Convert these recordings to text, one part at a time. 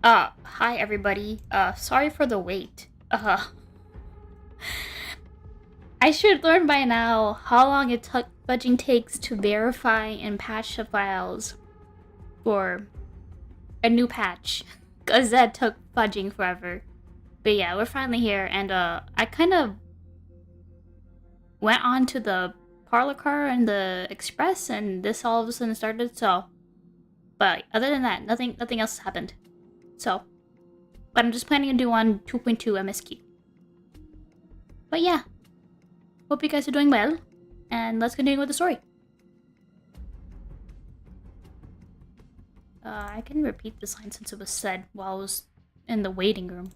Hi everybody. Sorry for the wait. I should learn by now how long fudging takes to verify and patch the files for a new patch. Cause that took fudging forever. But yeah, we're finally here, and I kind of went on to the parlor car and the express, and this all of a sudden started, so... But other than that, nothing else happened. So... But I'm just planning to do on 2.2 MSQ. But yeah. Hope you guys are doing well. And let's continue with the story. I can repeat this line since it was said while I was in the waiting room.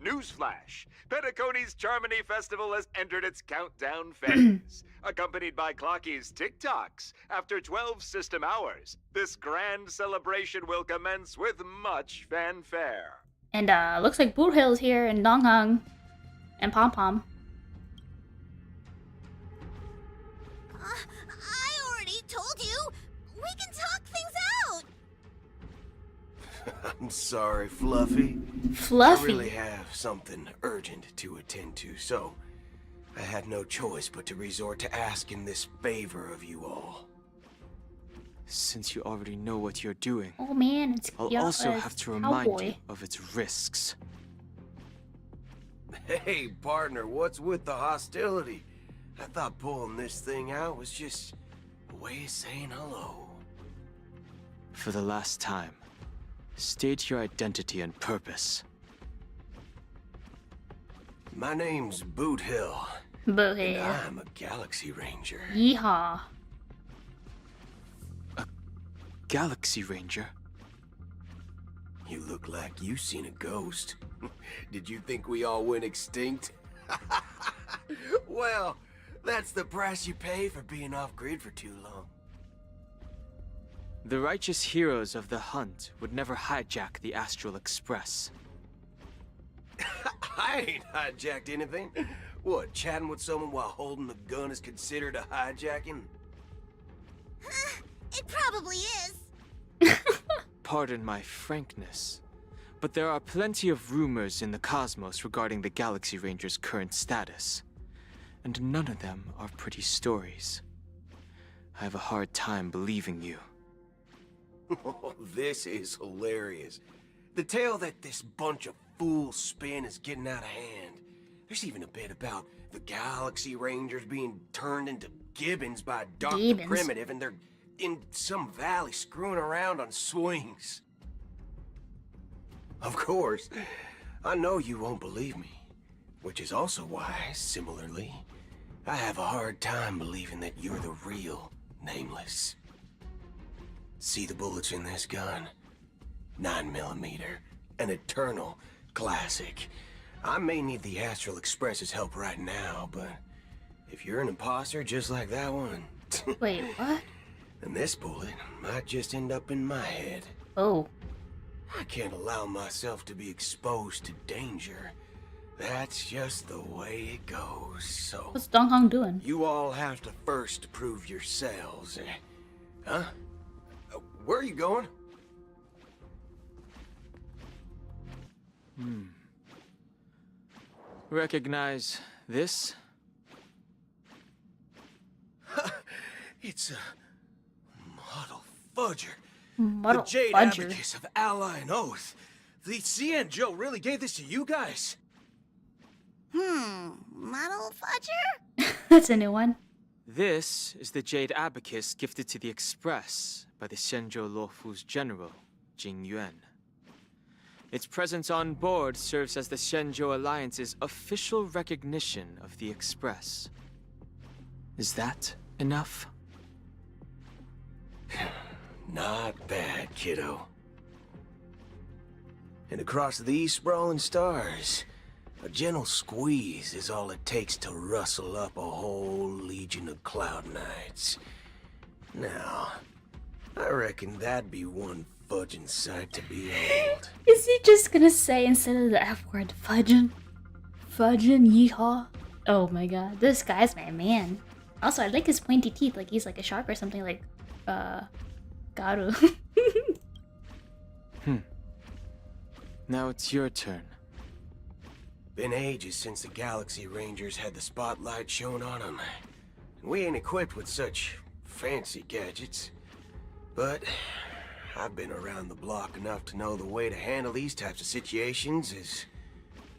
Newsflash! Penacony's Charmony Festival has entered its countdown phase. Accompanied by Clocky's TikToks. After 12 system hours, this grand celebration will commence with much fanfare. And looks like Boot Hill's here, and Dong Hung, and Pom Pom. I already told you! We can talk things out! I'm sorry, Fluffy. Fluffy? I really have something urgent to attend to, so I had no choice but to resort to asking this favor of you all. Since you already know what you're doing, Oh man, it's I'll also have to remind you of its risks. Hey, partner, what's with the hostility? I thought pulling this thing out was just a way of saying hello. For the last time, state your identity and purpose. My name's Boot Hill. Boot And Hill. I'm a Galaxy Ranger. Yeehaw. Galaxy Ranger? You look like you seen a ghost. Did you think we all went extinct? Well, that's the price you pay for being off-grid for too long. The righteous heroes of the hunt would never hijack the Astral Express. I ain't hijacked anything. What, chatting with someone while holding a gun is considered a hijacking? It probably is. Pardon my frankness, but there are plenty of rumors in the cosmos regarding the Galaxy Ranger's current status, and none of them are pretty stories. I have a hard time believing you. Oh, this is hilarious. The tale that this bunch of fools spin is getting out of hand. There's even a bit about the Galaxy Rangers being turned into gibbons by Dr. Gibbons? Primitive, and they're in some valley screwing around on swings. Of course, I know you won't believe me, which is also why, similarly, I have a hard time believing that you're the real Nameless. See the bullets in this gun? 9mm, an eternal classic. I may need the Astral Express's help right now, but if you're an imposter just like that one, Wait, what? then this bullet might just end up in my head. Oh. I can't allow myself to be exposed to danger. That's just the way it goes, so... What's Dong Hong doing? You all have to first prove yourselves. Huh? Where are you going? Recognize this? It's a Model Fudger. Model The Jade Fudger. Abacus of Ally and Oath. The CN Joe really gave this to you guys? Model Fudger? That's a new one. This is the Jade Abacus gifted to the Express by the Shenzhou Luofu's general, Jing Yuan. Its presence on board serves as the Shenzhou Alliance's official recognition of the Express. Is that enough? Not bad, kiddo. And across these sprawling stars, a gentle squeeze is all it takes to rustle up a whole legion of Cloud Knights. Now, I reckon that'd be one fudging sight to behold. Is he just gonna say instead of the F word, fudgin'? Fudgin', yeehaw? Oh my god, this guy's my man. Also, I like his pointy teeth, like he's like a shark or something, like, Garu. Now it's your turn. Been ages since the Galaxy Rangers had the spotlight shown on them. We ain't equipped with such fancy gadgets. But I've been around the block enough to know the way to handle these types of situations is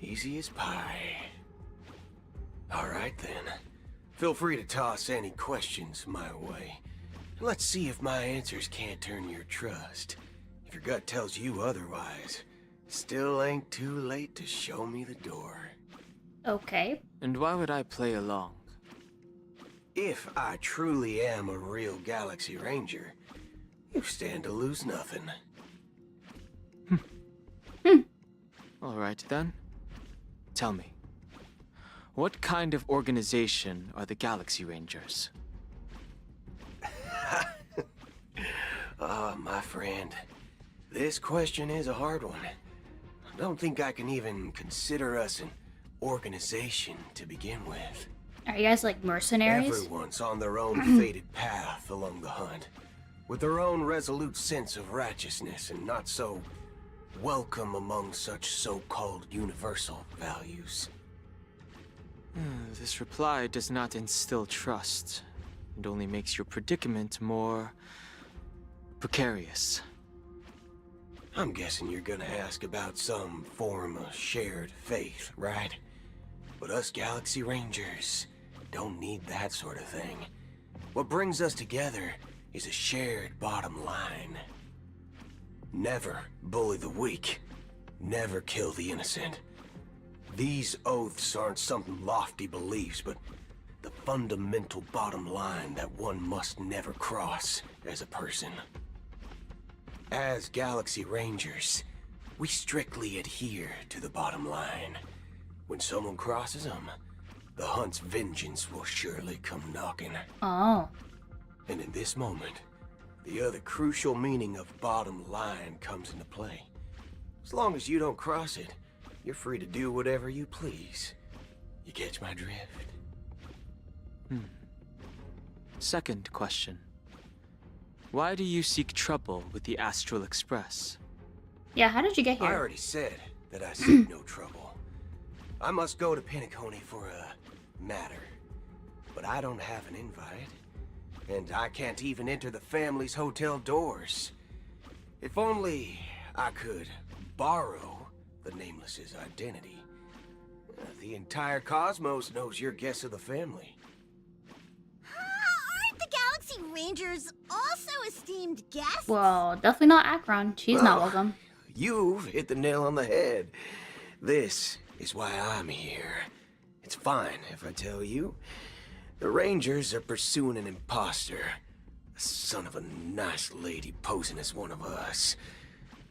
easy as pie. Alright then. Feel free to toss any questions my way. Let's see if my answers can't turn your trust. If your gut tells you otherwise, still ain't too late to show me the door. Okay. And why would I play along? If I truly am a real Galaxy Ranger, you stand to lose nothing. Alright then. Tell me, what kind of organization are the Galaxy Rangers? My friend, this question is a hard one. I don't think I can even consider us an organization to begin with. Are you guys like mercenaries? Everyone's on their own fated path along the hunt, with their own resolute sense of righteousness and not so welcome among such so-called universal values. This reply does not instill trust. It only makes your predicament more precarious. I'm guessing you're gonna ask about some form of shared faith, right? But us Galaxy Rangers don't need that sort of thing. What brings us together is a shared bottom line. Never bully the weak. Never kill the innocent. These oaths aren't some lofty beliefs, but the fundamental bottom line that one must never cross as a person. As Galaxy Rangers, we strictly adhere to the bottom line. When someone crosses them, the hunt's vengeance will surely come knocking. Oh. And in this moment, the other crucial meaning of bottom line comes into play. As long as you don't cross it, you're free to do whatever you please. You catch my drift? Second question. Why do you seek trouble with the Astral Express? Yeah, how did you get I here? already said that I seek no trouble. I must go to Penacony for a matter. But I don't have an invite. And I can't even enter the family's hotel doors. If only I could borrow the Nameless's identity. The entire cosmos knows you're guest of the family. Aren't the Galaxy Rangers also esteemed guests? Well, definitely not Akron. She's not Well, welcome. You've hit the nail on the head. This is why I'm here. It's fine if I tell you. The Rangers are pursuing an imposter. A son of a nice lady posing as one of us.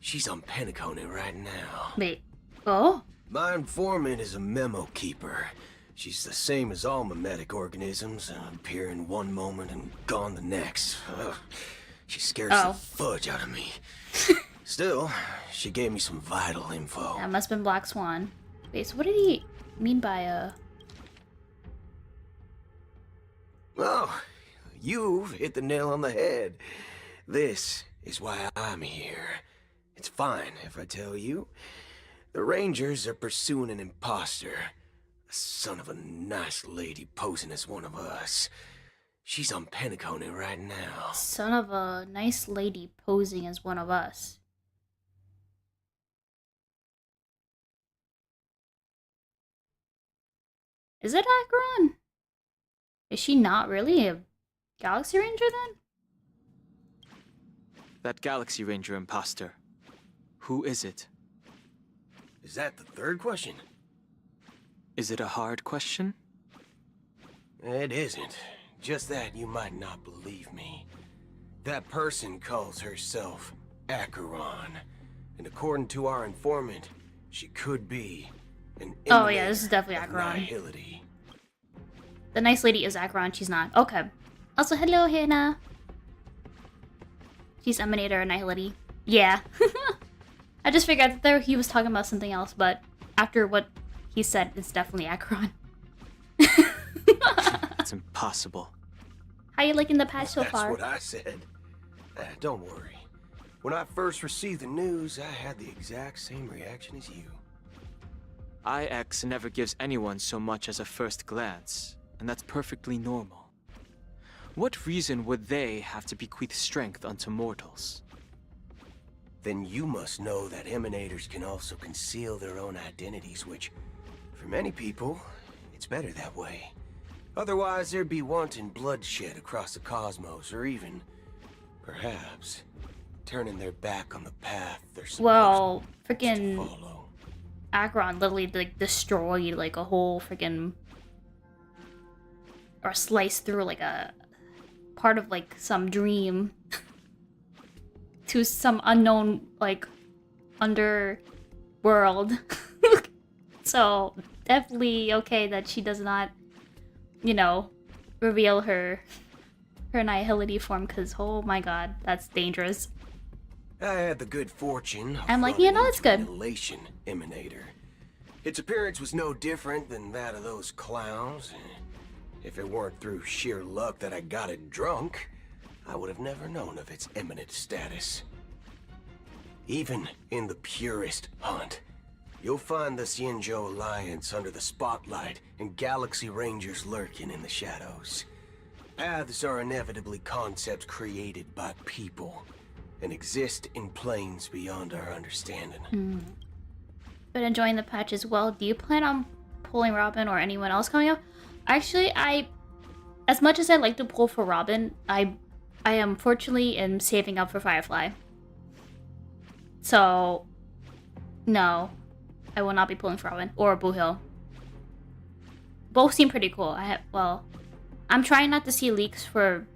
She's on Penacony right now. Wait. Oh? My informant is a memo keeper. She's the same as all mimetic organisms, appearing one moment and gone the next. She scares the fudge out of me. Still, she gave me some vital info. That must have been Black Swan. Wait, so what did he mean by, Oh, you've hit the nail on the head. This is why I'm here. It's fine if I tell you. The Rangers are pursuing an imposter. A son of a nice lady posing as one of us. She's on Penacony right now. son of a nice lady posing as one of us? Is it Akron? Is she not really a Galaxy Ranger then? That Galaxy Ranger imposter. Who is it? Is that the third question? Is it a hard question? It isn't. Just that you might not believe me. That person calls herself Acheron. And according to our informant, she could be an Oh yeah, this is definitely emanator of Acheron. nihility. The nice lady is Akron, she's not. Okay. Also, hello, Hannah. She's Emanator and Nihility. Yeah. I just figured that there he was talking about something else, but after what he said, it's definitely Akron. It's impossible. How you liking the patch so That's far? what I said. Don't worry. When I first received the news, I had the exact same reaction as you. IX never gives anyone so much as a first glance, and that's perfectly normal. What reason would they have to bequeath strength unto mortals? Then you must know that emanators can also conceal their own identities, which, for many people, it's better that way. Otherwise, there'd be wanton bloodshed across the cosmos, or even, perhaps, turning their back on the path they're supposed Well, to freaking follow. Acheron literally like destroyed like a whole freaking, or sliced through like a part of like some dream to some unknown like underworld. So definitely okay that she does not, you know, reveal her nihility form, because oh my god, that's dangerous. I had the good fortune of I'm like, running yeah, no, it's into an good. elation emanator. Its appearance was no different than that of those clowns. If it weren't through sheer luck that I got it drunk, I would have never known of its eminent status. Even in the purest hunt, you'll find the Xianzhou Alliance under the spotlight and Galaxy Rangers lurking in the shadows. Paths are inevitably concepts created by people and exist in planes beyond our understanding. But enjoying the patch as well. Do you plan on pulling Robin or anyone else coming up? Actually, as much as I like to pull for Robin, I unfortunately am saving up for Firefly. So, no, I will not be pulling for Robin or Boohill. Both seem pretty cool. I'm trying not to see leaks for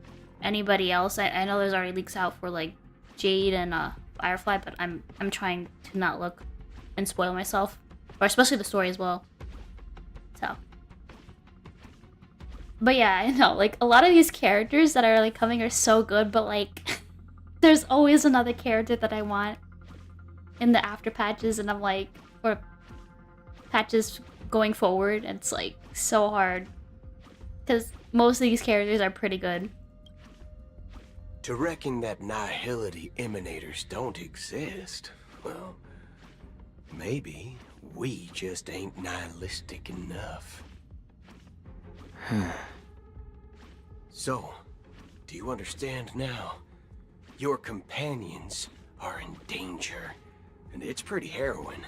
anybody else. I know there's already leaks out for like Jade and Firefly, but I'm trying to not look and spoil myself, or especially the story as well. So, but yeah, I know like a lot of these characters that are like coming are so good, but like there's always another character that I want in the after patches, and I'm like, or patches going forward, and it's like so hard because most of these characters are pretty good. To reckon that nihility emanators don't exist, well, maybe we just ain't nihilistic enough. So, do you understand now? Your companions are in danger, and it's pretty harrowing.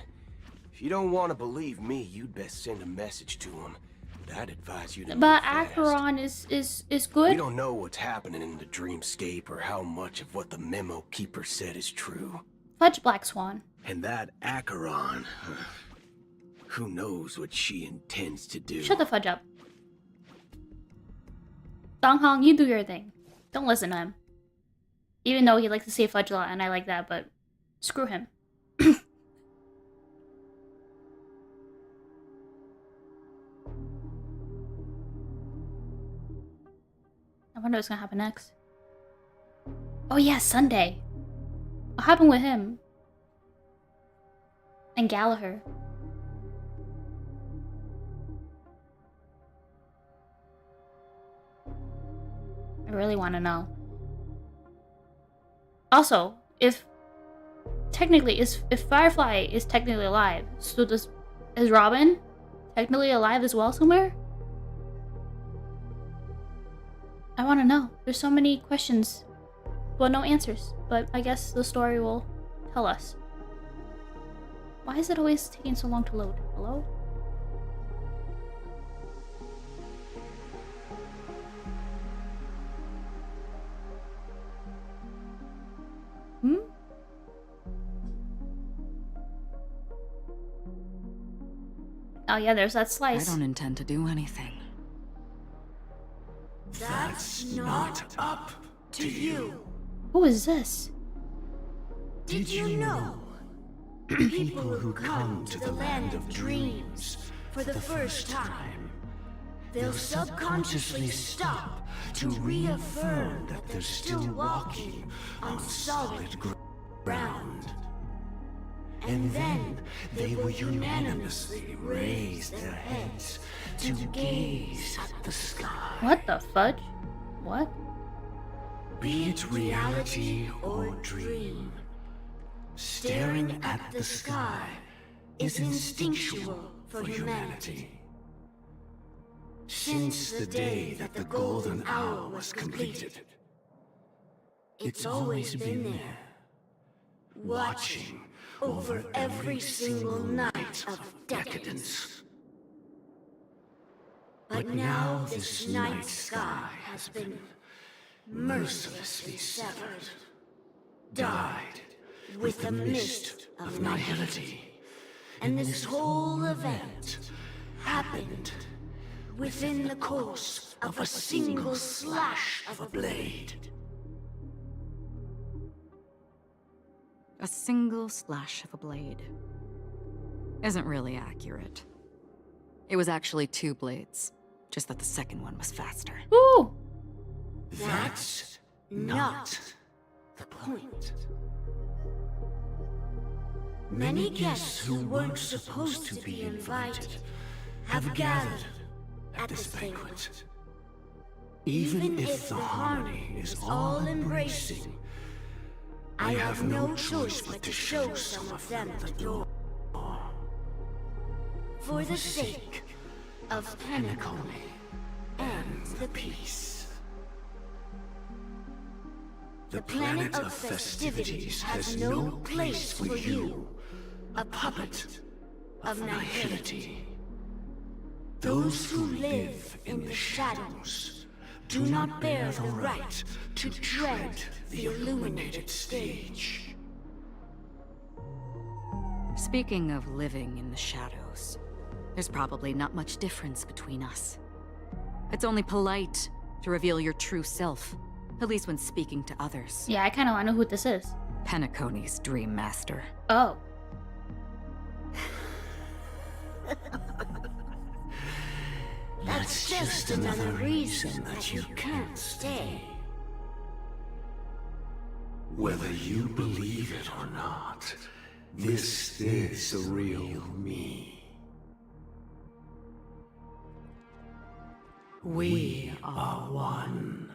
If you don't want to believe me, you'd best send a message to them. But I'd advise you to move But fast. Acheron is We good. don't know what's happening in the dreamscape or how much of what the memo keeper said is true. Fudge Black Swan. And that Acheron, who knows what she intends to do. Shut the fudge up. Dong Hong, you do your thing. Don't listen to him. Even though he likes to say fudge a lot, and I like that, but screw him. I wonder what's gonna happen next. Oh yeah, Sunday. What happened with him? And Gallagher. I really want to know. Also, if Firefly is technically alive, so is Robin technically alive as well somewhere? I want to know. There's so many questions, but no answers. But I guess the story will tell us. Why is it always taking so long to load? Hello? Oh yeah, there's that I slice. don't intend to do anything. That's not up to you. Who is this? Did you know? People who come to the land of dreams for the first time, they'll subconsciously stop to reaffirm that they're still walking on solid ground. And then they will unanimously raise their heads to gaze at the sky. What the fudge? What? Be it reality or dream, Staring at the sky is instinctual for humanity. Since the day that the golden hour was completed, it's always been there, watching over every single night of decadence. But now this night sky has been mercilessly severed, dyed with the mist of nihility. And this whole event happened within the course of a single slash of a blade. A single slash of a blade. Isn't really accurate. It was actually 2 blades, just that the second one was faster. Ooh! That's not the point. Many guests who weren't supposed to be invited have gathered at this banquet. Even if the harmony is all-embracing, I have no choice but to show some of them the door. For the sake of Penacony and the peace. The planet of festivities has no place for you, a puppet of nihility. Those who live in the shadows do not bear the right to tread the illuminated stage. Speaking of living in the shadows, there's probably not much difference between us. It's only polite to reveal your true self, at least when speaking to others. Yeah, I kind of want to know who this is. Penacony's Dream Master. Oh. That's just another reason that you can't stay. Whether you believe it or not, this is the real me. We are one.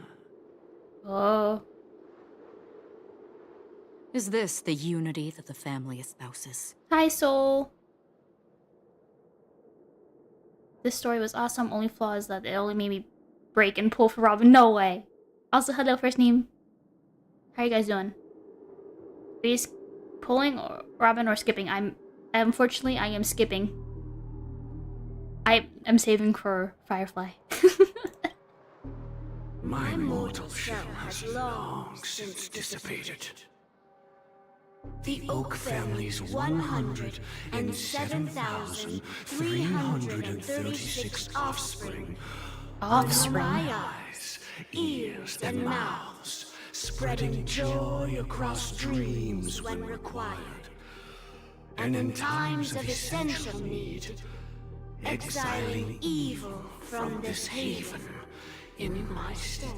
Oh. Is this the unity that the family espouses? Hi, Soul. This story was awesome. Only flaw is that it only made me break and pull for Robin. No way. Also, hello, first name. How you guys doing? Are you pulling or Robin or skipping? Unfortunately, I am skipping. I am saving for Firefly. My mortal shell has long since dissipated. The Oak family's 107,336 offspring are now my eyes, ears, and mouths, spreading joy across dreams when required, and in times of essential need, exiling evil from this haven in my stead.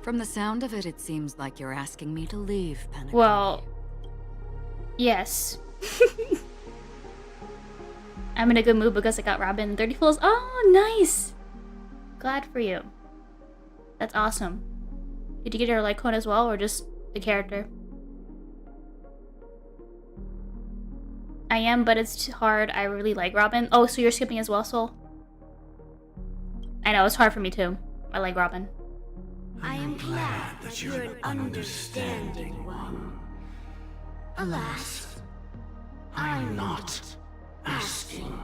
From the sound of it, it seems like you're asking me to leave, Penacony. Well, yes. I'm in a good mood because I got Robin 30 pulls. Oh, nice! Glad for you. That's awesome. Did you get your like code as well, or just the character? I am, but it's too hard. I really like Robin. Oh, so you're skipping as well, Soul? I know, it's hard for me too. I like Robin. I am glad that you're an understanding one. Alas, I'm not asking.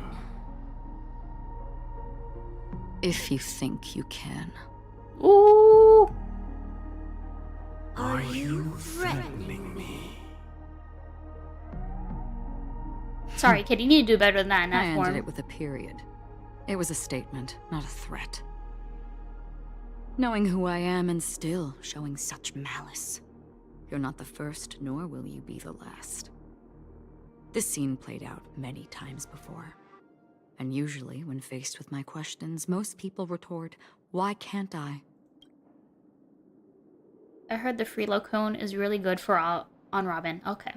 If you think you can. Ooh! Are you threatening me? Sorry, kid, you need to do better than that in I that form. ended it with a period. It was a statement, not a threat. Knowing who I am and still showing such malice. You're not the first, nor will you be the last. This scene played out many times before. And usually, when faced with my questions, most people retort, "Why can't I?" I heard the freelo cone is really good for on Robin. Okay.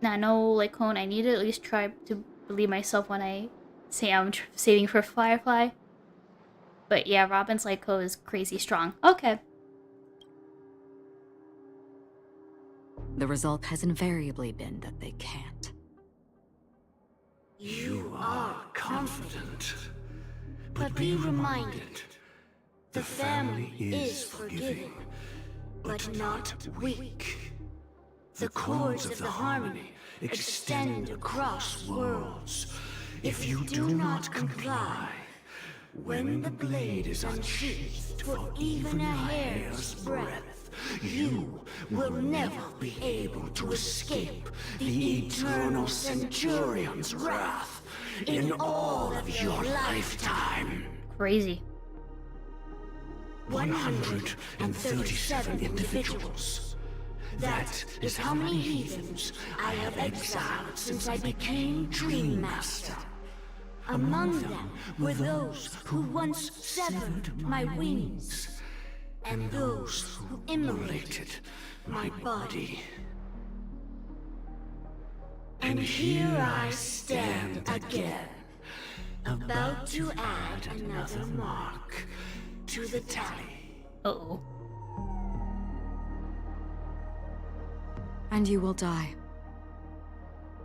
Now, no like cone. I need to at least try to believe myself when I say I'm saving for Firefly. But yeah, Robin's like code is crazy strong. Okay. The result has invariably been that they can't. You are confident. But be reminded, the family is forgiving, but not weak. The cords of the harmony extend across worlds. If you do not comply, when the blade is unsheathed for even a hair's breadth, you will never be able to escape the eternal Centurion's wrath in all of your lifetime. Crazy. 137 individuals. That is how many heathens I have exiled since I became Dream Master. Among them were those who once severed my wings, and those who immolated my body. And here I stand again, about to add another mark to the tally. Uh-oh. And you will die.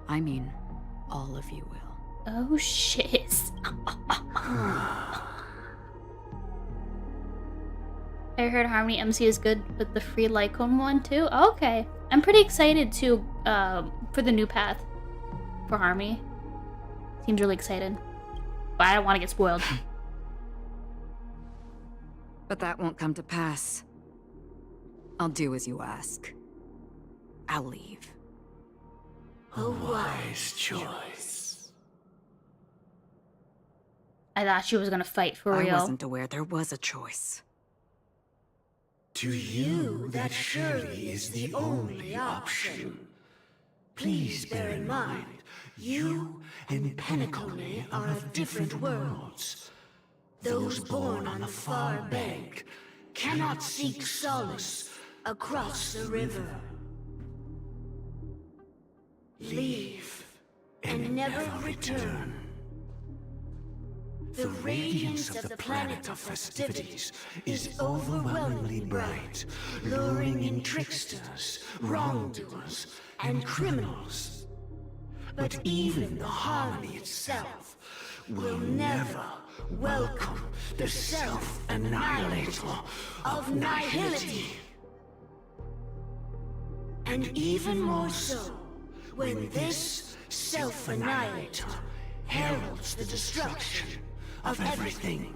I mean, all of you will. Oh, shit. I heard Harmony MC is good with the free Lycone one too. Okay. I'm pretty excited too, for the new path for Harmony. Seems really excited. But I don't want to get spoiled. But that won't come to pass. I'll do as you ask. I'll leave. A wise choice. I thought she was gonna fight for real. I wasn't aware there was a choice. To you, that surely is the only option. Please bear in mind, you and Penacony are of different worlds. Those born on the far bank cannot seek solace across the river. Leave and never return. The radiance of the planet of festivities is overwhelmingly bright, luring in tricksters, wrongdoers, and criminals. But even the harmony itself will never welcome the self-annihilator of nihility. And even more so, when this self-annihilator heralds the destruction of everything.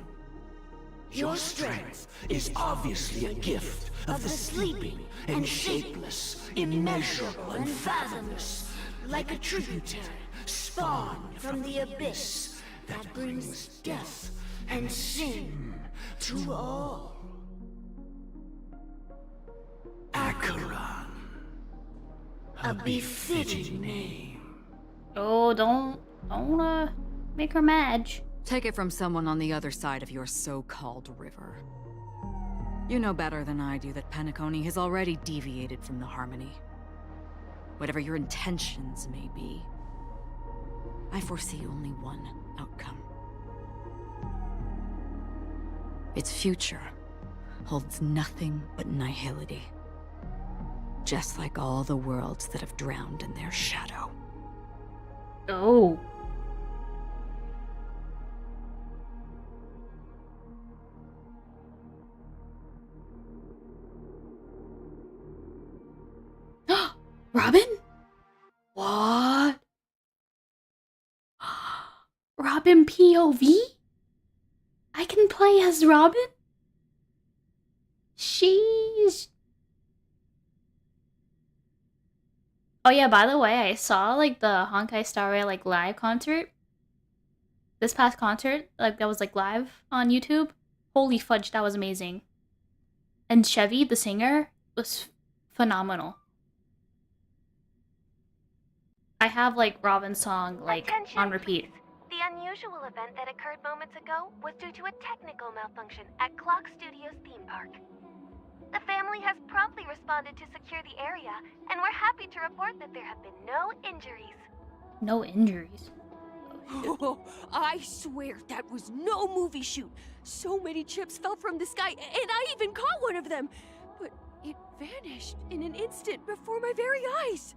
Your strength is obviously a gift of the sleeping and shapeless, immeasurable and fathomless, like a tributary spawned from the abyss that brings death and sin to all. Acheron. A befitting name. Oh, don't make her mad. Take it from someone on the other side of your so-called river. You know better than I do that Penacony has already deviated from the harmony. Whatever your intentions may be, I foresee only one outcome. Its future holds nothing but nihility. Just like all the worlds that have drowned in their shadow. Oh. Robin? What? Robin POV? I can play as Robin? Sheesh. Oh yeah, by the way, I saw like the Honkai Star Rail like live concert. This past concert, like that was like live on YouTube. Holy fudge, that was amazing. And Chevy, the singer, was phenomenal. I have like Robin's song like Attention, on repeat. please. The unusual event that occurred moments ago was due to a technical malfunction at Clock Studios theme park. The family has promptly responded to secure the area, and we're happy to report that there have been no injuries. No injuries. Oh, I swear that was no movie shoot. So many chips fell from the sky, and I even caught one of them. But it vanished in an instant before my very eyes.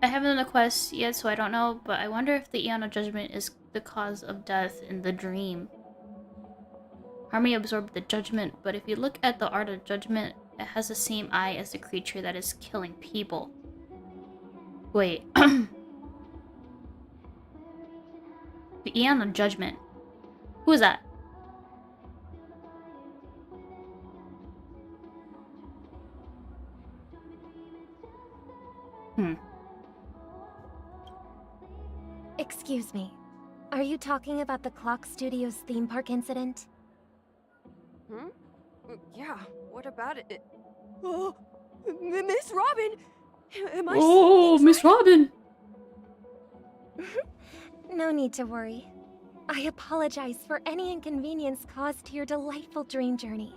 I haven't done the quest yet, so I don't know, but I wonder if the Eon of Judgment is the cause of death in the dream. Harmony absorbed the judgment, but if you look at the Art of Judgment, it has the same eye as the creature that is killing people. Wait. The Eon of Judgment. Who is that? Excuse me. Are you talking about the Clock Studios theme park incident? Hmm? Yeah, what about it? Oh, Miss Robin! Am I Oh, seeing Miss Robin! No need to worry. I apologize for any inconvenience caused to your delightful dream journey.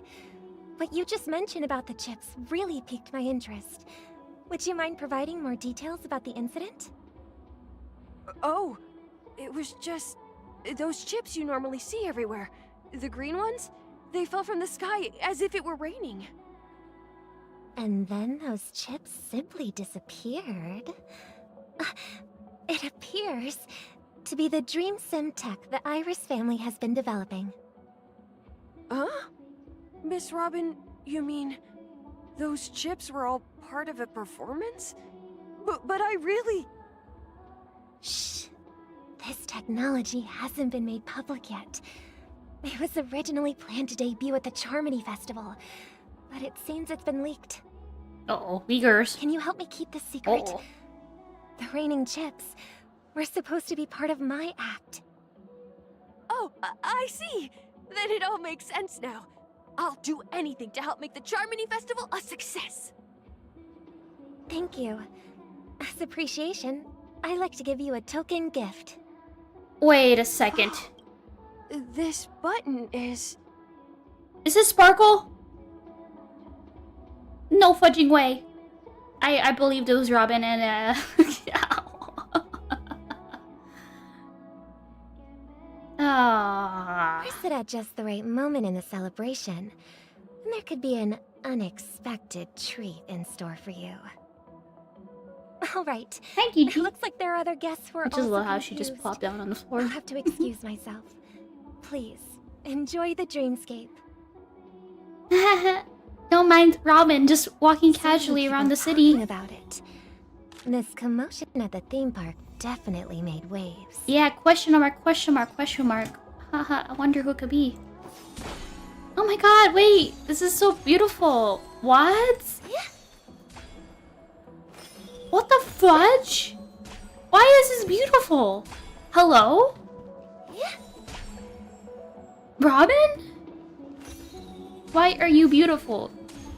What you just mentioned about the chips really piqued my interest. Would you mind providing more details about the incident? Oh, it was just those chips you normally see everywhere. The green ones? They fell from the sky as if it were raining. And then those chips simply disappeared. It appears to be the Dream Sim tech the Iris family has been developing. Huh? Miss Robin, you mean those chips were all part of a performance? But I really... Shh. This technology hasn't been made public yet. It was originally planned to debut at the Charmony Festival, but it seems it's been leaked. Uh-oh, leakers. Can you help me keep this secret? Uh-oh. The raining chips were supposed to be part of my act. Oh, I see. Then it all makes sense now. I'll do anything to help make the Charmony Festival a success. Thank you. As appreciation, I'd like to give you a token gift. Wait a second. This button is... Is this Sparkle? No fudging way. I believed it was Robin and Press it at just the right moment in the celebration, and there could be an unexpected treat in store for you. All right. Thank you, It G. looks like there are other guests who are I just also love how she just confused. plopped down on the floor. I'll have to excuse myself. Please, enjoy the dreamscape. Don't mind Robin just walking casually Keep around on the city. talking about it. This commotion at the theme park definitely made waves. Yeah, question mark, question mark, question mark. Haha, I wonder who it could be. Oh my god, wait! This is so beautiful! What? What the fudge? Why is this beautiful? Hello? Robin? Why are you beautiful?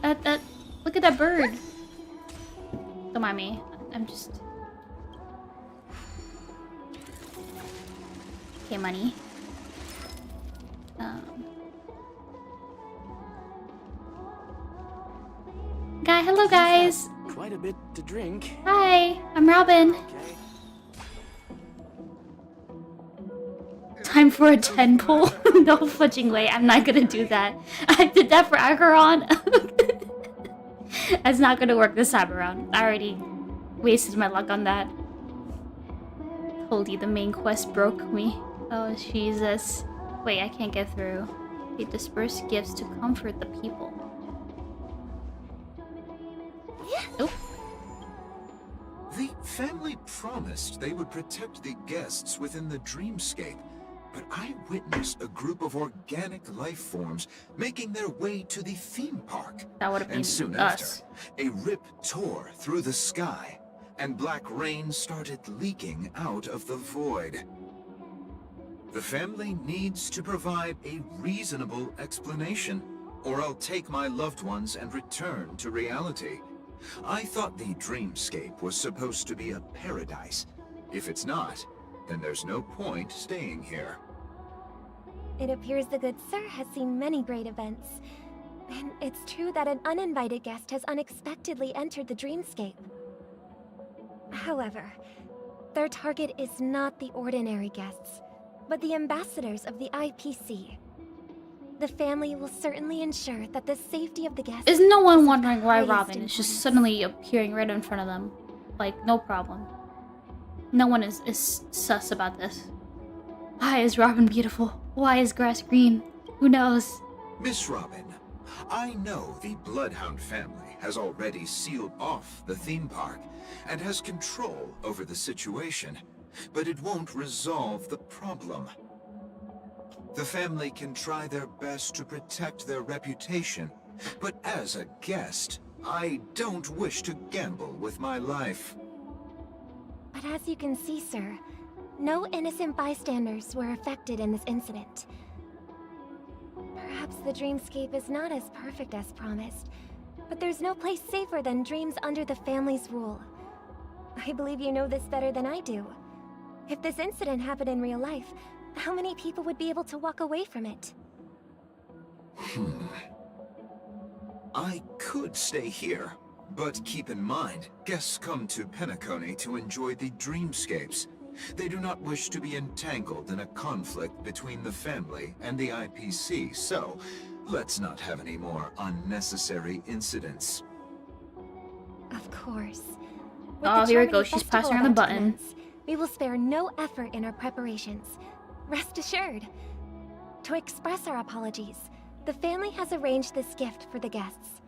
Look at that bird. Don't mind me. I'm just... Okay, money. Hello guys. Quite a bit to drink. Hi, I'm Robin. Okay. Time for a 10 pull. No fudging way. I'm not gonna do that. I did that for Acheron. That's not gonna work this time around. I already wasted my luck on that. Holy, the main quest broke me. Oh, Jesus. Wait, I can't get through. They disperse gifts to comfort the people. Nope. The family promised they would protect the guests within the dreamscape, but I witnessed a group of organic life forms making their way to the theme park. That would have been And soon us. after, a rip tore through the sky, and black rain started leaking out of the void. The family needs to provide a reasonable explanation, or I'll take my loved ones and return to reality. I thought the dreamscape was supposed to be a paradise. If it's not, then there's no point staying here. It appears the good sir has seen many great events. And it's true that an uninvited guest has unexpectedly entered the dreamscape. However, their target is not the ordinary guests, but the ambassadors of the IPC. The family will certainly ensure that the safety of the guests Is no one is of wondering why highest Robin is just importance. suddenly appearing right in front of them? Like, no problem. No one is sus about this. Why is Robin beautiful? Why is grass green? Who knows? Miss Robin, I know the Bloodhound family has already sealed off the theme park and has control over the situation, but it won't resolve the problem. The family can try their best to protect their reputation, but as a guest, I don't wish to gamble with my life. But as you can see, sir, no innocent bystanders were affected in this incident. Perhaps the dreamscape is not as perfect as promised, but there's no place safer than dreams under the family's rule. I believe you know this better than I do. If this incident happened in real life, how many people would be able to walk away from it? I could stay here, but keep in mind, guests come to Penacony to enjoy the dreamscapes. They do not wish to be entangled in a conflict between the family and the IPC, so let's not have any more unnecessary incidents. Of course. With Oh, the here we charming go. She's festival pressing on the about to button. commence, we will spare no effort in our preparations. Rest assured. To express our apologies, the family has arranged this gift for the guests.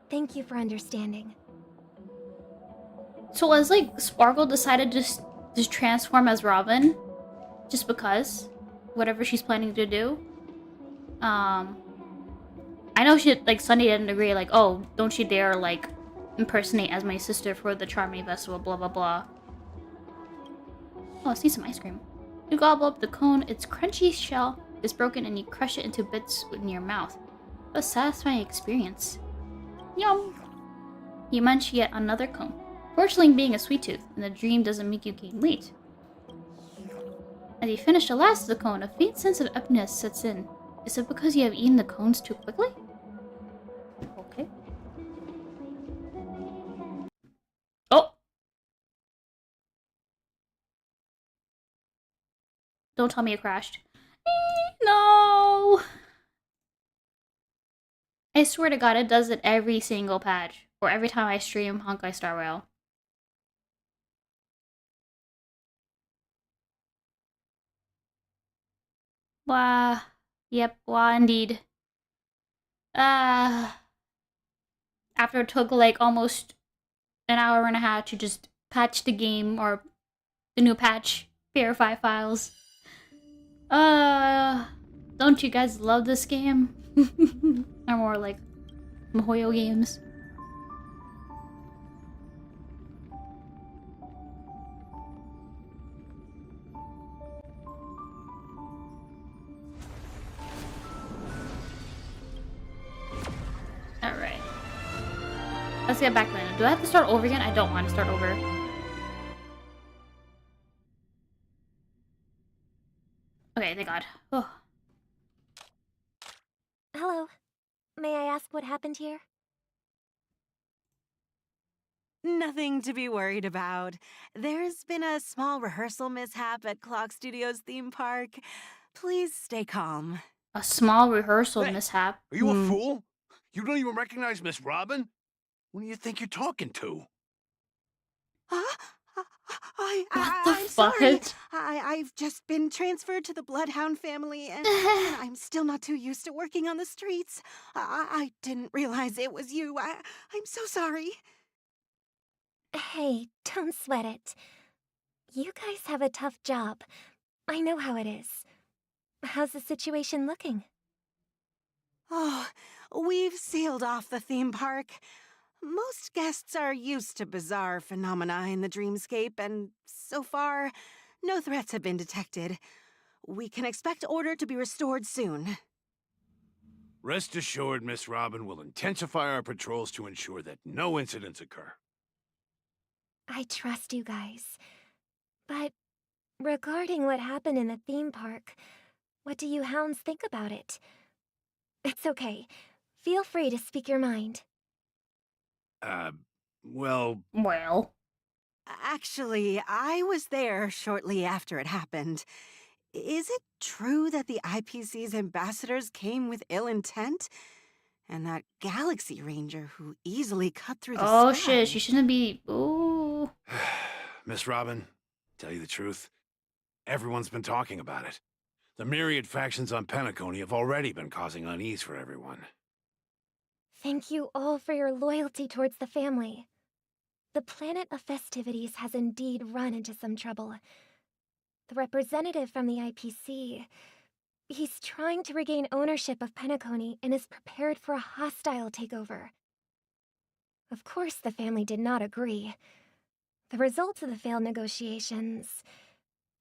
Thank you for understanding. So was like Sparkle decided to just transform as Robin, just because, whatever she's planning to do. I know she like Sunday didn't agree. Like, oh, don't you dare like impersonate as my sister for the Charming Festival. Blah blah blah. Oh, I see some ice cream. You gobble up the cone. Its crunchy shell is broken, and you crush it into bits in your mouth. What a satisfying experience. Yum. You munch yet another cone. Fortunately, being a sweet tooth, and the dream doesn't make you gain weight. As you finish the last of the cone, a faint sense of emptiness sets in. Is it because you have eaten the cones too quickly? Okay. Oh! Don't tell me it crashed. No! I swear to God, it does it every single patch. Or every time I stream Honkai Star Rail. Wah. Yep, wah indeed. After it took like almost an hour and a half to just patch the game, or the new patch, verify files. Don't you guys love this game? Or more like Mihoyo games. Alright. Let's get back then. Do I have to start over again? I don't want to start over. Okay, thank God. Oh. Hello. May I ask what happened here? Nothing to be worried about. There's been a small rehearsal mishap at Clock Studios theme park. Please stay calm. A small rehearsal Hey, mishap. Are you a fool? You don't even recognize Miss Robin? Who do you think you're talking to? Huh? What the I'm fuck? sorry. I've just been transferred to the Bloodhound family, and I'm still not too used to working on the streets. I didn't realize it was you. I'm so sorry. Hey, don't sweat it. You guys have a tough job. I know how it is. How's the situation looking? Oh, we've sealed off the theme park. Most guests are used to bizarre phenomena in the dreamscape, and so far, no threats have been detected. We can expect order to be restored soon. Rest assured, Miss Robin will intensify our patrols to ensure that no incidents occur. I trust you guys. But regarding what happened in the theme park, what do you hounds think about it? It's okay. Feel free to speak your mind. Well... Actually, I was there shortly after it happened. is it true that the IPC's ambassadors came with ill intent? And that Galaxy Ranger who easily cut through the Oh sky? shit, she shouldn't be. Ooh. Miss Robin, tell you the truth, everyone's been talking about it. The myriad factions on Penacony have already been causing unease for everyone. Thank you all for your loyalty towards the family. The planet of festivities has indeed run into some trouble. The representative from the IPC, he's trying to regain ownership of Penacony and is prepared for a hostile takeover. Of course, the family did not agree. The result of the failed negotiations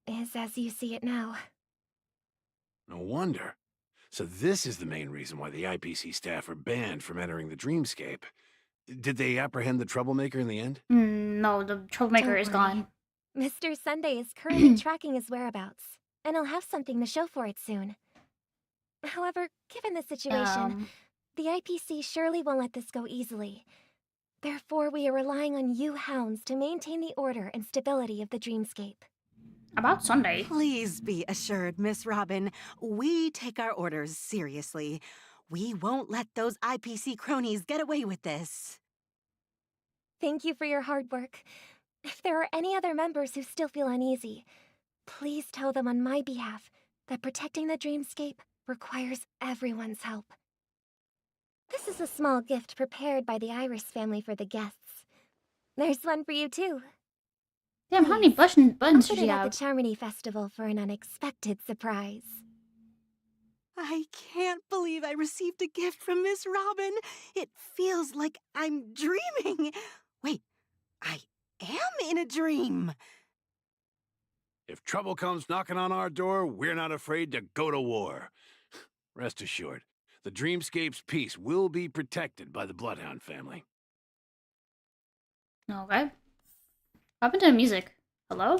is as you see it now. No wonder. So this is the main reason why the IPC staff are banned from entering the dreamscape. Did they apprehend the troublemaker in the end? No, the troublemaker Don't is worry. gone. Mr. Sunday is currently tracking his whereabouts, and he'll have something to show for it soon. However, given the situation, the IPC surely won't let this go easily. Therefore, we are relying on you hounds to maintain the order and stability of the dreamscape. About Sunday. Please be assured, Miss Robin, we take our orders seriously. We won't let those IPC cronies get away with this. Thank you for your hard work. If there are any other members who still feel uneasy, please tell them on my behalf that protecting the dreamscape requires everyone's help. This is a small gift prepared by the Iris family for the guests. There's one for you too. Damn, how many buttons I'll does put she it at have? the Charmony Festival for an unexpected surprise. I can't believe I received a gift from Miss Robin. It feels like I'm dreaming. Wait, I am in a dream. If trouble comes knocking on our door, we're not afraid to go to war. Rest assured, the dreamscape's peace will be protected by the Bloodhound family. Okay. What happened to the music? Hello?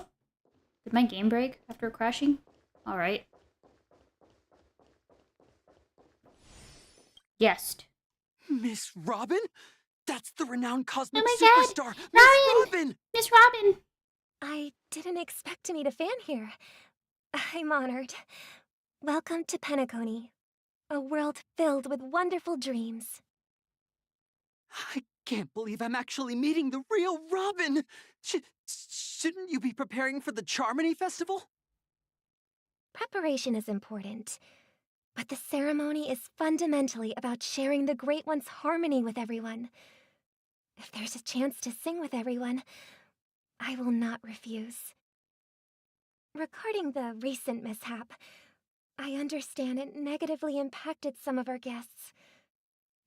Did my game break after crashing? Alright. Yes. Miss Robin? That's the renowned cosmic Oh my God! superstar, Miss Robin! Miss Robin! I didn't expect to meet a fan here. I'm honored. Welcome to Penacony, a world filled with wonderful dreams. I can't believe I'm actually meeting the real Robin! Shouldn't you be preparing for the Charmony Festival? Preparation is important, but the ceremony is fundamentally about sharing the Great One's harmony with everyone. If there's a chance to sing with everyone, I will not refuse. Regarding the recent mishap, I understand it negatively impacted some of our guests.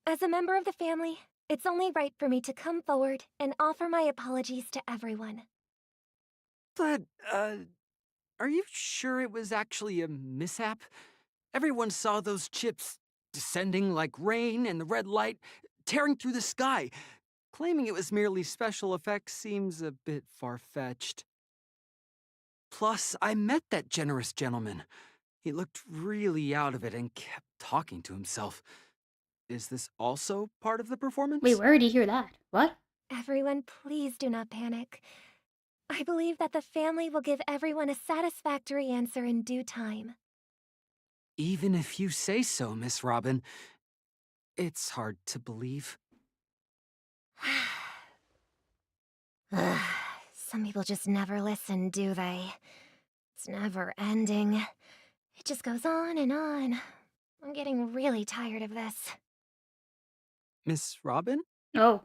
As a member of the family, it's only right for me to come forward and offer my apologies to everyone. But, are you sure it was actually a mishap? Everyone saw those chips descending like rain and the red light tearing through the sky. Claiming it was merely special effects seems a bit far-fetched. Plus, I met that generous gentleman. He looked really out of it and kept talking to himself. Is this also part of the performance? Wait, where did you hear that? What? Everyone, please do not panic. I believe that the family will give everyone a satisfactory answer in due time. Even if you say so, Miss Robin, it's hard to believe. Some people just never listen, do they? It's never ending. It just goes on and on. I'm getting really tired of this. Miss Robin? Oh.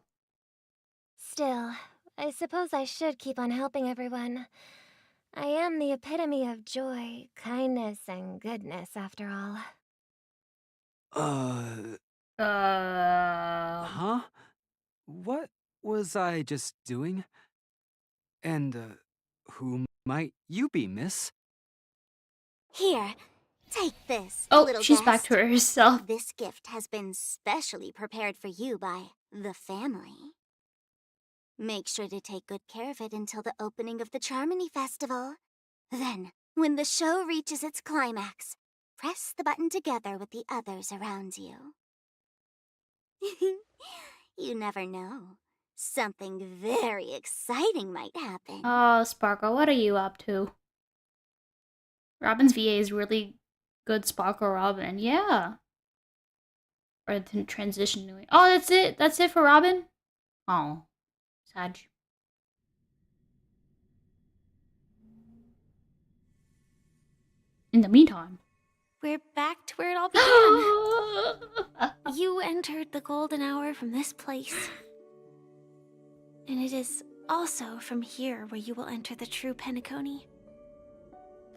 Still, I suppose I should keep on helping everyone. I am the epitome of joy, kindness, and goodness, after all. Huh? What was I just doing? And, who might you be, miss? Here, take this, Oh, little she's guest. back to herself. This gift has been specially prepared for you by the family. Make sure to take good care of it until the opening of the Charmony Festival. Then, when the show reaches its climax, press the button together with the others around you. You never know. Something very exciting might happen. Oh, Sparkle, what are you up to? Robin's VA is really good Sparkle Robin. Yeah. Or the transition to it. Oh, that's it? That's it for Robin? Oh. Sad. In the meantime. We're back to where it all began. You entered the golden hour from this place. And it is also from here where you will enter the true Penacony.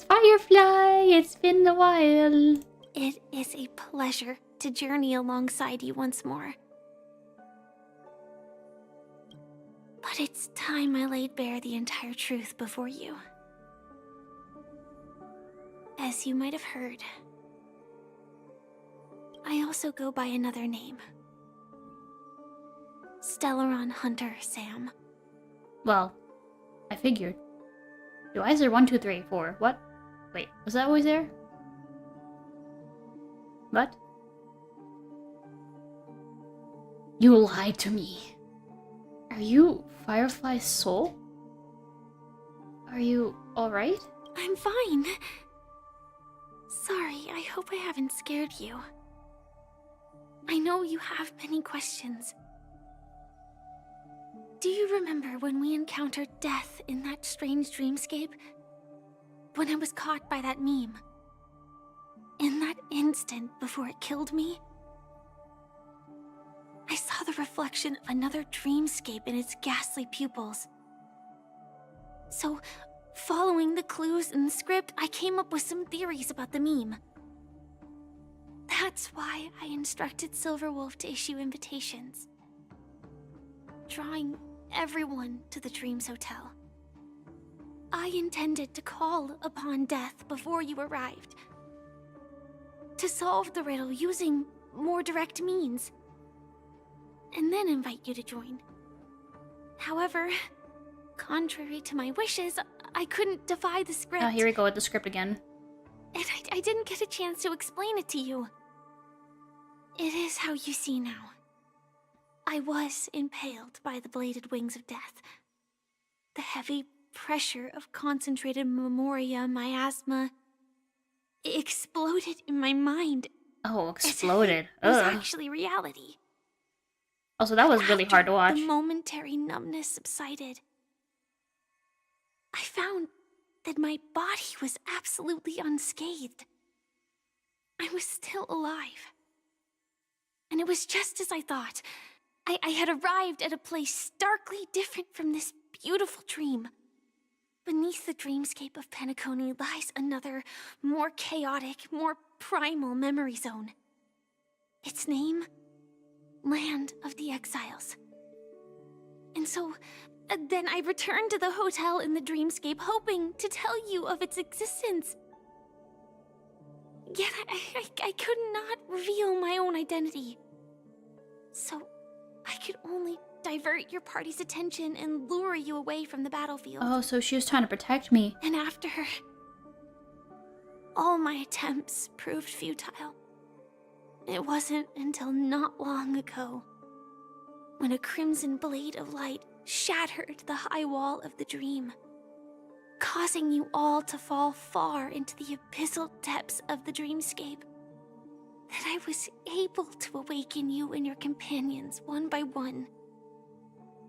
Firefly, it's been a while. It is a pleasure to journey alongside you once more. But it's time I laid bare the entire truth before you. As you might have heard, I also go by another name. Stellaron Hunter Sam. Well, I figured. Why is there 1, 2, 3, 4? What? Wait, was that always there? What? You lied to me. Are you Firefly's soul? Are you alright? I'm fine. Sorry, I hope I haven't scared you. I know you have many questions. Do you remember when we encountered death in that strange dreamscape? When I was caught by that meme? In that instant before it killed me? I saw the reflection of another dreamscape in its ghastly pupils. So, following the clues in the script, I came up with some theories about the meme. That's why I instructed Silverwolf to issue invitations, drawing everyone to the Dreams Hotel. I intended to call upon death before you arrived, to solve the riddle using more direct means, and then invite you to join. However, contrary to my wishes, I couldn't defy the script. Oh, here we go with the script again. And I didn't get a chance to explain it to you. It is how you see now. I was impaled by the bladed wings of death. The heavy pressure of concentrated memoria miasma exploded in my mind. Oh, exploded. It was Ugh. actually reality. Also, that was really hard to watch. The momentary numbness subsided, I found that my body was absolutely unscathed. I was still alive. And it was just as I thought. I had arrived at a place starkly different from this beautiful dream. Beneath the dreamscape of Penacony lies another, more chaotic, more primal memory zone. Its name? Land of the Exiles. And so, then I returned to the hotel in the dreamscape, hoping to tell you of its existence. Yet I could not reveal my own identity. So, I could only divert your party's attention and lure you away from the battlefield. Oh, so she was trying to protect me. And after her, all my attempts proved futile. It wasn't until not long ago, when a crimson blade of light shattered the high wall of the dream, causing you all to fall far into the abyssal depths of the dreamscape, that I was able to awaken you and your companions one by one.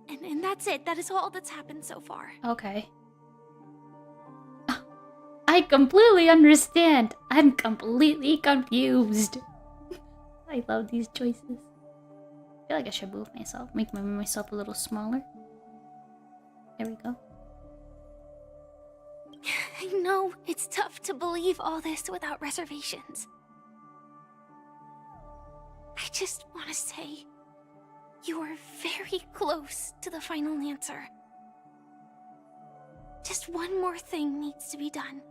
And that's it. That is all that's happened so far. Okay. I completely understand. I'm completely confused. I love these choices. I feel like I should move myself. Make myself a little smaller. There we go. I know it's tough to believe all this without reservations. I just want to say, you are very close to the final answer. Just one more thing needs to be done.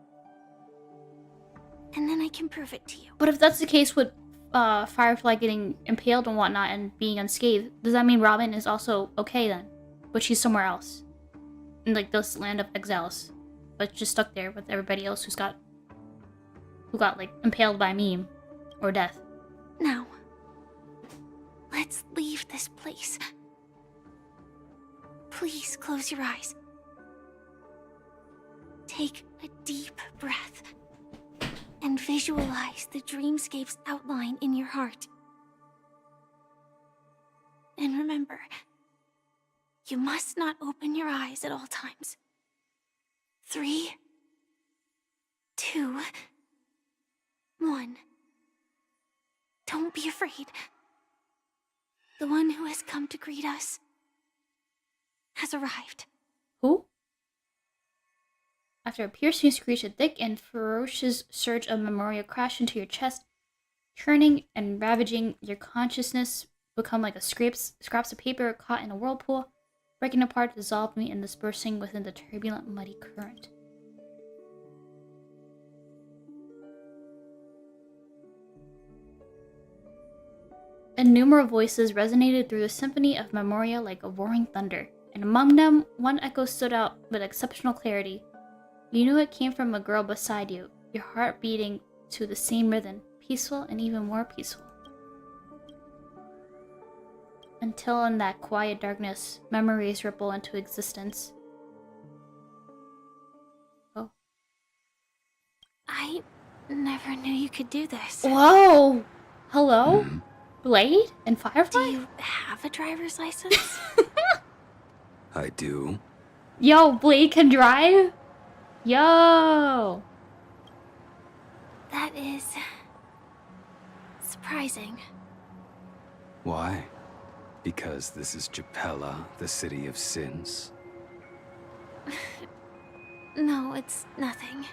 And then I can prove it to you. But if that's the case with Firefly getting impaled and whatnot and being unscathed, does that mean Robin is also okay then? But she's somewhere else. In like this land of exiles. But just stuck there with everybody else who got like impaled by a meme or death. Now, let's leave this place. Please close your eyes. Take a deep breath. and visualize the dreamscape's outline in your heart. And remember, you must not open your eyes at all times. 3, 2, 1. Don't be afraid. The one who has come to greet us has arrived. Who? After a piercing screech, a thick and ferocious surge of memoria crashed into your chest, churning and ravaging your consciousness, become like a scraps of paper caught in a whirlpool, breaking apart, dissolved me and dispersing within the turbulent, muddy current. Innumerable voices resonated through the symphony of memoria like a roaring thunder, and among them, one echo stood out with exceptional clarity. You knew it came from a girl beside you, your heart beating to the same rhythm, peaceful and even more peaceful. Until in that quiet darkness, memories ripple into existence. Oh. I never knew you could do this. Whoa! Hello? Blade and Firefly? Do you have a driver's license? I do. Yo, Blade can drive? Yo! That is surprising. Why? Because this is Japella, the city of sins? No, it's nothing.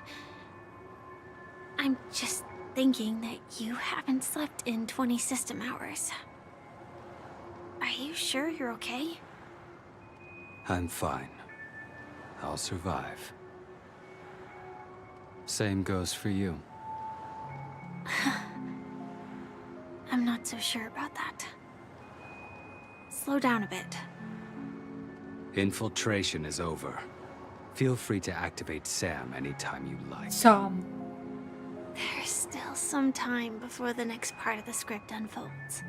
I'm just thinking that you haven't slept in 20 system hours. Are you sure you're okay? I'm fine. I'll survive. Same goes for you. I'm not so sure about that. Slow down a bit. Infiltration is over. Feel free to activate Sam anytime you like. Sam. There's still some time before the next part of the script unfolds.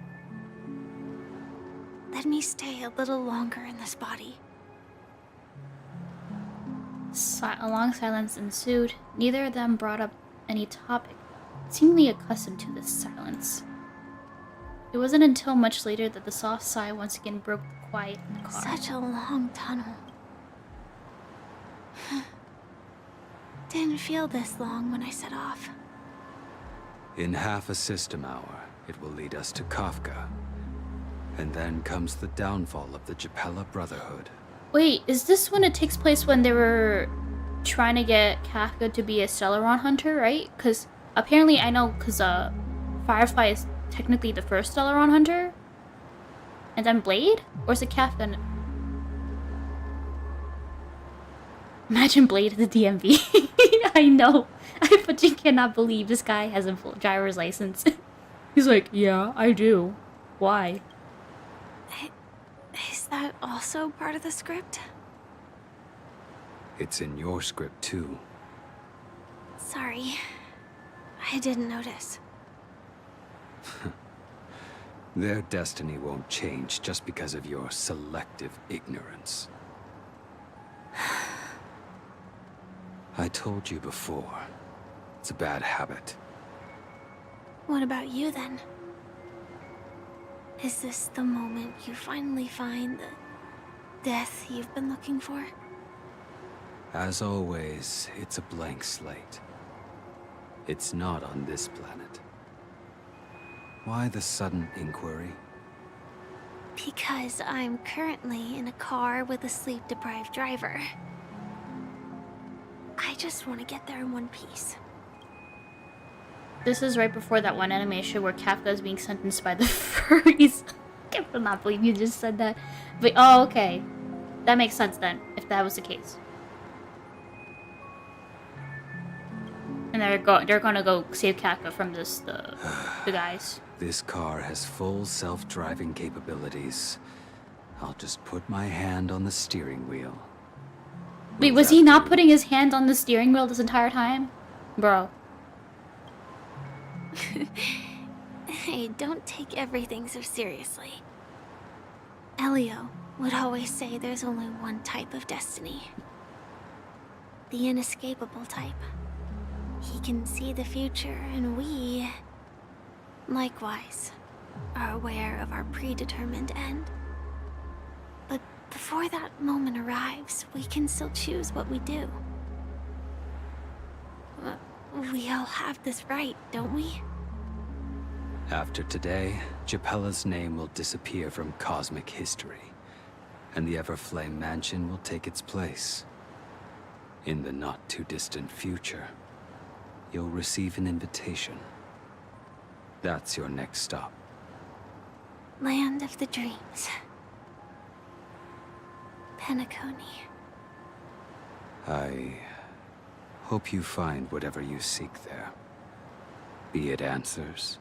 Let me stay a little longer in this body. A long silence ensued. Neither of them brought up any topic, seemingly accustomed to this silence. It wasn't until much later that the soft sigh once again broke the quiet in the car. Such a long tunnel. Didn't feel this long when I set off. In half a system hour, it will lead us to Kafka. And then comes the downfall of the Japella Brotherhood. Wait, is this when it takes place when they were trying to get Kafka to be a Celeron hunter, right? Because apparently I know, because Firefly is technically the first Celeron hunter? And then Blade? Or is it Kafka? Imagine Blade at the DMV. I know. I fucking cannot believe this guy has a full driver's license. He's like, yeah, I do. Why? Is that also part of the script? It's in your script too. Sorry. I didn't notice. Their destiny won't change just because of your selective ignorance. I told you before, it's a bad habit. What about you then? Is this the moment you finally find the death you've been looking for? As always, it's a blank slate. It's not on this planet. Why the sudden inquiry? Because I'm currently in a car with a sleep-deprived driver. I just want to get there in one piece. This is right before that one animation where Kafka is being sentenced by the furries. I cannot believe you just said that. But, oh, okay. That makes sense then, if that was the case. And they're gonna go save Kafka from the guys. This car has full self-driving capabilities. I'll just put my hand on the steering wheel. Wait, was he not putting his hand on the steering wheel this entire time? Bro. Hey, don't take everything so seriously. Elio would always say there's only one type of destiny. The inescapable type. he can see the future, and we, likewise, are aware of our predetermined end. But before that moment arrives, we can still choose what we do. We all have this right, don't we? After today, Japella's name will disappear from cosmic history, and the Everflame Mansion will take its place. In the not-too-distant future, you'll receive an invitation. That's your next stop. Land of the Dreams. Penacony. I hope you find whatever you seek there. Be it answers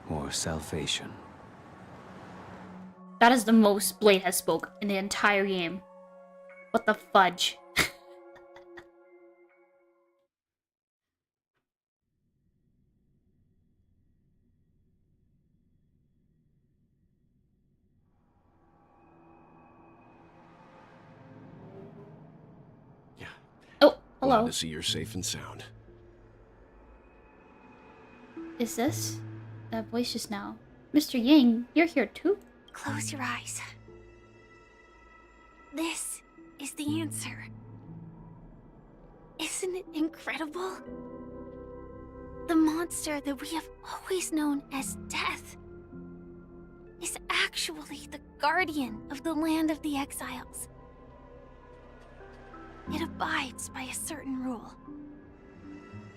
or salvation. That is the most Blade has spoke in the entire game. What the fudge? Yeah. Oh, hello. Glad to see you're safe and sound. Is this that voice just now? Mr. Yang, you're here too? Close your eyes. This is the answer. Isn't it incredible? The monster that we have always known as Death is actually the guardian of the land of the exiles. It abides by a certain rule.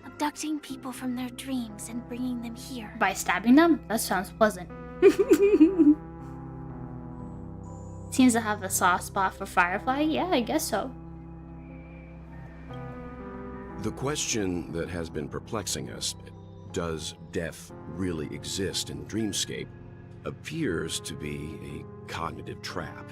Abducting people from their dreams and bringing them here. By stabbing them? That sounds pleasant. Seems to have a soft spot for Firefly? Yeah, I guess so. The question that has been perplexing us, does death really exist in Dreamscape, appears to be a cognitive trap.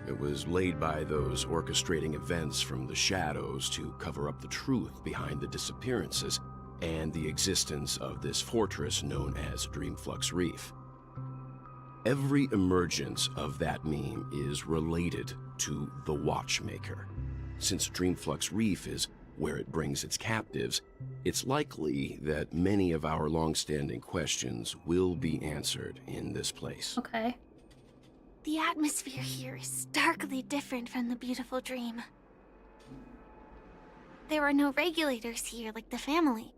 It was laid by those orchestrating events from the shadows to cover up the truth behind the disappearances and the existence of this fortress known as Dreamflux Reef. Every emergence of that meme is related to the Watchmaker. Since Dreamflux Reef is where it brings its captives, it's likely that many of our long-standing questions will be answered in this place. Okay. The atmosphere here is starkly different from the beautiful dream. There are no regulators here like the family.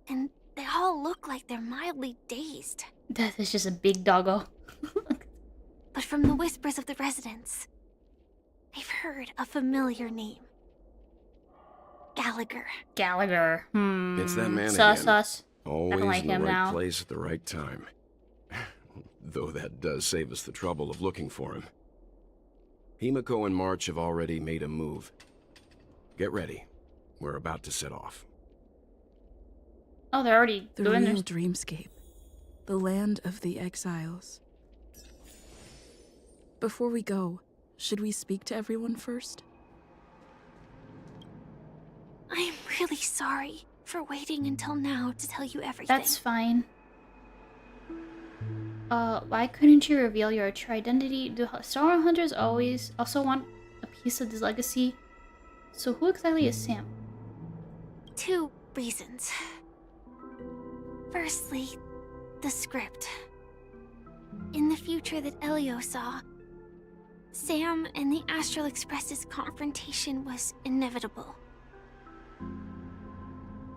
And they all look like they're mildly dazed. Death is just a big doggo. But from the whispers of the residents, they've heard a familiar name. Gallagher. Gallagher. It's that man sus, again. Sus. Always I don't like in the him right now. place at the right time. Though that does save us the trouble of looking for him. Himiko and March have already made a move. Get ready. We're about to set off. Oh, they're already The doing real their... dreamscape. The land of the exiles. Before we go, should we speak to everyone first? I am really sorry for waiting until now to tell you everything. That's fine. Why couldn't you reveal your true identity? Do Star Hunters always also want a piece of this legacy? So who exactly is Sam? 2 reasons. Firstly, the script. In the future that Elio saw, Sam and the Astral Express's confrontation was inevitable.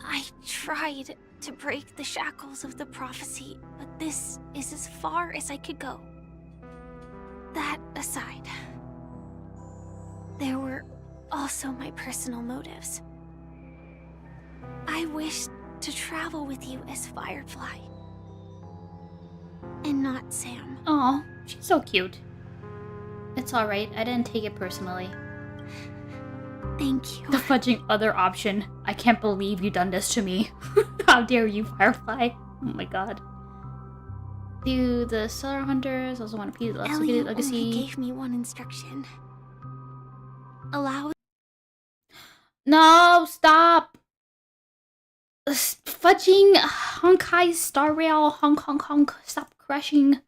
I tried to break the shackles of the prophecy, but this is as far as I could go. That aside, there were also my personal motives. I wished to travel with you as Firefly, and not Sam. Aw, she's so cute. It's alright, I didn't take it personally. Thank you. The fudging other option. I can't believe you done this to me. How dare you, Firefly? Oh my god. Do the Star Hunters also want a piece of Elio legacy? only gave me one instruction. Allow... No, stop! Fudging Honkai Star Rail, honk, stop crashing.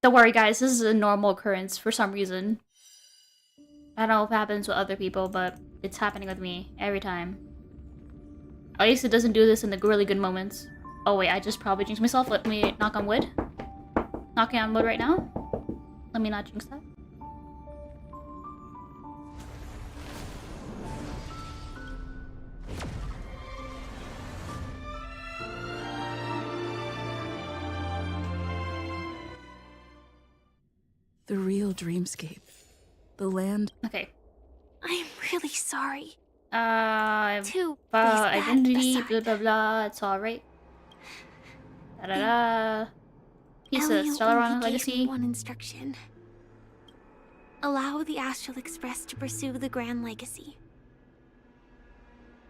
Don't worry, guys. This is a normal occurrence for some reason. I don't know if it happens with other people, but it's happening with me every time. At least it doesn't do this in the really good moments. Oh wait, I just probably jinxed myself. Let me knock on wood. Knocking on wood right now. Let me not jinx that. The real dreamscape. The land. Okay. I'm really sorry. Identity, blah blah blah. It's alright. Da da da. Piece of Elio Stellaron only gave me Legacy. one instruction. Allow the Astral Express to pursue the Grand Legacy.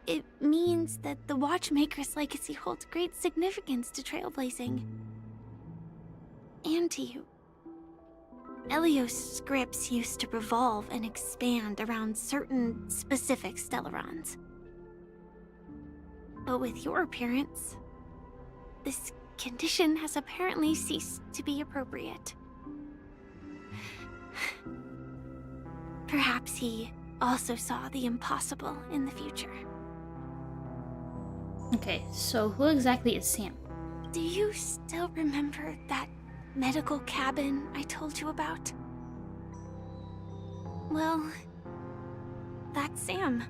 It means that the Watchmaker's legacy holds great significance to trailblazing. And to you. Elio's scripts used to revolve and expand around certain specific Stellarons. But with your appearance, this condition has apparently ceased to be appropriate. Perhaps he also saw the impossible in the future. Okay, so who exactly is Sam? Do you still remember that medical cabin I told you about? Well, that's Sam.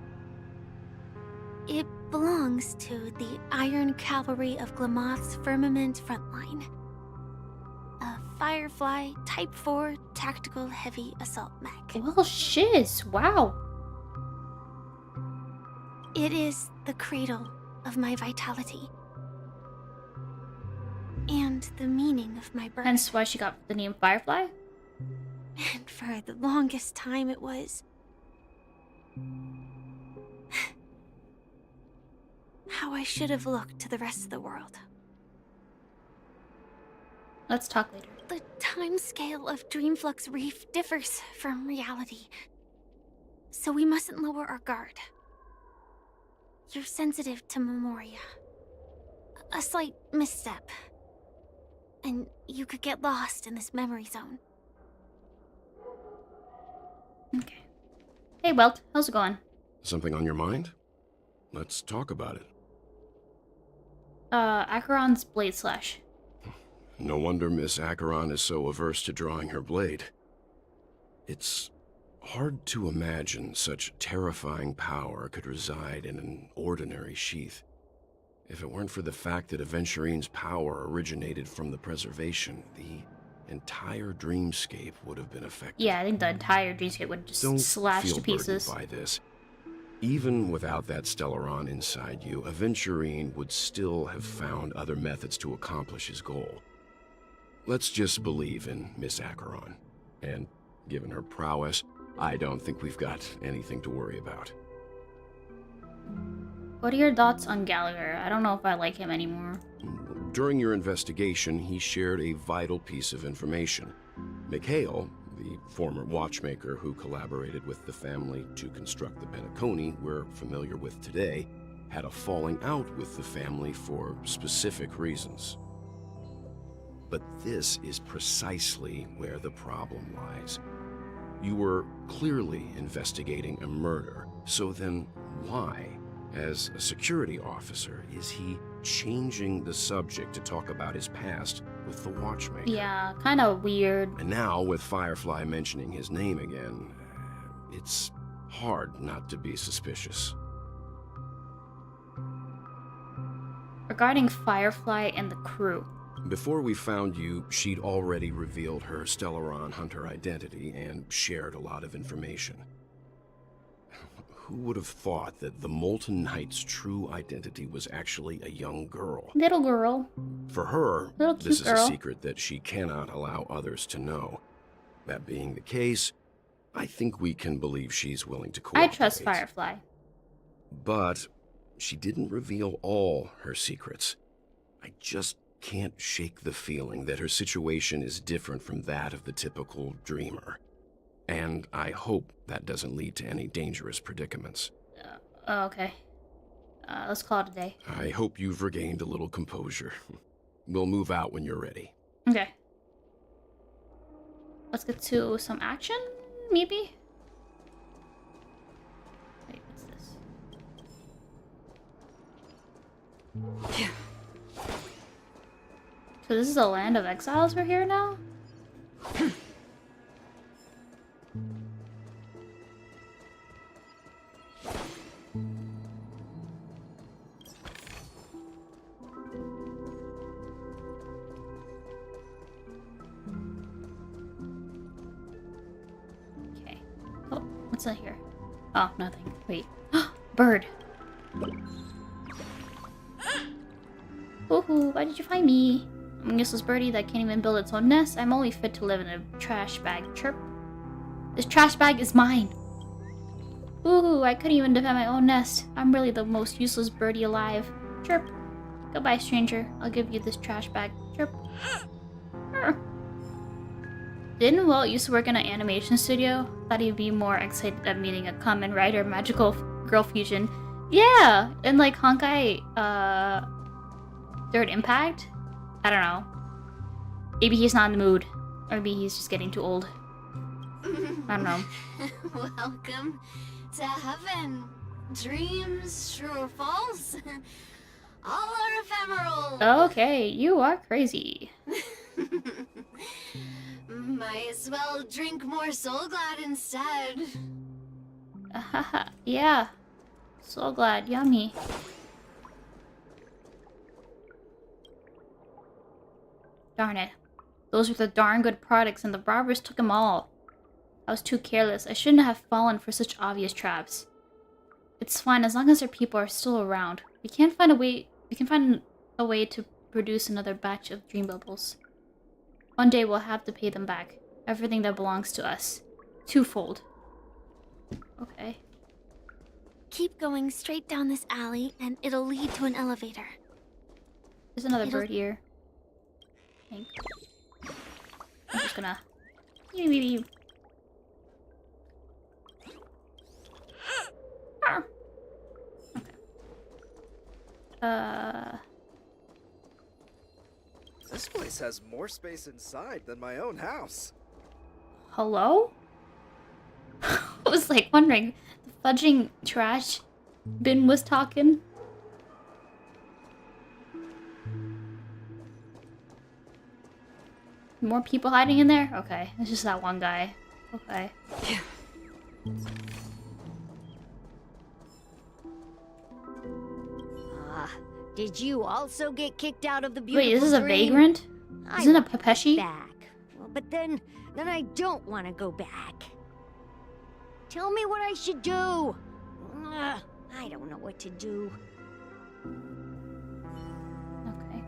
It belongs to the Iron Cavalry of Glamoth's Firmament Frontline. A Firefly Type 4 Tactical Heavy Assault Mech. Well, shiz, wow. It is the cradle of my vitality. And the meaning of my birth. Hence why she got the name Firefly? And for the longest time it was... how I should have looked to the rest of the world. Let's talk later. The timescale of Dreamflux Reef differs from reality, so we mustn't lower our guard. You're sensitive to Memoria. A slight misstep, and you could get lost in this memory zone. Okay. Hey, Welt, how's it going? Something on your mind? Let's talk about it. Acheron's Blade Slash. No wonder Miss Acheron is so averse to drawing her blade. It's hard to imagine such terrifying power could reside in an ordinary sheath. If it weren't for the fact that Aventurine's power originated from the preservation, the entire dreamscape would have been affected. Yeah, I think the entire dreamscape would just Don't slash feel to pieces. burdened by this. Even without that Stellaron inside you, Aventurine would still have found other methods to accomplish his goal. Let's just believe in Miss Acheron. And given her prowess, I don't think we've got anything to worry about. What are your thoughts on Gallagher? I don't know if I like him anymore. During your investigation, he shared a vital piece of information. Mikhail, the former watchmaker who collaborated with the family to construct the Penacony we're familiar with today, had a falling out with the family for specific reasons. But this is precisely where the problem lies. You were clearly investigating a murder, so then why, as a security officer, is he changing the subject to talk about his past with the watchmaker? Yeah, kind of weird. And now, with Firefly mentioning his name again, it's hard not to be suspicious. Regarding Firefly and the crew. Before we found you, she'd already revealed her Stellaron hunter identity and shared a lot of information. Who would have thought that the Molten Knight's true identity was actually a young girl? Little girl. For her, Little cute this is girl. a secret that she cannot allow others to know. That being the case, I think we can believe she's willing to cooperate. I trust Firefly. But she didn't reveal all her secrets. I just can't shake the feeling that her situation is different from that of the typical dreamer. And I hope that doesn't lead to any dangerous predicaments. Okay. Let's call it a day. I hope you've regained a little composure. We'll move out when you're ready. Okay. let's get to some action, maybe? Wait, what's this? So this is a land of exiles we're here now? Okay. Oh, what's that here? Oh, nothing. Wait. Bird. Woohoo, why did you find me? I'm a useless birdie that can't even build its own nest. I'm only fit to live in a trash bag. Chirp. This trash bag is mine. Woohoo, I couldn't even defend my own nest. I'm really the most useless birdie alive. Chirp. Goodbye, stranger. I'll give you this trash bag. Chirp. Didn't Walt used to work in an animation studio? Thought he'd be more excited at meeting a Kamen Rider magical girl fusion. Yeah! In like Honkai, Third Impact? I don't know. Maybe he's not in the mood. Or maybe he's just getting too old. I don't know. Welcome to heaven. Dreams, true or false, all are ephemeral. Okay, you are crazy. Might as well drink more Soul Glad instead. Yeah. So glad. Yummy. Darn it. Those were the darn good products and the robbers took them all. I was too careless. I shouldn't have fallen for such obvious traps. It's fine as long as our people are still around. We can find a way to produce another batch of dream bubbles. One day we'll have to pay them back. Everything that belongs to us. Twofold. Okay. Keep going straight down this alley and it'll lead to an elevator. There's another bird here. I think. I'm just gonna... Okay. This place has more space inside than my own house. Hello? I was like wondering, the fudging trash bin was talking. More people hiding in there? Okay, it's just that one guy. Okay. Did you also get kicked out of the beautiful Wait, this is a dream? vagrant? Isn't it Pepeshi? Back. Well, but then I don't want to go back. Tell me what I should do. I don't know what to do. Okay.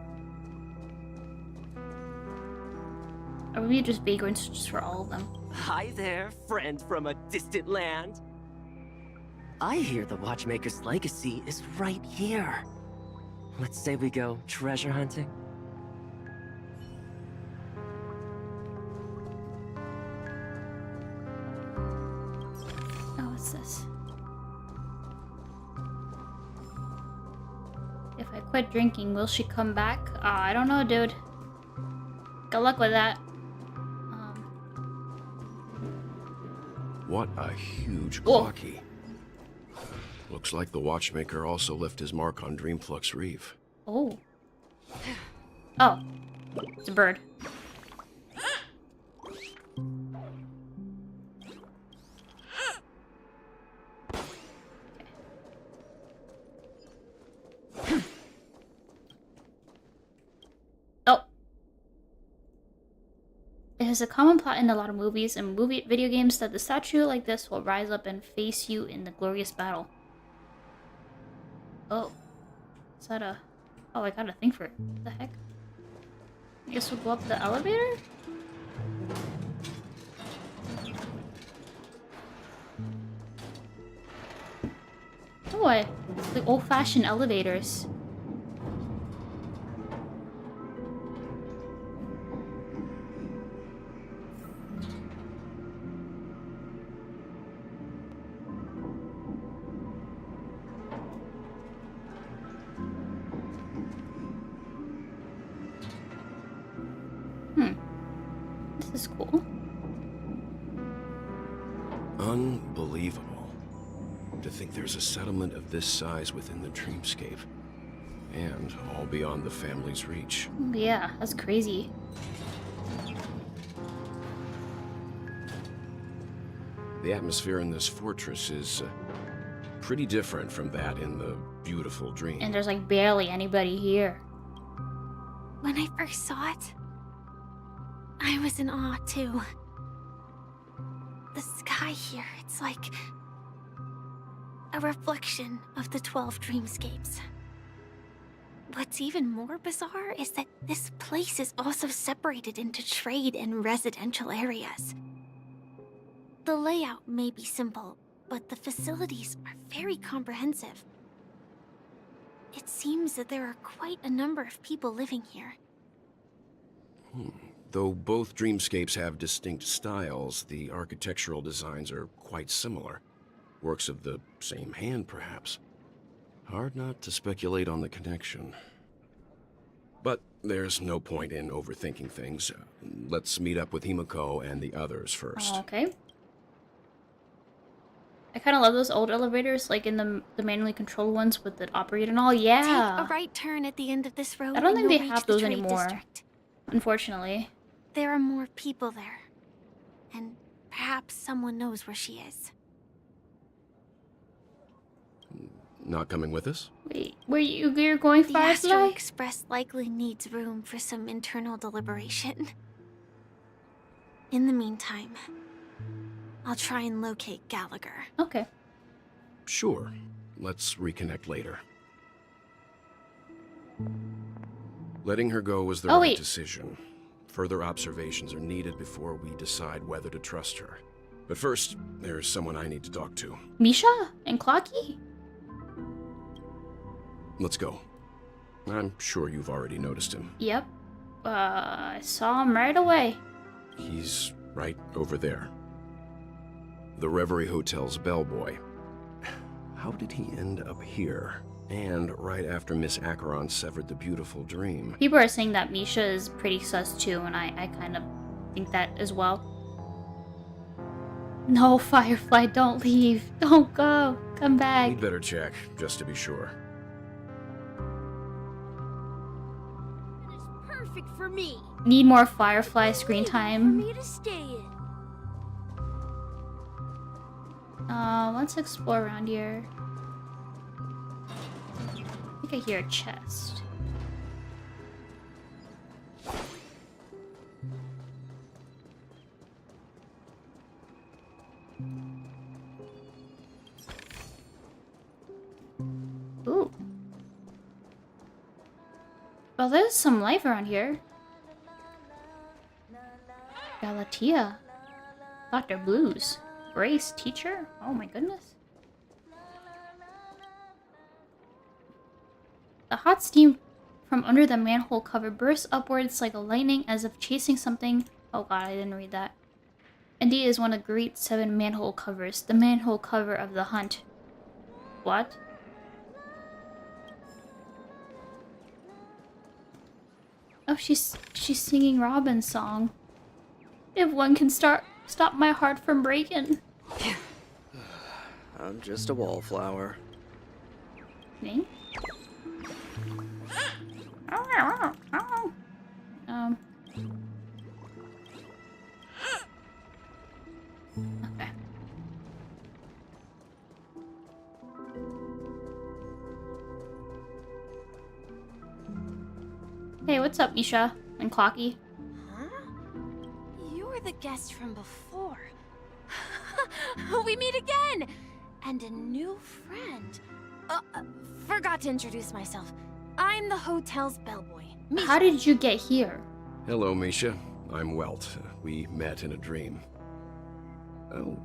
Are we just vagrants just for all of them? Hi there, friend from a distant land. I hear the Watchmaker's legacy is right here. Let's say we go treasure hunting. Oh, what's this? If I quit drinking, will she come back? I don't know, dude. Good luck with that. What a huge clocky. Looks like the watchmaker also left his mark on Dreamflux Reef. Oh. Oh. It's a bird. Oh. It is a common plot in a lot of movies and video games that the statue like this will rise up and face you in the glorious battle. Oh. Is that a... Oh, I got a thing for it. What the heck? I guess we'll go up the elevator? Oh, the old-fashioned elevators. This is cool. Unbelievable. To think there's a settlement of this size within the dreamscape. And all beyond the family's reach. Yeah, that's crazy. The atmosphere in this fortress is pretty different from that in the beautiful dream. And there's like barely anybody here. When I first saw it, I was in awe too. The sky here, it's like a reflection of the 12 dreamscapes. What's even more bizarre is that this place is also separated into trade and residential areas. The layout may be simple, but the facilities are very comprehensive. It seems that there are quite a number of people living here. Though both dreamscapes have distinct styles, the architectural designs are quite similar. Works of the same hand, perhaps. Hard not to speculate on the connection. But there's no point in overthinking things. Let's meet up with Himiko and the others first. Okay. I kind of love those old elevators, like in the manually controlled ones with the operator and all. Yeah. Take a right turn at the end of this road. I don't think they and you'll have reach the those trade anymore, district. unfortunately. There are more people there. And perhaps someone knows where she is. Not coming with us? Wait, you're going The Astro Firefly? Express likely needs room for some internal deliberation. In the meantime, I'll try and locate Gallagher. Okay. Sure. Let's reconnect later. Letting her go was the right decision. Further observations are needed before we decide whether to trust her. But first, there's someone I need to talk to. Misha and Clocky? Let's go. I'm sure you've already noticed him. Yep. I saw him right away. He's right over there. The Reverie Hotel's bellboy. How did he end up here? And right after Miss Acheron severed the beautiful dream. People are saying that Misha is pretty sus too, and I kind of think that as well. No, Firefly, don't leave. Don't go. Come back. We'd better check, just to be sure. Perfect for me. Need more Firefly screen time. For me to stay in. Let's explore around here. I think I hear a chest. Ooh. Well, there's some life around here. Galatea. Dr. Blues. Grace, teacher? Oh my goodness. The hot steam from under the manhole cover bursts upwards like a lightning as if chasing something. Oh god, I didn't read that. Indeed is one of the great 7 manhole covers. The manhole cover of the hunt. What? Oh, she's singing Robin's song. If one can stop my heart from breaking. I'm just a wallflower. Me? Okay. Hey, what's up, Misha and Clocky? Huh? You were the guest from before. We meet again! And a new friend. Forgot to introduce myself. I'm the hotel's bellboy, Misha. How did you get here? Hello, Misha. I'm Welt. We met in a dream. Oh.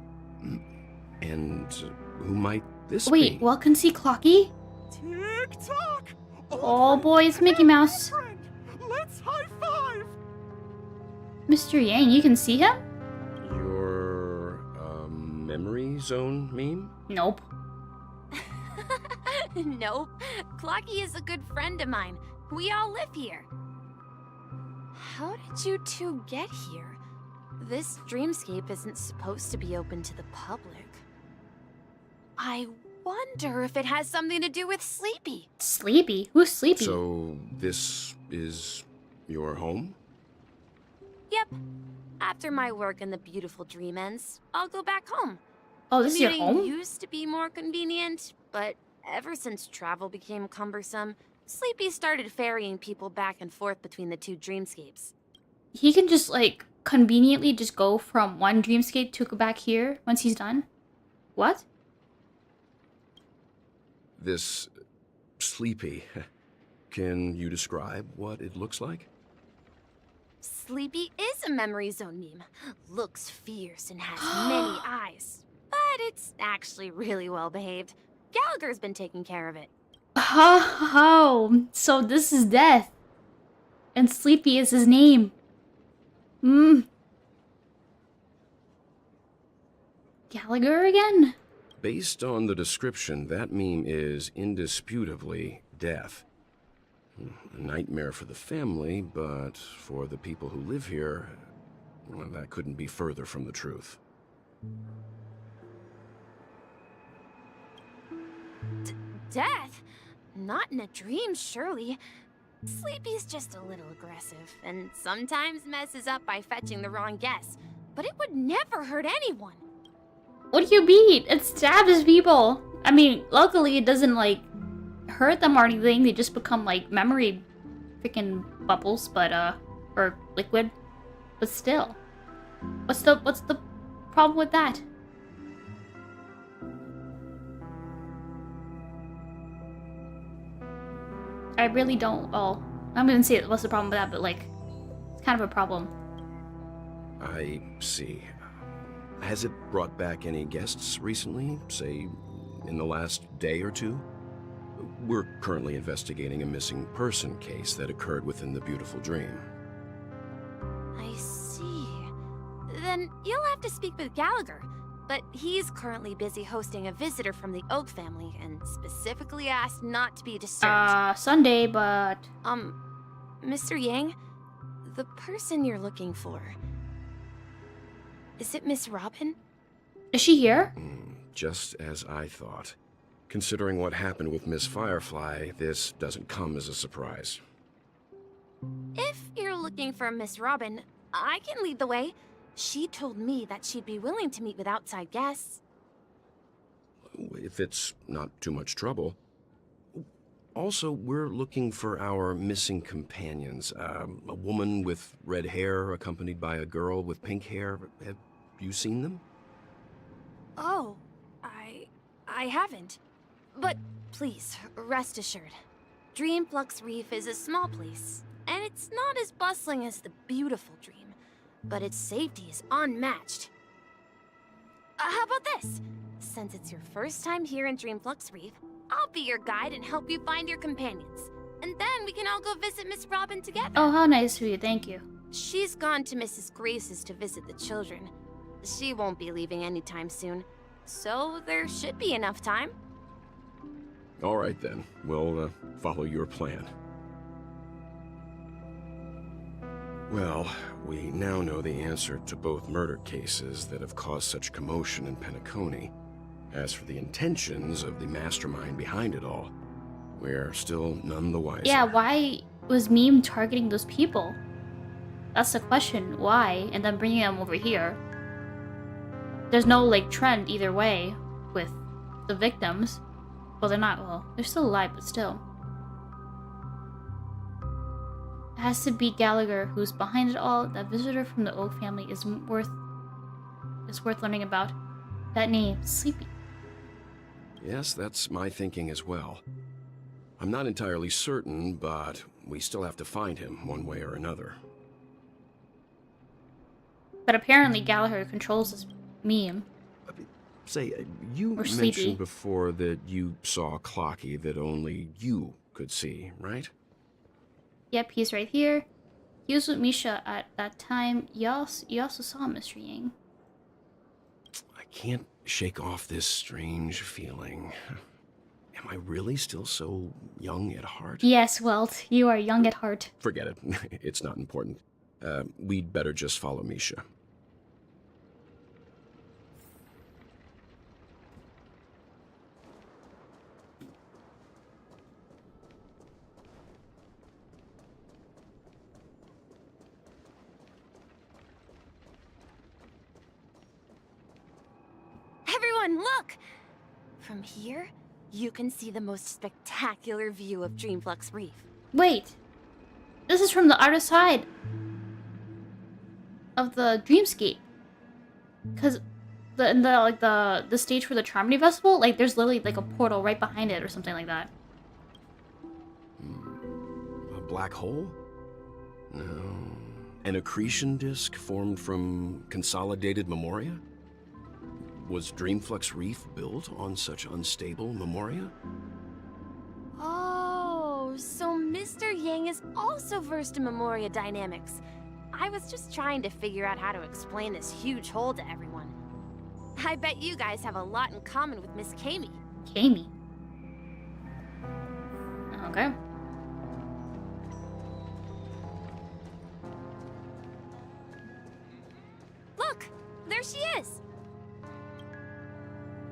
And who might this be? Wait, well, can see Clocky? Tick-tock! Oh boy, it's Mickey Mouse. Let's high five! Mr. Yang, you can see him? Your, memory zone meme? Nope. Nope. Clocky is a good friend of mine. We all live here. How did you two get here? This dreamscape isn't supposed to be open to the public. I wonder if it has something to do with Sleepy. Sleepy? Who's Sleepy? So, this is your home? Yep. After my work in the beautiful dream ends, I'll go back home. Oh, this is your Commuting home? used to be more convenient, but ever since travel became cumbersome, Sleepy started ferrying people back and forth between the two dreamscapes. He can just, like, conveniently just go from one dreamscape to go back here once he's done? What? This Sleepy. Can you describe what it looks like? Sleepy is a memory zone meme. Looks fierce and has many eyes. But it's actually really well behaved. Gallagher's been taking care of it. Oh, so this is Death. And Sleepy is his name. Gallagher again? Based on the description, that meme is indisputably Death. A nightmare for the family, but for the people who live here, well, that couldn't be further from the truth. Death? Not in a dream, surely. Sleepy's just a little aggressive, and sometimes messes up by fetching the wrong guess. But it would never hurt anyone. What do you mean? It stabs people. I mean, luckily it doesn't, like, hurt them or anything. They just become, like, memory freaking bubbles, but, or liquid. But still. What's the problem with that? I really don't, well, I'm gonna say what's the problem with that, but, like, it's kind of a problem. I see. Has it brought back any guests recently, say, in the last day or two? We're currently investigating a missing person case that occurred within the beautiful dream. I see. Then you'll have to speak with Gallagher. But he's currently busy hosting a visitor from the Oak family and specifically asked not to be disturbed. Sunday, but... Mr. Yang, the person you're looking for, is it Miss Robin? Is she here? Just as I thought. Considering what happened with Miss Firefly, this doesn't come as a surprise. If you're looking for Miss Robin, I can lead the way. She told me that she'd be willing to meet with outside guests. If it's not too much trouble. Also, we're looking for our missing companions. A woman with red hair accompanied by a girl with pink hair. Have you seen them? Oh, I haven't. But please, rest assured. Dreamflux Reef is a small place, and it's not as bustling as the beautiful dream. But its safety is unmatched. How about this? Since it's your first time here in Dreamflux Reef, I'll be your guide and help you find your companions. And then we can all go visit Miss Robin together. Oh, how nice of you. Thank you. She's gone to Mrs. Grace's to visit the children. She won't be leaving anytime soon, so there should be enough time. All right, then. We'll follow your plan. Well, we now know the answer to both murder cases that have caused such commotion in Penacony. As for the intentions of the mastermind behind it all, we're still none the wiser. Yeah, why was Meme targeting those people? That's the question. Why? And then bringing them over here. There's no, like, trend either way with the victims. Well, they're not, well, they're still alive, but still. It has to be Gallagher who's behind it all. That visitor from the Oak family is worth learning about. That name, Sleepy. Yes, that's my thinking as well. I'm not entirely certain, but we still have to find him one way or another. But apparently Gallagher controls this meme. Say, you Or mentioned Sleepy. before that you saw Clocky that only you could see, right? Yep, he's right here. He was with Misha at that time. You also saw Mr. Yang. I can't shake off this strange feeling. Am I really still so young at heart? Yes, Welt, you are young at heart. Forget it. It's not important. We'd better just follow Misha. on, look! From here, you can see the most spectacular view of Dreamflux Reef. Wait. This is from the other side of the dreamscape. Cause the stage for the Charmony Festival, like there's literally like a portal right behind it or something like that. A black hole? No. An accretion disk formed from consolidated memoria? Was Dreamflux Reef built on such unstable memoria? Oh, so Mr. Yang is also versed in Memoria dynamics. I was just trying to figure out how to explain this huge hole to everyone. I bet you guys have a lot in common with Miss Kami. Kami? Okay. Look! There she is!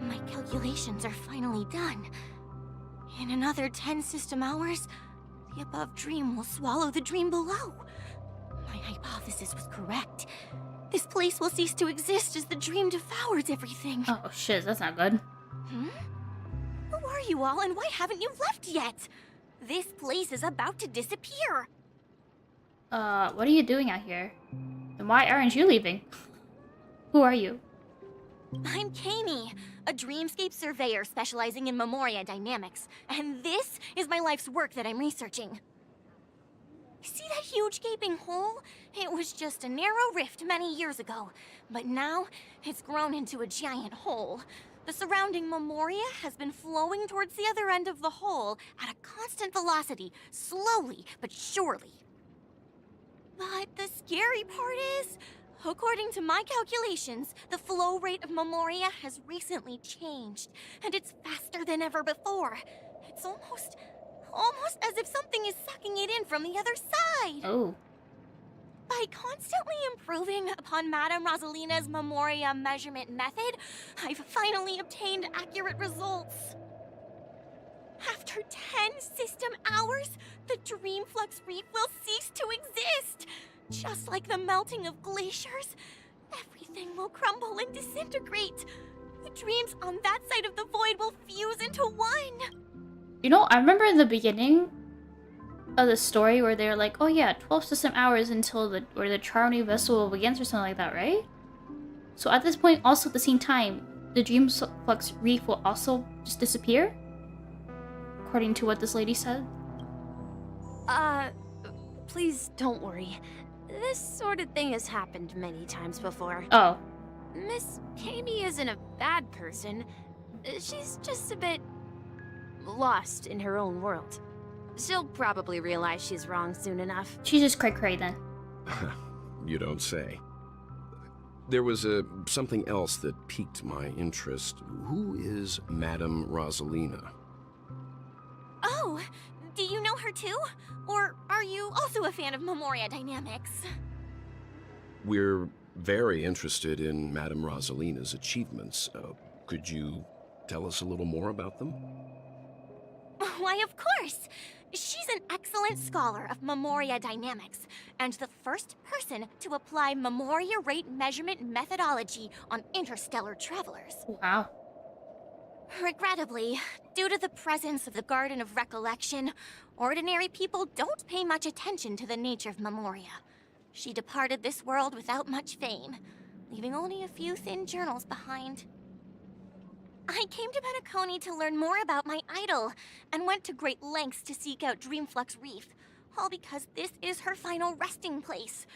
My calculations are finally done. In another 10 system hours, the above dream will swallow the dream below. My hypothesis was correct. This place will cease to exist as the dream devours everything. Oh shit, that's not good. Hmm? Who are you all and why haven't you left yet? This place is about to disappear. What are you doing out here? And why aren't you leaving? Who are you? I'm Kami, a dreamscape surveyor specializing in Memoria dynamics, and this is my life's work that I'm researching. See that huge gaping hole? It was just a narrow rift many years ago, but now it's grown into a giant hole. The surrounding Memoria has been flowing towards the other end of the hole at a constant velocity, slowly but surely. But the scary part is, according to my calculations, the flow rate of Memoria has recently changed, and it's faster than ever before. It's almost as if something is sucking it in from the other side. Oh. By constantly improving upon Madame Rosalina's Memoria measurement method, I've finally obtained accurate results. After 10 system hours, the Dreamflux Reef will cease to exist. Just like the melting of glaciers, everything will crumble and disintegrate. The dreams on that side of the void will fuse into one. You know, I remember in the beginning of the story where they're like, oh yeah, 12 system hours until the Charmony Festival begins or something like that, right? So at this point, also at the same time, the Dreamflux Reef will also just disappear? According to what this lady said? Please don't worry. This sort of thing has happened many times before. Oh. Miss Kami isn't a bad person. She's just a bit lost in her own world. She'll probably realize she's wrong soon enough. She's just cray-cray then. You don't say. There was something else that piqued my interest. Who is Madame Rosalina? Oh, do you know her too? Or are you also a fan of Memoria dynamics? We're very interested in Madame Rosalina's achievements. Could you tell us a little more about them? Why, of course! She's an excellent scholar of Memoria dynamics, and the first person to apply Memoria rate measurement methodology on interstellar travelers. Wow. Regrettably, due to the presence of the Garden of Recollection, ordinary people don't pay much attention to the nature of Memoria. She departed this world without much fame, leaving only a few thin journals behind. I came to Penacony to learn more about my idol, and went to great lengths to seek out Dreamflux Reef, all because this is her final resting place.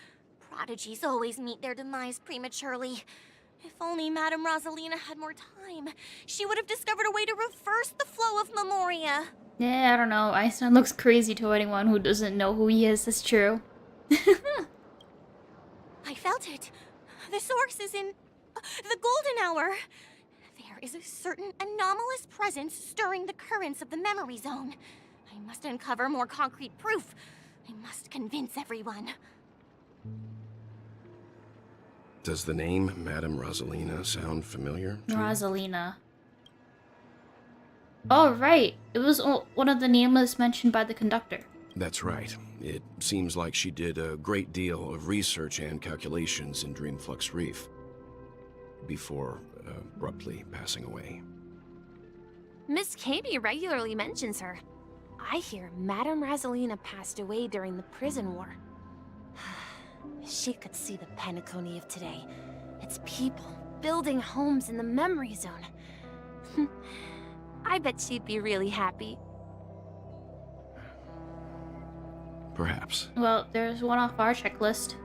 Prodigies always meet their demise prematurely. If only Madame Rosalina had more time, she would have discovered a way to reverse the flow of Memoria. Yeah, I don't know. Einstein looks crazy to anyone who doesn't know who he is. That's true. I felt it. The source is in the golden hour. There is a certain anomalous presence stirring the currents of the memory zone. I must uncover more concrete proof. I must convince everyone. Does the name Madame Rosalina sound familiar to you? Rosalina. Oh, right. It was one of the nameless mentioned by the conductor. That's right. It seems like she did a great deal of research and calculations in Dreamflux Reef before abruptly passing away. Miss Katie regularly mentions her. I hear Madame Razelina passed away during the prison war. She could see the Penacony of today. Its people building homes in the memory zone. I bet she'd be really happy. Perhaps. Well, there's one off our checklist.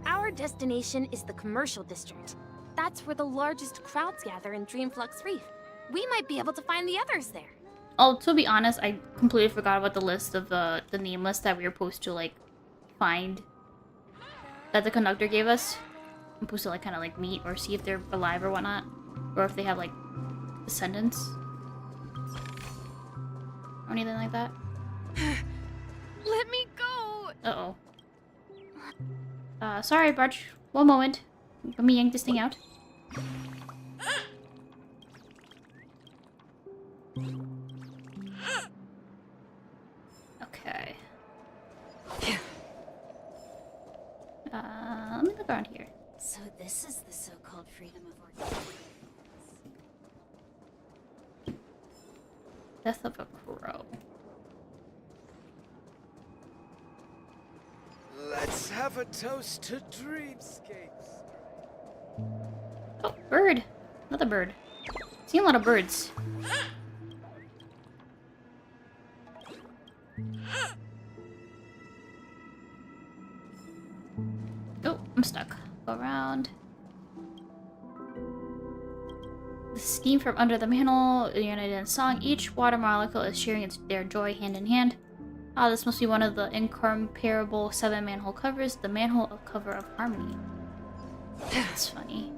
Our destination is the commercial district. That's where the largest crowds gather in Dreamflux Reef. We might be able to find the others there. Oh, to be honest, I completely forgot about the list of the nameless that we were supposed to, like, find. That the conductor gave us. I'm supposed to, like, kind of, like, meet or see if they're alive or whatnot. Or if they have, like, descendants. Or anything like that. Let me go! Uh-oh. Sorry, Barch. One moment. Let me yank this thing out. Okay. Let me look around here. So this is the so-called freedom of organization. Death of a crow. Let's have a toast to dreamscapes. Oh, bird. Another bird. Seen a lot of birds. Oh, I'm stuck. Go around. The steam from under the manhole, united in song. Each water molecule is sharing their joy hand in hand. Ah, this must be one of the incomparable 7 manhole covers, the manhole cover of harmony. That's funny.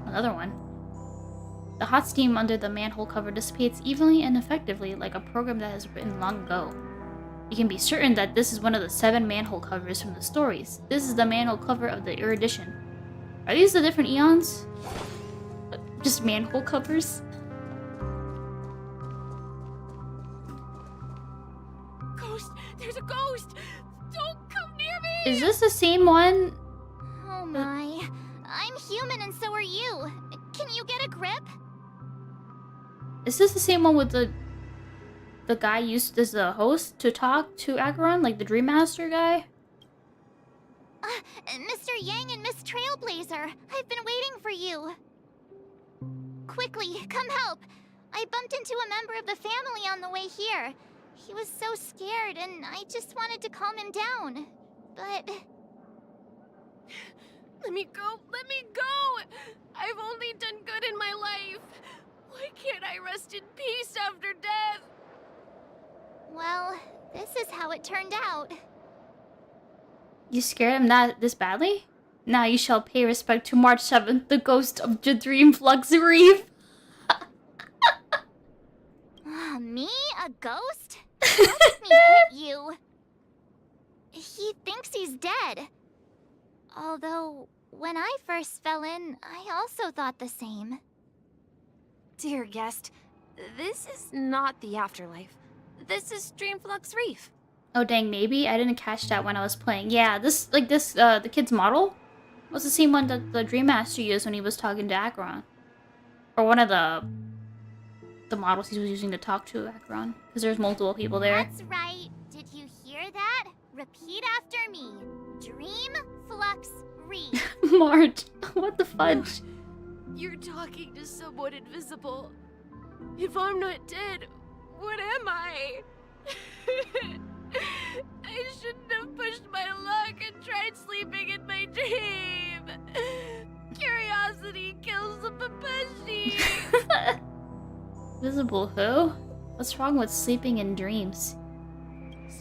Another one. The hot steam under the manhole cover dissipates evenly and effectively like a program that has written long ago. You can be certain that this is one of the 7 manhole covers from the stories. This is the manhole cover of the Erudition. Are these the different eons? Just manhole covers? Ghost! There's a ghost! Don't come near me! Is this the same one? Oh my. I'm human and so are you. Can you get a grip? Is this the same one with the guy used as the host to talk to Acheron? Like the Dream Master guy? Mr. Yang and Miss Trailblazer, I've been waiting for you. Quickly, come help. I bumped into a member of the family on the way here. He was so scared and I just wanted to calm him down. But... Let me go! Let me go! I've only done good in my life. Why can't I rest in peace after death? Well, this is how it turned out. You scared him this badly? Now you shall pay respect to March 7th, the ghost of the Dreamflux Reef. Me? A ghost? Don't let me hit you. He thinks he's dead. Although, when I first fell in, I also thought the same. Dear guest, this is not the afterlife. This is Dreamflux Reef. Oh dang, maybe? I didn't catch that when I was playing. Yeah, the kid's model was the same one that the Dream Master used when he was talking to Acheron. Or one of the models he was using to talk to Acheron. Because there's multiple people there. That's right. Did you hear that? Repeat after me. Dreamflux Reef. March, what the fudge? You're talking to someone invisible. If I'm not dead, what am I? I shouldn't have pushed my luck and tried sleeping in my dream. Curiosity kills the Plushie. Visible who? What's wrong with sleeping in dreams?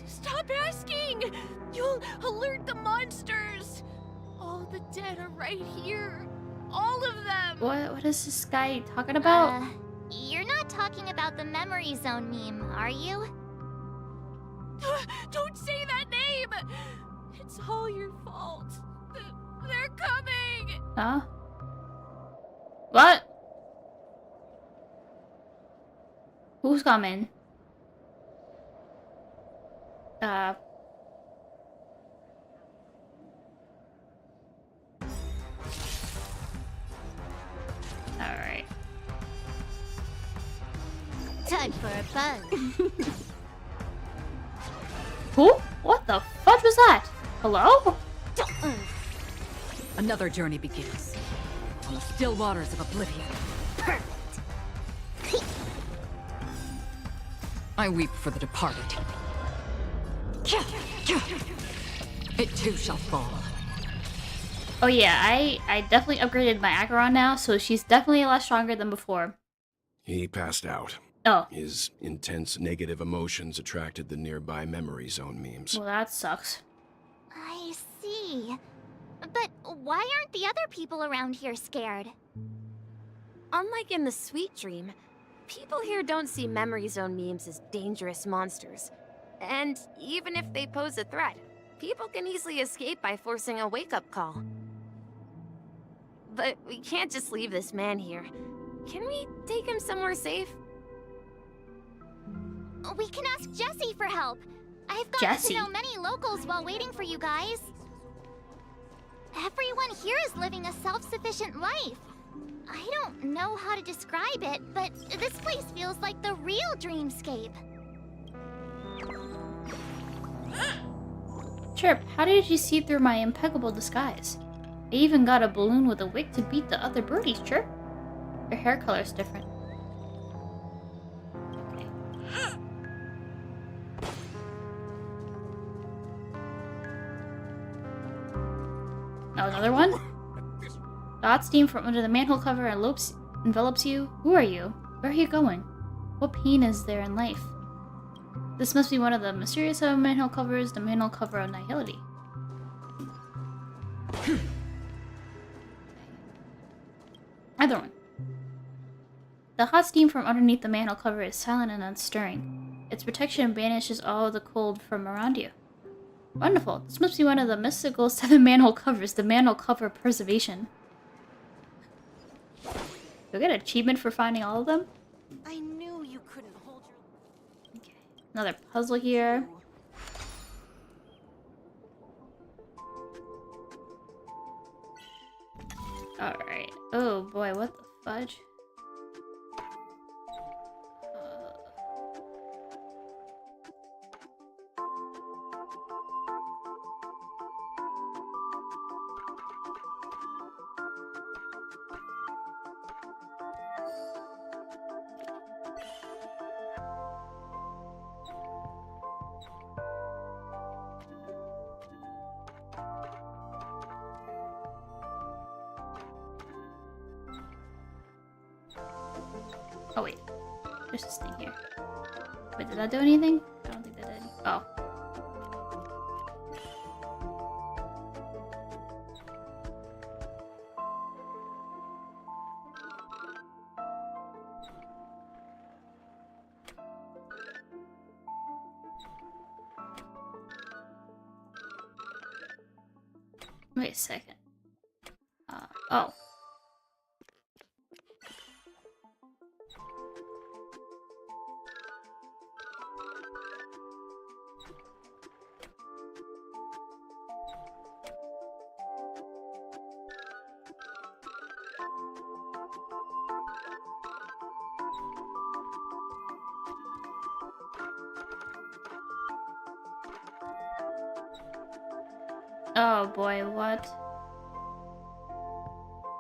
Stop asking! You'll alert the monsters. All the dead are right here. All of them. What is this guy talking about? You're not talking about the memory zone meme, are you? Don't say that name! It's all your fault. They're coming! Huh? What? Who's coming? Alright. Time for a fun. Who? What the fudge was that? Hello? Another journey begins. On the still waters of oblivion. I weep for the departed. It too shall fall. Oh yeah, I definitely upgraded my Acheron now, so she's definitely a lot stronger than before. He passed out. Oh. His intense negative emotions attracted the nearby memory zone memes. Well, that sucks. I see. But why aren't the other people around here scared? Unlike in the Sweet Dream, people here don't see memory zone memes as dangerous monsters. And even if they pose a threat, people can easily escape by forcing a wake-up call. But we can't just leave this man here. Can we take him somewhere safe? We can ask Jessie for help. I've gotten to know many locals while waiting for you guys. Everyone here is living a self-sufficient life. I don't know how to describe it, but this place feels like the real dreamscape. Chirp, how did you see through my impeccable disguise? I even got a balloon with a wig to beat the other birdies, Chirp. Your hair color's different. Okay. Oh, another one? The hot steam from under the manhole cover envelops you. Who are you? Where are you going? What pain is there in life? This must be one of the mysterious manhole covers, the manhole cover of nihility. Other one. The hot steam from underneath the manhole cover is silent and unstirring. Its protection banishes all the cold from around you. Wonderful. This must be one of the mystical 7 manhole covers, the manhole cover preservation. Do I get an achievement for finding all of them? I knew you couldn't hold your... Okay. Another puzzle here. Alright. Oh boy, what the fudge? Oh wait, there's this thing here. Wait, did that do anything? I don't think that did. Oh. Wait a second. Oh. Oh boy, what?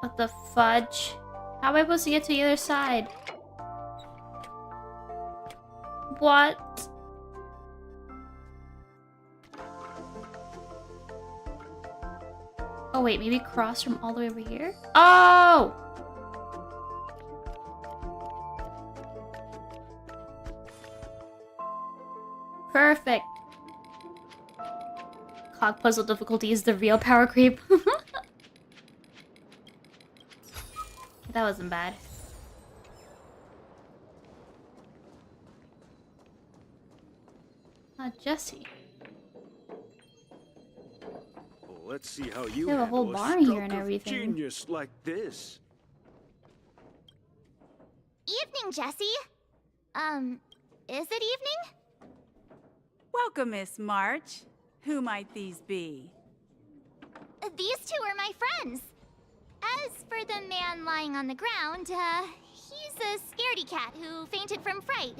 What the fudge? How am I supposed to get to the other side? What? Oh wait, maybe cross from all the way over here? Oh! Perfect. Clock puzzle difficulty is the real power creep. That wasn't bad. Jessie. Well, let's see how you They have a whole handle barn here stroke and of everything. Genius like this. Evening, Jessie. Is it evening? Welcome, Miss March. Who might these be? These two are my friends. As for the man lying on the ground, he's a scaredy cat who fainted from fright.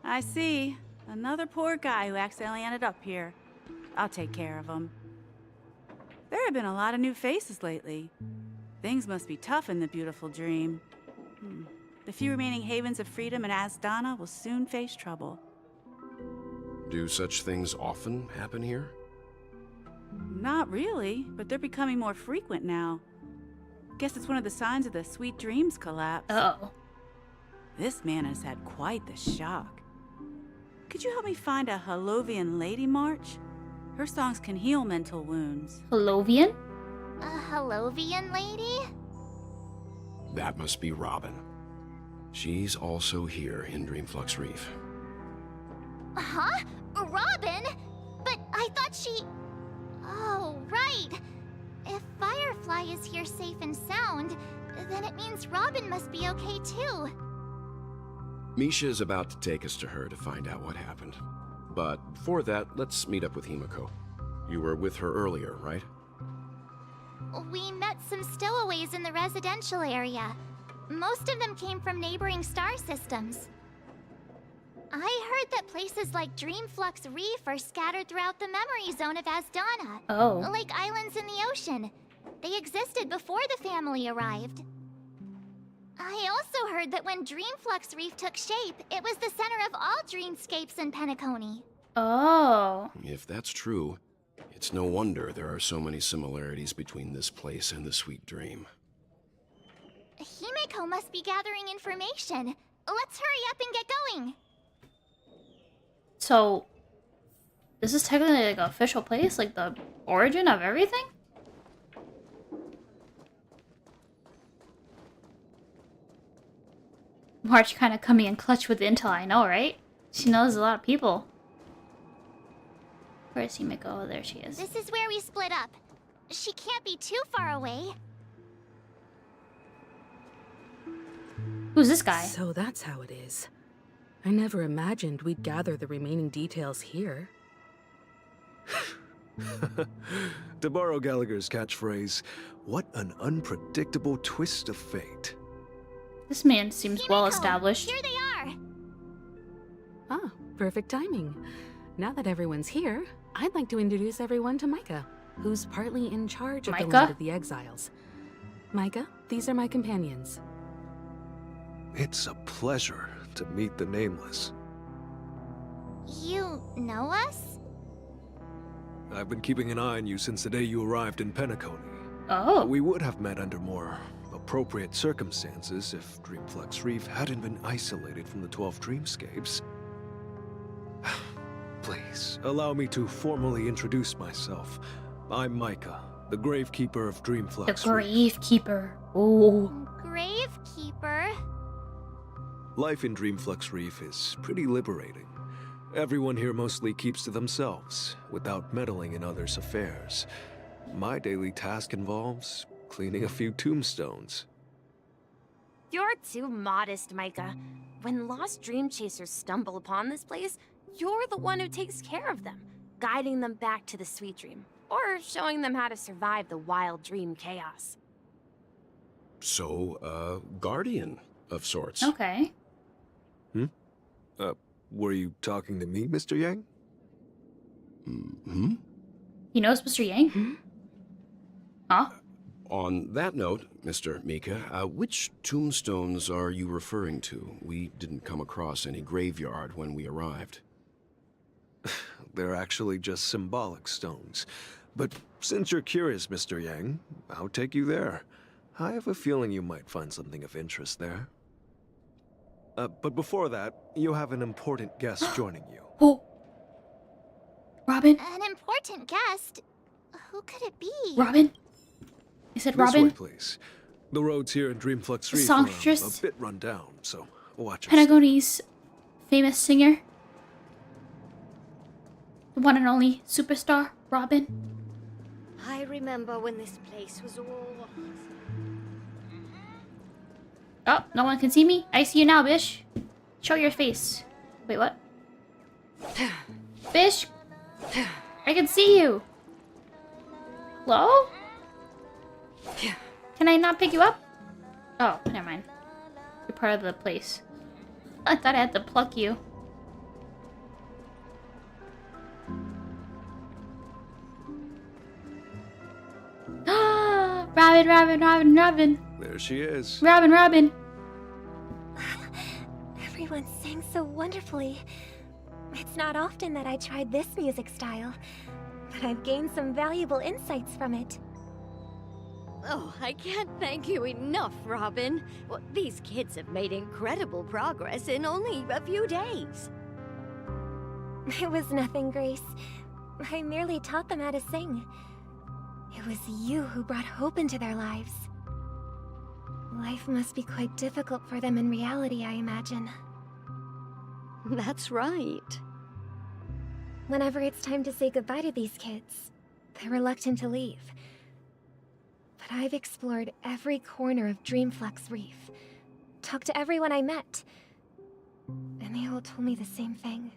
I see. Another poor guy who accidentally ended up here. I'll take care of him. There have been a lot of new faces lately. Things must be tough in the beautiful dream. The few remaining havens of freedom in Asdana will soon face trouble. Do such things often happen here? Not really, but they're becoming more frequent now. Guess it's one of the signs of the Sweet Dreams collapse. Uh-oh. This man has had quite the shock. Could you help me find a Halovian lady, March? Her songs can heal mental wounds. Halovian? A Halovian lady? That must be Robin. She's also here in Dreamflux Reef. Huh? Robin? But I thought she... Oh, right. If Firefly is here safe and sound, then it means Robin must be okay too. Misha is about to take us to her to find out what happened. But before that, let's meet up with Himiko. You were with her earlier, right? We met some stowaways in the residential area. Most of them came from neighboring star systems. I heard that places like Dreamflux Reef are scattered throughout the memory zone of Asdana. Oh. Like islands in the ocean. They existed before the family arrived. I also heard that when Dreamflux Reef took shape, it was the center of all dreamscapes in Penacony. Oh. If that's true, it's no wonder there are so many similarities between this place and the Sweet Dream. Himiko must be gathering information. Let's hurry up and get going. So, this is technically like an official place? Like the origin of everything? March kind of coming in clutch with the intel, I know, right? She knows a lot of people. Where's Himiko? Oh, there she is. This is where we split up. She can't be too far away. Who's this guy? So that's how it is. I never imagined we'd gather the remaining details here. To borrow Gallagher's catchphrase, what an unpredictable twist of fate. This man seems well established. Here they are. Ah, perfect timing. Now that everyone's here, I'd like to introduce everyone to Micah, who's partly in charge of the Land of the Exiles. Micah, these are my companions. It's a pleasure to meet the Nameless. You know us? I've been keeping an eye on you since the day you arrived in Penacony. Oh. We would have met under more appropriate circumstances if Dreamflux Reef hadn't been isolated from the 12 dreamscapes. Please, allow me to formally introduce myself. I'm Micah, the Gravekeeper of Dreamflux Reef. The Gravekeeper. Oh. Gravekeeper? Life in Dreamflux Reef is pretty liberating. Everyone here mostly keeps to themselves, without meddling in others' affairs. My daily task involves cleaning a few tombstones. You're too modest, Micah. When lost dream chasers stumble upon this place, you're the one who takes care of them, guiding them back to the sweet dream, or showing them how to survive the wild dream chaos. So, guardian of sorts. Okay. Were you talking to me, Mr. Yang? He knows Mr. Yang? Huh? On that note, Mr. Mika, which tombstones are you referring to? We didn't come across any graveyard when we arrived. They're actually just symbolic stones. But since you're curious, Mr. Yang, I'll take you there. I have a feeling you might find something of interest there. But before that, you have an important guest joining you. Oh. Robin? An important guest? Who could it be? Robin? Is it Robin? This way, please. The roads here in Dreamflux Reef are songstress? a bit run down, so watch your Penacony's famous singer? The one and only superstar, Robin? I remember when this place was all... Oh, no one can see me? I see you now, bish. Show your face. Wait, what? Fish! I can see you! Hello? Can I not pick you up? Oh, never mind. You're part of the place. I thought I had to pluck you. Robin, Robin, Robin, Robin. There she is. Robin, Robin. Everyone sang so wonderfully. It's not often that I tried this music style, but I've gained some valuable insights from it. Oh, I can't thank you enough, Robin. Well, these kids have made incredible progress in only a few days. It was nothing, Grace. I merely taught them how to sing. It was you who brought hope into their lives. Life must be quite difficult for them in reality, I imagine. That's right. Whenever it's time to say goodbye to these kids, they're reluctant to leave. But I've explored every corner of Dreamflux Reef, talked to everyone I met, and they all told me the same thing.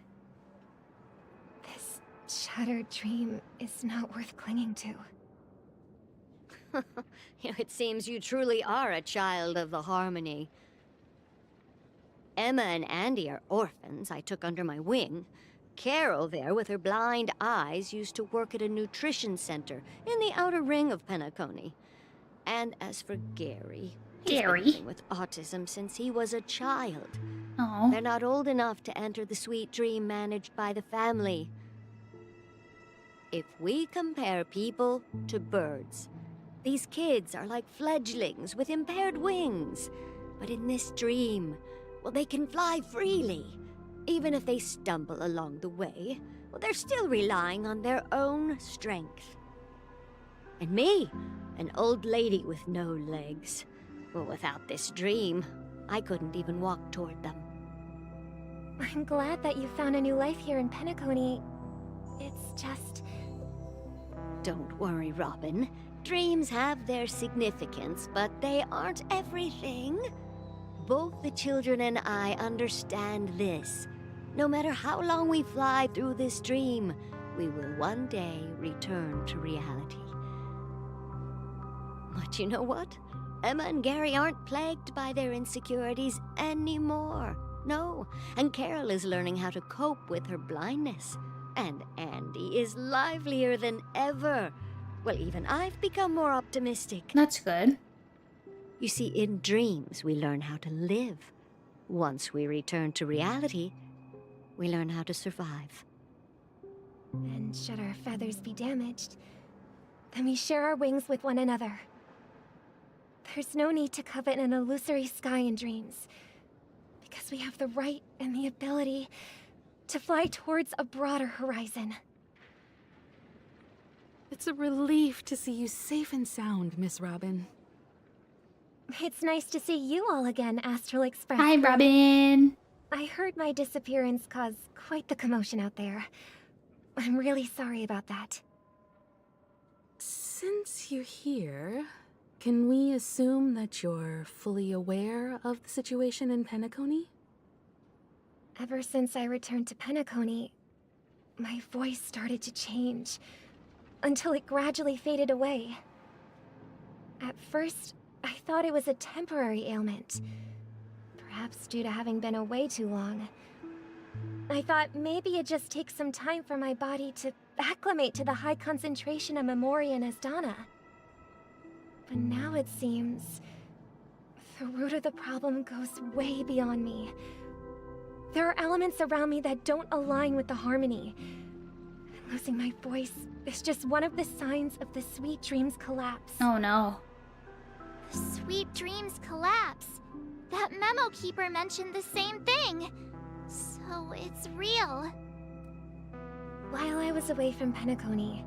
This shattered dream is not worth clinging to. It seems you truly are a child of the Harmony. Emma and Andy are orphans I took under my wing. Carol there, with her blind eyes, used to work at a nutrition center in the outer ring of Penacony. And as for Gary... He's been living with autism since he was a child. Aww. They're not old enough to enter the sweet dream managed by the family. If we compare people to birds, these kids are like fledglings with impaired wings. But in this dream, well, they can fly freely. Even if they stumble along the way, well, they're still relying on their own strength. And me, an old lady with no legs. Well, without this dream, I couldn't even walk toward them. I'm glad that you found a new life here in Penacony. It's just... Don't worry, Robin. Dreams have their significance, but they aren't everything. Both the children and I understand this. No matter how long we fly through this dream, we will one day return to reality. But you know what? Emma and Gary aren't plagued by their insecurities anymore. No, and Carol is learning how to cope with her blindness. And Andy is livelier than ever. Well, even I've become more optimistic. That's good. You see, in dreams, we learn how to live. Once we return to reality, we learn how to survive. And should our feathers be damaged, then we share our wings with one another. There's no need to covet an illusory sky in dreams, because we have the right and the ability to fly towards a broader horizon. It's a relief to see you safe and sound, Miss Robin. It's nice to see you all again, Astral Express. Hi, Robin. I heard my disappearance caused quite the commotion out there. I'm really sorry about that. Since you're here, can we assume that you're fully aware of the situation in Penacony? Ever since I returned to Penacony, my voice started to change, until it gradually faded away. At first, I thought it was a temporary ailment, perhaps due to having been away too long. I thought maybe it just takes some time for my body to acclimate to the high concentration of Memoria and Asdana. But now it seems the root of the problem goes way beyond me. There are elements around me that don't align with the harmony. Losing my voice is just one of the signs of the Sweet Dreams collapse. Oh no. The Sweet Dreams collapse. That memo keeper mentioned the same thing. So it's real. While I was away from Penacony,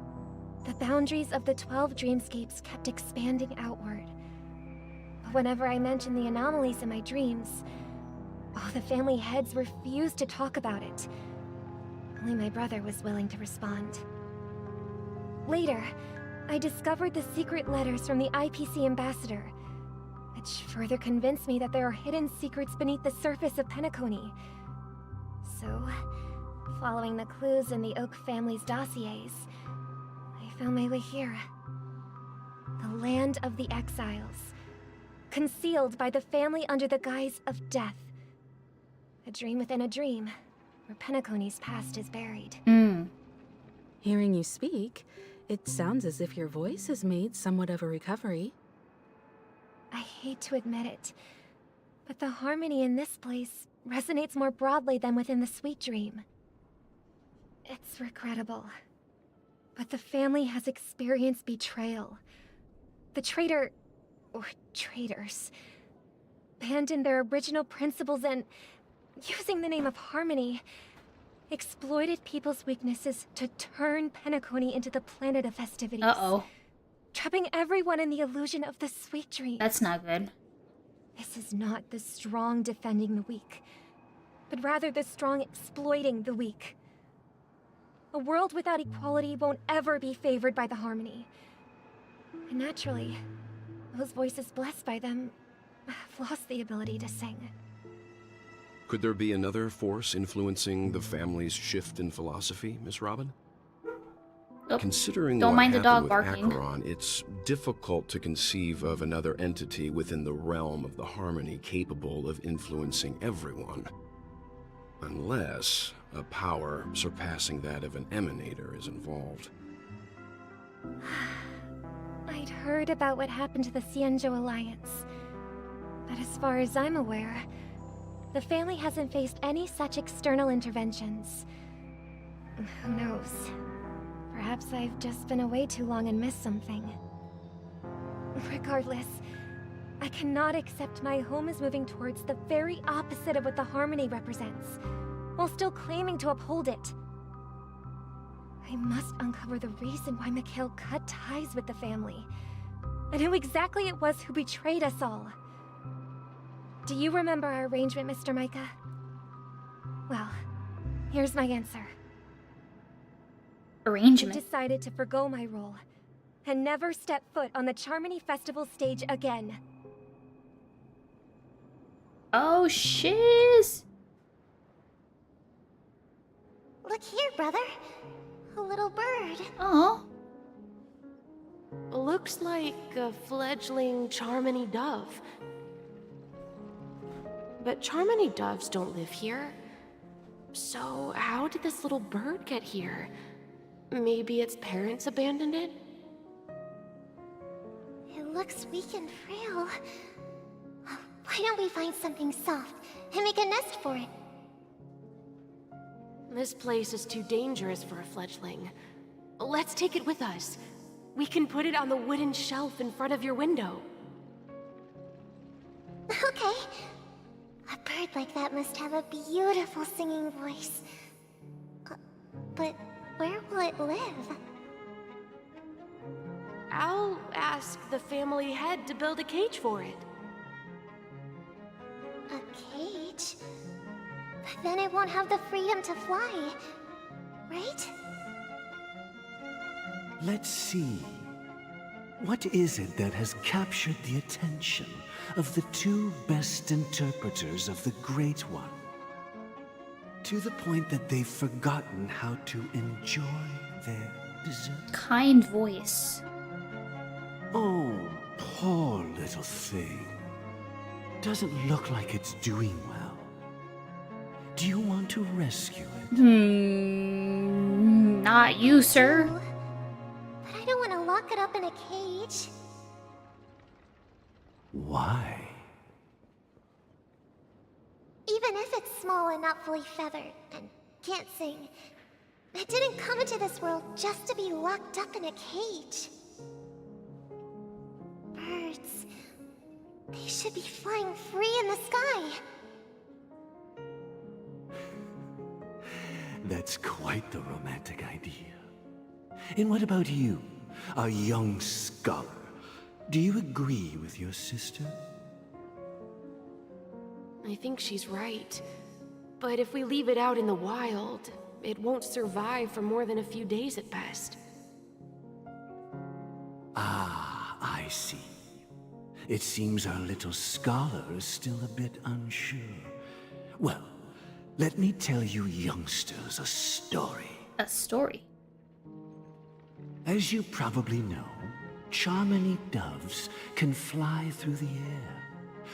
the boundaries of the 12 dreamscapes kept expanding outward. But whenever I mentioned the anomalies in my dreams, all the family heads refused to talk about it. Only my brother was willing to respond. Later, I discovered the secret letters from the IPC ambassador, which further convinced me that there are hidden secrets beneath the surface of Penacony. So, Following the clues in the Oak family's dossiers, I found my way here. The land of the exiles, concealed by the family under the guise of death. A dream within a dream, where Penacony's past is buried. Hearing you speak, it sounds as if your voice has made somewhat of a recovery. I hate to admit it, but the harmony in this place resonates more broadly than within the Sweet Dream. It's regrettable, but the family has experienced betrayal. The traitor, or traitors, abandoned their original principles and, using the name of harmony, exploited people's weaknesses to turn Penacony into the planet of festivities. Trapping everyone in the illusion of the Sweet Dream. That's not good. This is not the strong defending the weak, but rather the strong exploiting the weak. A world without equality won't ever be favored by the harmony. And naturally, those voices blessed by them have lost the ability to sing. Could there be another force influencing the family's shift in philosophy, Miss Robin? Considering Don't what mind the dog happened with barking. Acheron, it's difficult to conceive of another entity within the realm of the harmony capable of influencing everyone. Unless a power surpassing that of an emanator is involved. I'd heard about what happened to the Xianzhou Alliance, but as far as I'm aware, the family hasn't faced any such external interventions. Who knows? Perhaps I've just been away too long and missed something. Regardless, I cannot accept my home is moving towards the very opposite of what the harmony represents, while still claiming to uphold it. I must uncover the reason why Mikhail cut ties with the family, and who exactly it was who betrayed us all. Do you remember our arrangement, Mr. Micah? Well, here's my answer. Arrangement? I decided to forgo my role, and never step foot on the Charmony Festival stage again. Oh, shiz! Look here, brother. A little bird. Oh. Looks like a fledgling Charmony dove. But Charmony doves don't live here. So how did this little bird get here? Maybe its parents abandoned it? It looks weak and frail. Why don't we find something soft and make a nest for it? This place is too dangerous for a fledgling. Let's take it with us. We can put it on the wooden shelf in front of your window. Okay. A bird like that must have a beautiful singing voice. But where will it live? I'll ask the family head to build a cage for it. A cage? But then it won't have the freedom to fly, right? Let's see. What is it that has captured the attention of the two best interpreters of the Great One? To the point that they've forgotten how to enjoy their dessert. Kind voice. Oh, poor little thing. Doesn't look like it's doing well. Do you want to rescue it? Not you, sir. But I don't want to lock it up in a cage. Why? Even if it's small and not fully feathered and can't sing, it didn't come into this world just to be locked up in a cage. Birds, they should be flying free in the sky. That's quite the romantic idea. And what about you, a young scholar? Do you agree with your sister? I think she's right. But if we leave it out in the wild, it won't survive for more than a few days at best. Ah, I see. It seems our little scholar is still a bit unsure. Well, Let me tell you youngsters a story. A story? As you probably know, Charmony doves can fly through the air.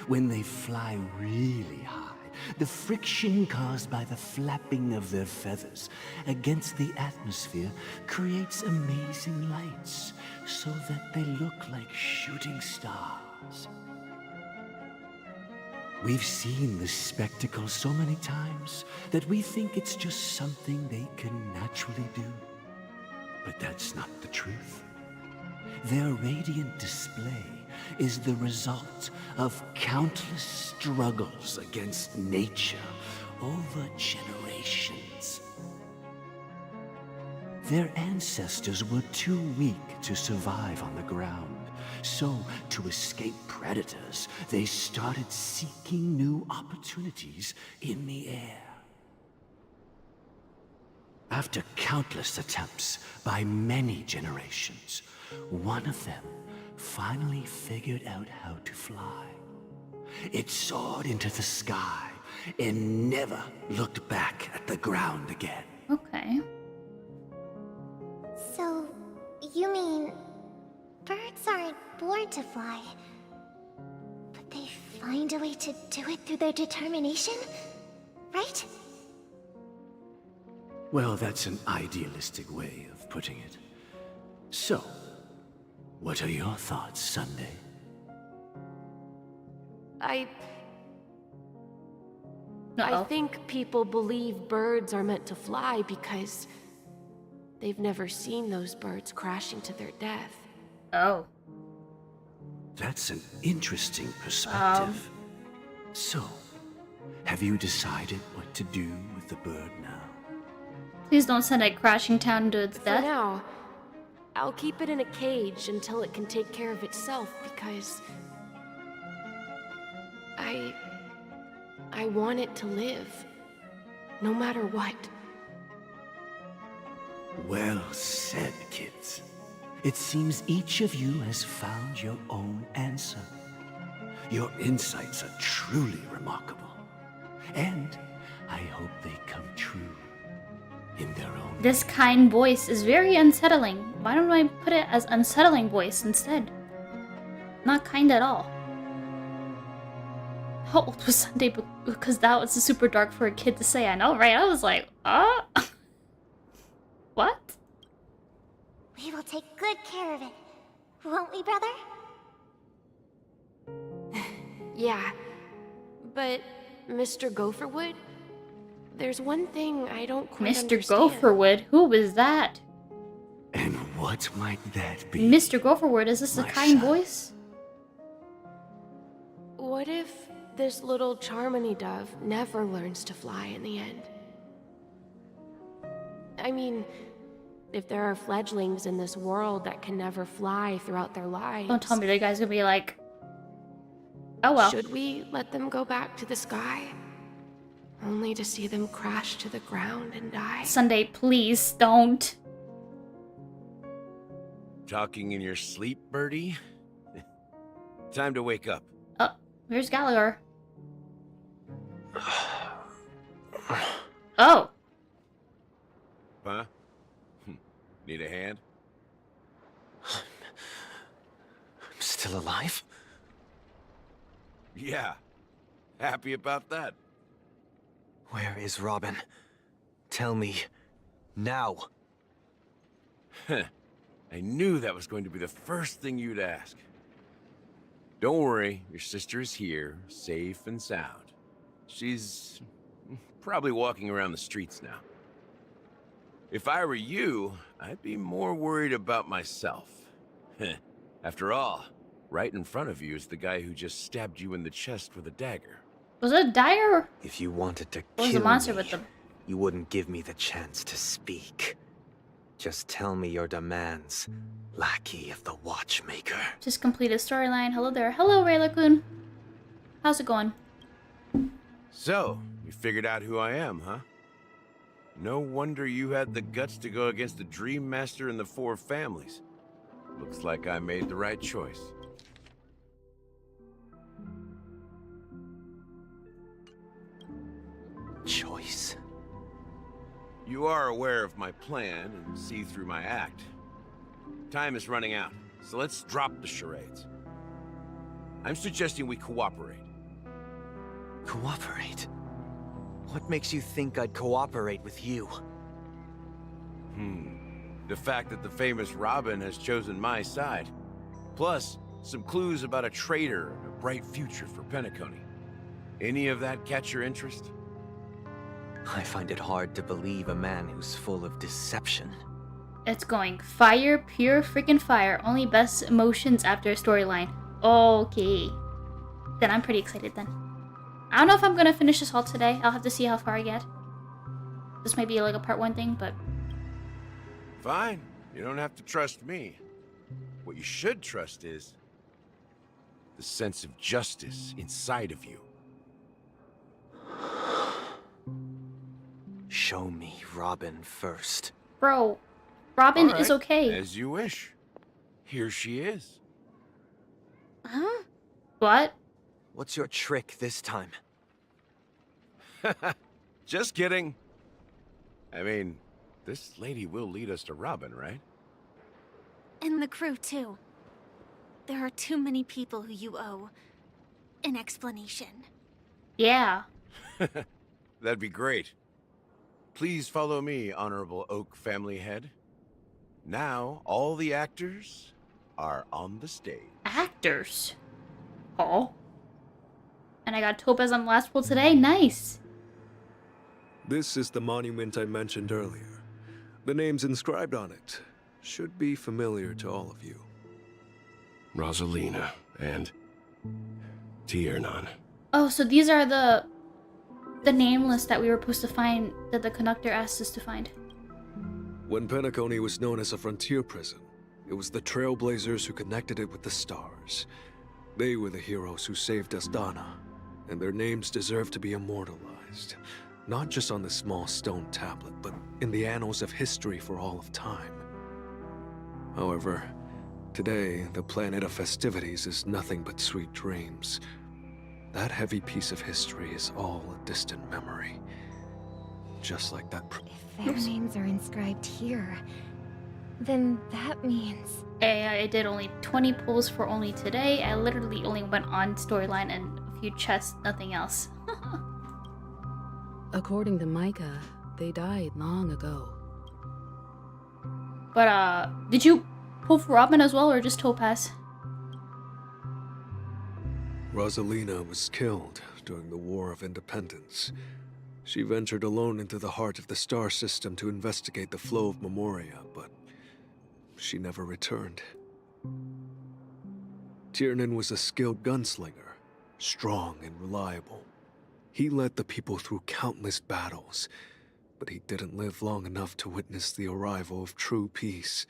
When they fly really high, the friction caused by the flapping of their feathers against the atmosphere creates amazing lights so that they look like shooting stars. We've seen this spectacle so many times that we think it's just something they can naturally do. But that's not the truth. Their radiant display is the result of countless struggles against nature over generations. Their ancestors were too weak to survive on the ground, so to escape predators, they started seeking new opportunities in the air. After countless attempts by many generations, one of them finally figured out how to fly. It soared into the sky and never looked back at the ground again. Okay. So, you mean birds aren't born to fly, but they find a way to do it through their determination, right? Well, that's an idealistic way of putting it. So, what are your thoughts, Sunday? I Uh-oh. think people believe birds are meant to fly because they've never seen those birds crashing to their death. Oh. That's an interesting perspective. So, have you decided what to do with the bird now? Please don't send it crashing down to its For death. now, I'll keep it in a cage until it can take care of itself because I want it to live, no matter what. Well said, kids. It seems each of you has found your own answer. Your insights are truly remarkable. And I hope they come true in their own This kind voice is very unsettling. Why don't I put it as unsettling voice instead? Not kind at all. How old was Sunday? Because that was super dark for a kid to say. I know, right? I was like, what? We will take good care of it, won't we, brother? Yeah, but Mr. Gopherwood, there's one thing I don't quite Mr. understand. Gopherwood? Who was that? And what might that be? Mr. Gopherwood, is this a kind voice? What if this little Charmony dove never learns to fly in the end? I mean, if there are fledglings in this world that can never fly throughout their lives... Don't tell me the guy's gonna be like, oh well. Should we let them go back to the sky? Only to see them crash to the ground and die? Sunday, please don't. Talking in your sleep, birdie? Time to wake up. Oh, here's Gallagher. Oh. Huh? Need a hand? I'm still alive? Yeah. Happy about that. Where is Robin? Tell me. Now. I knew that was going to be the first thing you'd ask. Don't worry, your sister is here, safe and sound. She's probably walking around the streets now. If I were you, I'd be more worried about myself. After all, right in front of you is the guy who just stabbed you in the chest with a dagger. Was it a dagger? If you wanted to Or was kill a monster me, with them? you wouldn't give me the chance to speak. Just tell me your demands, lackey of the Watchmaker. Just completed storyline. Hello there. Hello, Rayla-kun. How's it going? So, you figured out who I am, huh? No wonder you had the guts to go against the Dream Master and the Four Families. Looks like I made the right choice. choice. You are aware of my plan and see through my act. Time is running out, so let's drop the charades. I'm suggesting we cooperate. Cooperate? What makes you think I'd cooperate with you? The fact that the famous Robin has chosen my side. Plus, some clues about a traitor and a bright future for Penacony. Any of that catch your interest? I find it hard to believe a man who's full of deception. It's going fire, pure freaking fire. Only best emotions after a storyline. Okay. Then I'm pretty excited then. I don't know if I'm gonna finish this all today. I'll have to see how far I get. This might be like a part 1 thing, but... Fine. You don't have to trust me. What you should trust is the sense of justice inside of you. Show me Robin first. Bro, Robin is okay. As you wish. Here she is. Huh? What? What's your trick this time? Just kidding. I mean, this lady will lead us to Robin, right? And the crew, too. There are too many people who you owe an explanation. Yeah. That'd be great. Please follow me, Honorable Oak family head. Now, all the actors are on the stage. Actors? Oh. And I got Topaz on the last poll today. Nice. This is the monument I mentioned earlier. The names inscribed on it should be familiar to all of you. Rosalina and Tiernan. Oh, so these are the nameless that we were supposed to find, that the conductor asked us to find. When Penacony was known as a frontier prison, it was the Trailblazers who connected it with the stars. They were the heroes who saved Asdana, and their names deserve to be immortalized. Not just on this small stone tablet, but in the annals of history for all of time. However, today, the planet of festivities is nothing but sweet dreams. That heavy piece of history is all a distant memory. Just like that... If their names are inscribed here, then that means... Hey, I did only 20 pulls for only today. I literally only went on storyline and a few chests, nothing else. According to Micah, they died long ago. But, did you pull for Robin as well, or just Topaz? Rosalina was killed during the War of Independence. She ventured alone into the heart of the star system to investigate the flow of Memoria, but she never returned. Tiernan was a skilled gunslinger, strong and reliable. He led the people through countless battles, but he didn't live long enough to witness the arrival of true peace.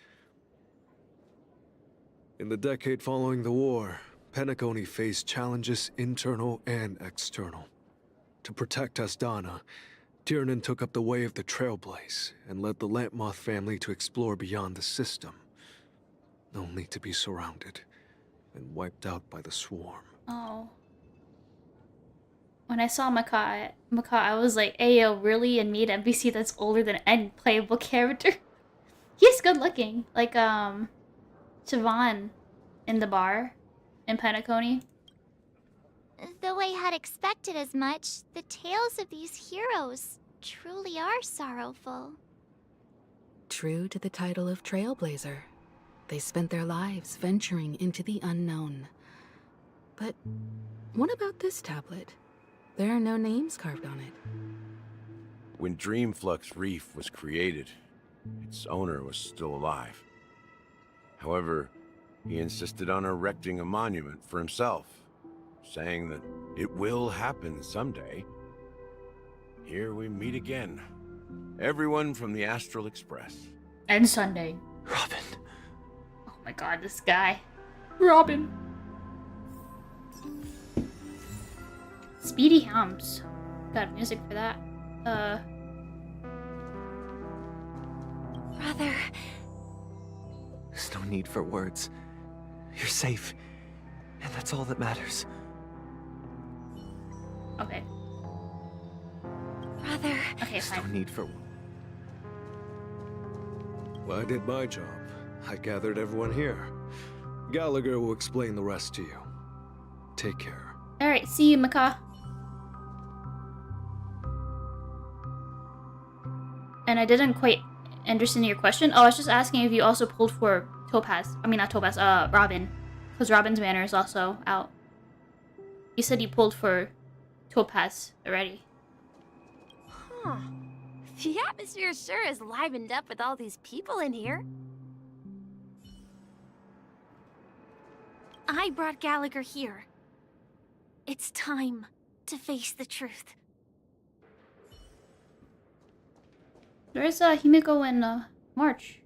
In the decade following the war, Penacony faced challenges internal and external. To protect Asdana, Tiernan took up the way of the Trailblaze and led the Lampmoth family to explore beyond the system, only to be surrounded and wiped out by the swarm. Oh. When I saw Makai, I was like, "Ayo, really?" And made NPC that's older than any playable character. He's good looking, like Siobhan in the bar in Penacony. Though I had expected as much, the tales of these heroes truly are sorrowful. True to the title of Trailblazer, they spent their lives venturing into the unknown. But what about this tablet? There are no names carved on it. When Dreamflux Reef was created, its owner was still alive. However, he insisted on erecting a monument for himself, saying that it will happen someday. Here we meet again. Everyone from the Astral Express. And Sunday. Robin. Oh my god, this guy. Robin. Speedy hums. Got music for that. Brother. There's no need for words. You're safe. And that's all that matters. Okay. Brother. Okay, There's no need for... Well, I did my job. I gathered everyone here. Gallagher will explain the rest to you. Take care. Alright, see you, Maka. And I didn't quite understand your question. Oh, I was just asking if you also pulled for Topaz. I mean, not Topaz, Robin. Because Robin's banner is also out. You said you pulled for Topaz already. Huh. The atmosphere sure is livened up with all these people in here. I brought Gallagher here. It's time to face the truth. Where's Himiko and March?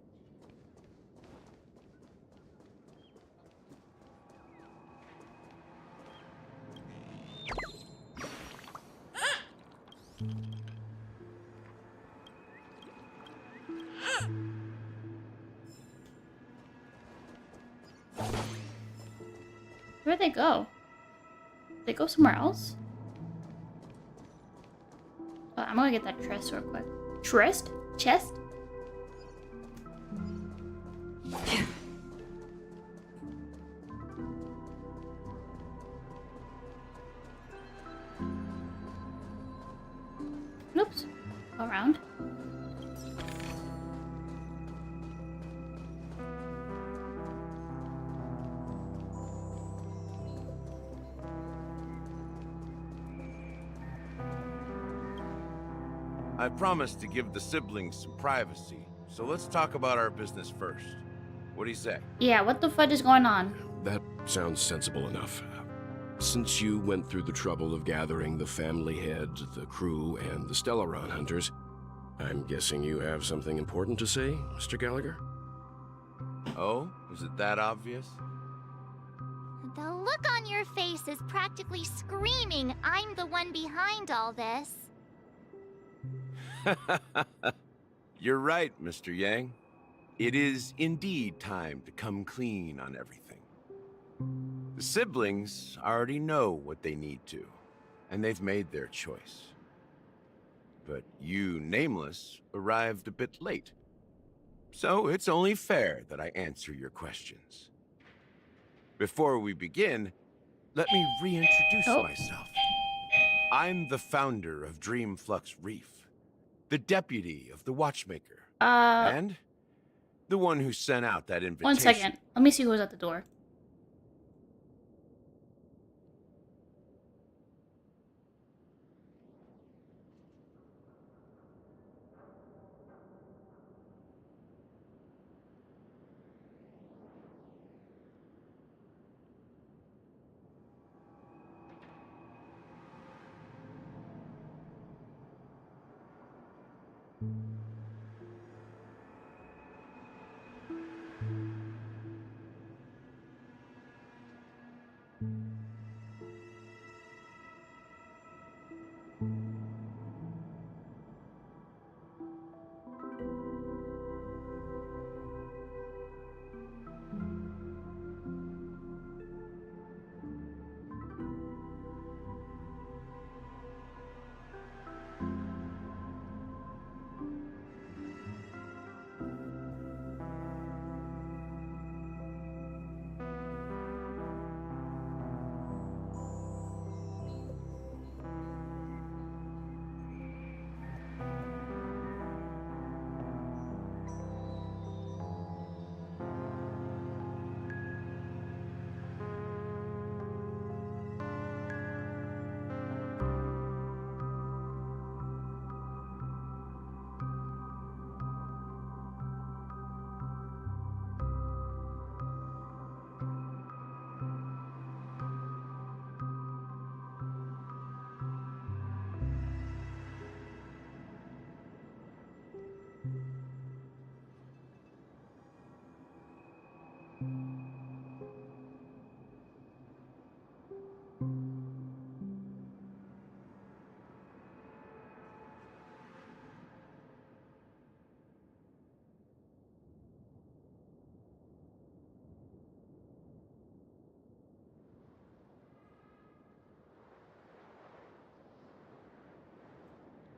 Where'd they go? They go somewhere else? Oh, I'm gonna get that chest real quick. Chest? Chest? Oops. Go around. I promised to give the siblings some privacy, so let's talk about our business first. What do you say? Yeah, what the fudge is going on? That sounds sensible enough. Since you went through the trouble of gathering the family head, the crew, and the Stellaron hunters, I'm guessing you have something important to say, Mr. Gallagher? Oh? Is it that obvious? The look on your face is practically screaming, I'm the one behind all this. You're right, Mr. Yang. It is indeed time to come clean on everything. The siblings already know what they need to, and they've made their choice. But you, Nameless, arrived a bit late. So it's only fair that I answer your questions. Before we begin, let me reintroduce myself. I'm the founder of Dreamflux Reef, the deputy of the Watchmaker, and the one who sent out that invitation. 1 second. Let me see who's at the door.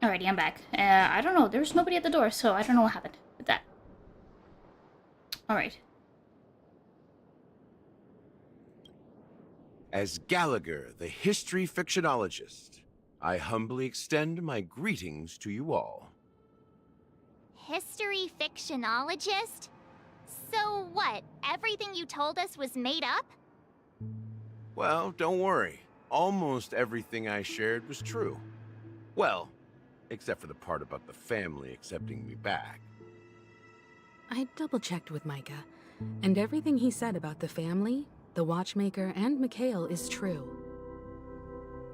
Alrighty, I'm back. I don't know. There's nobody at the door, so I don't know what happened with that. Alright. As Gallagher, the history fictionologist, I humbly extend my greetings to you all. History fictionologist? So what? Everything you told us was made up? Well, don't worry. Almost everything I shared was true. Well, except for the part about the family accepting me back. I double-checked with Micah, and everything he said about the family, the watchmaker, and Mikhail is true.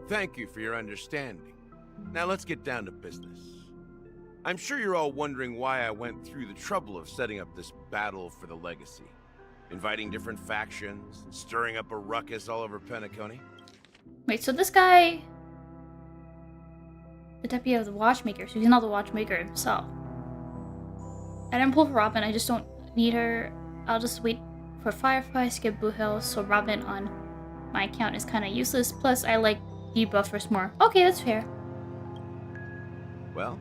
Thank you for your understanding. Now let's get down to business. I'm sure you're all wondering why I went through the trouble of setting up this battle for the legacy. Inviting different factions, and stirring up a ruckus all over Penacony. Wait, so this guy... the deputy of the watchmaker, so he's not the watchmaker himself. I didn't pull for Robin, I just don't need her. I'll just wait for Firefly, skip Boo Hill, so Robin on my account is kind of useless, plus I like debuffers more. Okay, that's fair. Well,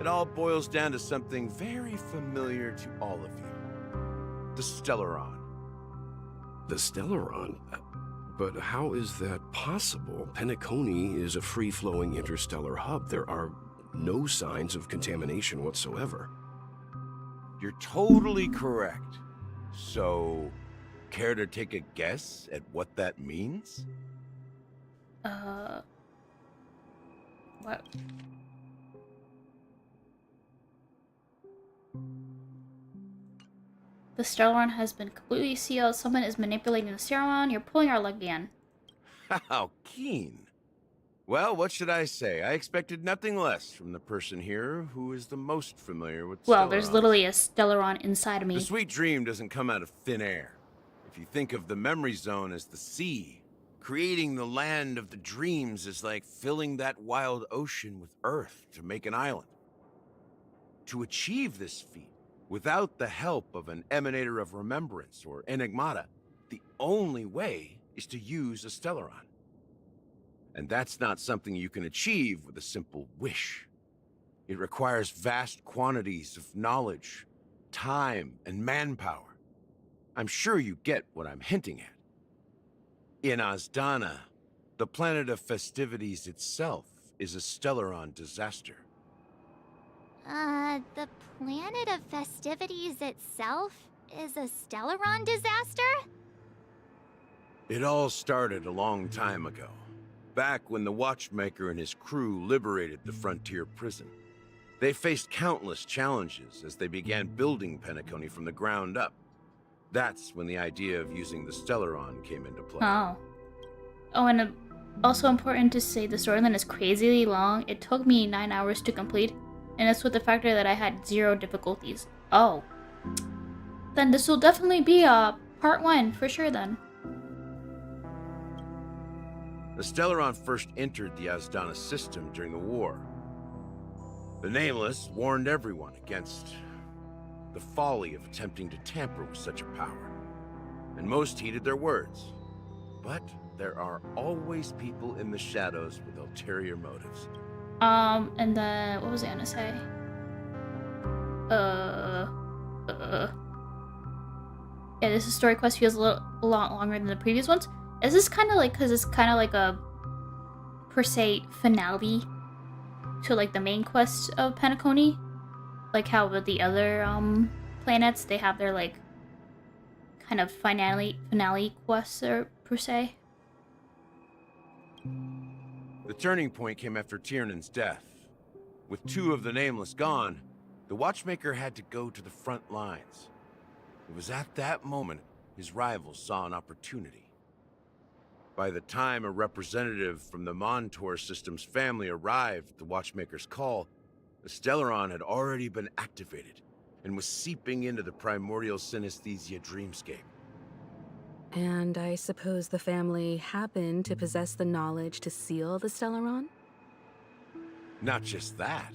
it all boils down to something very familiar to all of you. The Stellaron. The Stellaron? But how is that possible? Penacony is a free-flowing interstellar hub. There are no signs of contamination whatsoever. You're totally correct. So, care to take a guess at what that means? What? The Stellaron has been completely sealed. Someone is manipulating the Stellaron. You're pulling our leg again. How keen. Well, what should I say? I expected nothing less from the person here who is the most familiar with Well, there's Stellarons. literally a Stellaron inside of me. The sweet dream doesn't come out of thin air. If you think of the memory zone as the sea, creating the land of the dreams is like filling that wild ocean with earth to make an island. To achieve this feat, without the help of an emanator of remembrance or enigmata, the only way is to use a Stellaron. And that's not something you can achieve with a simple wish. It requires vast quantities of knowledge, time, and manpower. I'm sure you get what I'm hinting at. In Azdana, the planet of festivities itself is a Stellaron disaster. The planet of festivities itself is a Stellaron disaster? It all started a long time ago, back when the Watchmaker and his crew liberated the frontier prison. They faced countless challenges as they began building Penacony from the ground up. That's when the idea of using the Stellaron came into play. Oh. Oh, and also important to say the storyline is crazily long. It took me 9 hours to complete, and it's with the factor that I had 0 difficulties. Oh. Then this will definitely be part 1, for sure then. The Stellaron first entered the Azdana system during the war. The Nameless warned everyone against the folly of attempting to tamper with such a power, and most heeded their words. But there are always people in the shadows with ulterior motives. And then, what was I gonna say? Yeah, this story quest feels a lot longer than the previous ones. Is this kind of like, because it's kind of like a, per se, finale to like the main quest of Penacony? Like how with the other planets, they have their like kind of finale quests, or per se? The turning point came after Tiernan's death. With 2 of the Nameless gone, the Watchmaker had to go to the front lines. It was at that moment his rivals saw an opportunity. By the time a representative from the Montour System's family arrived at the Watchmaker's call, the Stellaron had already been activated and was seeping into the primordial synesthesia dreamscape. And I suppose the family happened to possess the knowledge to seal the Stellaron? Not just that.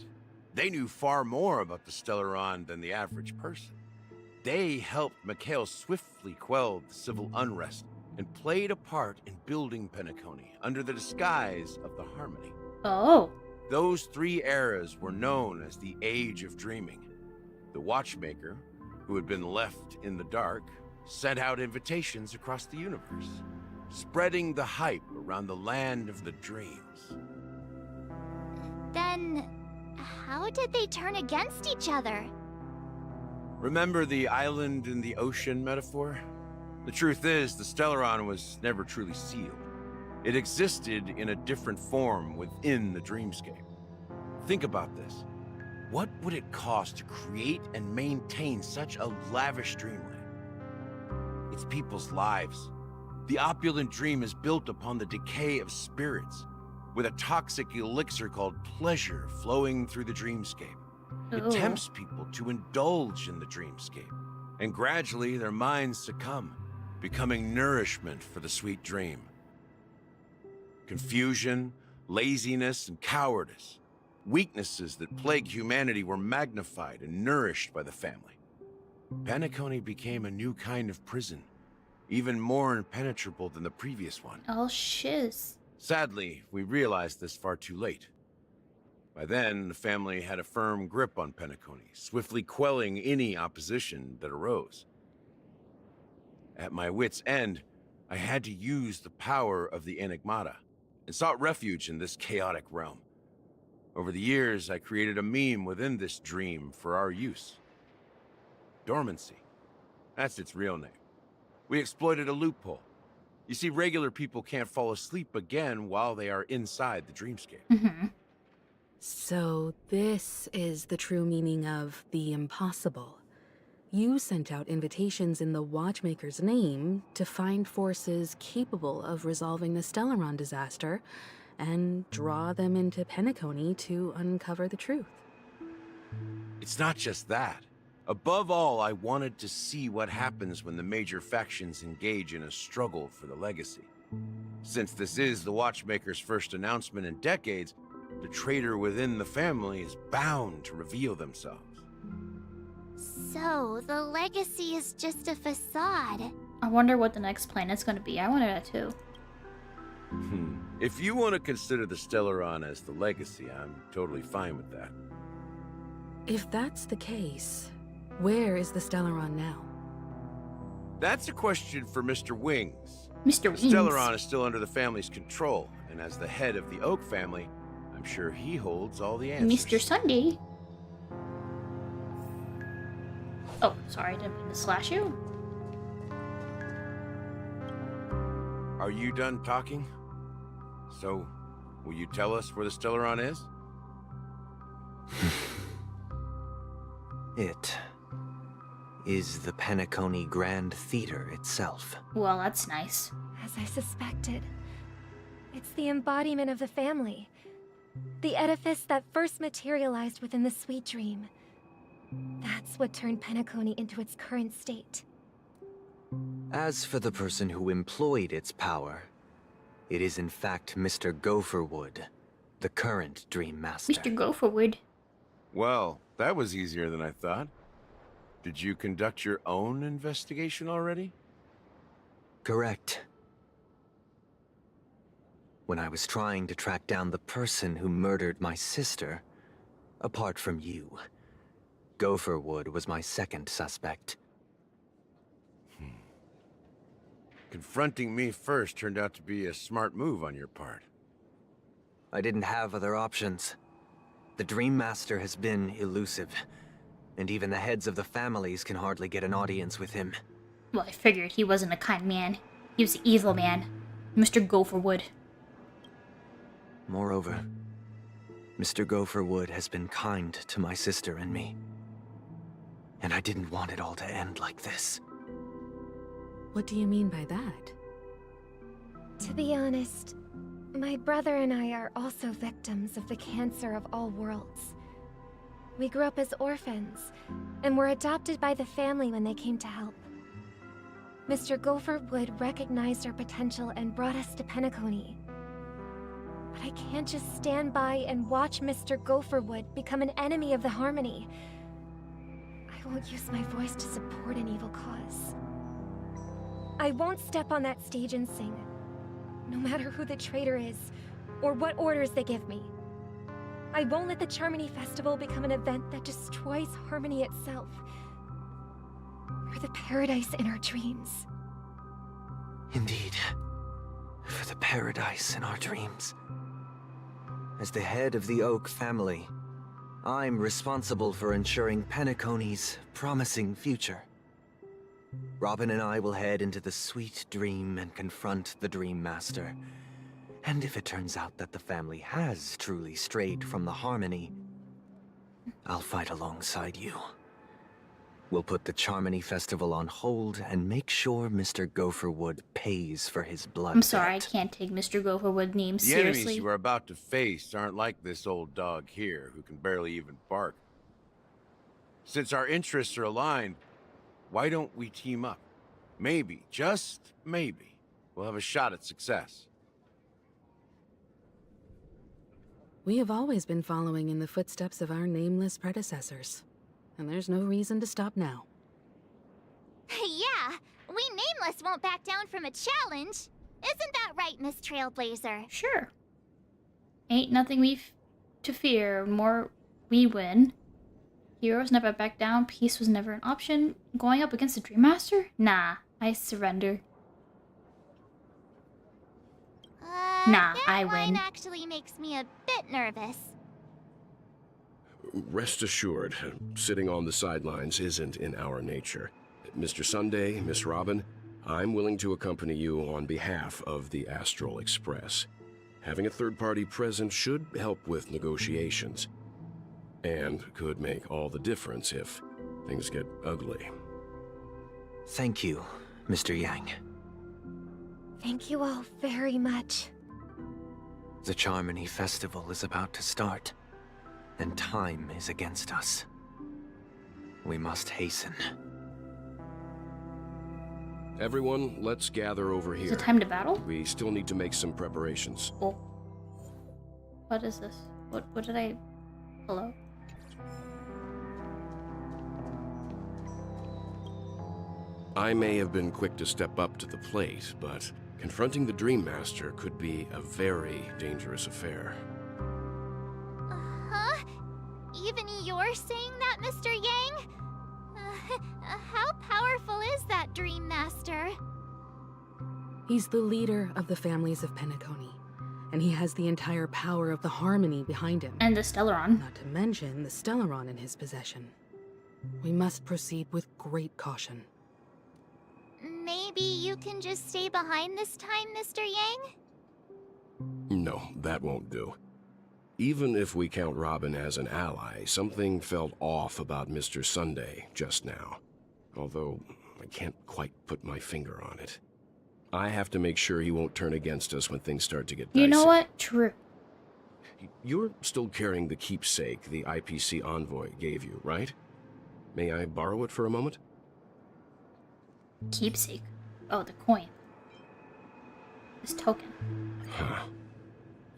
They knew far more about the Stellaron than the average person. They helped Mikhail swiftly quell the civil unrest and played a part in building Penacony under the disguise of the Harmony. Oh. Those 3 eras were known as the Age of Dreaming. The Watchmaker, who had been left in the dark, sent out invitations across the universe, spreading the hype around the land of the dreams. Then, how did they turn against each other? Remember the island in the ocean metaphor? The truth is, the Stellaron was never truly sealed. It existed in a different form within the dreamscape. Think about this. What would it cost to create and maintain such a lavish dreamland? It's people's lives. The opulent dream is built upon the decay of spirits, with a toxic elixir called pleasure flowing through the dreamscape. It tempts people to indulge in the dreamscape, and gradually their minds succumb, becoming nourishment for the sweet dream. Confusion, laziness, and cowardice, weaknesses that plague humanity, were magnified and nourished by the family. Penacony became a new kind of prison, even more impenetrable than the previous one. Oh, shiz. Sadly, we realized this far too late. By then, the family had a firm grip on Penacony, swiftly quelling any opposition that arose. At my wit's end, I had to use the power of the Enigmata, and sought refuge in this chaotic realm. Over the years, I created a meme within this dream for our use. Dormancy. That's its real name. We exploited a loophole. You see, regular people can't fall asleep again while they are inside the dreamscape. So this is the true meaning of the impossible. You sent out invitations in the Watchmaker's name to find forces capable of resolving the Stellaron disaster and draw them into Penacony to uncover the truth. It's not just that. Above all, I wanted to see what happens when the major factions engage in a struggle for the legacy. Since this is the Watchmaker's first announcement in decades, the traitor within the family is bound to reveal themselves. So, the legacy is just a facade. I wonder what the next planet's gonna be. I wonder that too. If you want to consider the Stellaron as the legacy, I'm totally fine with that. If that's the case, where is the Stellaron now? That's a question for Mr. Wings. Mr. Wings? The Stellaron is still under the family's control, and as the head of the Oak family, I'm sure he holds all the answers. Mr. Sunday. Oh, sorry, I didn't mean to slash you. Are you done talking? So, will you tell us where the Stellaron is? It is the Penacony Grand Theater itself. Well, that's nice. As I suspected, it's the embodiment of the family. The edifice that first materialized within the sweet dream. That's what turned Penacony into its current state. As for the person who employed its power, it is in fact Mr. Gopherwood, the current Dream Master. Mr. Gopherwood. Well, that was easier than I thought. Did you conduct your own investigation already? Correct. When I was trying to track down the person who murdered my sister, apart from you, Gopherwood was my second suspect. Confronting me first turned out to be a smart move on your part. I didn't have other options. The Dream Master has been elusive, and even the heads of the families can hardly get an audience with him. Well, I figured he wasn't a kind man. He was an evil man. Mr. Gopherwood. Moreover, Mr. Gopherwood has been kind to my sister and me. And I didn't want it all to end like this. What do you mean by that? To be honest, my brother and I are also victims of the cancer of all worlds. We grew up as orphans, and were adopted by the family when they came to help. Mr. Gopherwood recognized our potential and brought us to Penacony. But I can't just stand by and watch Mr. Gopherwood become an enemy of the Harmony. I won't use my voice to support an evil cause. I won't step on that stage and sing, no matter who the traitor is, or what orders they give me. I won't let the Charmony Festival become an event that destroys harmony itself. For the paradise in our dreams. Indeed. For the paradise in our dreams. As the head of the Oak family, I'm responsible for ensuring Penacony's promising future. Robin and I will head into the sweet dream and confront the Dream Master. And if it turns out that the family has truly strayed from the harmony, I'll fight alongside you. We'll put the Charmony Festival on hold and make sure Mr. Gopherwood pays for his blood. I'm sorry, I can't take Mr. Gopherwood name The seriously. enemies you are about to face aren't like this old dog here, who can barely even bark. Since our interests are aligned, why don't we team up? Maybe, just maybe, we'll have a shot at success. We have always been following in the footsteps of our nameless predecessors. And there's no reason to stop now. Yeah, we Nameless won't back down from a challenge. Isn't that right, Miss Trailblazer? Sure. Ain't nothing we've to fear. More we win. Heroes never back down. Peace was never an option. Going up against the Dream Master? Nah, I surrender. Nah, I win. That line actually makes me a bit nervous. Rest assured, sitting on the sidelines isn't in our nature. Mr. Sunday, Miss Robin, I'm willing to accompany you on behalf of the Astral Express. Having a third party present should help with negotiations. And could make all the difference if things get ugly. Thank you, Mr. Yang. Thank you all very much. The Charmony Festival is about to start, and time is against us. We must hasten. Everyone, let's gather over here. Is it time to battle? We still need to make some preparations. Oh. What is this? What did I... Hello? I may have been quick to step up to the plate, but confronting the Dream Master could be a very dangerous affair. Huh? Even you're saying that, Mr. Yang? How powerful is that Dream Master? He's the leader of the families of Penacony, and he has the entire power of the Harmony behind him. And the Stellaron. Not to mention the Stellaron in his possession. We must proceed with great caution. Maybe you can just stay behind this time, Mr. Yang? No, that won't do. Even if we count Robin as an ally, something felt off about Mr. Sunday just now. Although, I can't quite put my finger on it. I have to make sure he won't turn against us when things start to get dicey. You know what? True. You're still carrying the keepsake the IPC envoy gave you, right? May I borrow it for a moment? Keepsake. Oh, the coin. This token. Huh.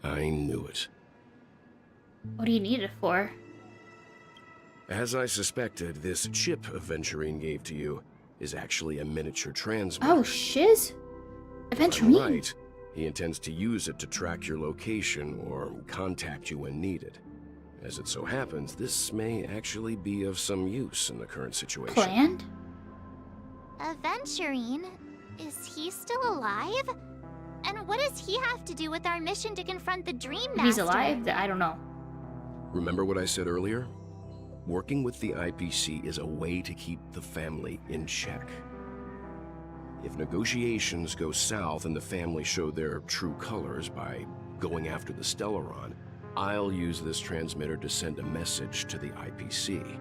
I knew it. What do you need it for? As I suspected, this chip Aventurine gave to you is actually a miniature transmitter. Oh, shiz? Aventurine? Right. He intends to use it to track your location or contact you when needed. As it so happens, this may actually be of some use in the current situation. Planned? Aventurine? Is he still alive? And what does he have to do with our mission to confront the Dream Master? He's alive? I don't know. Remember what I said earlier? Working with the IPC is a way to keep the family in check. If negotiations go south and the family show their true colors by going after the Stellaron, I'll use this transmitter to send a message to the IPC.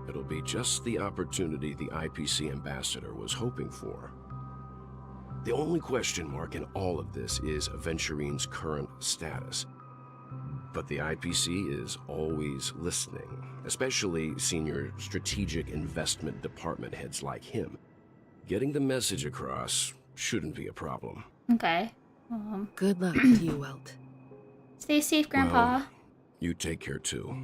It'll be just the opportunity the IPC ambassador was hoping for. The only question mark in all of this is Aventurine's current status. But the IPC is always listening, especially senior strategic investment department heads like him. Getting the message across shouldn't be a problem. Okay. Good luck to you, Welt. Stay safe, Grandpa. Well, you take care too.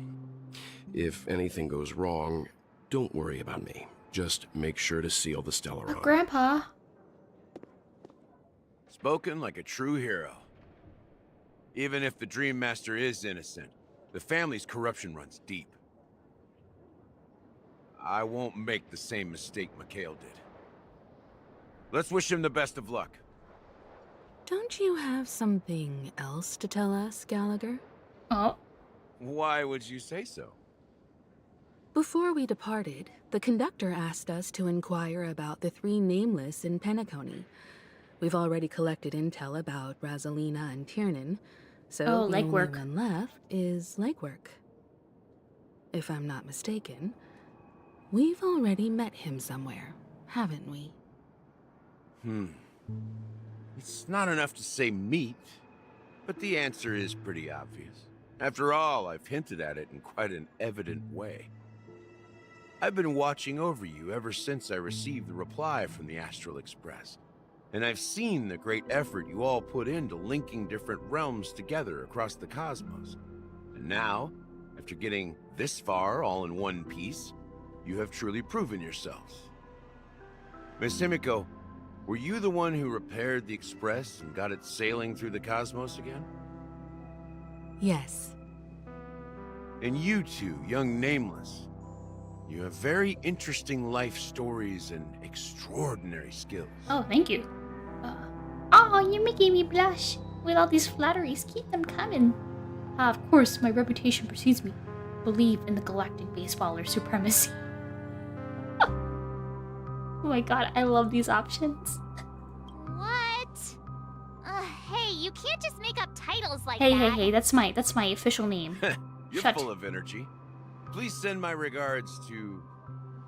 If anything goes wrong, don't worry about me. Just make sure to seal the Stellaron. Grandpa. Spoken like a true hero. Even if the Dream Master is innocent, The family's corruption runs deep. I won't make the same mistake Mikhail did. Let's wish him the best of luck. Don't you have something else to tell us, Gallagher? Oh. Why would you say so? Before we departed, the conductor asked us to inquire about the 3 nameless in Penacony. We've already collected intel about Rosalina and Tiernan, so the only one left is Legwork. If I'm not mistaken, we've already met him somewhere, haven't we? It's not enough to say meet, but the answer is pretty obvious. After all, I've hinted at it in quite an evident way. I've been watching over you ever since I received the reply from the Astral Express, and I've seen the great effort you all put into linking different realms together across the cosmos. And now, after getting this far all in one piece, you have truly proven yourselves. Miss Himiko, were you the one who repaired the Express and got it sailing through the cosmos again? Yes. And you two, young Nameless, you have very interesting life stories and extraordinary skills. Oh, thank you. Oh, you're making me blush. With all these flatteries, keep them coming. Of course, my reputation precedes me. Believe in the galactic baseballer supremacy. Oh my god, I love these options. What? Hey, you can't just make up titles like Hey, that. hey, that's my official name. You're full of energy. Please send my regards to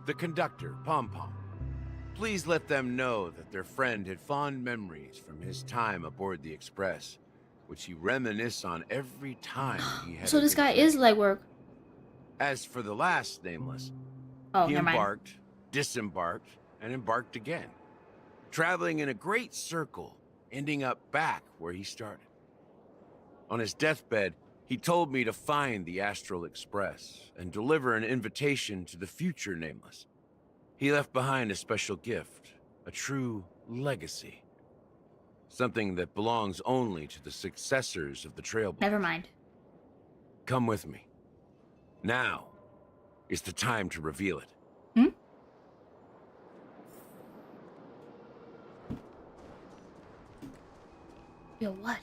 the conductor, Pom Pom. Please let them know that their friend had fond memories from his time aboard the Express, which he reminisces on every time he had. So this guy is Legwork. As for the last Nameless, he never mind. embarked, disembarked, and embarked again, traveling in a great circle, ending up back where he started. On his deathbed, he told me to find the Astral Express and deliver an invitation to the future Nameless. He left behind a special gift, a true legacy. Something that belongs only to the successors of the Trailblazers. Never mind. Come with me. Now is the time to reveal it. Yo, what?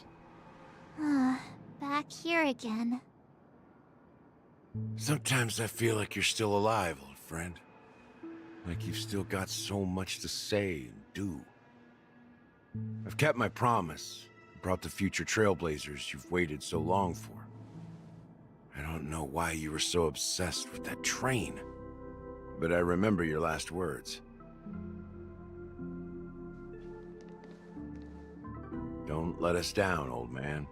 Back here again. Sometimes I feel like you're still alive, old friend. Like you've still got so much to say and do. I've kept my promise, brought the future Trailblazers you've waited so long for. I don't know why you were so obsessed with that train, but I remember your last words. Don't let us down, old man.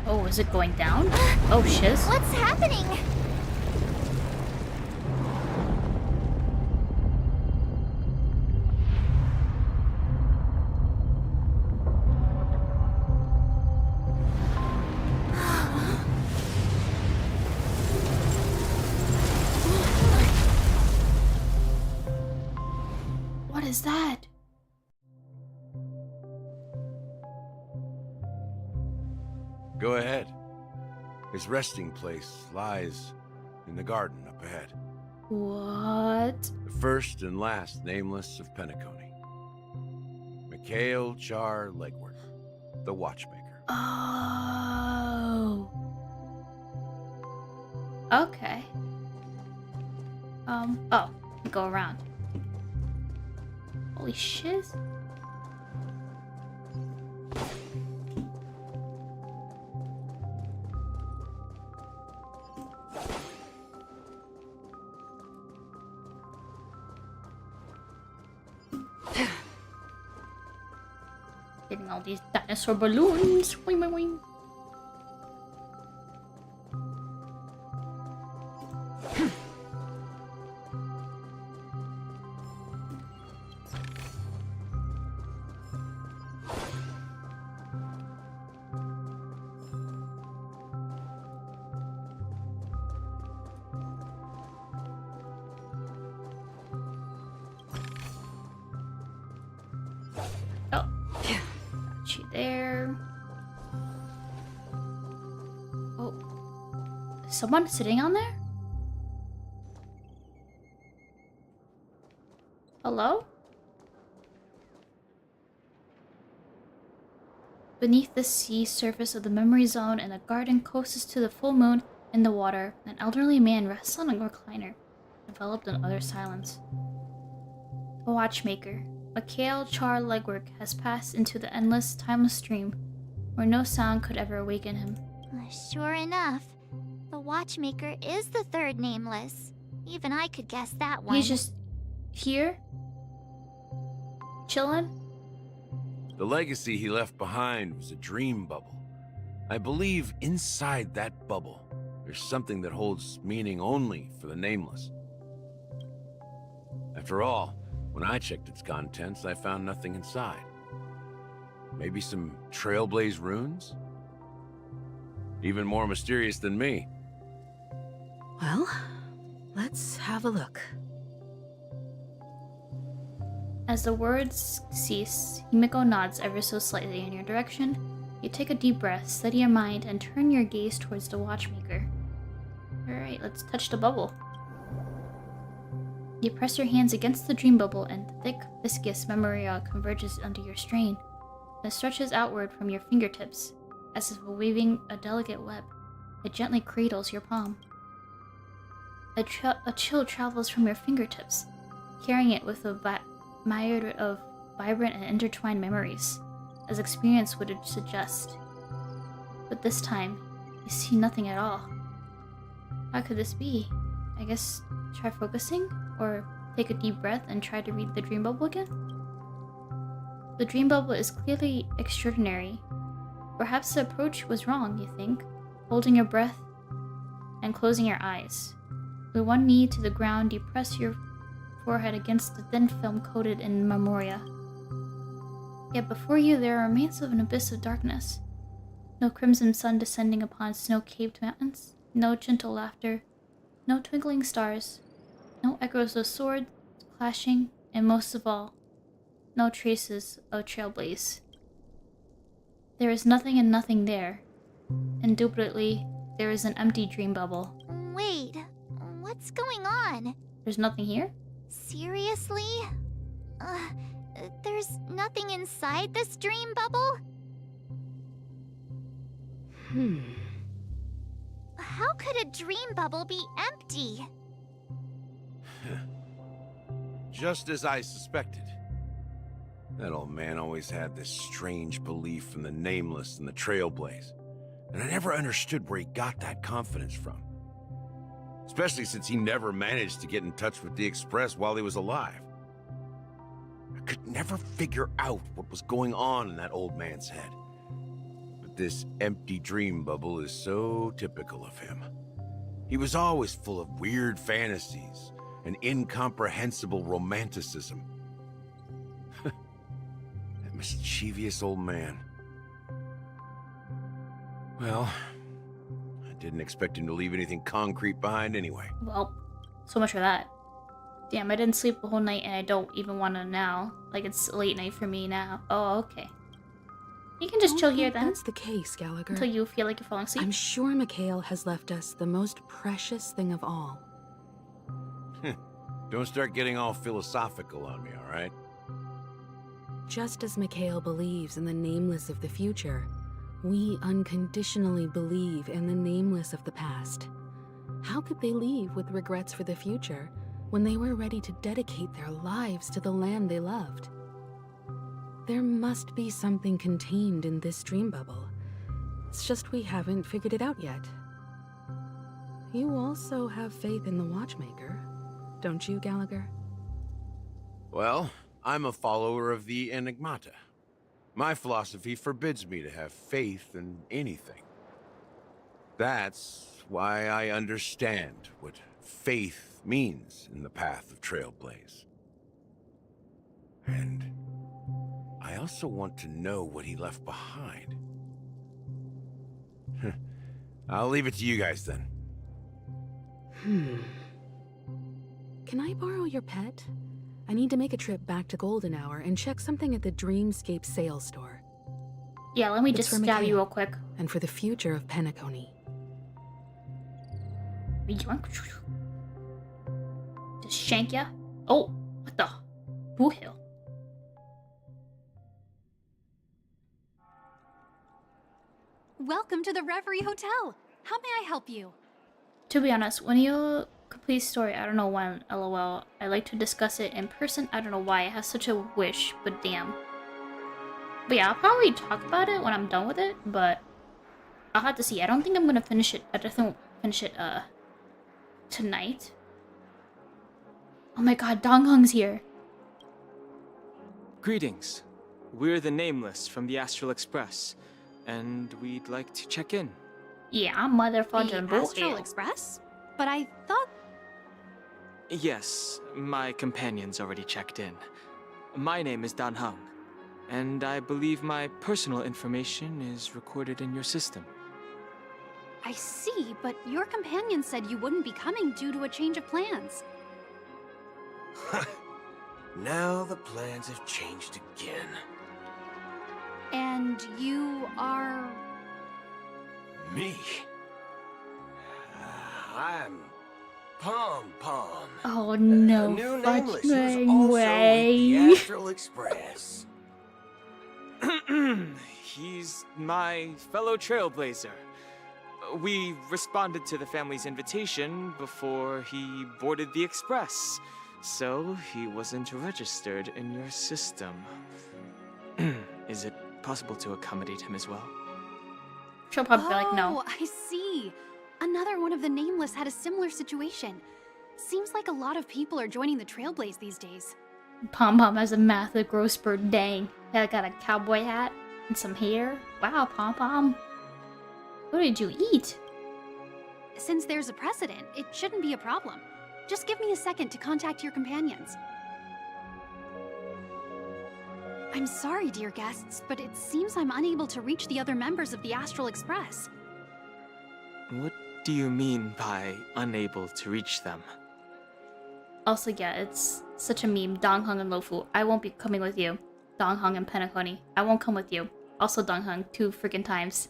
Oh, is it going down? Oh, shiz. What's happening? What is that? Go ahead. His resting place lies in the garden up ahead. What? The first and last Nameless of Penacony. Mikhail Char Legwork, the Watchmaker. Oh. Okay. Oh, go around. Holy shiz. Getting all these dinosaur balloons. Wing, wing, wing. Someone sitting on there? Hello? Beneath the sea surface of the memory zone in a garden closest to the full moon in the water, an elderly man rests on a recliner, enveloped in utter silence. The watchmaker, Mikhail Char legwork, has passed into the endless, timeless stream, where no sound could ever awaken him. Sure enough, the watchmaker is the third nameless. Even I could guess that one. He's just here? Chillin'? The legacy he left behind was a dream bubble. I believe inside that bubble, there's something that holds meaning only for the nameless. After all, when I checked its contents, I found nothing inside. Maybe some trailblaze runes? Even more mysterious than me. Well, let's have a look. As the words cease, Himiko nods ever so slightly in your direction. You take a deep breath, steady your mind, and turn your gaze towards the watchmaker. Alright, let's touch the bubble. You press your hands against the dream bubble, and the thick, viscous memoria converges under your strain. It stretches outward from your fingertips, as if weaving a delicate web. It gently cradles your palm. A chill travels from your fingertips, carrying it with a myriad of vibrant and intertwined memories, as experience would suggest. But this time, you see nothing at all. How could this be? I guess try focusing, or take a deep breath and try to read the dream bubble again? The dream bubble is clearly extraordinary. Perhaps the approach was wrong, you think, holding your breath and closing your eyes. With one knee to the ground, you press your forehead against the thin film coated in memoria. Yet before you there are remains of an abyss of darkness. No crimson sun descending upon snow-capped mountains, no gentle laughter, no twinkling stars, no echoes of swords clashing, and most of all, no traces of trailblaze. There is nothing and nothing there. Indubitably, there is an empty dream bubble. Wait, what's going on? There's nothing here? Seriously? There's nothing inside this dream bubble? How could a dream bubble be empty? Just as I suspected. That old man always had this strange belief in the nameless and the trailblaze, and I never understood where he got that confidence from. Especially since he never managed to get in touch with the Express while he was alive. I could never figure out what was going on in that old man's head. But this empty dream bubble is so typical of him. He was always full of weird fantasies and incomprehensible romanticism. That mischievous old man. Well, I didn't expect him to leave anything concrete behind anyway. Well, so much for that. Damn, I didn't sleep the whole night and I don't even want to now. Like, it's late night for me now. Oh, okay. You can just chill here then. That's the case, Gallagher. Until you feel like you're falling asleep. I'm sure Mikhail has left us the most precious thing of all. Don't start getting all philosophical on me, all right? Just as Mikhail believes in the nameless of the future, we unconditionally believe in the nameless of the past. How could they leave with regrets for the future when they were ready to dedicate their lives to the land they loved? There must be something contained in this dream bubble. It's just we haven't figured it out yet. You also have faith in the Watchmaker, don't you, Gallagher? Well, I'm a follower of the Enigmata. My philosophy forbids me to have faith in anything. That's why I understand what faith means in the path of Trailblaze. And I also want to know what he left behind. I'll leave it to you guys then. Can I borrow your pet? I need to make a trip back to Golden Hour and check something at the Dreamscape sales store. Yeah, let me just stab you real quick. And for the future of Penacony. Just shank ya. Oh, what the? Boo hill. Welcome to the Reverie Hotel. How may I help you? To be honest, when you complete story, I don't know when, lol. I like to discuss it in person. I don't know why I have such a wish, but damn. But yeah, I'll probably talk about it when I'm done with it, but I'll have to see. I don't think I'm gonna finish it. I definitely won't finish it tonight. Oh my god, Dong Hung's here. Greetings. We're the Nameless from the Astral Express, and we'd like to check in. Yeah, I'm motherfucking the Astral Express? But I thought... Yes, my companion's already checked in. My name is Dan Hung, and I believe my personal information is recorded in your system. I see, but your companion said you wouldn't be coming due to a change of plans. Now the plans have changed again. And you are... Me? I'm Pom Pom. Oh no, new Nameless, who's fucking also way. with the Astral Express. He's my fellow trailblazer. We responded to the family's invitation before he boarded the express, so he wasn't registered in your system. Is it possible to accommodate him as well? She'll probably be like, no. Oh, I see. Another one of the Nameless had a similar situation. Seems like a lot of people are joining the Trailblaze these days. Pom Pom has a massive growth spurt. Dang. I got a cowboy hat and some hair. Wow, Pom Pom. What did you eat? Since there's a precedent, it shouldn't be a problem. Just give me a second to contact your companions. I'm sorry, dear guests, but it seems I'm unable to reach the other members of the Astral Express. What do you mean by unable to reach them? Also, yeah, it's such a meme. Dong Hung and Lofu. I won't be coming with you. Dong Hung and Penacony. I won't come with you. Also Dong Hung 2 freaking times.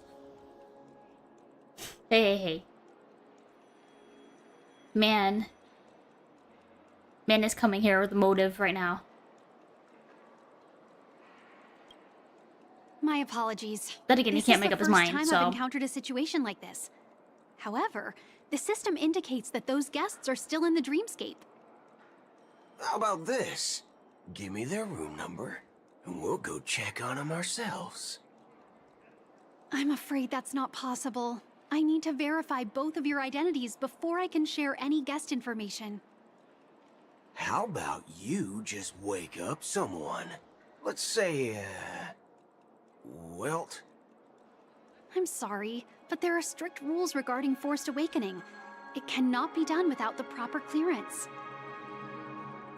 Hey. Man is coming here with a motive right now. My apologies. Then again, he can't make up his mind, This is the first so... time I've encountered a situation like this. However, the system indicates that those guests are still in the dreamscape. How about this? Give me their room number, and we'll go check on them ourselves. I'm afraid that's not possible. I need to verify both of your identities before I can share any guest information. How about you just wake up someone? Let's say, Welt? I'm sorry, but there are strict rules regarding forced awakening. It cannot be done without the proper clearance.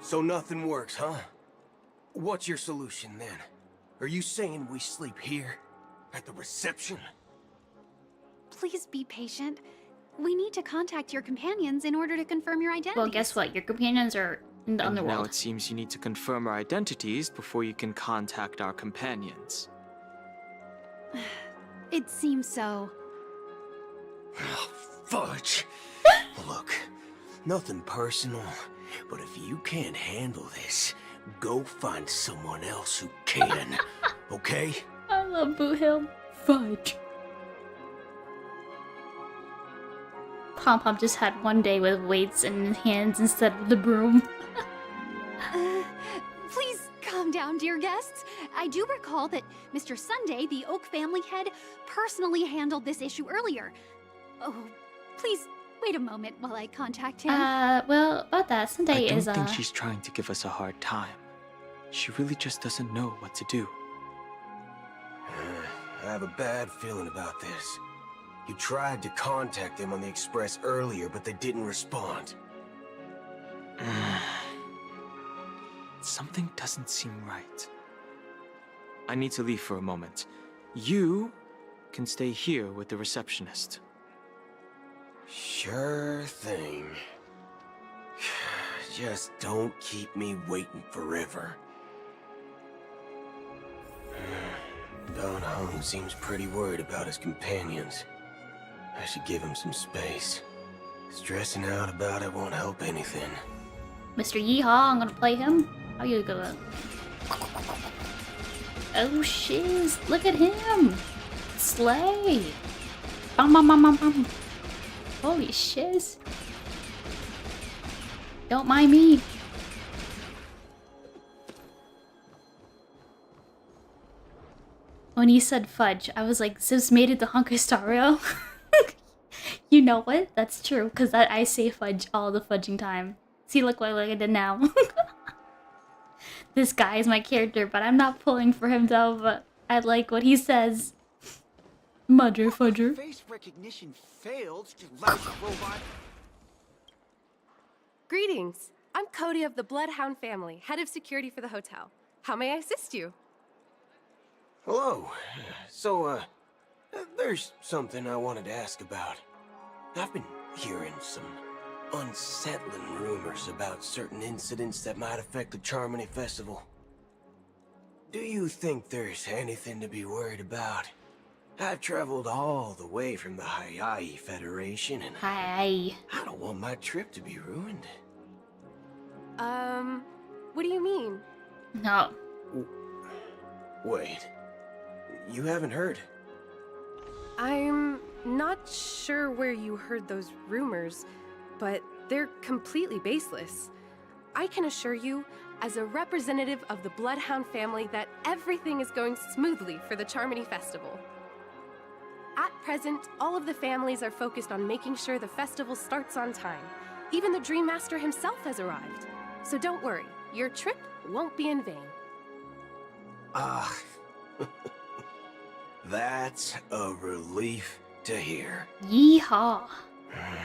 So nothing works, huh? What's your solution then? Are you saying we sleep here? At the reception? Please be patient. We need to contact your companions in order to confirm your identity. Well, guess what? Your companions are in the underworld. Now it seems you need to confirm our identities before you can contact our companions. It seems so. Oh, fudge. Look, nothing personal, but if you can't handle this, go find someone else who can, okay? I love Boo Hill. Fudge. Pom Pom just had one day with weights in his hands instead of the broom. Please calm down, dear guests. I do recall that Mr. Sunday, the Oak family head, personally handled this issue earlier. Oh, please wait a moment while I contact him. Well, about that, Sunday I is, don't think she's trying to give us a hard time. She really just doesn't know what to do. I have a bad feeling about this. You tried to contact them on the Express earlier, but they didn't respond. Something doesn't seem right. I need to leave for a moment. You can stay here with the receptionist. Sure thing. Just don't keep me waiting forever. Don Hung seems pretty worried about his companions. I should give him some space. Stressing out about it won't help anything. Mr. Yeehaw, I'm gonna play him. How you gonna? Oh shiz! Look at him! Slay! Bum bum bum bum bum! Holy shiz! Don't mind me. When he said fudge, I was like, Zips made it to Honkai Star Rail. You know what? That's true, because I say fudge all the fudging time. See, look what I did now. This guy is my character, but I'm not pulling for him though, but I like what he says. Mudger fudger. Face recognition failed to lash robot. Greetings. I'm Cody of the Bloodhound family, head of security for the hotel. How may I assist you? Hello. So, there's something I wanted to ask about. I've been hearing some unsettling rumors about certain incidents that might affect the Charmony Festival. Do you think there's anything to be worried about? I've traveled all the way from the Hawaii Federation and I don't want my trip to be ruined. What do you mean? No. Wait. You haven't heard? I'm not sure where you heard those rumors, but they're completely baseless. I can assure you, as a representative of the Bloodhound family, that everything is going smoothly for the Charmony Festival. At present, all of the families are focused on making sure the festival starts on time. Even the Dream Master himself has arrived. So don't worry, your trip won't be in vain. That's a relief to hear. Yeehaw.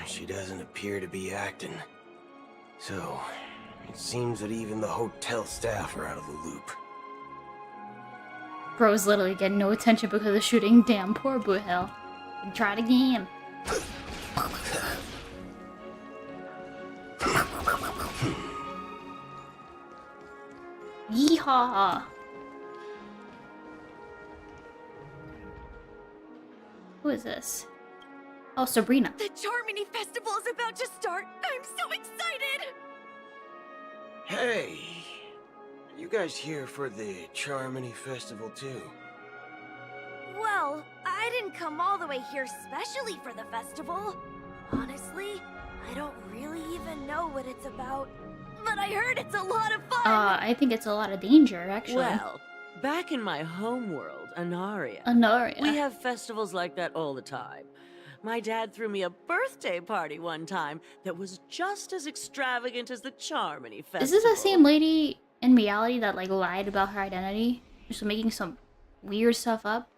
She doesn't appear to be acting. So, it seems that even the hotel staff are out of the loop. Bro's literally getting no attention because of the shooting. Damn, poor Buhel. Try it again. Yeehaw. Who is this? Oh, Sabrina. The Charmony Festival is about to start. I'm so excited! Hey! Are you guys here for the Charmony Festival too? Well, I didn't come all the way here specially for the festival. Honestly, I don't really even know what it's about. But I heard it's a lot of fun! I think it's a lot of danger, actually. Well, back in my home world, Anaria. We have festivals like that all the time. My dad threw me a birthday party one time that was just as extravagant as the Charmony Festival. Is this the same lady in reality that like lied about her identity? Just making some weird stuff up?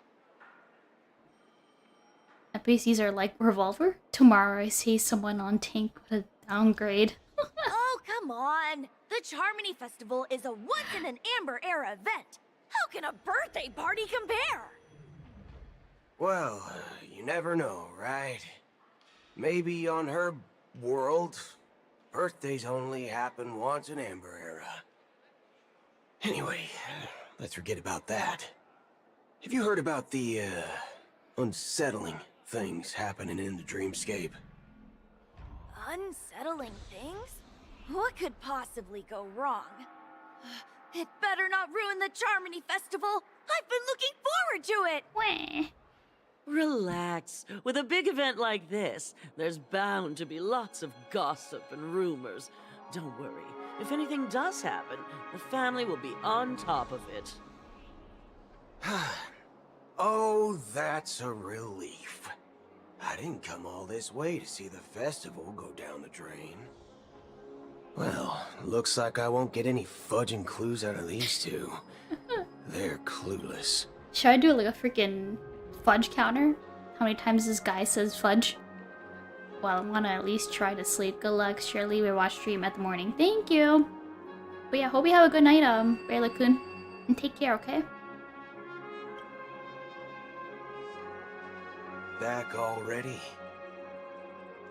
NPCs are like Revolver? Tomorrow I see someone on tank with a downgrade. Oh, come on! The Charmony Festival is a once-in-an-Amber-era event! How can a birthday party compare? Well, you never know, right? Maybe on her world, birthdays only happen once in Amber Era. Anyway, let's forget about that. Have you heard about the, unsettling things happening in the dreamscape? Unsettling things? What could possibly go wrong? It better not ruin the Charmony Festival! I've been looking forward to it! Wah. Relax. With a big event like this, there's bound to be lots of gossip and rumors. Don't worry. If anything does happen, the family will be on top of it. Oh, that's a relief. I didn't come all this way to see the festival go down the drain. Well, looks like I won't get any fudging clues out of these two. They're clueless. Should I do like a freaking fudge counter? How many times this guy says fudge? Well, I'm gonna at least try to sleep. Good luck, Shirley. We watch stream at the morning. Thank you. But yeah, hope you have a good night, Rayla-kun. And take care, okay? Back already?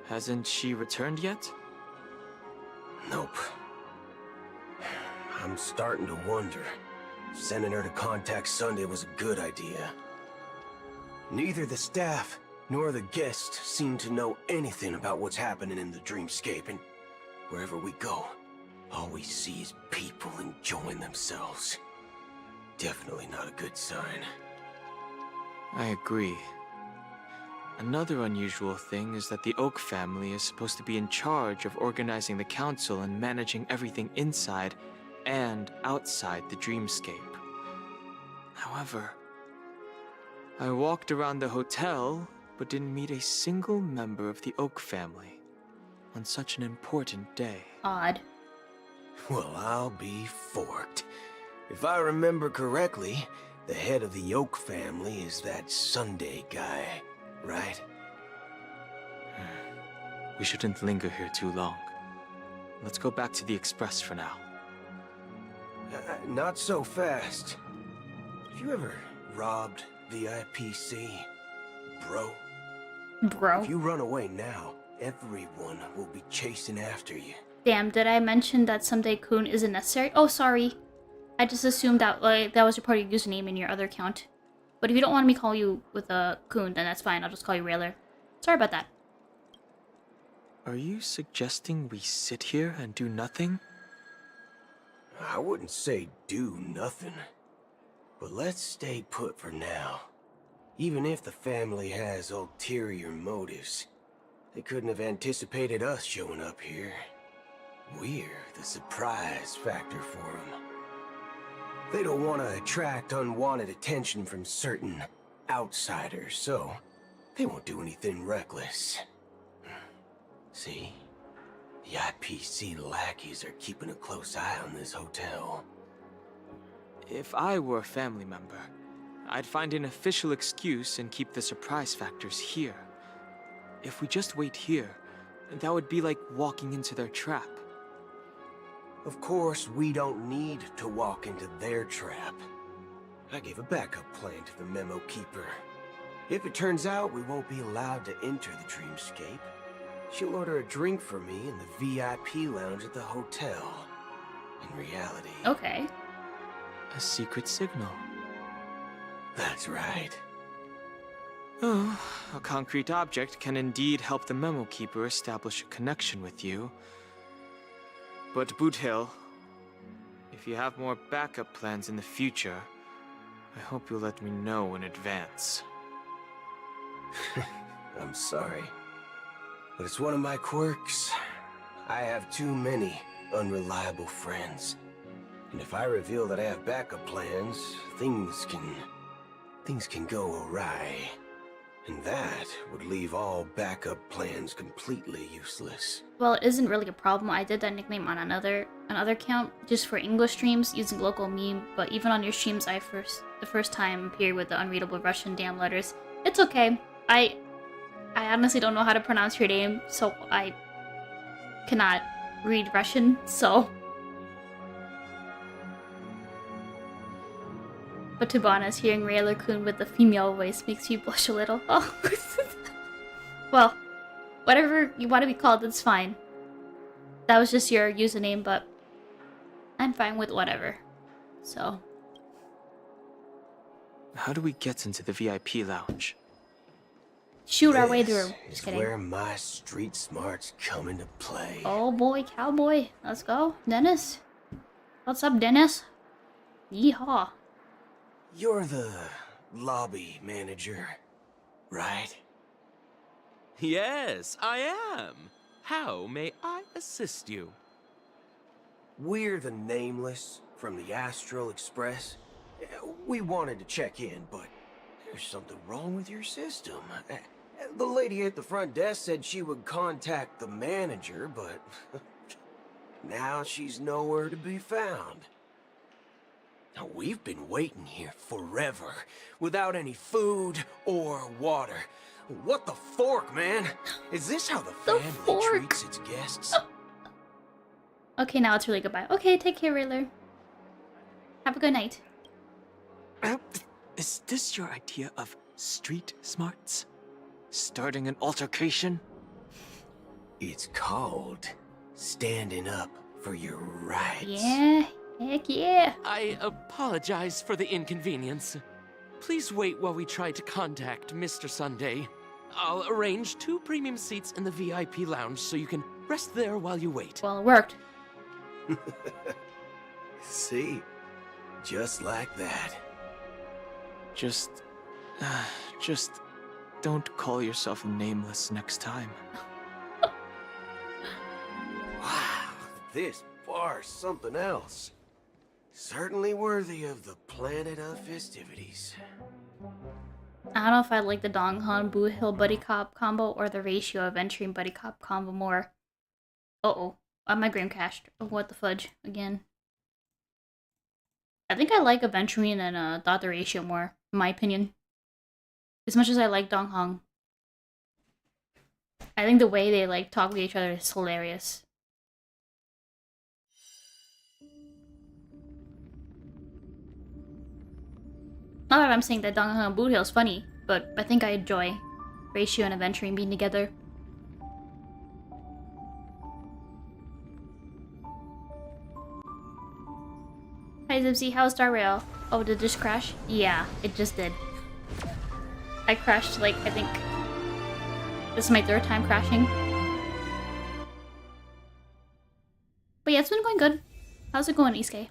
Hasn't she returned yet? Nope. I'm starting to wonder. Sending her to contact Sunday was a good idea. Neither the staff nor the guests seem to know anything about what's happening in the dreamscape, and wherever we go, all we see is people enjoying themselves. Definitely not a good sign. I agree. Another unusual thing is that the Oak family is supposed to be in charge of organizing the council and managing everything inside and outside the dreamscape. However, I walked around the hotel, but didn't meet a single member of the Oak family on such an important day. Odd. Well, I'll be forked. If I remember correctly, the head of the Oak family is that Sunday guy, right? We shouldn't linger here too long. Let's go back to the Express for now. Not so fast. Have you ever robbed VIPC, bro? Bro? If you run away now, everyone will be chasing after you. Damn, did I mention that someday Kun isn't necessary? Oh, sorry. I just assumed that that was your part of your username in your other account. But if you don't want me to call you with a Kun, then that's fine. I'll just call you Railer. Sorry about that. Are you suggesting we sit here and do nothing? I wouldn't say do nothing. But let's stay put for now. Even if the family has ulterior motives, they couldn't have anticipated us showing up here. We're the surprise factor for them. They don't want to attract unwanted attention from certain outsiders, so they won't do anything reckless. See? The IPC lackeys are keeping a close eye on this hotel. If I were a family member, I'd find an official excuse and keep the surprise factors here. If we just wait here, that would be like walking into their trap. Of course, we don't need to walk into their trap. I gave a backup plan to the memo keeper. If it turns out we won't be allowed to enter the dreamscape, she'll order a drink for me in the VIP lounge at the hotel. In reality... Okay. A secret signal. That's right. Oh, a concrete object can indeed help the memo keeper establish a connection with you. But Boot Hill, if you have more backup plans in the future, I hope you'll let me know in advance. I'm sorry, but it's one of my quirks. I have too many unreliable friends. And if I reveal that I have backup plans, things can go awry. And that would leave all backup plans completely useless. Well, it isn't really a problem. I did that nickname on another account just for English streams using local meme, but even on your streams the first time appeared with the unreadable Russian damn letters. It's okay. I honestly don't know how to pronounce your name, so I cannot read Russian, so... But to be honest, hearing Railer-kun with the female voice makes you blush a little. Oh. Well, whatever you want to be called, it's fine. That was just your username, but I'm fine with whatever. So. How do we get into the VIP lounge? Shoot our way through. Just kidding. Where my street smarts come into play. Oh boy, cowboy. Let's go. Dennis. What's up, Dennis? Yeehaw. You're the lobby manager, right? Yes, I am. How may I assist you? We're the Nameless from the Astral Express. We wanted to check in, but there's something wrong with your system. The lady at the front desk said she would contact the manager, but now she's nowhere to be found. Now, we've been waiting here forever, without any food or water. What the fork, man? Is this how the family treats its guests? Okay, now it's really goodbye. Okay, take care, Railer. Have a good night. Is this your idea of street smarts? Starting an altercation? It's called standing up for your rights. Yeah. Heck yeah. I apologize for the inconvenience. Please wait while we try to contact Mr. Sunday. I'll arrange 2 premium seats in the VIP lounge so you can rest there while you wait. Well, it worked. See? Just like that. Just don't call yourself nameless next time. Wow, this bar's something else. Certainly worthy of the planet of festivities. I don't know if I like the Donghon Blue Hill Buddy Cop combo or the ratio of entry and Buddy Cop combo more. Uh-oh. My gram cached. Oh, what the fudge? Again. I think I like Aventurine and Thought the Ratio more, in my opinion. As much as I like Donghong. I think the way they like talk with each other is hilarious. Not that I'm saying that Donghong and Blue Hill is funny, but I think I enjoy Ratio and Aventurine being together. Hi Zipsy, how's Star Rail? Oh, did it just crash? Yeah, it just did. I crashed like, I think, this is my 3rd time crashing. But yeah, it's been going good. How's it going, Isuke?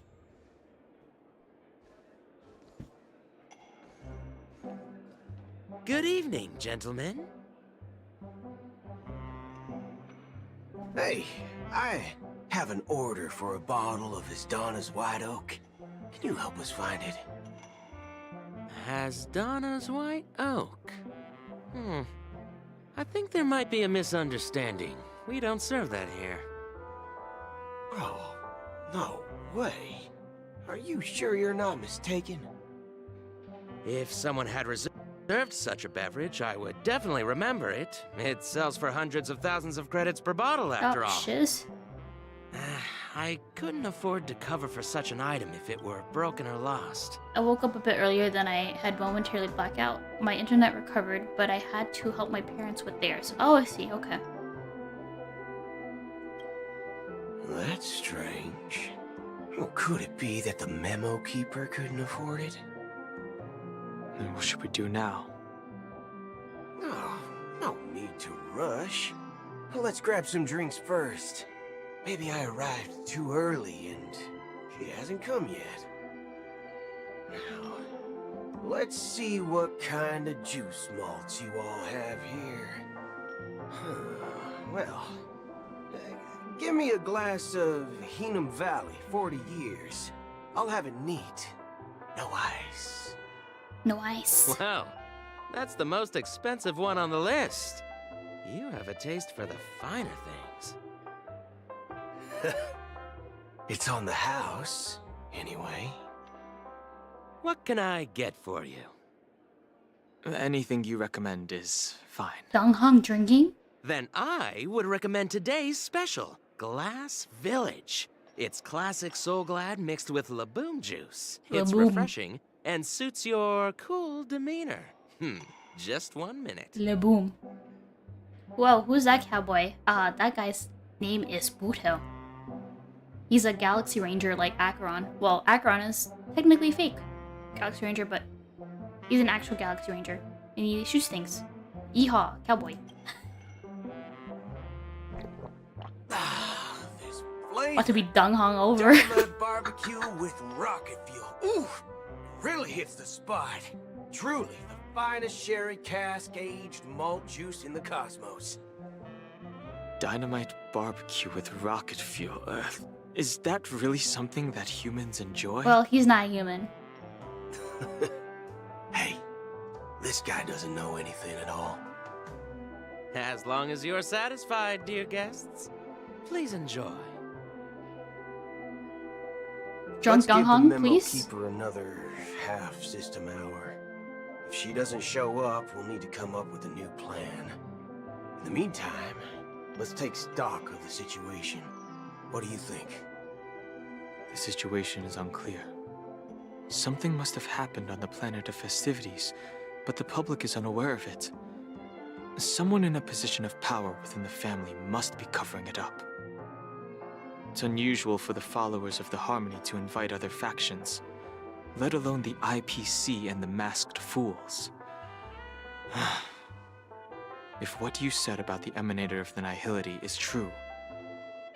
Good evening, gentlemen. Hey, I have an order for a bottle of His Donna's White Oak. Can you help us find it? Has Donna's White Oak? I think there might be a misunderstanding. We don't serve that here. Oh, no way. Are you sure you're not mistaken? If someone had reserved such a beverage, I would definitely remember it. It sells for hundreds of thousands of credits per bottle, after all. Shiz. I couldn't afford to cover for such an item if it were broken or lost. I woke up a bit earlier than I had momentarily blacked out. My internet recovered, but I had to help my parents with theirs. Oh, I see, okay. That's strange. Well, could it be that the memo keeper couldn't afford it? Then what should we do now? Oh, no need to rush. Well, let's grab some drinks first. Maybe I arrived too early and she hasn't come yet. Now, let's see what kind of juice malts you all have here. Well, give me a glass of Heenum Valley, 40 years. I'll have it neat. No ice. No ice. Wow, that's the most expensive one on the list. You have a taste for the finer things. It's on the house, anyway. What can I get for you? Anything you recommend is fine. Donghong drinking? Then I would recommend today's special, Glass Village. It's classic Soul Glad mixed with Laboom juice. It's refreshing and suits your cool demeanor. Just 1 minute. Laboom. Whoa, who's that cowboy? That guy's name is Buto. He's a Galaxy Ranger like Acheron. Well, Acheron is technically fake Galaxy Ranger, but he's an actual Galaxy Ranger. And he shoots things. Yeehaw, cowboy. About to be dung-hung over. Barbecue with rocket fuel. Ooh, really hits the spot. Truly the finest sherry cask-aged malt juice in the cosmos. Dynamite barbecue with rocket fuel. Is that really something that humans enjoy? Well, he's not human. Hey, this guy doesn't know anything at all. As long as you're satisfied, dear guests, please enjoy. Drunk Donghong, please. Let's give the memo keeper another half-system hour. If she doesn't show up, we'll need to come up with a new plan. In the meantime, let's take stock of the situation. What do you think? The situation is unclear. Something must have happened on the planet of festivities, but the public is unaware of it. Someone in a position of power within the family must be covering it up. It's unusual for the followers of the Harmony to invite other factions, let alone the IPC and the Masked Fools. If what you said about the Emanator of the Nihility is true,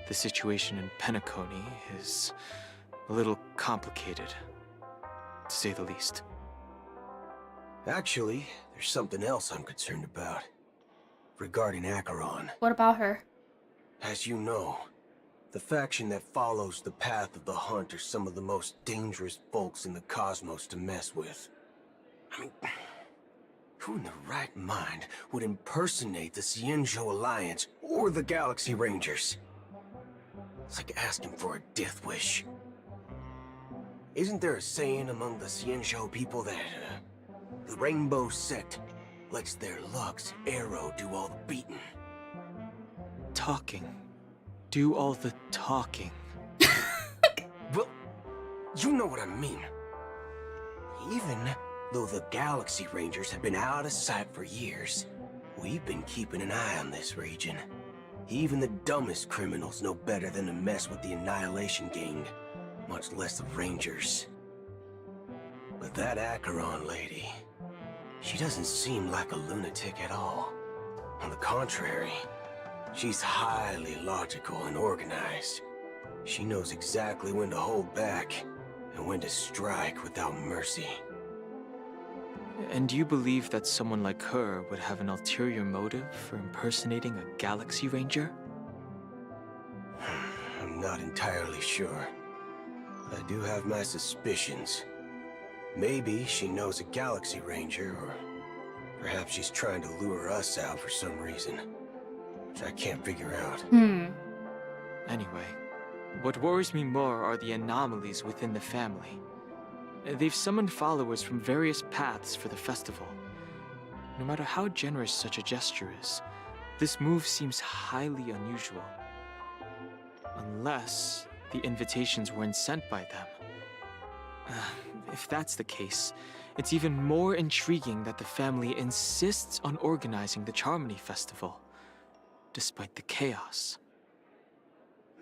the situation in Penacony is a little complicated, to say the least. Actually, there's something else I'm concerned about. Regarding Acheron. What about her? As you know, the faction that follows the path of the Hunt are some of the most dangerous folks in the cosmos to mess with. I mean, who in their right mind would impersonate the Xianzhou Alliance or the Galaxy Rangers? It's like asking for a death wish. Isn't there a saying among the Xianzhou people that the Rainbow Sect lets their Lux arrow do all the beating? Talking. Do all the talking. Well, you know what I mean. Even though the Galaxy Rangers have been out of sight for years, we've been keeping an eye on this region. Even the dumbest criminals know better than to mess with the Annihilation Gang, much less the Rangers. But that Acheron lady, she doesn't seem like a lunatic at all. On the contrary, she's highly logical and organized. She knows exactly when to hold back and when to strike without mercy. And you believe that someone like her would have an ulterior motive for impersonating a Galaxy Ranger? I'm not entirely sure. I do have my suspicions. Maybe she knows a Galaxy Ranger, or perhaps she's trying to lure us out for some reason, which I can't figure out. Anyway, what worries me more are the anomalies within the family. They've summoned followers from various paths for the festival. No matter how generous such a gesture is, this move seems highly unusual. Unless the invitations weren't sent by them. If that's the case, it's even more intriguing that the family insists on organizing the Charmony Festival, despite the chaos.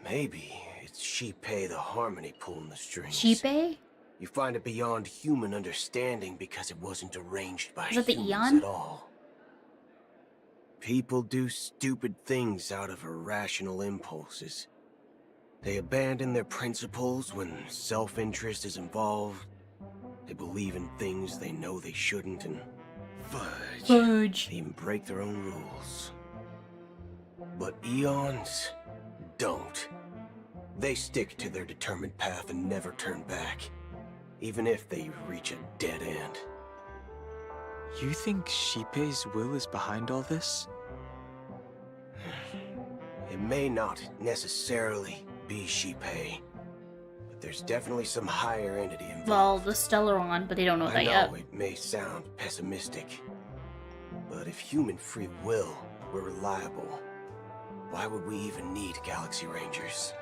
Maybe it's Shipei the Harmony pulling the strings. Shipei? You find it beyond human understanding because it wasn't arranged by Is that the humans Eon? at all. People do stupid things out of irrational impulses. They abandon their principles when self-interest is involved. They believe in things they know they shouldn't, and fudge. They even break their own rules. But Eons don't. They stick to their determined path and never turn back, even if they reach a dead end. You think Shipei's will is behind all this? It may not necessarily be Shipei, but there's definitely some higher entity involved. Well, the Stellaron, but they don't know that yet. I know it may sound pessimistic, but if human free will were reliable, why would we even need Galaxy Rangers?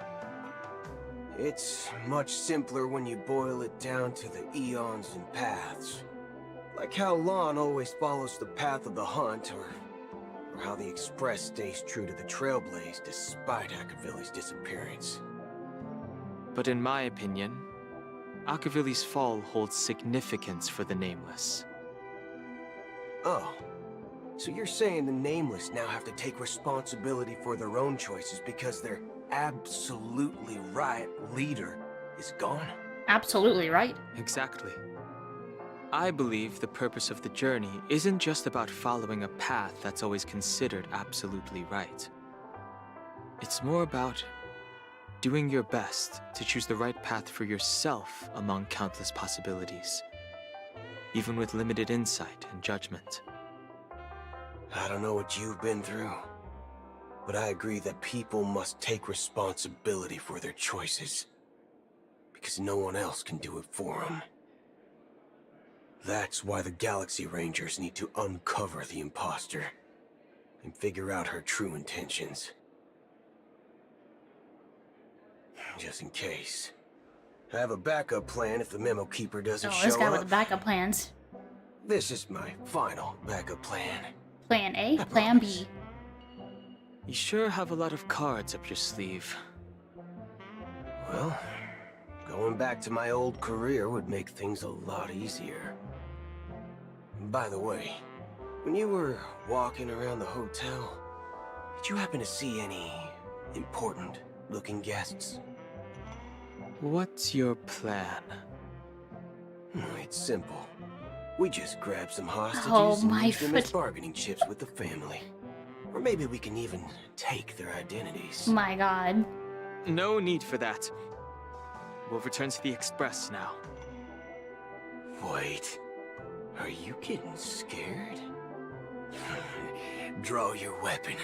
It's much simpler when you boil it down to the eons and paths. Like how Lon always follows the path of the Hunt, or how the Express stays true to the Trailblaze despite Akavili's disappearance. But in my opinion, Akavili's fall holds significance for the Nameless. Oh, so you're saying the Nameless now have to take responsibility for their own choices because their absolutely right leader is gone? Absolutely right. Exactly. I believe the purpose of the journey isn't just about following a path that's always considered absolutely right. It's more about doing your best to choose the right path for yourself among countless possibilities, even with limited insight and judgment. I don't know what you've been through, but I agree that people must take responsibility for their choices, because no one else can do it for them. That's why the Galaxy Rangers need to uncover the imposter and figure out her true intentions. Just in case. I have a backup plan if the Memo Keeper doesn't show up. Oh, this guy with the backup plans. This is my final backup plan. Plan A, Plan B. You sure have a lot of cards up your sleeve. Well, going back to my old career would make things a lot easier. By the way, when you were walking around the hotel, did you happen to see any important-looking guests? What's your plan? It's simple. We just grab some hostages Oh, and my use them as foot. bargaining chips with the family. Or maybe we can even take their identities. My god. No need for that. We'll return to the Express now. Wait. Are you getting scared? Draw your weapon.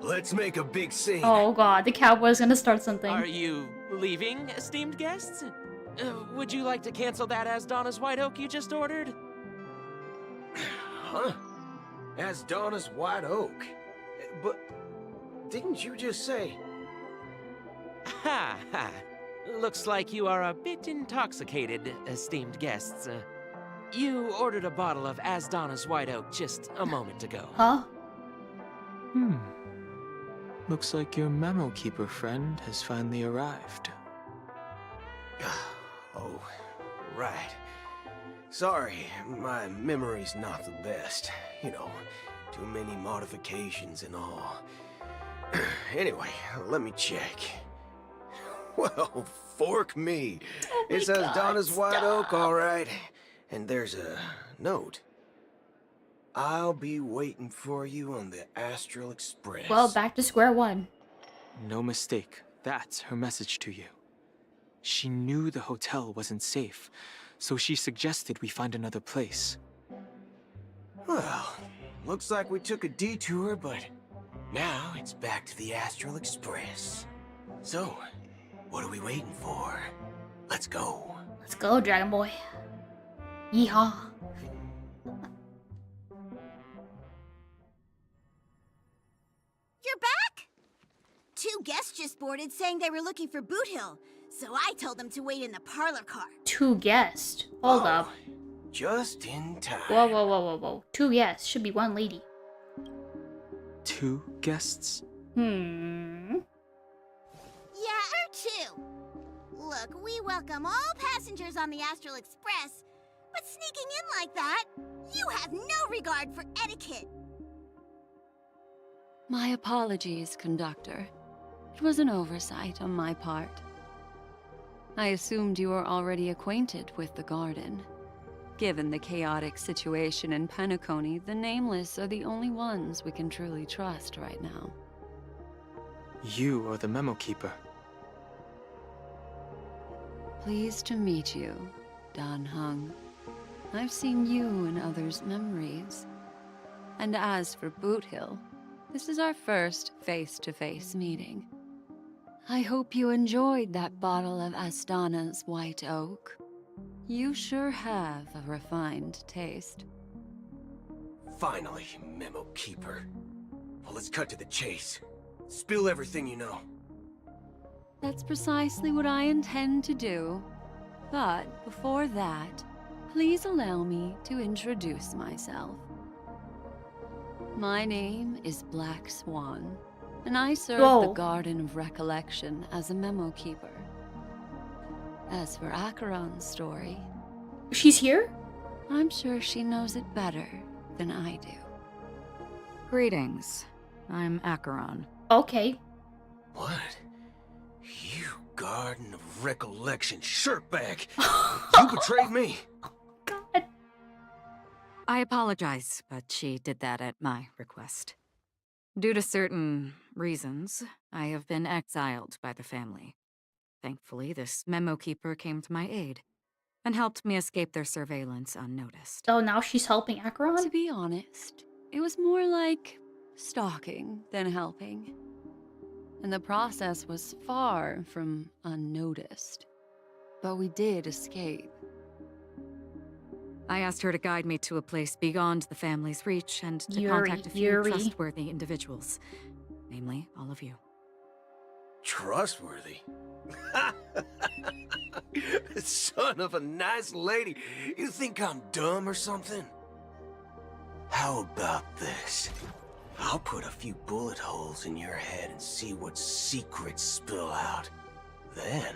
Let's make a big scene. Oh god, the cowboy's gonna start something. Are you leaving, esteemed guests? Would you like to cancel that as Donna's White Oak you just ordered? Huh? As Donna's White Oak? But didn't you just say... Ha ha. Looks like you are a bit intoxicated, esteemed guests. You ordered a bottle of As Donna's White Oak just a moment ago. Huh? Looks like your memo keeper friend has finally arrived. Oh, right. Sorry, my memory's not the best. You know, too many modifications and all. Anyway, let me check. Well, fork me. It says Donna's White Oak, all right. And there's a note. I'll be waiting for you on the Astral Express. Well, back to square one. No mistake. That's her message to you. She knew the hotel wasn't safe, so she suggested we find another place. Well, looks like we took a detour, but now it's back to the Astral Express. So, what are we waiting for? Let's go. Let's go, Dragon Boy. Yeehaw. You're back? 2 guests just boarded saying they were looking for Boot Hill, so I told them to wait in the parlor car. 2 guests. Hold up. Just in time. Whoa, whoa, whoa, whoa, whoa. 2 guests. Should be 1 lady. 2 guests? Hmm. Yeah, or 2. Look, we welcome all passengers on the Astral Express, but sneaking in like that, you have no regard for etiquette. My apologies, conductor. It was an oversight on my part. I assumed you were already acquainted with the garden. Given the chaotic situation in Penacony, the Nameless are the only ones we can truly trust right now. You are the memo keeper. Pleased to meet you, Dan Hung. I've seen you in others' memories. And as for Boot Hill, this is our first face-to-face meeting. I hope you enjoyed that bottle of Astana's White Oak. You sure have a refined taste. Finally, Memo Keeper. Well, let's cut to the chase. Spill everything you know. That's precisely what I intend to do. But before that, please allow me to introduce myself. My name is Black Swan, and I serve the Garden of Recollection as a memo keeper. As for Acheron's story... She's here? I'm sure she knows it better than I do. Greetings. I'm Acheron. Okay. What? You Garden of Recollection shirtbag! You betrayed me! God. I apologize, but she did that at my request. Due to certain reasons, I have been exiled by the family. Thankfully, this memo keeper came to my aid and helped me escape their surveillance unnoticed. Oh, now she's helping Acheron? To be honest, it was more like stalking than helping. And the process was far from unnoticed. But we did escape. I asked her to guide me to a place beyond the family's reach and to contact a few trustworthy individuals. Namely, all of you. Trustworthy? Son of a nice lady. You think I'm dumb or something? How about this? I'll put a few bullet holes in your head and see what secrets spill out. Then,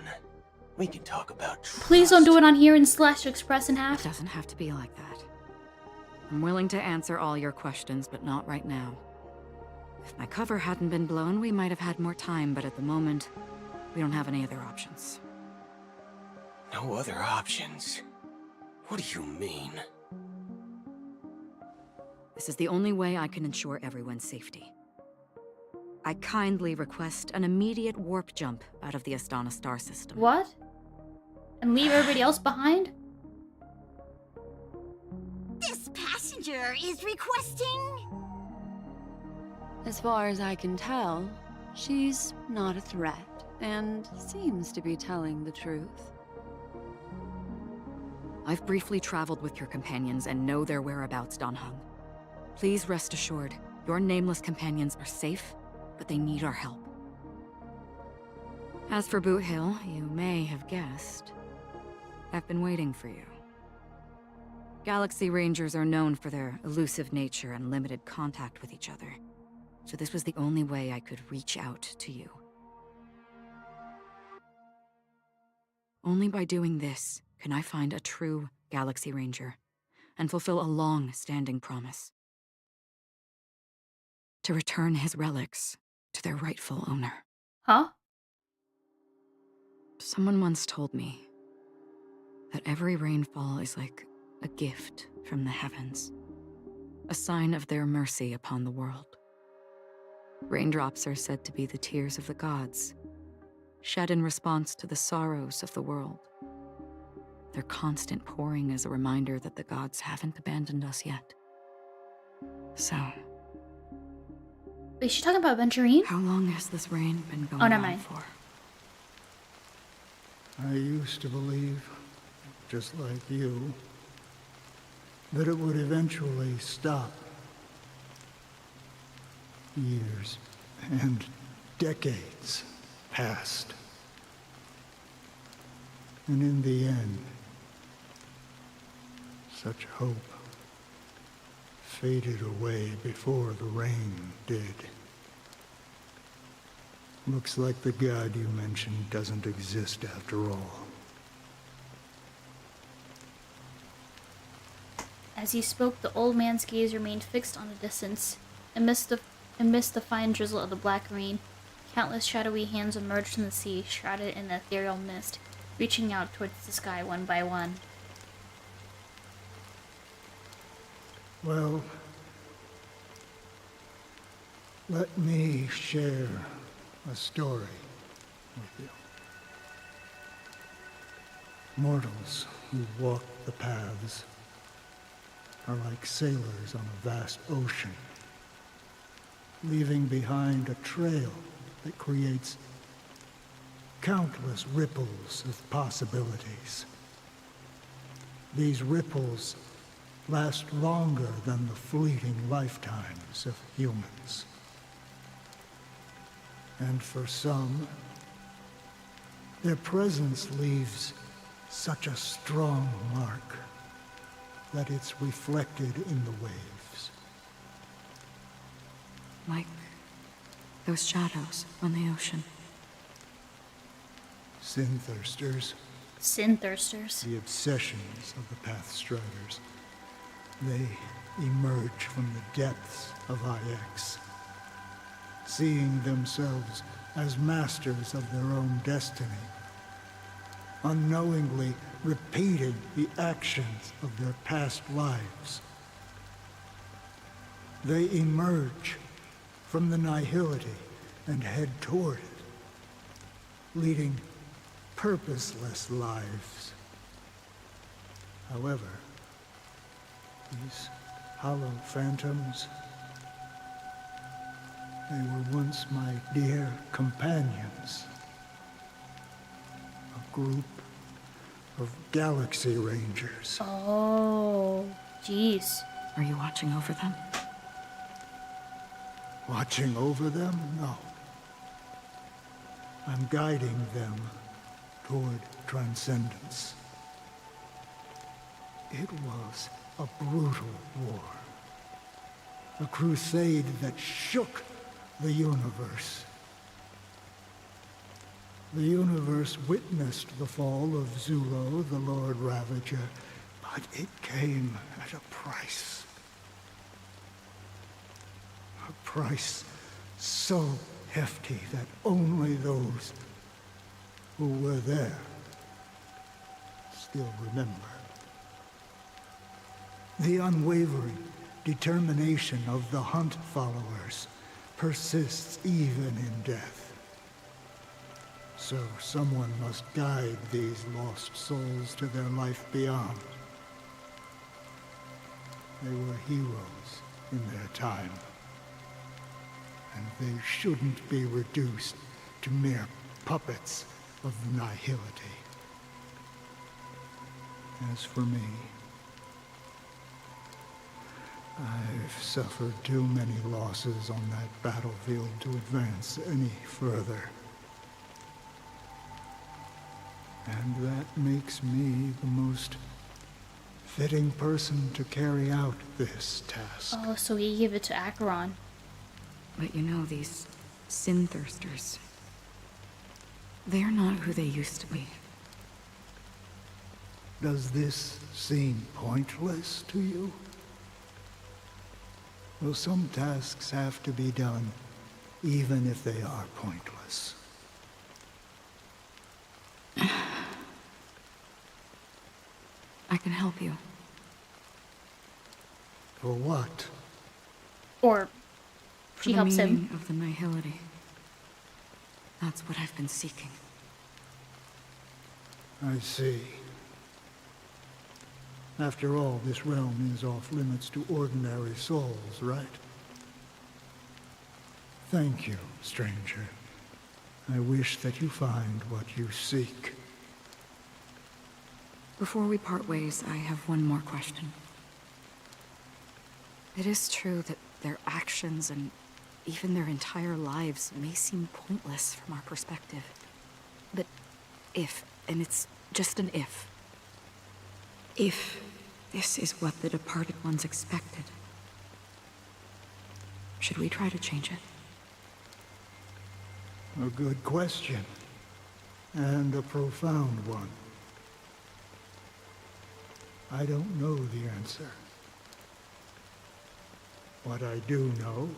we can talk about trust. Please don't do it on here and slash Express in half. It doesn't have to be like that. I'm willing to answer all your questions, but not right now. If my cover hadn't been blown, we might have had more time, but at the moment, we don't have any other options. No other options? What do you mean? This is the only way I can ensure everyone's safety. I kindly request an immediate warp jump out of the Astana star system. What? And leave everybody else behind? This passenger is requesting... As far as I can tell, she's not a threat and seems to be telling the truth. I've briefly traveled with your companions and know their whereabouts, Dan Heng. Please rest assured, your nameless companions are safe, but they need our help. As for Boot Hill, you may have guessed, I've been waiting for you. Galaxy Rangers are known for their elusive nature and limited contact with each other, so this was the only way I could reach out to you. Only by doing this can I find a true Galaxy Ranger and fulfill a long-standing promise. To return his relics to their rightful owner. Huh? Someone once told me that every rainfall is like a gift from the heavens, a sign of their mercy upon the world. Raindrops are said to be the tears of the gods, shed in response to the sorrows of the world. Their constant pouring is a reminder that the gods haven't abandoned us yet. So... Wait, is she talking about Venturine? How long has this rain been going on for? I used to believe, just like you, that it would eventually stop. Years and decades passed. And in the end, such hope faded away before the rain did. Looks like the god you mentioned doesn't exist after all. As he spoke, the old man's gaze remained fixed on the distance. Amidst the fine drizzle of the black rain, countless shadowy hands emerged from the sea, shrouded in ethereal mist, reaching out towards the sky one by one. Well, let me share a story with you. Mortals who walk the paths are like sailors on a vast ocean, leaving behind a trail that creates countless ripples of possibilities. These ripples last longer than the fleeting lifetimes of humans. And for some, their presence leaves such a strong mark that it's reflected in the waves. Like those shadows on the ocean. Sin-thirsters. Sin-thirsters. The obsessions of the Pathstriders. They emerge from the depths of IX, seeing themselves as masters of their own destiny, unknowingly repeating the actions of their past lives. They emerge from the nihility and head toward it, leading purposeless lives. However, these hollow phantoms, they were once my dear companions. A group of Galaxy Rangers. Oh, jeez. Are you watching over them? Watching over them? No. I'm guiding them toward transcendence. It was a brutal war. A crusade that shook the universe. The universe witnessed the fall of Zulo, the Lord Ravager, but it came at a price. price so hefty that only those who were there still remember. The unwavering determination of the Hunt followers persists even in death. So someone must guide these lost souls to their life beyond. They were heroes in their time, and they shouldn't be reduced to mere puppets of nihility. As for me, I've suffered too many losses on that battlefield to advance any further. And that makes me the most fitting person to carry out this task. Oh, so he gave it to Acheron. But you know, these sin thirsters, they're not who they used to be. Does this seem pointless to you? Well, some tasks have to be done, even if they are pointless. I can help you. For what? Or she helps him. Of the nihility. That's what I've been seeking. I see. After all, this realm is off limits to ordinary souls, right? Thank you, stranger. I wish that you find what you seek. Before we part ways, I have one more question. It is true that their actions and even their entire lives may seem pointless from our perspective. But if, and it's just an if this is what the departed ones expected, should we try to change it? A good question. And a profound one. I don't know the answer. What I do know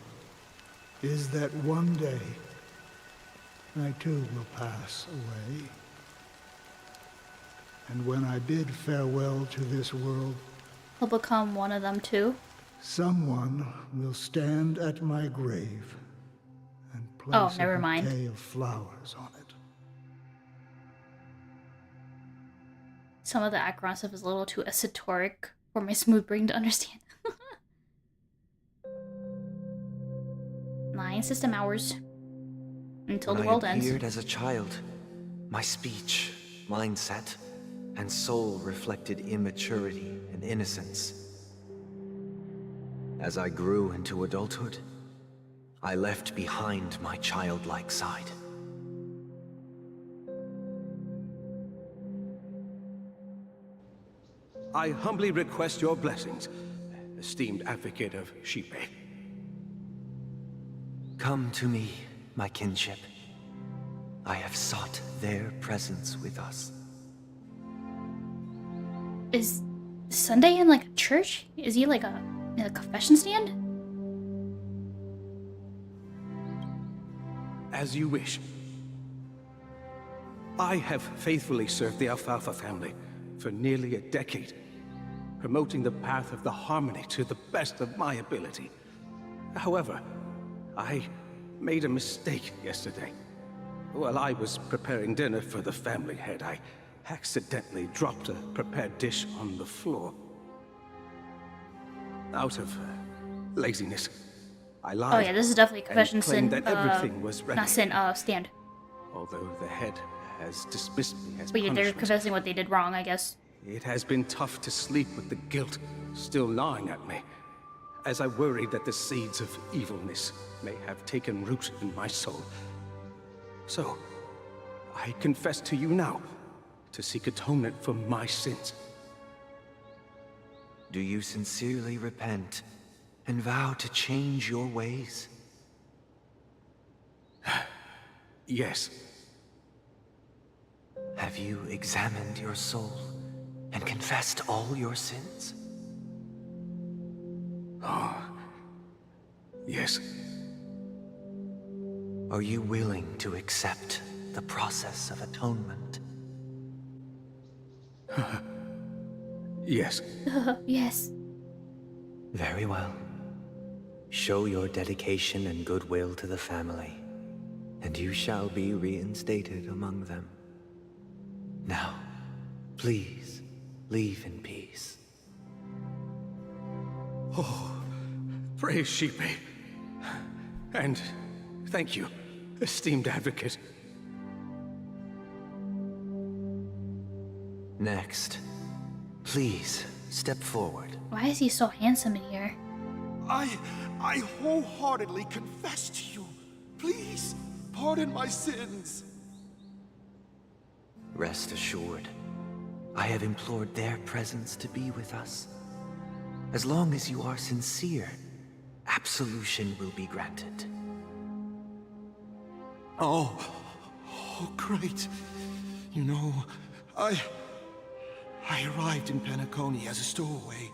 is that one day, I too will pass away. And when I bid farewell to this world, he'll become one of them too. Someone will stand at my grave and place a bouquet of flowers on it. Some of the Acheron stuff is a little too esoteric for my smooth brain to understand. 9 system hours until the world ends. When I appeared as a child, my speech, mindset, and soul reflected immaturity and innocence. As I grew into adulthood, I left behind my childlike side. I humbly request your blessings, esteemed advocate of Shipe. Come to me, my kinship. I have sought their presence with us. Is Sunday in like a church? Is he like in a confession stand? As you wish. I have faithfully served the Alfalfa family for nearly a decade, promoting the path of the harmony to the best of my ability. However, I made a mistake yesterday. While I was preparing dinner for the family head, I accidentally dropped a prepared dish on the floor. Out of laziness, I lied. Oh yeah, this is definitely a confession sin. That everything was ready. Not sin, stand. Although the head has dismissed me as but punishment. They're confessing what they did wrong, I guess. It has been tough to sleep with the guilt still gnawing at me, as I worried that the seeds of evilness may have taken root in my soul. So, I confess to you now, to seek atonement for my sins. Do you sincerely repent and vow to change your ways? Yes. Have you examined your soul and confessed all your sins? Oh, yes. Are you willing to accept the process of atonement? Yes. Yes. Very well. Show your dedication and goodwill to the family, and you shall be reinstated among them. Now, please, leave in peace. Oh, praise Sheepy. And thank you, esteemed advocate. Next, please step forward. Why is he so handsome in here? I wholeheartedly confess to you. Please, pardon my sins. Rest assured, I have implored their presence to be with us. As long as you are sincere, absolution will be granted. Oh, great. You know, I arrived in Penacony as a stowaway.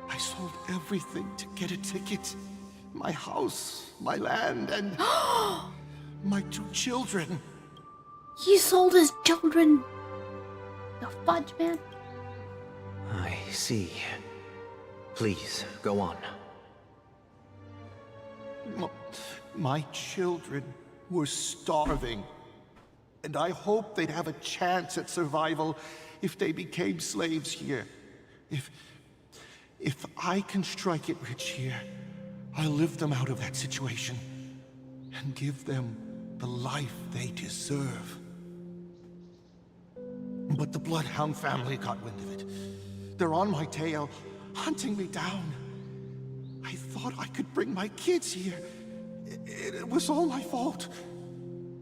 I sold everything to get a ticket. My house, my land, and my 2 children. He sold his children. The fudge, man. I see. Please, go on. My children were starving, and I hoped they'd have a chance at survival if they became slaves here. If I can strike it rich here, I'll lift them out of that situation and give them the life they deserve. But the Bloodhound family got wind of it. They're on my tail, hunting me down. I thought I could bring my kids here. It was all my fault.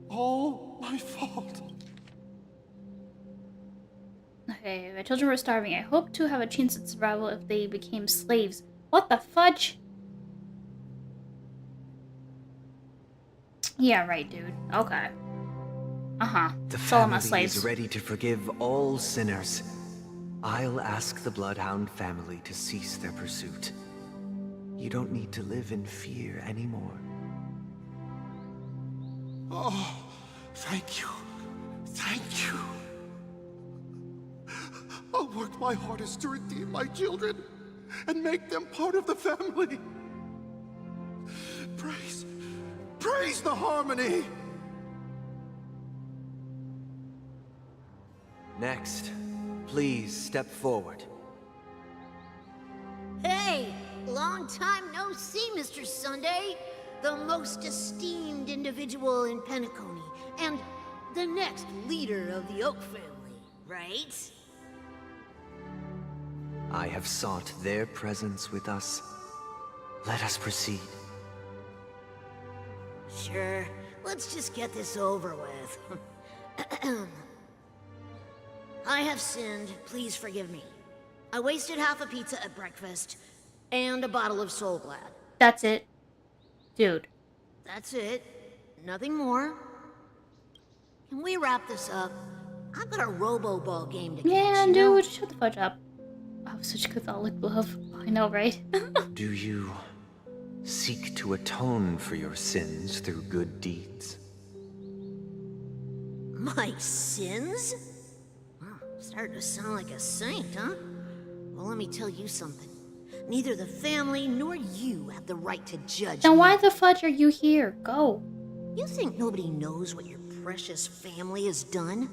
All my fault. Okay, my children were starving. I hoped to have a chance at survival if they became slaves. What the fudge? Yeah, right, dude. Okay. Uh-huh. The Sell them as family slaves. is ready to forgive all sinners. I'll ask the Bloodhound family to cease their pursuit. You don't need to live in fear anymore. Oh, thank you. Thank you. I'll work my hardest to redeem my children and make them part of the family. Praise the harmony! Next, please step forward. Hey, long time no see, Mr. Sunday. The most esteemed individual in Penacony, and the next leader of the Oak family, right? I have sought their presence with us. Let us proceed. Sure, let's just get this over with. I have sinned, please forgive me. I wasted half a pizza at breakfast, and a bottle of Soul Glad. That's it. Dude. That's it. Nothing more. Can we wrap this up? I've got a Robo-Ball game to catch, Yeah, you dude, know? shut the fudge up. I have such Catholic love. I know, right? Do you seek to atone for your sins through good deeds? My sins? Well, starting to sound like a saint, huh? Well, let me tell you something. Neither the family nor you have the right to judge Then me. why the fudge are you here? Go. You think nobody knows what your precious family has done?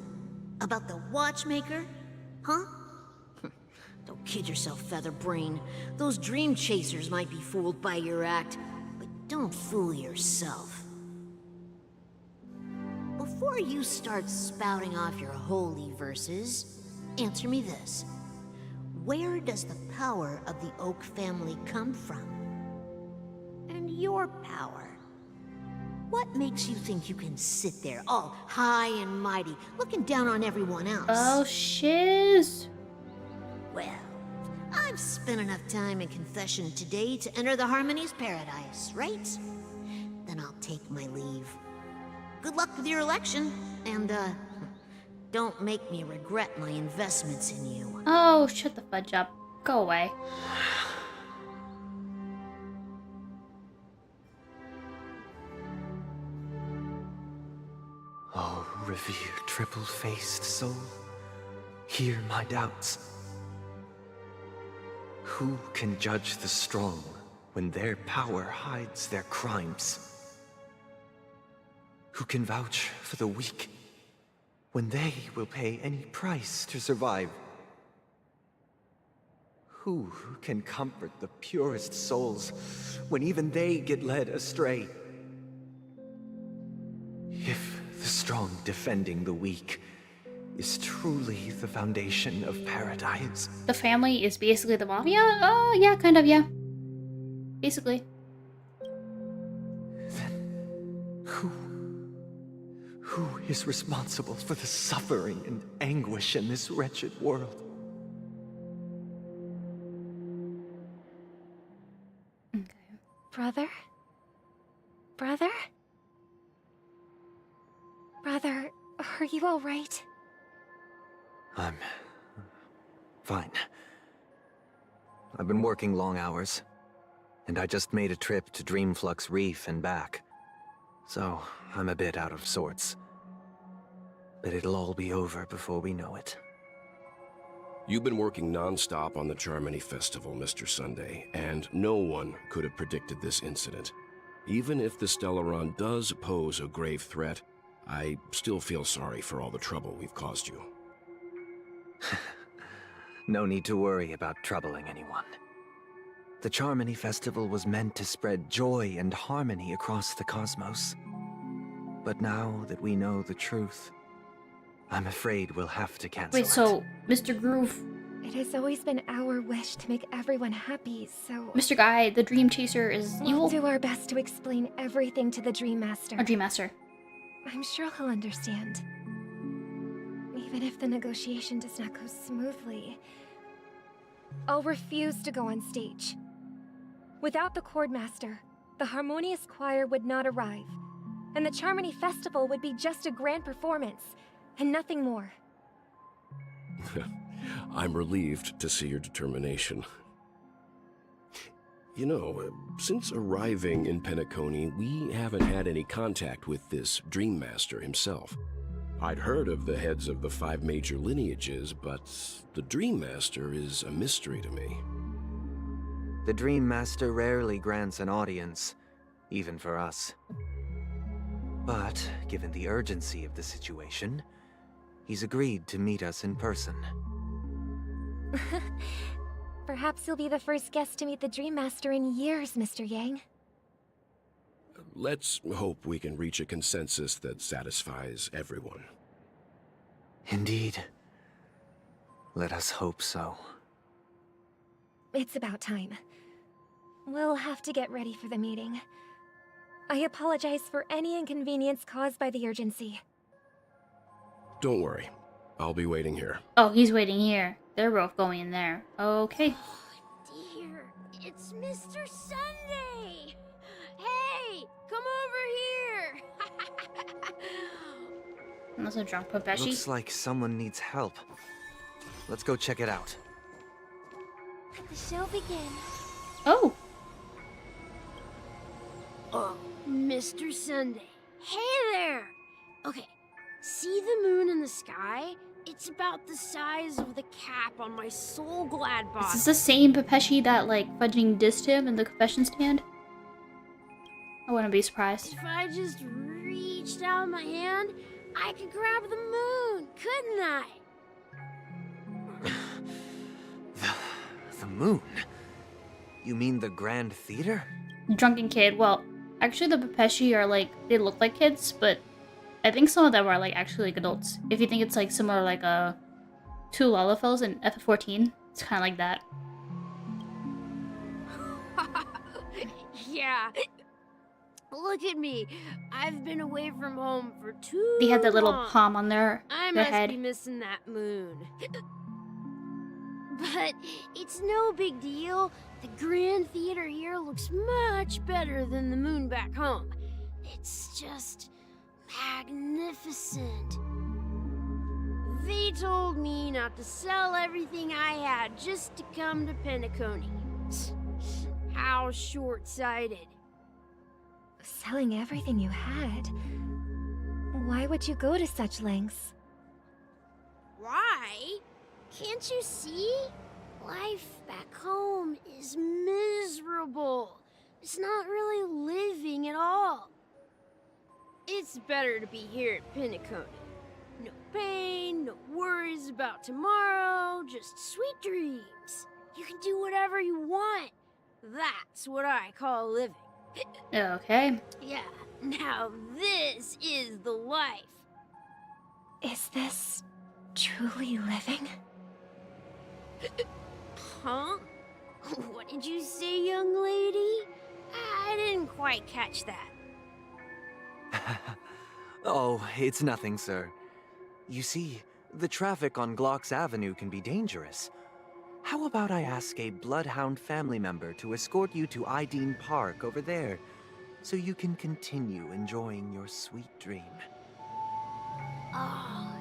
About the watchmaker? Huh? Don't kid yourself, Featherbrain. Those dream chasers might be fooled by your act, but don't fool yourself. Before you start spouting off your holy verses, answer me this. Where does the power of the Oak family come from? And your power? What makes you think you can sit there all high and mighty, looking down on everyone else? Oh, shiz. Well, I've spent enough time in confession today to enter the Harmony's paradise, right? Then I'll take my leave. Good luck with your election, and, don't make me regret my investments in you. Oh, shut the fudge up. Go away. revered triple-faced soul, hear my doubts. Who can judge the strong when their power hides their crimes? Who can vouch for the weak when they will pay any price to survive? Who can comfort the purest souls when even they get led astray? If the strong defending the weak is truly the foundation of paradise. The family is basically the mafia? Oh, yeah, kind of, yeah. Basically. Then who is responsible for the suffering and anguish in this wretched world? Brother? Brother? Brother, are you all right? I'm fine. I've been working long hours, and I just made a trip to Dreamflux Reef and back. So, I'm a bit out of sorts. But it'll all be over before we know it. You've been working non-stop on the Charmony Festival, Mr. Sunday, and no one could have predicted this incident. Even if the Stellaron does pose a grave threat, I still feel sorry for all the trouble we've caused you. No need to worry about troubling anyone. The Charmony Festival was meant to spread joy and harmony across the cosmos. But now that we know the truth, I'm afraid we'll have to cancel Wait, so Mr. Groove... It has always been our wish to make everyone happy, so... Mr. Guy, the Dream Chaser, is evil? We'll do our best to explain everything to the Dream Master. Our Dream Master. I'm sure he'll understand. Even if the negotiation does not go smoothly, I'll refuse to go on stage. Without the Chord Master, the Harmonious Choir would not arrive, and the Charmony Festival would be just a grand performance, and nothing more. I'm relieved to see your determination. You know, since arriving in Penacony, we haven't had any contact with this Dream Master himself. I'd heard of the heads of the 5 major lineages, but the Dream Master is a mystery to me. The Dream Master rarely grants an audience, even for us. But, given the urgency of the situation, he's agreed to meet us in person. Perhaps you'll be the first guest to meet the Dream Master in years, Mr. Yang. Let's hope we can reach a consensus that satisfies everyone. Indeed. Let us hope so. It's about time. We'll have to get ready for the meeting. I apologize for any inconvenience caused by the urgency. Don't worry. I'll be waiting here. Oh, he's waiting here. They're both going in there. Okay. Oh, dear. It's Mr. Sunday! Hey! Come over here! That's a drunk Pepeshi. Looks like someone needs help. Let's go check it out. The show begins. Oh! Oh, Mr. Sunday. Hey there! Okay, see the moon in the sky? It's about the size of the cap on my Soul Glad bottle. Is this the same Pepeshi that, like, fudging dissed him in the confession stand? I wouldn't be surprised. If I just reached out my hand, I could grab the moon, couldn't I? The moon? You mean the Grand Theater? Drunken kid. Well, actually the Pepeshi are like, they look like kids, but I think some of them are like actually like adults. If you think it's like similar like two Lalafels in F14, it's kind of like that. Yeah. Look at me. I've been away from home for too They had that little long. palm on their must head. be missing that moon. But it's no big deal. The Grand Theater here looks much better than the moon back home. It's just magnificent. They told me not to sell everything I had just to come to Penacony. How short-sighted. Selling everything you had? Why would you go to such lengths? Why? Can't you see? Life back home is miserable. It's not really living at all. It's better to be here at Penacony. No pain, no worries about tomorrow, just sweet dreams. You can do whatever you want. That's what I call living. Okay. Yeah, now this is the life. Is this truly living? Huh? What did you say, young lady? I didn't quite catch that. Oh, it's nothing, sir. You see, the traffic on Glock's Avenue can be dangerous. How about I ask a Bloodhound family member to escort you to Ideen Park over there, so you can continue enjoying your sweet dream? Oh,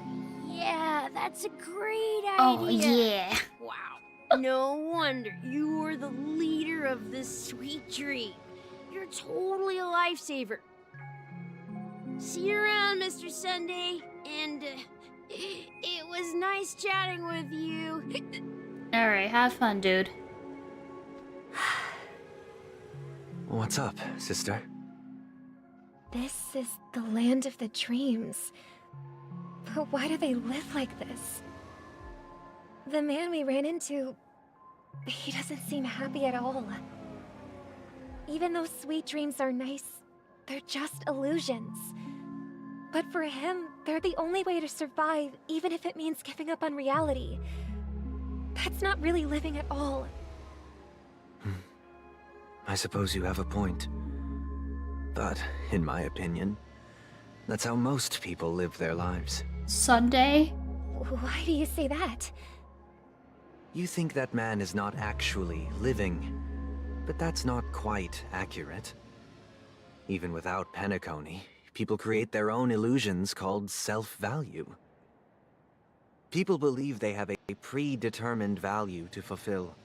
yeah, that's a great idea. Oh, yeah. Wow. No wonder you were the leader of this sweet dream. You're totally a lifesaver. See you around, Mr. Sunday. And it was nice chatting with you. Alright, have fun, dude. What's up, sister? This is the land of the dreams. But why do they live like this? The man we ran into, he doesn't seem happy at all. Even though sweet dreams are nice, they're just illusions. But for him, they're the only way to survive, even if it means giving up on reality. That's not really living at all. I suppose you have a point. But, in my opinion, that's how most people live their lives. Sunday? Why do you say that? You think that man is not actually living, but that's not quite accurate. Even without Penacony, people create their own illusions called self-value. People believe they have a predetermined value to fulfill.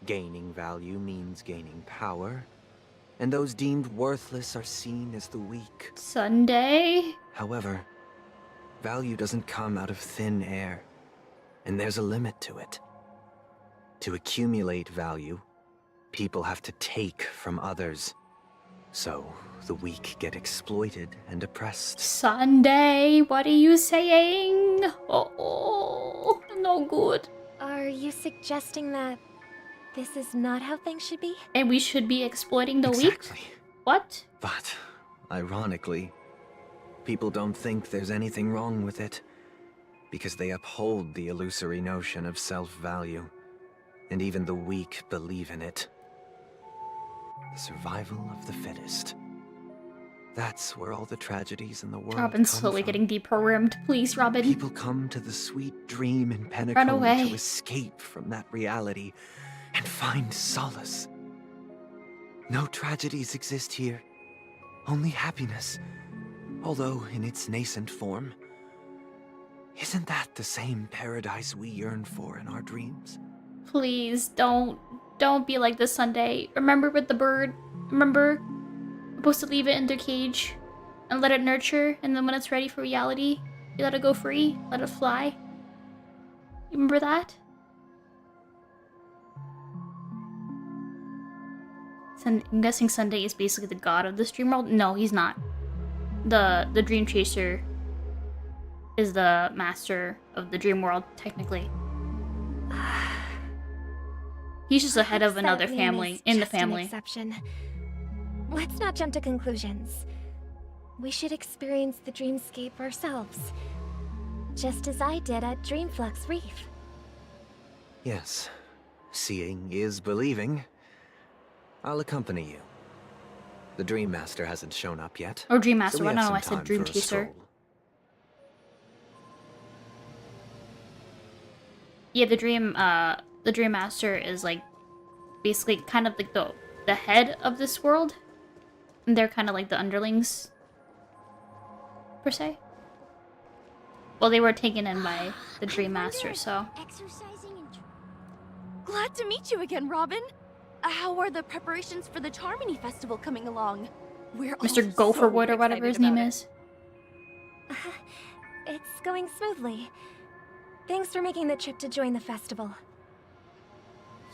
Gaining value means gaining power, and those deemed worthless are seen as the weak. Sunday? However, value doesn't come out of thin air, and there's a limit to it. To accumulate value, people have to take from others. So, the weak get exploited and oppressed. Sunday, what are you saying? Oh, no good. Are you suggesting that this is not how things should be? And we should be exploiting the weak? What? But, ironically, people don't think there's anything wrong with it, because they uphold the illusory notion of self-value, and even the weak believe in it. The survival of the fittest. That's where all the tragedies in the world Robin's come slowly from. getting deprogrammed. Please, Robin. People come to the sweet dream in Penacony to escape from that reality and find solace. No tragedies exist here, only happiness, although in its nascent form. Isn't that the same paradise we yearn for in our dreams? Please, don't be like this, Sunday. Remember with the bird? Remember? Supposed to leave it in the cage and let it nurture, and then when it's ready for reality, you let it go free, let it fly. You remember that? I'm guessing Sunday is basically the god of this dream world. No, he's not. The dream chaser is the master of the dream world, technically. He's just the head of another family in the family. An exception. Let's not jump to conclusions. We should experience the dreamscape ourselves, just as I did at Dreamflux Reef. Yes, seeing is believing. I'll accompany you. The Dream Master hasn't shown up yet. Or Dream Master, so we I have don't know, I some said time Dream for a Chaser. stroll. Yeah, the Dream Master is like basically kind of like the head of this world. And they're kind of like the underlings, per se. Well, they were taken in by the Dream Master, so. Glad to meet you again, Robin. How are the preparations for the Charmony Festival coming along? We're Mr. all Gopherwood or whatever his name is. It's going smoothly. Thanks for making the trip to join the festival.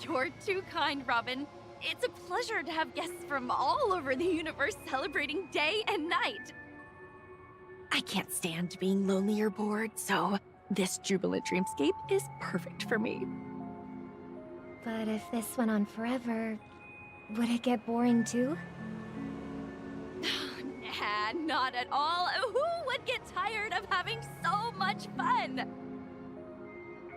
You're too kind, Robin. It's a pleasure to have guests from all over the universe celebrating day and night. I can't stand being lonely or bored, so this jubilant dreamscape is perfect for me. But if this went on forever, would it get boring too? Nah, not at all. Who would get tired of having so much fun?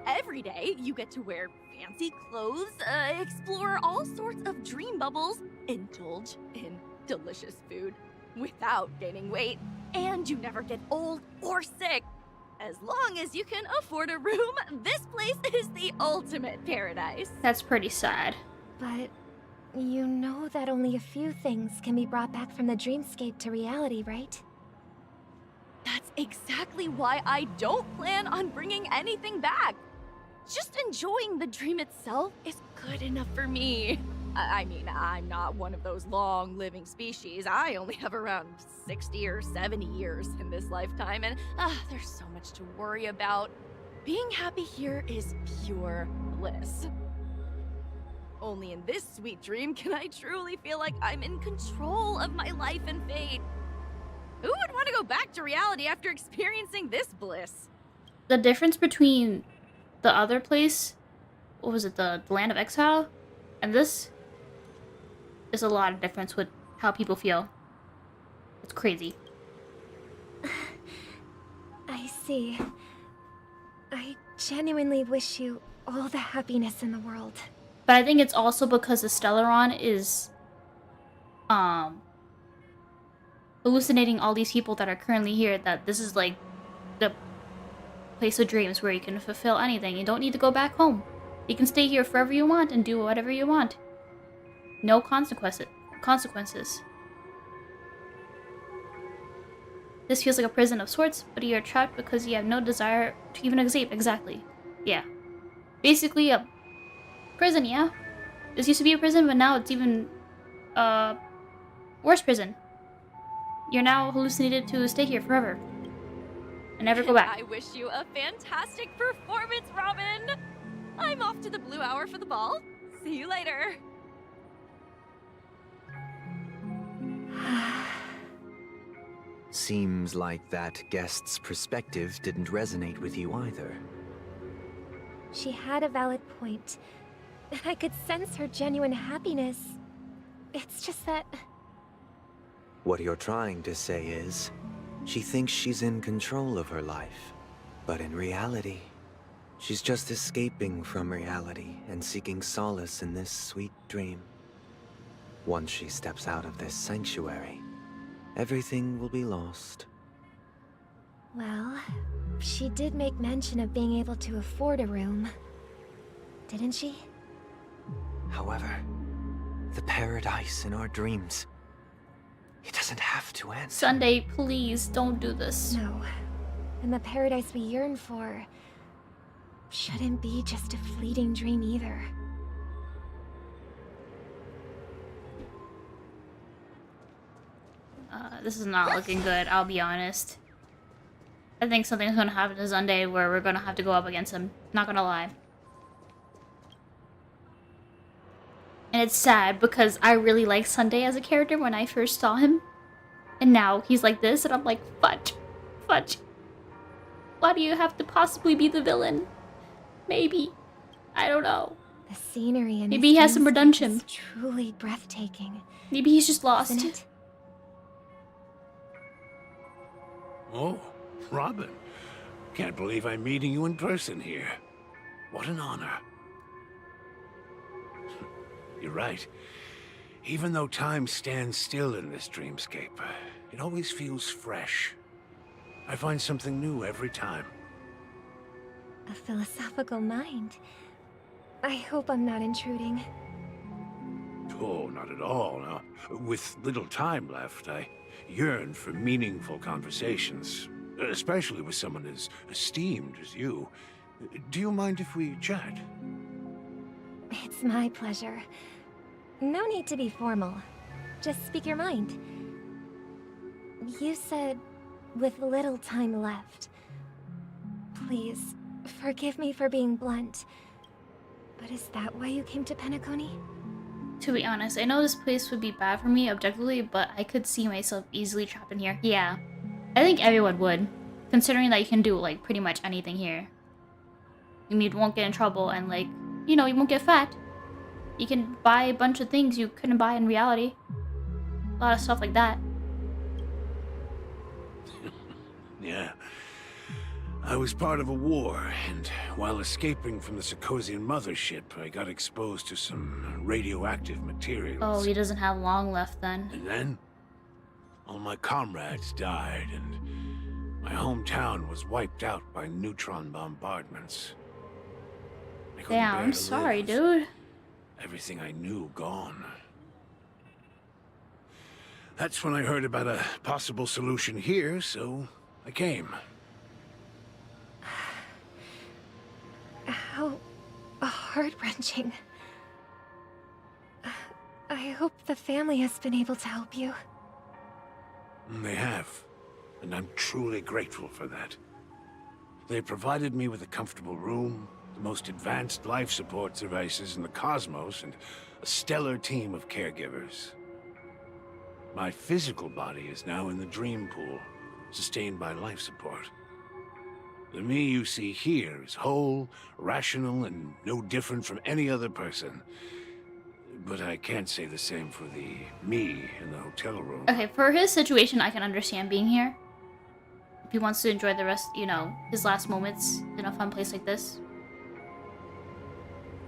Every day, you get to wear fancy clothes, explore all sorts of dream bubbles, indulge in delicious food without gaining weight, and you never get old or sick. As long as you can afford a room, this place is the ultimate paradise. That's pretty sad. But you know that only a few things can be brought back from the dreamscape to reality, right? That's exactly why I don't plan on bringing anything back. Just enjoying the dream itself is good enough for me. I mean, I'm not one of those long-living species. I only have around 60 or 70 years in this lifetime, and there's so much to worry about. Being happy here is pure bliss. Only in this sweet dream can I truly feel like I'm in control of my life and fate. Who would want to go back to reality after experiencing this bliss? The difference between the other place, what was it, the Land of Exile, and this is a lot of difference with how people feel. It's crazy. I see. I genuinely wish you all the happiness in the world. But I think it's also because the Stellaron is hallucinating all these people that are currently here, that this is like the place of dreams where you can fulfill anything. You don't need to go back home. You can stay here forever you want and do whatever you want. No consequences. This feels like a prison of sorts, but you're trapped because you have no desire to even escape. Exactly. Yeah. Basically a prison, yeah? This used to be a prison, but now it's even worse prison. You're now hallucinated to stay here forever and never go back. I wish you a fantastic performance, Robin! I'm off to the Blue Hour for the ball. See you later. Seems like that guest's perspective didn't resonate with you either. She had a valid point. I could sense her genuine happiness. It's just that... What you're trying to say is, she thinks she's in control of her life. But in reality, she's just escaping from reality and seeking solace in this sweet dream. Once she steps out of this sanctuary, everything will be lost. Well, she did make mention of being able to afford a room. Didn't she? However, the paradise in our dreams, it doesn't have to end. Sunday, please don't do this. No. And the paradise we yearn for shouldn't be just a fleeting dream either. This is not looking good, I'll be honest. I think something's gonna happen to Sunday where we're gonna have to go up against him. Not gonna lie. And it's sad because I really liked Sunday as a character when I first saw him. And now he's like this and I'm like, fudge. Fudge. Why do you have to possibly be the villain? Maybe. I don't know. The scenery in maybe he has some redemption. Is truly breathtaking. Maybe he's just lost. Isn't it? Oh, Robin. Can't believe I'm meeting you in person here. What an honor. You're right. Even though time stands still in this dreamscape, it always feels fresh. I find something new every time. A philosophical mind. I hope I'm not intruding. Oh, not at all. No. With little time left, I yearn for meaningful conversations, especially with someone as esteemed as you. Do you mind if we chat? It's my pleasure. No need to be formal. Just speak your mind. You said with little time left. Please, forgive me for being blunt, but is that why you came to Penacony? To be honest, I know this place would be bad for me objectively, but I could see myself easily trapped in here. Yeah, I think everyone would, considering that you can do, like, pretty much anything here. I mean, you won't get in trouble, and, like, you know, you won't get fat. You can buy a bunch of things you couldn't buy in reality. A lot of stuff like that. Yeah. I was part of a war, and while escaping from the Sarkosian mothership, I got exposed to some radioactive materials. Oh, he doesn't have long left then. And then, all my comrades died, and my hometown was wiped out by neutron bombardments. I couldn't Damn, bear I'm to sorry, live. dude. Everything I knew gone. That's when I heard about a possible solution here, so I came. How heart-wrenching. I hope the family has been able to help you. They have, and I'm truly grateful for that. They provided me with a comfortable room, the most advanced life support devices in the cosmos, and a stellar team of caregivers. My physical body is now in the dream pool, sustained by life support. The me you see here is whole, rational, and no different from any other person. But I can't say the same for the me in the hotel room. Okay, for his situation, I can understand being here. If he wants to enjoy the rest, you know, his last moments in a fun place like this.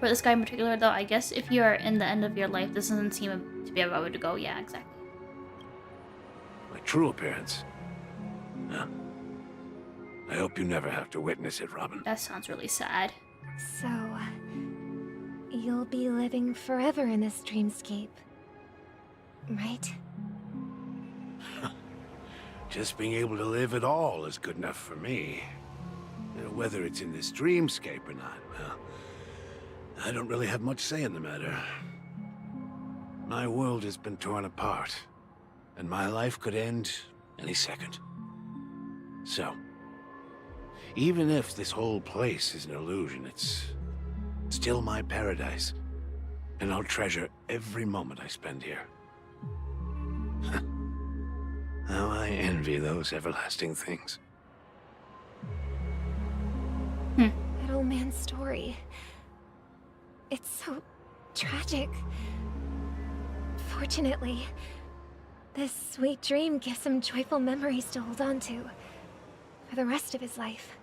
For this guy in particular, though, I guess if you are in the end of your life, this doesn't seem to be a road to go. Yeah, exactly. My true appearance? Huh. I hope you never have to witness it, Robin. That sounds really sad. So, you'll be living forever in this dreamscape, right? Just being able to live at all is good enough for me. Whether it's in this dreamscape or not, well, I don't really have much say in the matter. My world has been torn apart, and my life could end any second. So, even if this whole place is an illusion, it's still my paradise, and I'll treasure every moment I spend here. How I envy those everlasting things. That old man's story. It's so tragic. Fortunately, this sweet dream gives him joyful memories to hold on to for the rest of his life.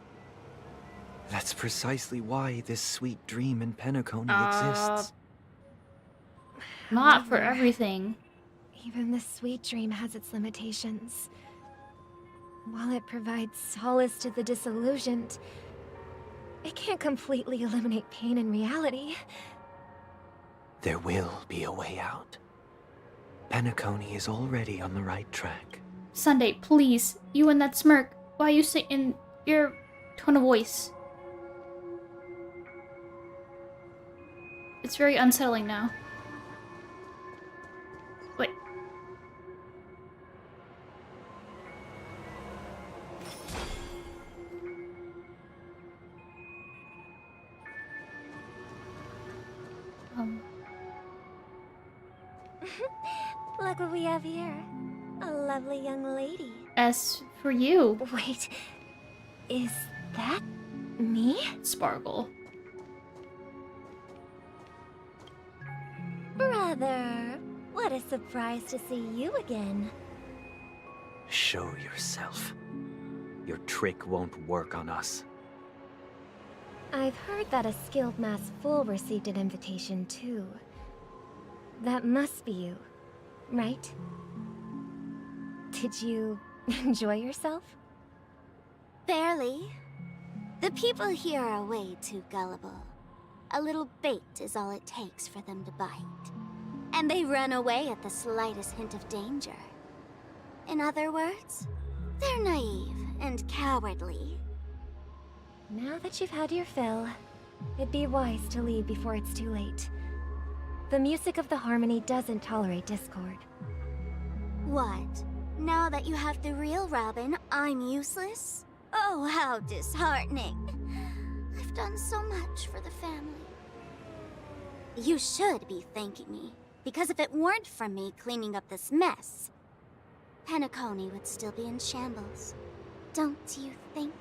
That's precisely why this sweet dream in Penacony exists. Not for everything. Even the sweet dream has its limitations. While it provides solace to the disillusioned, it can't completely eliminate pain in reality. There will be a way out. Penacony is already on the right track. Sunday, please. You and that smirk. Why you say in your tone of voice? It's very unsettling now. Wait. Look what we have here. A lovely young lady. As for you. Wait. Is that me? Sparkle. Brother, what a surprise to see you again. Show yourself. Your trick won't work on us. I've heard that a skilled mass fool received an invitation too. That must be you, right? Did you enjoy yourself? Barely. The people here are way too gullible. A little bait is all it takes for them to bite. And they run away at the slightest hint of danger. In other words, they're naive and cowardly. Now that you've had your fill, it'd be wise to leave before it's too late. The music of the harmony doesn't tolerate discord. What? Now that you have the real Robin, I'm useless? Oh, how disheartening. I've done so much for the family. You should be thanking me, because if it weren't for me cleaning up this mess, Penacony would still be in shambles. Don't you think?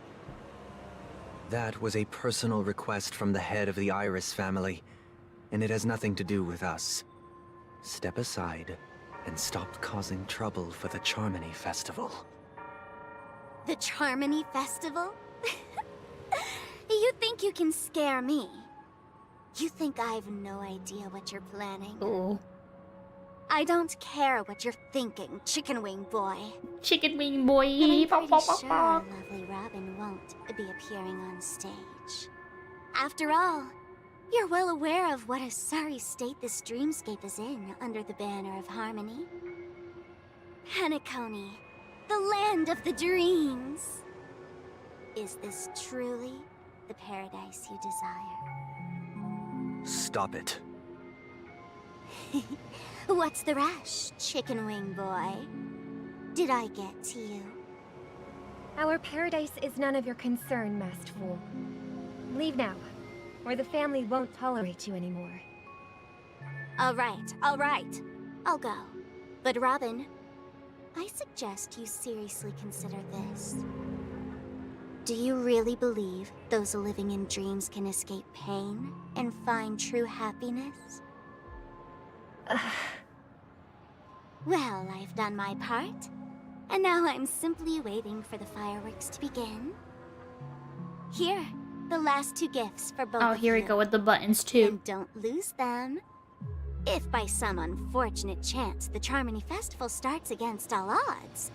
That was a personal request from the head of the Iris family, and it has nothing to do with us. Step aside and stop causing trouble for the Charmony Festival. The Charmony Festival? You think you can scare me? You think I have no idea what you're planning? Oh. I don't care what you're thinking, Chicken Wing Boy. Chicken Wing Boy. But I'm pretty sure lovely Robin won't be appearing on stage. After all, you're well aware of what a sorry state this dreamscape is in under the banner of harmony. Penacony, the land of the dreams. Is this truly the paradise you desire? Stop it. What's the rush, Chicken Wing Boy? Did I get to you? Our paradise is none of your concern, masked fool. Leave now, or the family won't tolerate you anymore. All right. I'll go. But Robin, I suggest you seriously consider this. Do you really believe those living in dreams can escape pain and find true happiness? Well, I've done my part, and now I'm simply waiting for the fireworks to begin. Here, the last two gifts for both of you. Oh, here we go with the buttons too. And don't lose them. If by some unfortunate chance the Charmony Festival starts against all odds,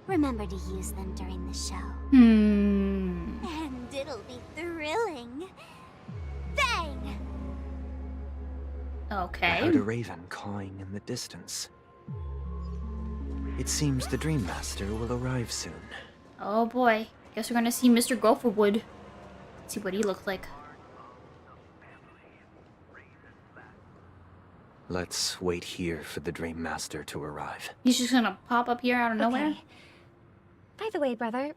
remember to use them during the show. And it'll be thrilling. Bang! Okay. I heard a raven cawing in the distance. It seems the Dream Master will arrive soon. Oh boy. Guess we're gonna see Mr. Gopherwood. See what he looks like. Let's wait here for the Dream Master to arrive. He's just gonna pop up here out of nowhere? Okay. By the way, brother,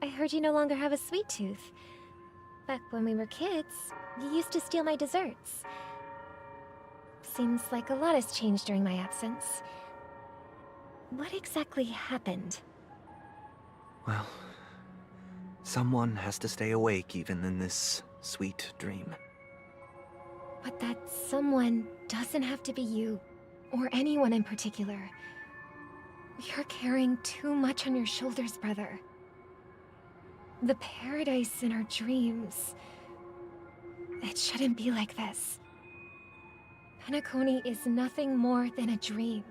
I heard you no longer have a sweet tooth. Back when we were kids, you used to steal my desserts. Seems like a lot has changed during my absence. What exactly happened? Well, someone has to stay awake even in this sweet dream. But that someone doesn't have to be you, or anyone in particular. You're carrying too much on your shoulders, brother. The paradise in our dreams. It shouldn't be like this. Penacony is nothing more than a dream.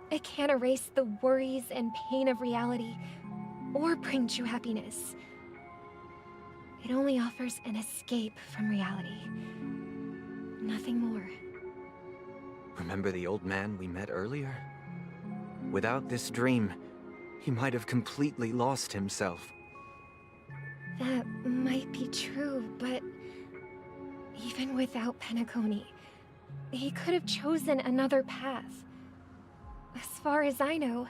It can't erase the worries and pain of reality, or bring true happiness. It only offers an escape from reality. Nothing more. Remember the old man we met earlier? Without this dream, he might have completely lost himself. That might be true, but even without Penacony, he could have chosen another path. As far as I know,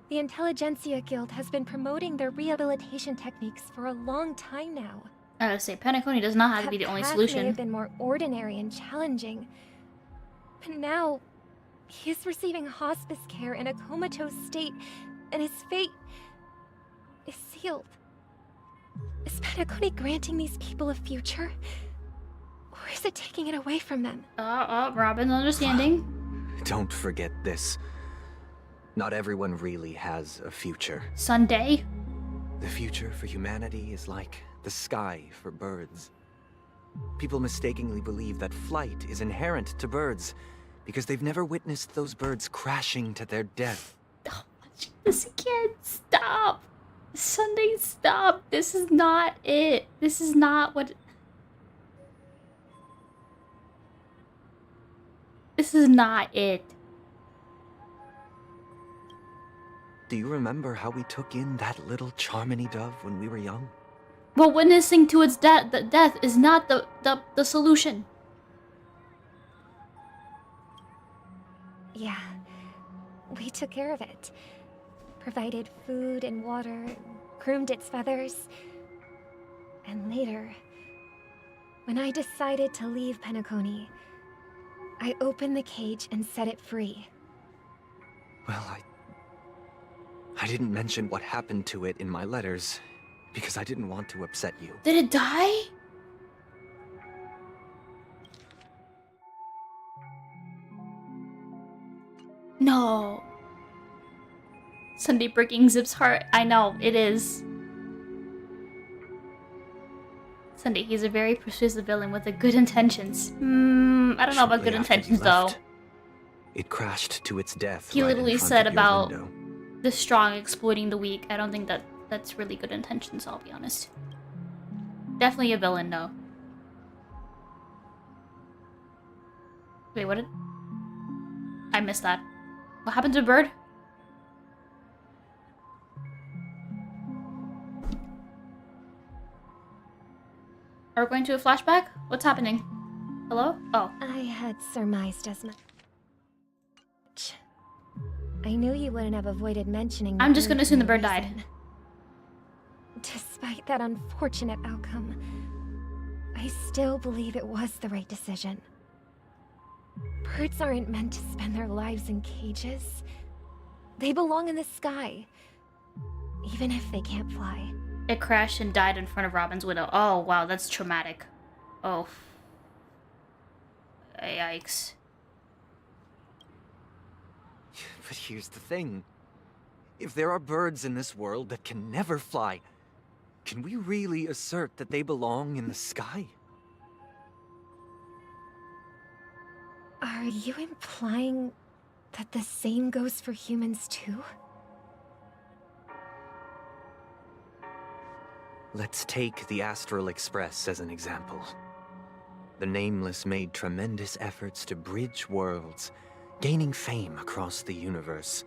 the Intelligentsia Guild has been promoting their rehabilitation techniques for a long time now. I gotta say, Penacony does not have to be the only That solution. may have been more ordinary and challenging, but now he is receiving hospice care in a comatose state, and his fate is sealed. Is Penacony granting these people a future, or is it taking it away from them? Robin's understanding. Don't forget this. Not everyone really has a future. Sunday. The future for humanity is like the sky for birds. People mistakenly believe that flight is inherent to birds because they've never witnessed those birds crashing to their death. This kid, stop. Sunday, stop. This is not it. This is not what... This is not it. Do you remember how we took in that little Charmony dove when we were young? Well, witnessing to its death is not the solution. Yeah, we took care of it. provided food and water, groomed its feathers. And later, when I decided to leave Penacony, I opened the cage and set it free. Well, I didn't mention what happened to it in my letters, because I didn't want to upset you. Did it die? No. Sunday breaking Zip's heart. I know, it is. Sunday, he's a very persuasive villain with good intentions. I don't know about good intentions though. It crashed to its death. He right literally in front said of your about window. the strong exploiting the weak. I don't think that's really good intentions, I'll be honest. Definitely a villain though. Wait, what did... I missed that. What happened to the bird? Are we going to a flashback? What's happening? Hello? Oh. I had surmised as much. I knew you wouldn't have avoided mentioning. I'm just gonna assume the bird reason. died. Despite that unfortunate outcome, I still believe it was the right decision. Birds aren't meant to spend their lives in cages. They belong in the sky, even if they can't fly. It crashed and died in front of Robin's window. Oh, wow, that's traumatic. Oh. Yikes. But here's the thing. If there are birds in this world that can never fly, can we really assert that they belong in the sky? Are you implying that the same goes for humans too? Let's take the Astral Express as an example. The Nameless made tremendous efforts to bridge worlds, gaining fame across the universe.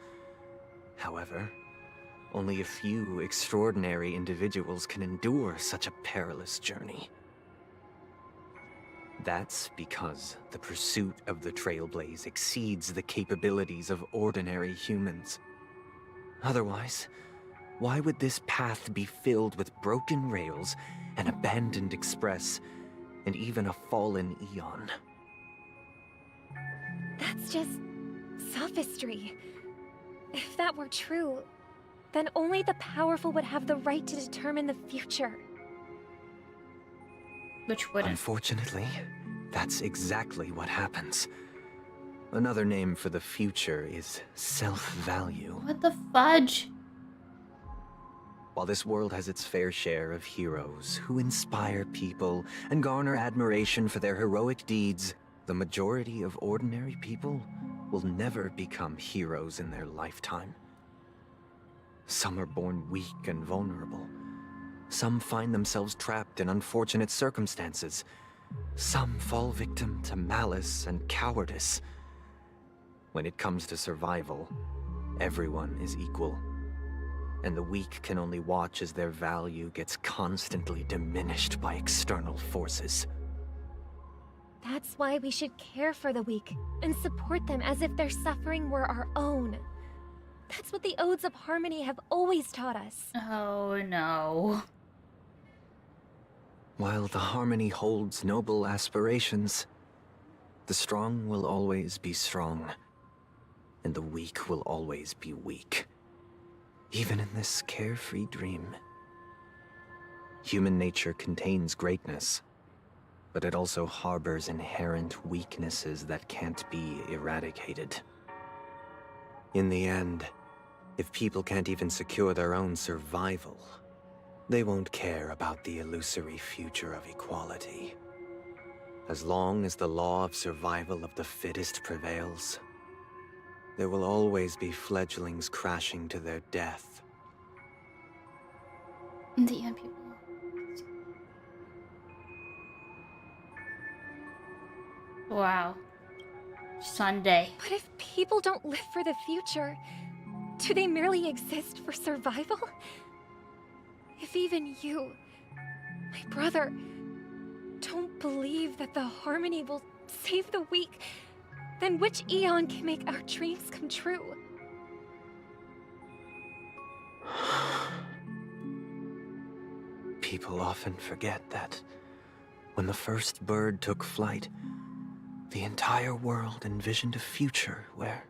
However, only a few extraordinary individuals can endure such a perilous journey. That's because the pursuit of the Trailblaze exceeds the capabilities of ordinary humans. Otherwise, why would this path be filled with broken rails, an abandoned express, and even a fallen Eon? That's just sophistry. If that were true, then only the powerful would have the right to determine the future. Which wouldn't. Unfortunately, that's exactly what happens. Another name for the future is self-value. What the fudge? While this world has its fair share of heroes who inspire people and garner admiration for their heroic deeds, the majority of ordinary people will never become heroes in their lifetime. Some are born weak and vulnerable. Some find themselves trapped in unfortunate circumstances. Some fall victim to malice and cowardice. When it comes to survival, everyone is equal. And the weak can only watch as their value gets constantly diminished by external forces. That's why we should care for the weak and support them as if their suffering were our own. That's what the Odes of Harmony have always taught us. Oh no. While the Harmony holds noble aspirations, the strong will always be strong, and the weak will always be weak. Even in this carefree dream. Human nature contains greatness, but it also harbors inherent weaknesses that can't be eradicated. In the end, if people can't even secure their own survival, they won't care about the illusory future of equality. As long as the law of survival of the fittest prevails, there will always be fledglings crashing to their death. In the end, people. Wow. Sunday. But if people don't live for the future, do they merely exist for survival? If even you, my brother, don't believe that the Harmony will save the weak, then which Eon can make our dreams come true? People often forget that when the first bird took flight, the entire world envisioned a future where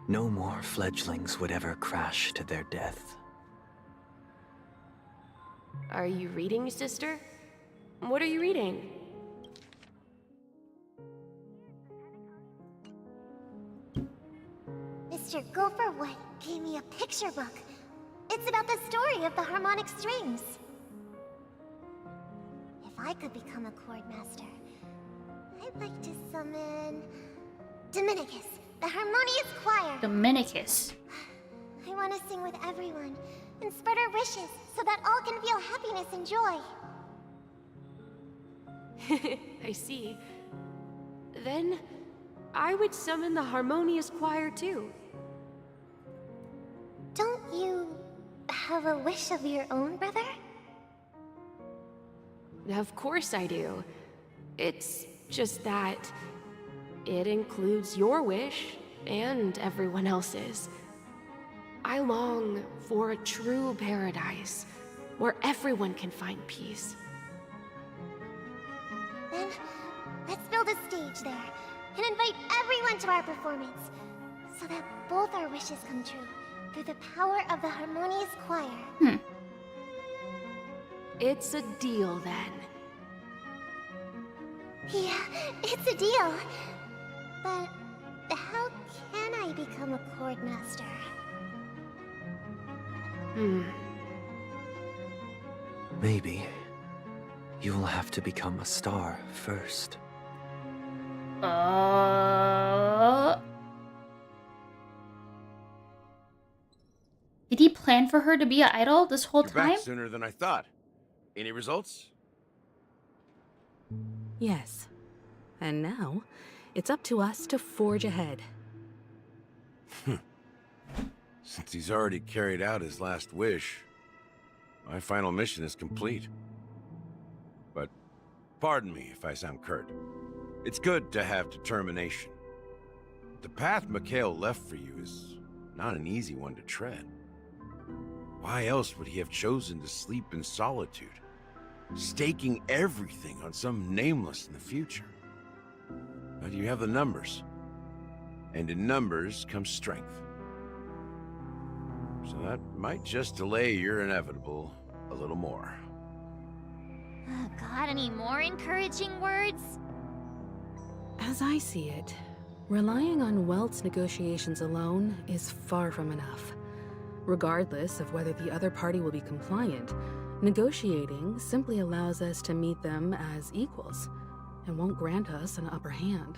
no more fledglings would ever crash to their death. Are you reading, sister? What are you reading? Mr. Gopherwood gave me a picture book. It's about the story of the harmonic strings. If I could become a chord master, I'd like to summon Dominicus, the harmonious choir. Dominicus. I want to sing with everyone and spread our wishes so that all can feel happiness and joy. I see. Then I would summon the harmonious choir too. Don't you have a wish of your own, brother? Of course I do. It's just that it includes your wish and everyone else's. I long for a true paradise where everyone can find peace. Then let's build a stage there and invite everyone to our performance so that both our wishes come true through the power of the harmonious choir. It's a deal then. Yeah, it's a deal. But how can I become a chord master? Maybe you'll have to become a star first. Did he plan for her to be an idol this whole You're time? back sooner than I thought. Any results? Yes. And now, it's up to us to forge ahead. Since he's already carried out his last wish, my final mission is complete. But pardon me if I sound curt. It's good to have determination. The path Mikhail left for you is not an easy one to tread. Why else would he have chosen to sleep in solitude, staking everything on some nameless in the future? But you have the numbers, and in numbers comes strength. So that might just delay your inevitable a little more. Got any more encouraging words? As I see it, relying on Welt's negotiations alone is far from enough. Regardless of whether the other party will be compliant, negotiating simply allows us to meet them as equals, and won't grant us an upper hand.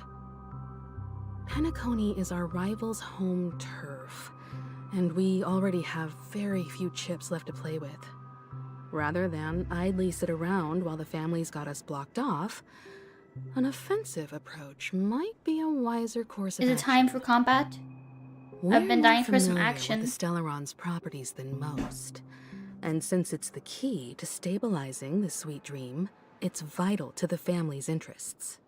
Penacony is our rival's home turf, and we already have very few chips left to play with. Rather than idly sit around while the family's got us blocked off, an offensive approach might be a wiser course of Is it action. time for combat? I've been dying for some action. With the Stellaron's properties than most, and since it's the key to stabilizing the sweet dream, it's vital to the family's interests.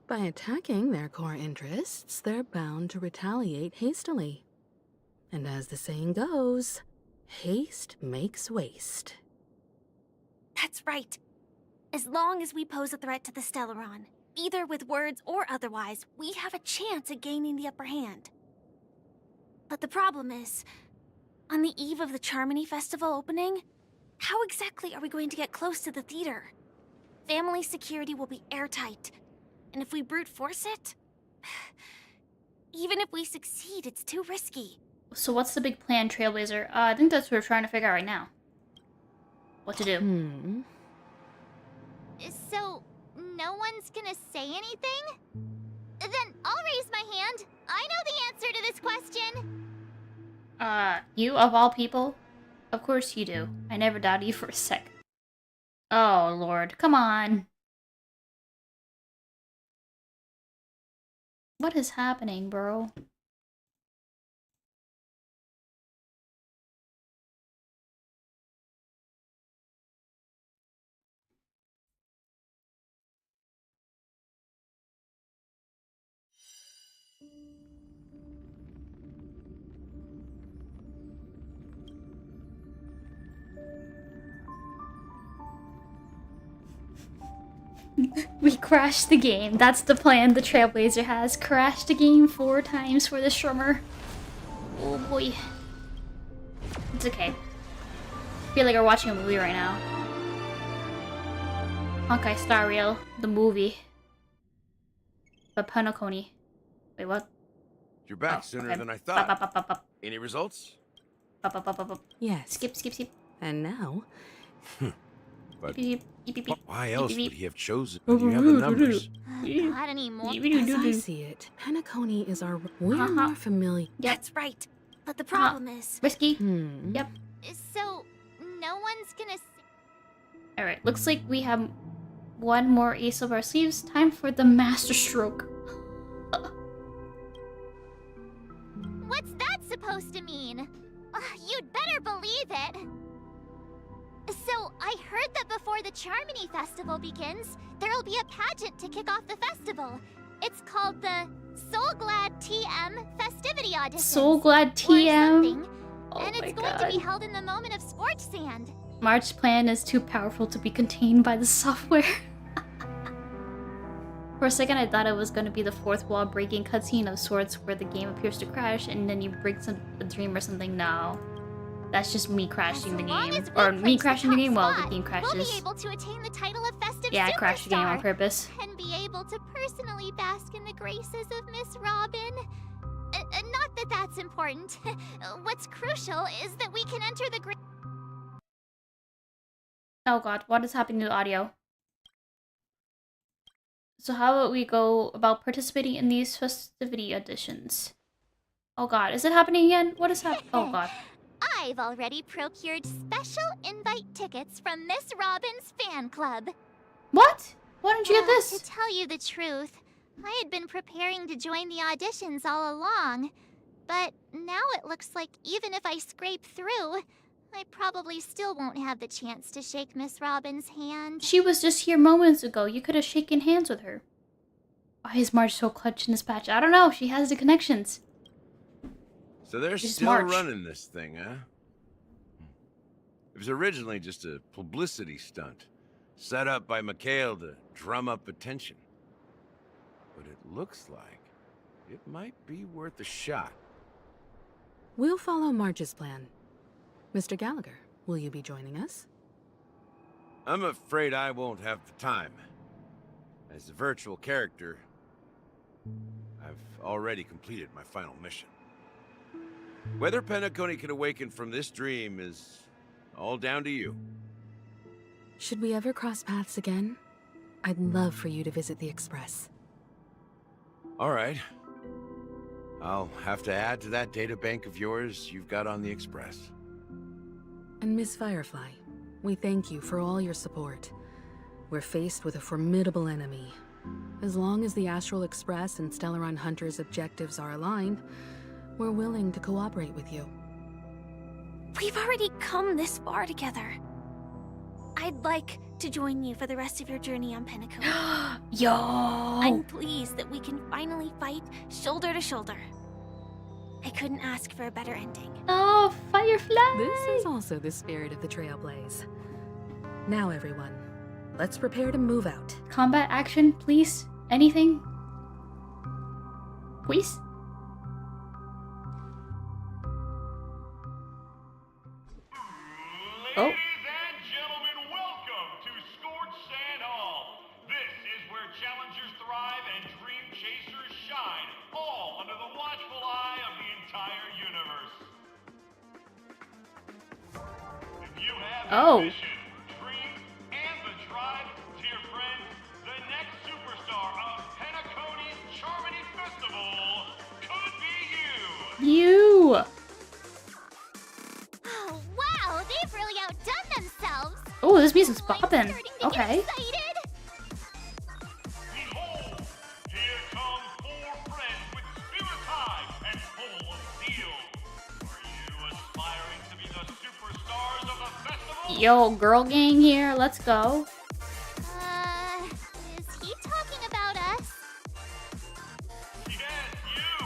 By attacking their core interests, they're bound to retaliate hastily. And as the saying goes, haste makes waste. That's right. As long as we pose a threat to the Stellaron, either with words or otherwise, we have a chance at gaining the upper hand. But the problem is, on the eve of the Charmony Festival opening, how exactly are we going to get close to the theater? Family security will be airtight, and if we brute force it, even if we succeed, it's too risky. So what's the big plan, Trailblazer? I think that's what we're trying to figure out right now. What to do. So, no one's gonna say anything? Then I'll raise my hand. I know the answer to this question. You of all people? Of course you do. I never doubted you for a sec. Oh, Lord. Come on. What is happening, bro? We crashed the game. That's the plan the Trailblazer has. Crash the game 4 times for the strummer. Oh boy. It's okay. I feel like we're watching a movie right now. Honkai Star Rail, the movie. But Penacony. Wait, what? You're back sooner than I thought. Any results? Yes. Skip. And now... But Beep, beep, beep, beep. why else Beep, beep, would he have chosen? You have the numbers. Not anymore. As I see it, Penacony is our... We're more familiar... That's right. But the problem is... Risky. Yep. So, no one's gonna... Alright, looks like we have one more ace of our sleeves. Time for the master stroke. What's that supposed to mean? You'd better believe it. So, I heard that before the Charmony Festival begins, there'll be a pageant to kick off the festival. It's called the Soul Glad TM Festivity Audition. Soul Glad TM. And it's going to be held in the moment of Scorch Sand. March's plan is too powerful to be contained by the software. For a second, I thought it was going to be the fourth wall breaking cutscene of sorts where the game appears to crash and then you break a dream or something. No. That's just me crashing the game. Or me crashing the game while the game crashes. We'll be able to attain the title of Festive Yeah, I crashed the game on purpose. And be able to personally bask in the graces of Miss Robin. Not that that's important. What's crucial is that we can enter the Oh god, what is happening to the audio? So how about we go about participating in these festivity auditions? Oh god, is it happening again? What is happening? Oh god. I've already procured special invite tickets from Miss Robin's fan club. What? Why didn't you get this? To tell you the truth, I had been preparing to join the auditions all along. But now it looks like even if I scrape through, I probably still won't have the chance to shake Miss Robin's hand. She was just here moments ago. You could have shaken hands with her. Why is March so clutch in this patch? I don't know. She has the connections. So they're She's still March. running this thing, huh? It was originally just a publicity stunt, set up by Mikhail to drum up attention. But it looks like it might be worth a shot. We'll follow Marge's plan. Mr. Gallagher, will you be joining us? I'm afraid I won't have the time. As a virtual character, I've already completed my final mission. Whether Penacony can awaken from this dream is all down to you. Should we ever cross paths again? I'd love for you to visit the Express. All right. I'll have to add to that data bank of yours you've got on the Express. And Miss Firefly, we thank you for all your support. We're faced with a formidable enemy. As long as the Astral Express and Stellaron Hunter's objectives are aligned, we're willing to cooperate with you. We've already come this far together. I'd like to join you for the rest of your journey on Penacony. Yo! I'm pleased that we can finally fight shoulder to shoulder. I couldn't ask for a better ending. Oh, Firefly! This is also the spirit of the Trailblaze. Now, everyone, let's prepare to move out. Combat action, please? Anything? Please? Oh. Challengers thrive and dream chasers shine, all under the watchful eye of the entire universe. If you have ambition, dreams, and the drive, dear friends, the next superstar of Penacony's Charmony Festival could be you! You! Oh, wow, they've really outdone themselves. Oh, this music's bopping. Okay. Yo, girl gang here, let's go. Is he talking about us? Yes, you!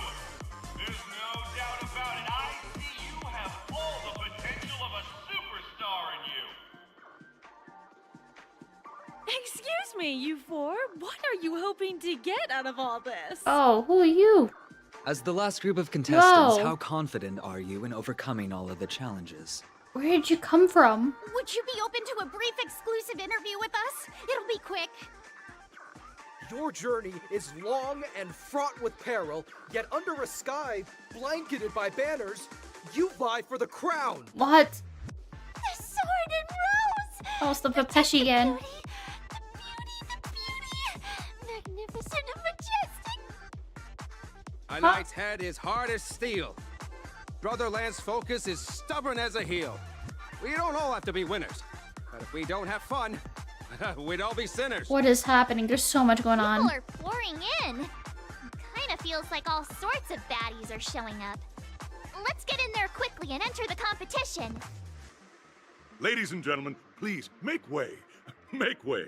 There's no doubt about it. I see you have all the potential of a superstar in you. Excuse me, you four. going to get out of all this? Oh, who are you? As the last group of contestants, Whoa. how confident are you in overcoming all of the challenges? Where did you come from? Would you be open to a brief exclusive interview with us? It'll be quick. Your journey is long and fraught with peril, yet under a sky blanketed by banners, you vie for the crown. What? The sword and rose! Oh, it's the Pepeshi again. Magnificent and majestic! A knight's head is hard as steel. Brother Lance's focus is stubborn as a heel. We don't all have to be winners, but if we don't have fun, we'd all be sinners. What is happening? There's so much going on. People are pouring in. Kinda feels like all sorts of baddies are showing up. Let's get in there quickly and enter the competition. Ladies and gentlemen, please, make way. Make way.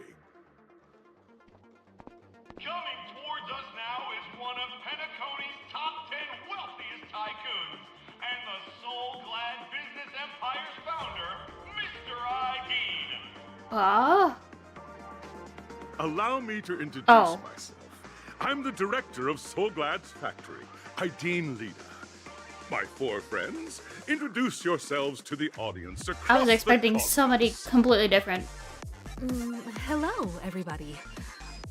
Coming towards us now is one of Penacony's top 10 wealthiest tycoons and the soul-glad business empire's founder, Mr. Ideed. Ah. Allow me to introduce myself. I'm the director of Soulglad's factory, Ideen Lida. My four friends, introduce yourselves to the audience across I was expecting the somebody completely different. Hello, everybody.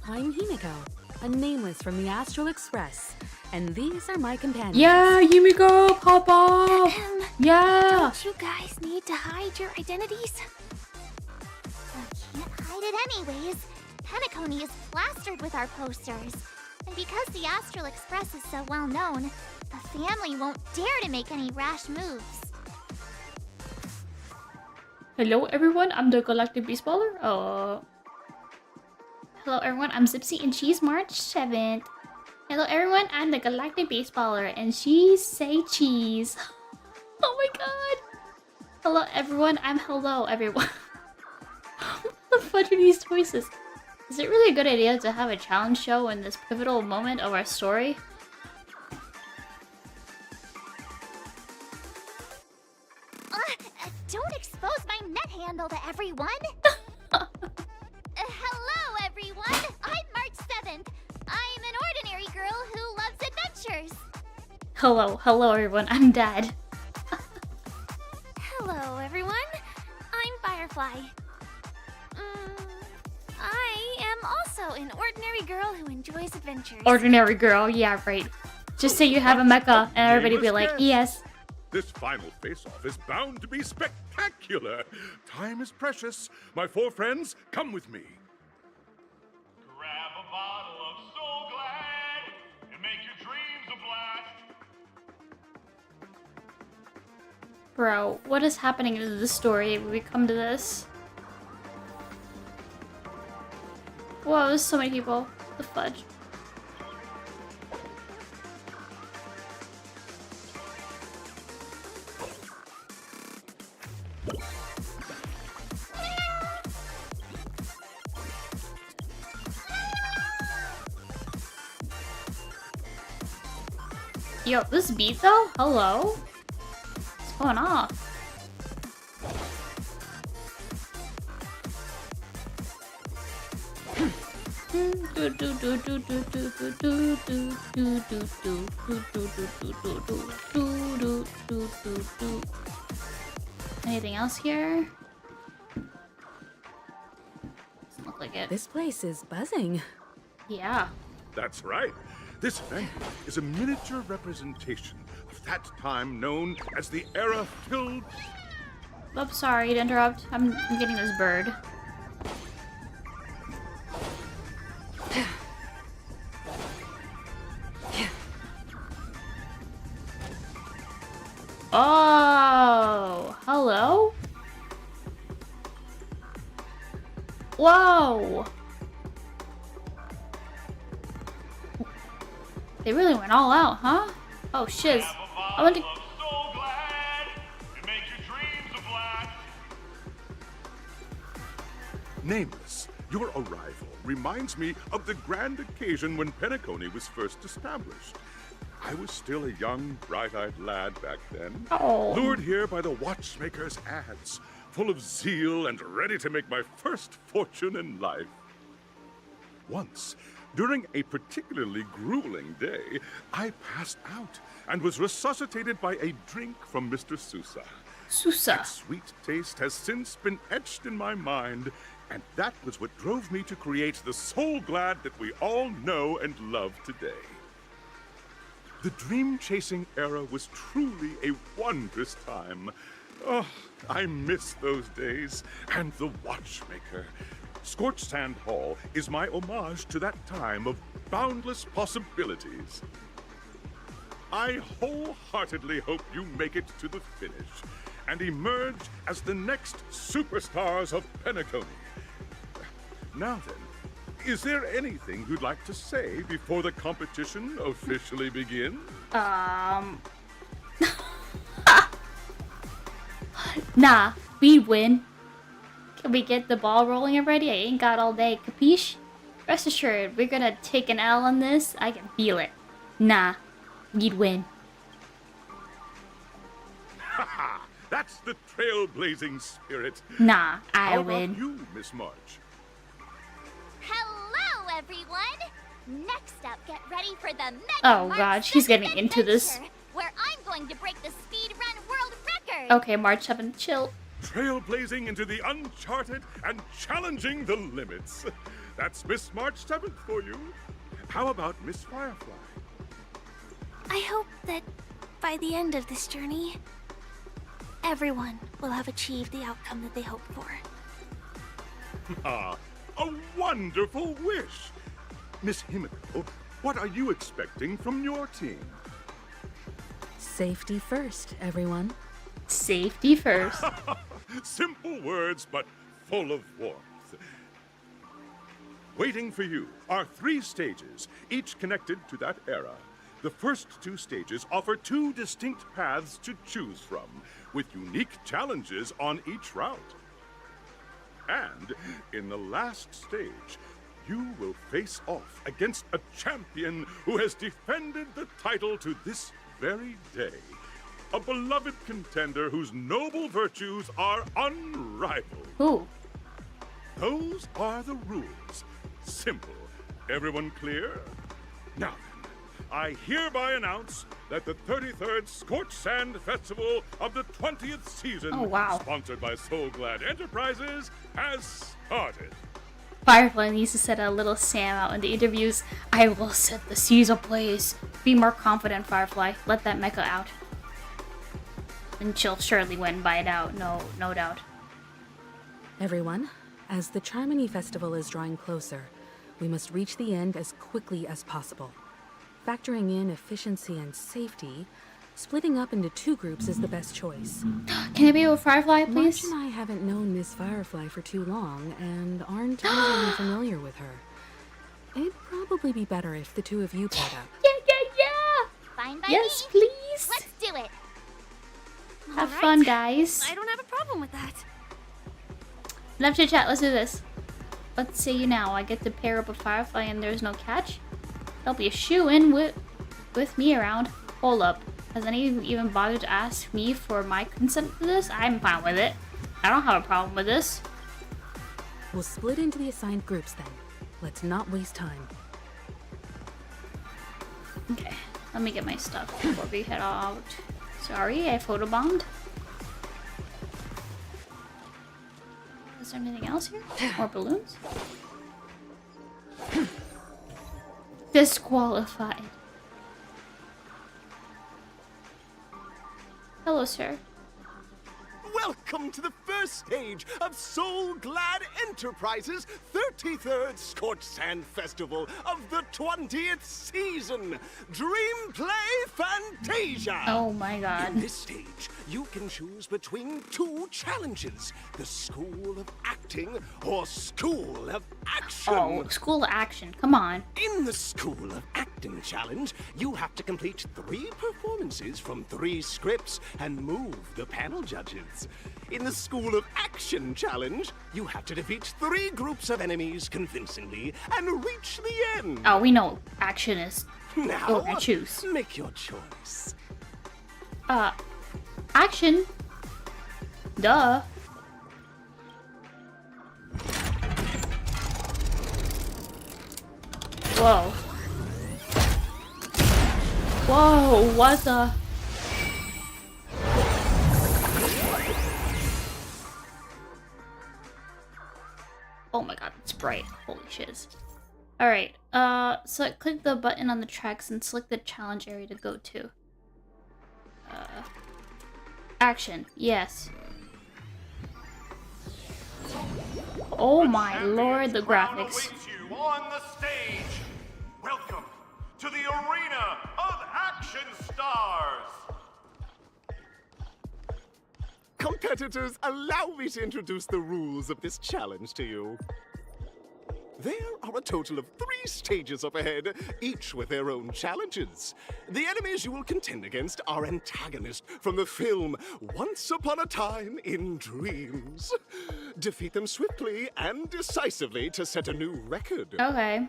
I'm Himiko, a nameless from the Astral Express, and these are my companions. Yeah, Himiko, pop off! Yeah! Don't you guys need to hide your identities? I can't hide it anyways. Penacony is plastered with our posters. And because the Astral Express is so well known, the family won't dare to make any rash moves. Hello everyone, I'm the Galactic Baseballer. Hello everyone, I'm Zipsy and she's March 7th. Hello everyone, I'm the Galactic Baseballer and she's Say Cheese. Oh my god. Hello everyone, I'm Hello everyone. What the fudge are these choices? Is it really a good idea to have a challenge show in this pivotal moment of our story? Don't expose my net handle to everyone! Hello, everyone! I'm March 7th. I'm an ordinary girl who loves adventures. Hello everyone, I'm Dad. Hello, everyone. I'm Firefly. I am also an ordinary girl who enjoys adventures. Ordinary girl, yeah right. Just say you have a mecha and everybody be like, yes. This final face-off is bound to be spectacular. Time is precious. My four friends, come with me. Grab a bottle of Soul Glad and make your dreams a blast. Bro, what is happening in the story when we come to this? Whoa, there's so many people. The fudge. Yo, this beat though? Hello? What's going on? Anything else here? Doesn't look like it. This place is buzzing. Yeah. That's right. This venue is a miniature representation of that time known as the era filled... Oh, sorry to interrupt. I'm getting this bird. Oh, hello? Whoa! They really went all out, huh? Oh, shiz. I want to... Nameless, your arrival reminds me of the grand occasion when Penacony was first established. I was still a young, bright-eyed lad back then, lured here by the watchmaker's ads, full of zeal and ready to make my first fortune in life. Once, During a particularly grueling day, I passed out and was resuscitated by a drink from Mr. Sousa. Sousa. That sweet taste has since been etched in my mind, and that was what drove me to create the Soul Glad that we all know and love today. The dream-chasing era was truly a wondrous time. Oh, I miss those days, and the Watchmaker. Scorched Sand Hall is my homage to that time of boundless possibilities. I wholeheartedly hope you make it to the finish and emerge as the next superstars of Penacony. Now then, is there anything you'd like to say before the competition officially begins? Nah, we win. Can we get the ball rolling already? I ain't got all day, capiche? Rest assured, we're gonna take an L on this. I can feel it. Nah, we'd win. Haha, that's the trailblazing spirit. Nah, I How win. about you, Miss March? Hello, everyone! Next up, get ready for the Mega Oh March god, she's getting Second into this. Adventure, where I'm going to break the speed run world record! Okay, March 7th, chill. Trailblazing into the uncharted and challenging the limits. That's Miss March 7th for you. How about Miss Firefly? I hope that by the end of this journey, everyone will have achieved the outcome that they hoped for. Ah, a wonderful wish. Miss Himiko, what are you expecting from your team? Safety first, everyone. Safety first. Simple words, but full of warmth. Waiting for you are 3 stages, each connected to that era. The first 2 stages offer 2 distinct paths to choose from, with unique challenges on each route. And in the last stage, you will face off against a champion who has defended the title to this very day. A beloved contender whose noble virtues are unrivaled. Who? Those are the rules. Simple. Everyone clear? Now then, I hereby announce that the 33rd Scorched Sand Festival of the 20th season, Oh, wow. sponsored by Soul Glad Enterprises, has started. Firefly needs to set a little Sam out in the interviews. I will set the seas ablaze. Be more confident, Firefly. Let that mecha out. And she'll surely win by it out, no doubt. Everyone, as the Charmony Festival is drawing closer, we must reach the end as quickly as possible. Factoring in efficiency and safety, splitting up into 2 groups is the best choice. Can I be with Firefly, please? March and I haven't known Miss Firefly for too long and aren't overly familiar with her. It'd probably be better if the 2 of you paired up. Yeah! Fine by Yes, me. please. Let's do it. Have Alright. fun, guys. I don't have a problem with that. Enough chit chat, let's do this. Let's say now I get to pair up with Firefly and there's no catch. There'll be a shoo-in with me around. Hold up. Has anyone even bothered to ask me for my consent for this? I'm fine with it. I don't have a problem with this. We'll split into the assigned groups then. Let's not waste time. Okay, let me get my stuff before we head out. Sorry, I photobombed. Is there anything else here? More balloons? Disqualified. Hello, sir. Welcome to the first stage of Soul Glad Enterprises' 33rd Scorched Sand Festival of the 20th season, Dream Play Fantasia! Oh my god. In this stage, you can choose between 2 challenges, the School of Acting or School of Action. Oh, School of Action, come on. In the School of Acting challenge, you have to complete 3 performances from 3 scripts and move the panel judges. In the School of Action challenge, you have to defeat 3 groups of enemies convincingly and reach the end. Oh, we know action is. Now, We're gonna choose. make your choice. Action. Duh. Whoa. Whoa, what the? Oh my god, it's bright. Holy shiz. Alright, so click the button on the tracks and select the challenge area to go to. Action, yes. Oh my lord, the graphics. You on the stage. Welcome to the arena of action stars. Competitors, allow me to introduce the rules of this challenge to you. There are a total of 3 stages up ahead, each with their own challenges. The enemies you will contend against are antagonists from the film Once Upon a Time in Dreams. Defeat them swiftly and decisively to set a new record. Okay.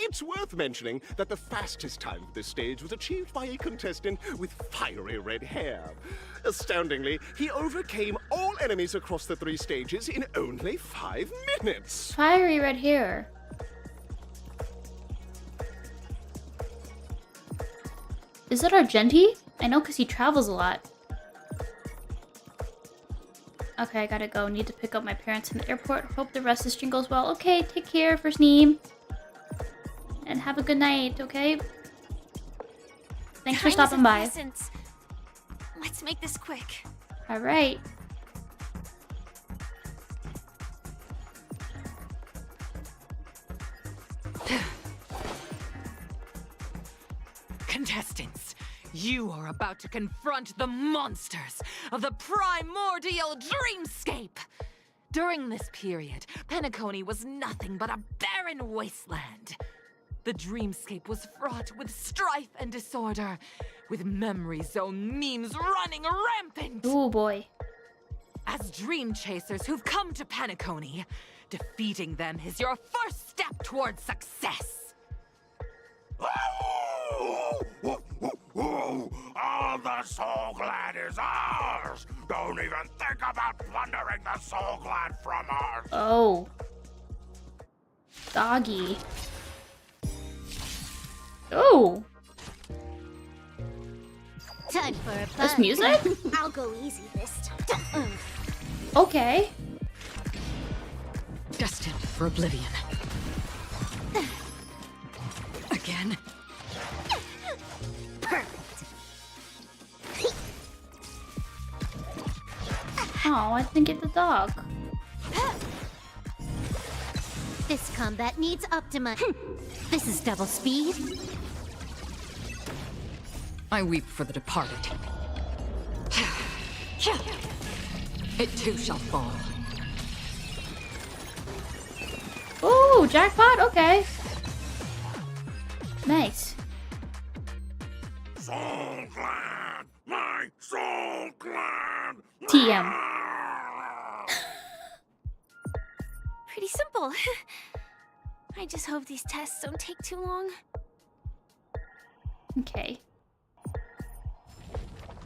It's worth mentioning that the fastest time for this stage was achieved by a contestant with fiery red hair. Astoundingly, he overcame all enemies across the 3 stages in only 5 minutes. Fiery red hair. Is it Argenti? I know because he travels a lot. Okay, I gotta go. Need to pick up my parents from the airport. Hope the rest of the stream goes well. Okay, take care, First Neem. And have a good night, okay? Thanks for stopping by. Let's make this quick. Alright. Contestants, you are about to confront the monsters of the primordial dreamscape. During this period, Penacony was nothing but a barren wasteland. The dreamscape was fraught with strife and disorder, with memory zone memes running rampant. Oh boy. As dream chasers who've come to Penacony, defeating them is your first step towards success. All the Soul Glad is ours! Don't even think about plundering the Soul Glad from us! Oh. Doggy. Oh. Time for a This music? I'll go easy this time. Okay. Destined for oblivion. Again? Oh, I didn't get the dog. This combat needs Optima. This is double speed. I weep for the departed. It too shall fall. Ooh, jackpot? Okay. Nice. Soul Glad! My Soul Glad! TM. Pretty simple. I just hope these tests don't take too long. Okay.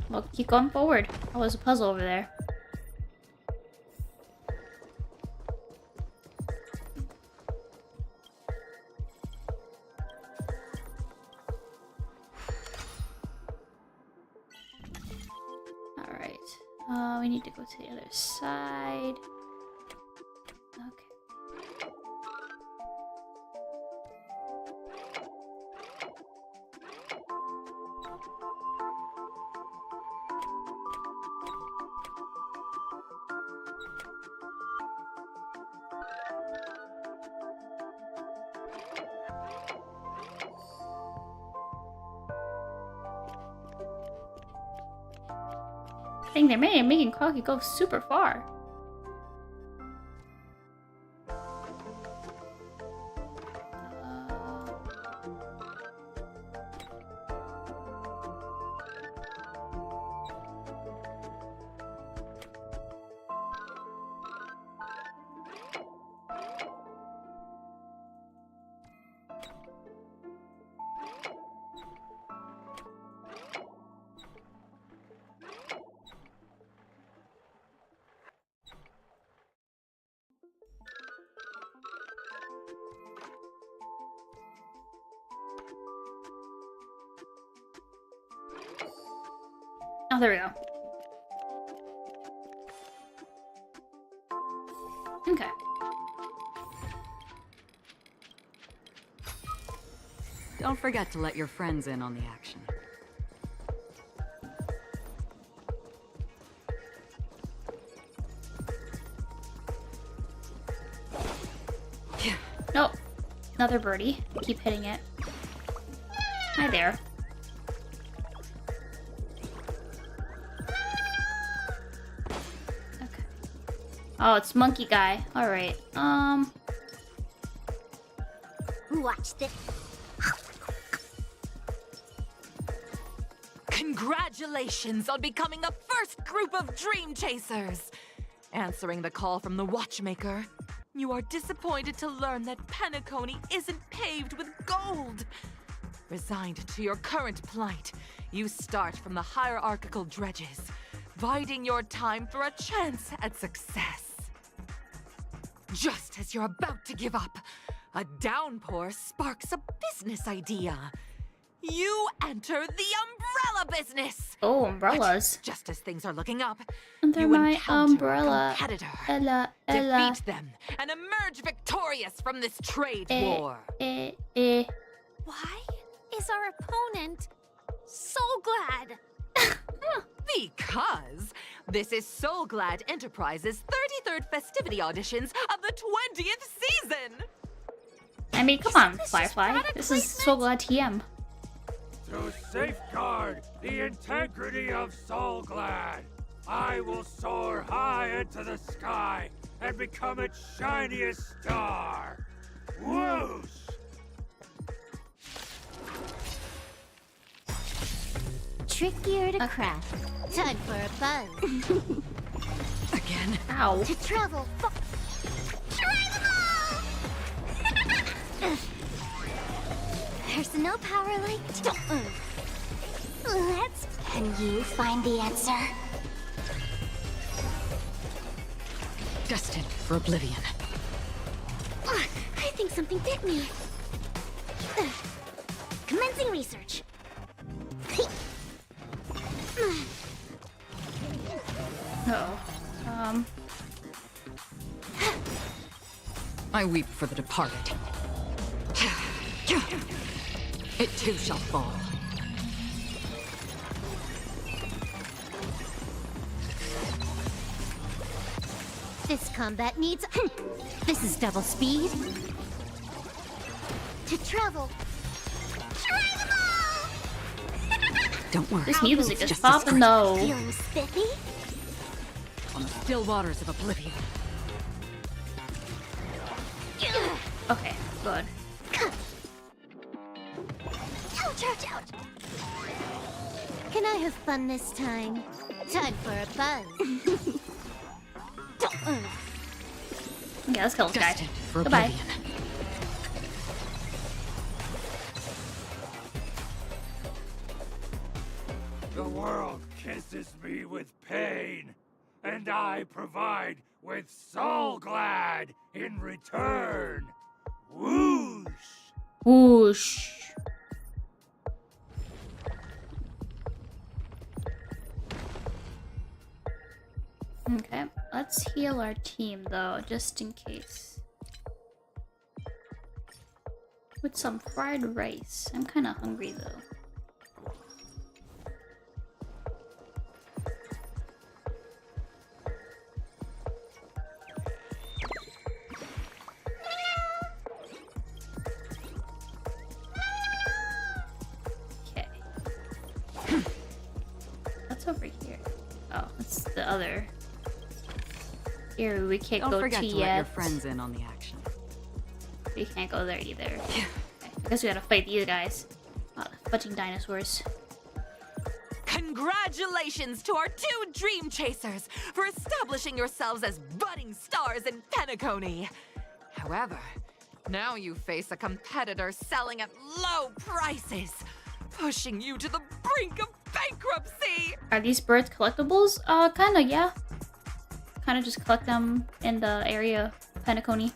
Well, keep going forward. Oh, there's a puzzle over there. Alright. We need to go to the other side. Okay. Dang, they're making Cocky go super far. Oh, there we go. Okay. Don't forget to let your friends in on the action. Nope. Another birdie. Keep hitting it. Hi there. Okay. Oh, it's monkey guy. Alright. Watch this. Congratulations on becoming the first group of Dream Chasers! Answering the call from the Watchmaker, you are disappointed to learn that Penacony isn't paved with gold. Resigned to your current plight, you start from the hierarchical dredges, biding your time for a chance at success. Just as you're about to give up, a downpour sparks a business idea. You enter the umbrella business! Oh, umbrellas. But just as things are looking up, Under you my encounter umbrella. a competitor. Ella. Defeat them and emerge victorious from this trade war. Why is our opponent so glad? Because this is So Glad Enterprises' 33rd festivity auditions of the 20th season! I mean, come on, Firefly. This is So Glad TM. To safeguard the integrity of Soul Glad, I will soar high into the sky and become its shiniest star. Whoosh! Trickier to craft. Time for a buzz. Again? Ow. To travel far. Try them all! Personal power like. Let's. Can you find the answer? Destined for oblivion. I think something bit me. Commencing research. No. I weep for the departed. It too shall fall. This combat needs. This is double speed. To travel. Try them all! Don't worry. This music is Just popping though. Feeling spiffy? On the still waters of oblivion. Okay, good. Ouch, ouch, ouch! Can I have fun this time? Time for a buzz. Yeah, let's kill this guy. Destined for Goodbye. oblivion. The world kisses me with pain, and I provide with Soul Glad in return. Whoosh! Whoosh. Okay, let's heal our team though, just in case. With some fried rice. I'm kind of hungry though. Okay. What's over here? Oh, it's the other. Here we can't Don't go forget to to yet. let your friends in on the action. We can't go there either. Okay, I guess we gotta fight these guys. Fudging dinosaurs. Congratulations to our two Dream Chasers for establishing yourselves as budding stars in Penacony. However, now you face a competitor selling at low prices, pushing you to the brink of bankruptcy. Are these birds collectibles? Kinda, yeah. Kinda just collect them in the area of Penacony.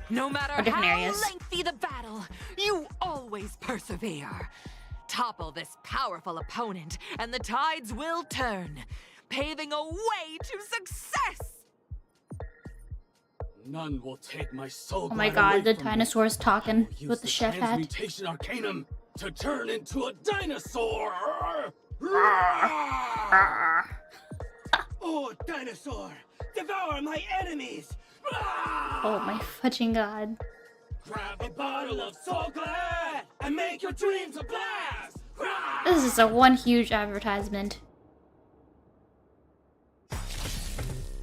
No matter Or different how areas. lengthy the battle, you always persevere. topple this powerful opponent, and the tides will turn, paving a way to success! None will take my soul. Oh my god, the dinosaur's talking with the chef hat. Transmutation Arcanum to turn into a dinosaur! Oh, dinosaur! Devour my enemies! Oh my fudging god. Grab a bottle of Soul Glad and make your dreams a blast! This is a one huge advertisement.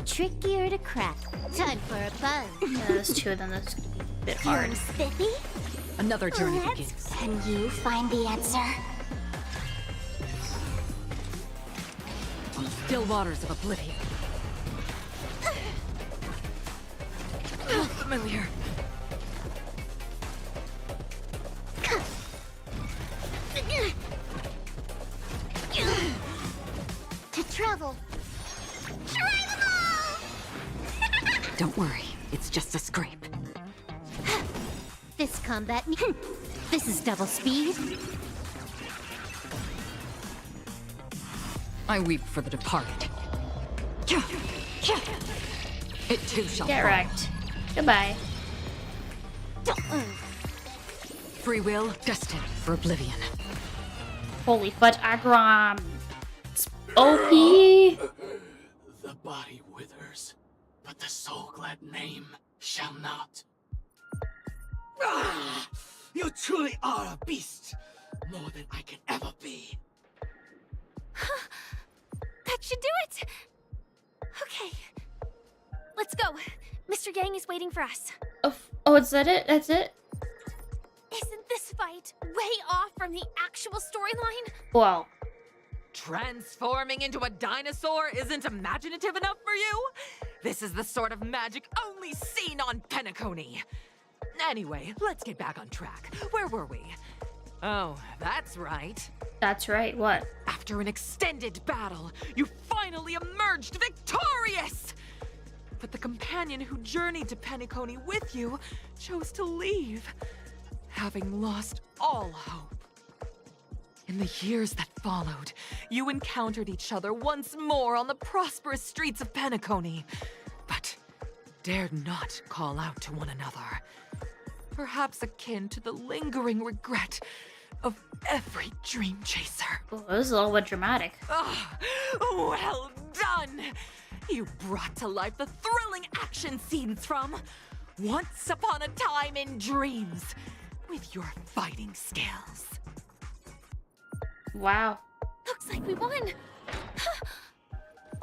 Trickier to crack. Time for a buzz. Yeah, there's two of them. That's gonna be a bit hard. Feeling spiffy? Another journey begins. Can you find the answer? On the still waters of oblivion. Familiar. To travel. Try them all! Don't worry, it's just a scrape. This combat. This is double speed. I weep for the departed. It too shall Get fall. wrecked. Goodbye. Free will, destined for oblivion. Holy fudge, Agrom. It's OP. The body withers, but the Soul Glad name shall not. You truly are a beast, more than I can ever be. That should do it! Okay. Let's go. Mr. Yang is waiting for us. Oh, is that it? That's it? Isn't this fight way off from the actual storyline? Well. Transforming into a dinosaur isn't imaginative enough for you? This is the sort of magic only seen on Penacony. Anyway, let's get back on track. Where were we? Oh, that's right. That's right, what? After an extended battle, you finally emerged victorious! But the companion who journeyed to Penacony with you chose to leave, having lost all hope. In the years that followed, you encountered each other once more on the prosperous streets of Penacony, but dared not call out to one another. Perhaps akin to the lingering regret of every dream chaser. Oh, this is a little bit dramatic. Ah, well done! You brought to life the thrilling action scenes from Once Upon a Time in Dreams with your fighting skills. Wow. Looks like we won.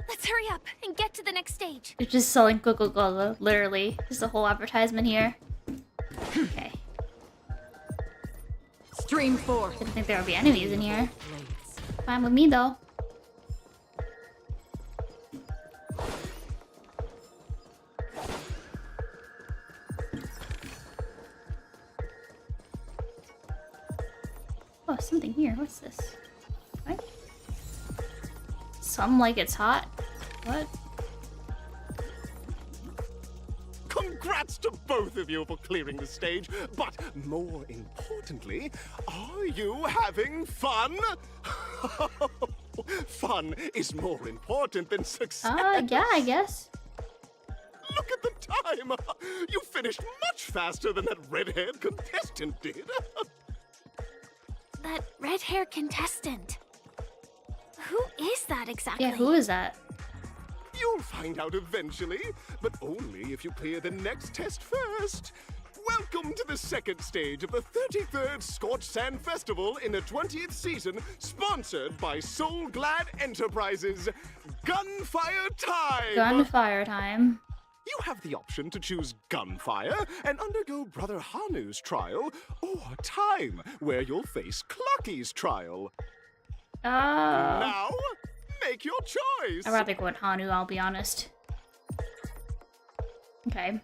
Let's hurry up and get to the next stage. They're just selling Coca-Cola, literally. There's a whole advertisement here. Okay. Stream 4. Didn't think there would be enemies in here. Fine with me though. Oh, something here. What's this? What? Some like it's hot. What? Congrats to both of you for clearing the stage, but more importantly, are you having fun? Fun is more important than success. Yeah, I guess. Look at the time! You finished much faster than that red-haired contestant did. That red-haired contestant. Who is that exactly? Yeah, who is that? You'll find out eventually, but only if you clear the next test first. Welcome to the second stage of the 33rd Scorched Sand Festival in the 20th season, sponsored by Soul Glad Enterprises. Gunfire time! Gunfire time. You have the option to choose gunfire and undergo Brother Hanu's trial, or time, where you'll face Clucky's trial. Now, make your choice! I'd rather go with Hanu, I'll be honest. Okay.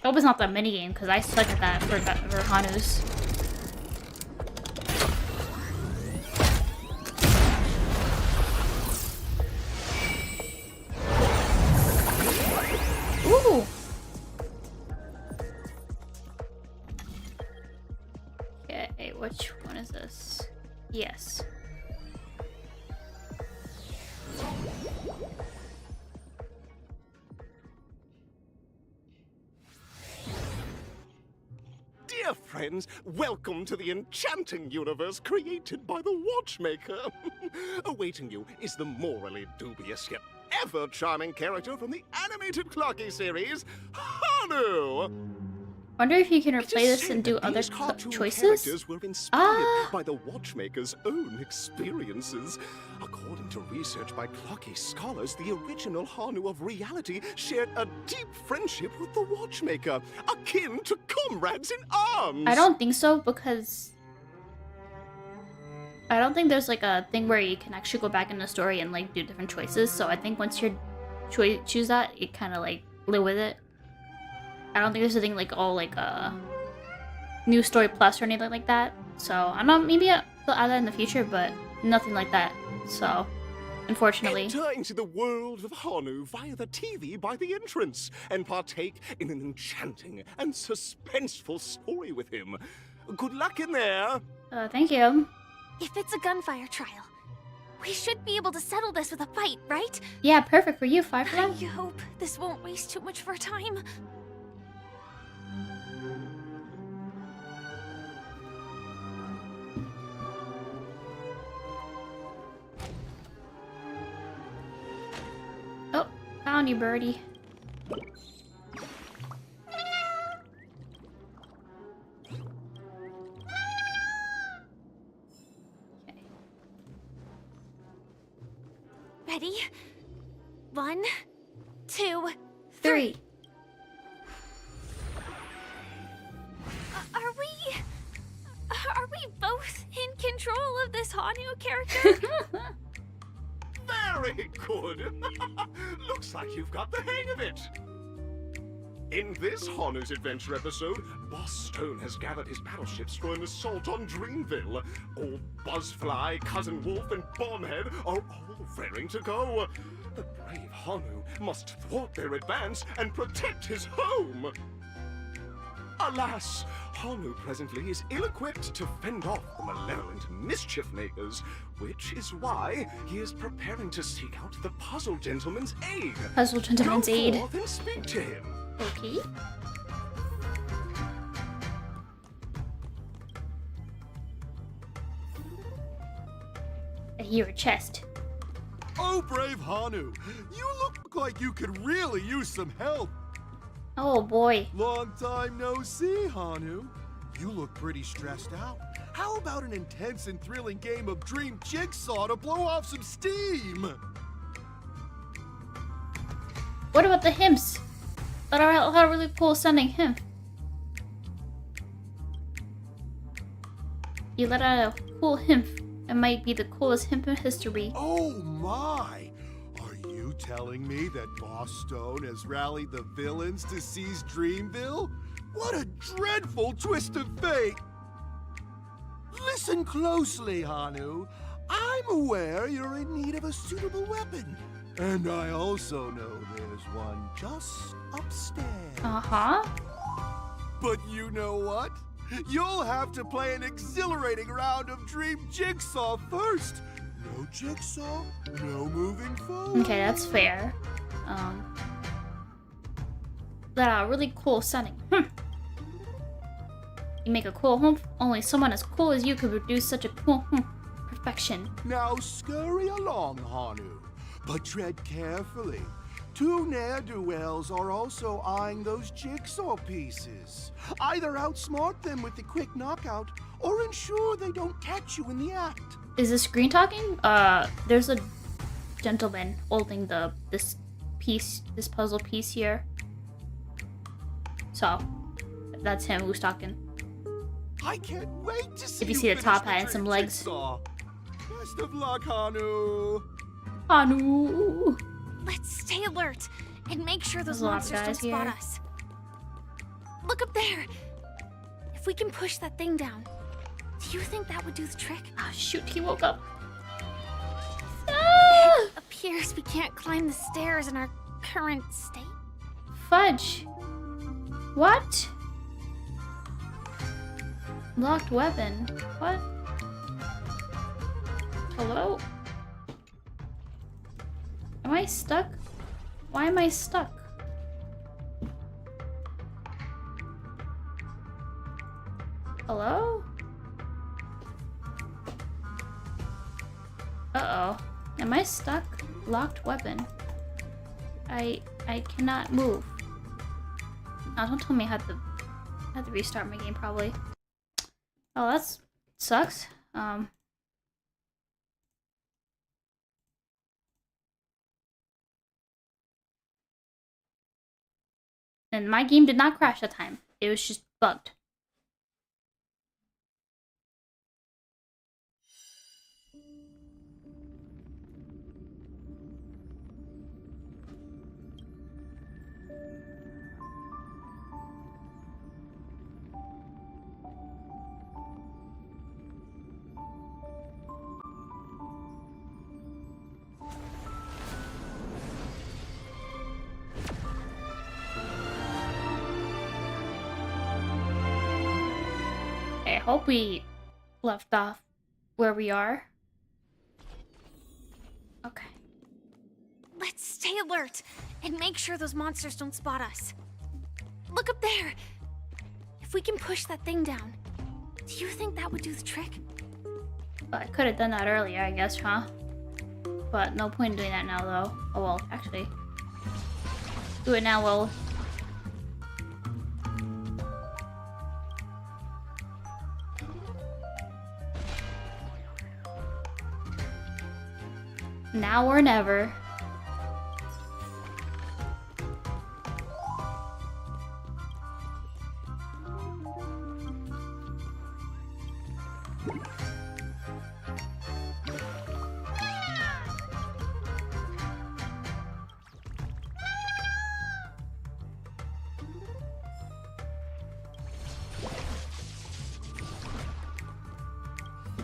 Hope it's not the minigame, because I suck at that for Hanu's. Ooh! Okay, which one is this? Yes. Dear friends, welcome to the enchanting universe created by the Watchmaker. Awaiting you is the morally dubious yet ever charming character from the animated Clocky series, Hanu! Wonder if you can It replay is this said and do that other these cartoon choices? characters were inspired by the Watchmaker's own experiences. According to research by Clocky scholars, the original Hanu of reality shared a deep friendship with the Watchmaker, akin to comrades in arms. I don't think so, because I don't think there's like a thing where you can actually go back in the story and like do different choices. So I think once you choose that, you kind of like live with it. I don't think there's a thing like like a new story plus or anything like that. So I don't know, maybe they'll add that in the future, but nothing like that. So unfortunately. Enter into the world of Hanu via the TV by the entrance and partake in an enchanting and suspenseful story with him. Good luck in there. Thank you. If it's a gunfire trial, we should be able to settle this with a fight, right? Yeah, perfect for you, Firefly. I hope this won't waste too much of our time. Oh, found you, birdie. Ready? 1, 2, 3. Are we both in control of this Hanu character? Very good. Looks like you've got the hang of it. In this Hanu's Adventure episode, Boss Stone has gathered his battleships for an assault on Dreamville. Old Buzzfly, Cousin Wolf, and Bombhead are all raring to go. The brave Hanu must thwart their advance and protect his home. Alas, Hanu presently is ill-equipped to fend off the malevolent mischief makers, which is why he is preparing to seek out the Puzzle Gentleman's aid. Puzzle Gentleman's aid. Go forth and speak to him. Okay. I hear a chest. Oh, brave Hanu, you look like you could really use some help. Oh boy. Long time no see, Hanu. You look pretty stressed out. How about an intense and thrilling game of Dream Jigsaw to blow off some steam? What about the hymns? That are really cool sounding hymn. You let out a cool hymn. It might be the coolest hymn in history. Oh my! Are you telling me that Boss Stone has rallied the villains to seize Dreamville? What a dreadful twist of fate! Listen closely, Hanu. I'm aware you're in need of a suitable weapon. And I also know there's one just upstairs. Uh-huh. But you know what? You'll have to play an exhilarating round of Dream Jigsaw first. No Jigsaw, no moving forward. Okay, that's fair. That are really cool sounding. You make a cool home. Only someone as cool as you could produce such a cool perfection. Now scurry along, Hanu, but tread carefully. 2 ne'er-do-wells are also eyeing those jigsaw pieces. Either outsmart them with a quick knockout, or ensure they don't catch you in the act. Is this green talking? There's a gentleman holding this puzzle piece here. So, that's him who's talking. I can't wait to see if you see the top hat and some legs. Jigsaw. Best of luck, Hanu. Hanu. Let's stay alert and make sure those monsters don't spot us. Look up there. If we can push that thing down, do you think that would do the trick? Oh shoot, he woke up. It appears we can't climb the stairs in our current state. Fudge. What? Locked weapon. What? Hello? Am I stuck? Why am I stuck? Hello? Uh-oh. Am I stuck? Locked weapon. I cannot move. Oh, don't tell me I have to restart my game probably. Oh, that sucks. And my game did not crash that time. It was just bugged. I hope we left off where we are. Okay. Let's stay alert and make sure those monsters don't spot us. Look up there. If we can push that thing down, do you think that would do the trick? Well, I could have done that earlier, I guess, huh? But no point in doing that now, though. Oh well, actually. Do it now, Will. Now or never.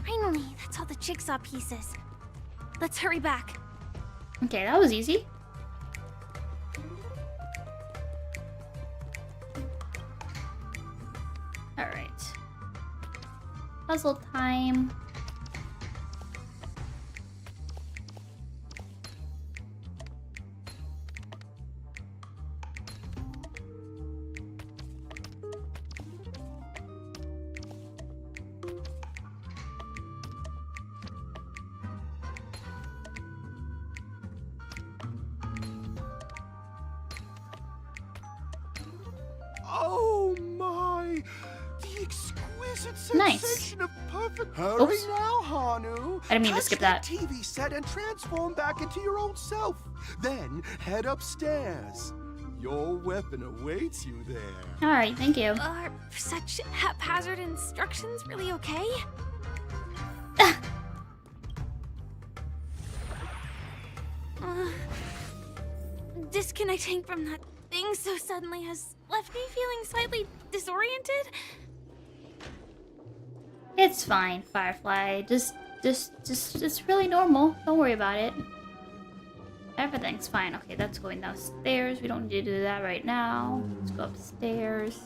Finally, that's all the jigsaw pieces. Let's hurry back. Okay, that was easy. Alright. Puzzle time. Oh my! The exquisite sensation of perfect. Hurry Oops. now, Hanu. I didn't mean to Touch skip that. TV set and transform back into your old self. Then head upstairs. Your weapon awaits you there. Alright, thank you. Are such haphazard instructions really okay? Disconnecting from that thing so suddenly has left me feeling slightly disoriented. It's fine, Firefly. Just, it's really normal. Don't worry about it. Everything's fine. Okay, that's going downstairs. We don't need to do that right now. Let's go upstairs.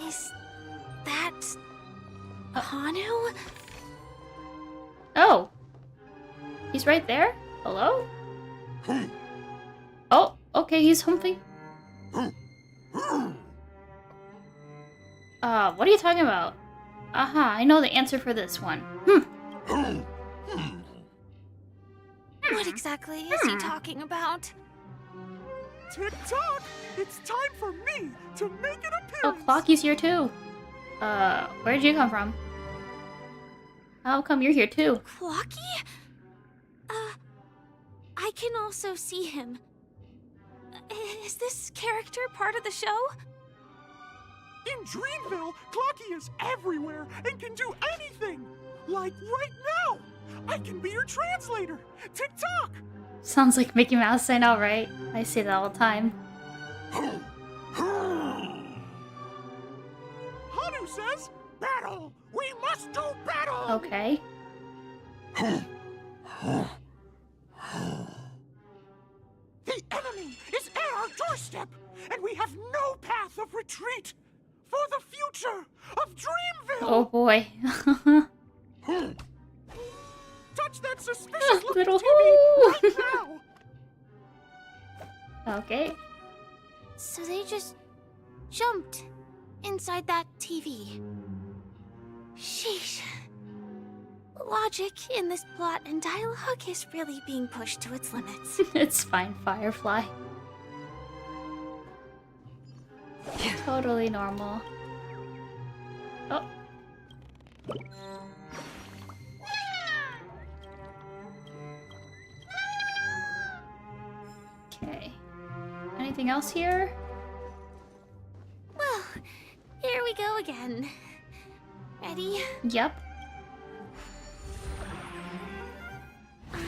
Is that Hanu? Oh! He's right there? Hello? Oh, okay, he's humping. What are you talking about? Aha, I know the answer for this one. What exactly is he talking about? Tick-tock! It's time for me to make an appearance! Oh, Clocky's here too. Where'd you come from? How come you're here too? Clocky? I can also see him. Is this character part of the show? In Dreamville, Clocky is everywhere and can do anything! Like right now! I can be your translator! Tick-tock! Sounds like Mickey Mouse, I know, right? I say that all the time. Hanu says, battle! We must do battle! Okay. The enemy is at our doorstep, and we have no path of treat for the future of Dreamville. Oh boy. Touch that suspicious Little TV right now. Okay. So they just jumped inside that TV. Sheesh. Logic in this plot and dialogue is really being pushed to its limits. It's fine, Firefly. Totally normal. Oh. Okay. Anything else here? Well, here we go again. Ready? Yep. I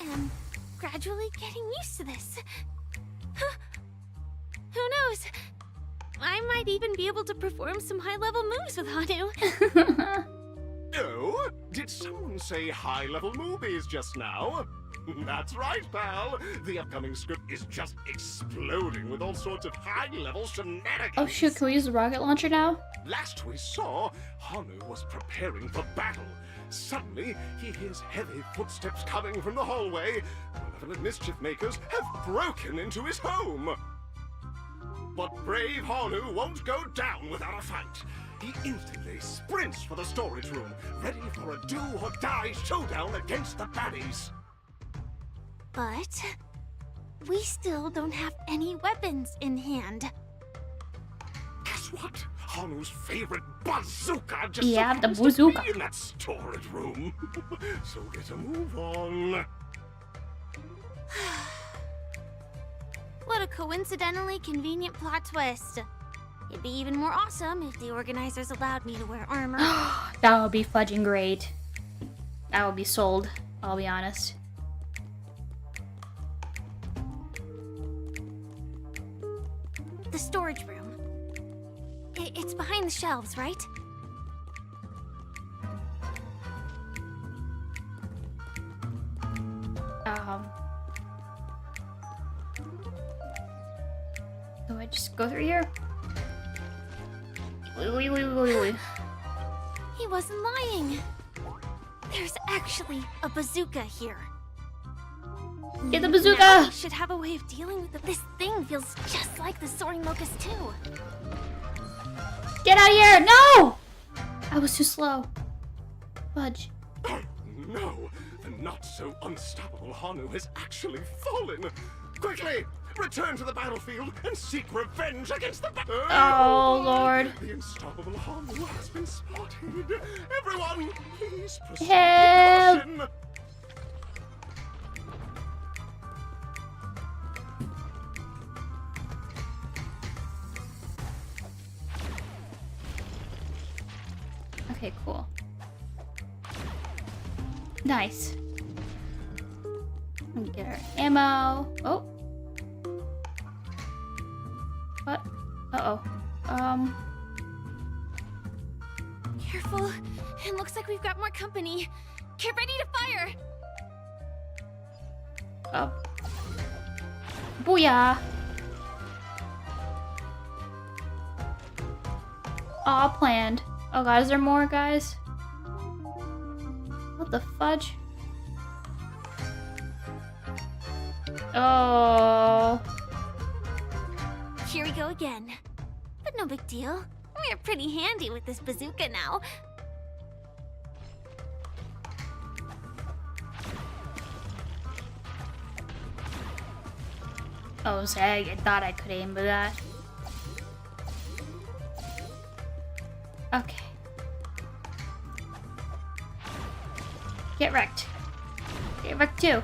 am gradually getting used to this. Huh. Who knows? I might even be able to perform some high-level moves with Hanu. Oh, did someone say high-level movies just now? That's right, pal. The upcoming script is just exploding with all sorts of high-level shenanigans. Oh shoot, can we use the rocket launcher now? Last we saw, Hanu was preparing for battle. Suddenly, he hears heavy footsteps coming from the hallway. Malevolent mischief makers have broken into his home. But brave Hanu won't go down without a fight. He instantly sprints for the storage room, ready for a do-or-die showdown against the baddies. But we still don't have any weapons in hand. Guess what? Hanu's favorite bazooka just Yeah, the happens to bazooka. be in that storage room. So get a move on. What a coincidentally convenient plot twist. It'd be even more awesome if the organizers allowed me to wear armor. That would be fudging great. That would be sold, I'll be honest. The storage room. It's behind the shelves, right? Do I just go through here? Wait. He wasn't lying. There's actually a bazooka here. Get the bazooka! Now we should have a way of dealing with it. This thing feels just like the soaring locust too. Get out of here! No! I was too slow. Fudge. No, the not-so-unstoppable Hanu has actually fallen. Quickly, return to the battlefield and seek revenge against the Oh, Lord. The unstoppable Hanu has been spotted. Everyone, please proceed Help! with caution. Okay, cool. Nice. Get our ammo. Oh. What? Uh-oh. Careful. It looks like we've got more company. Get ready to fire. Oh. Booyah. All planned. Oh god, is there more, guys? What the fudge? Oh. Here we go again. But no big deal. We're pretty handy with this bazooka now. Oh, so I thought I could aim with that. Okay. Get wrecked. Get wrecked too.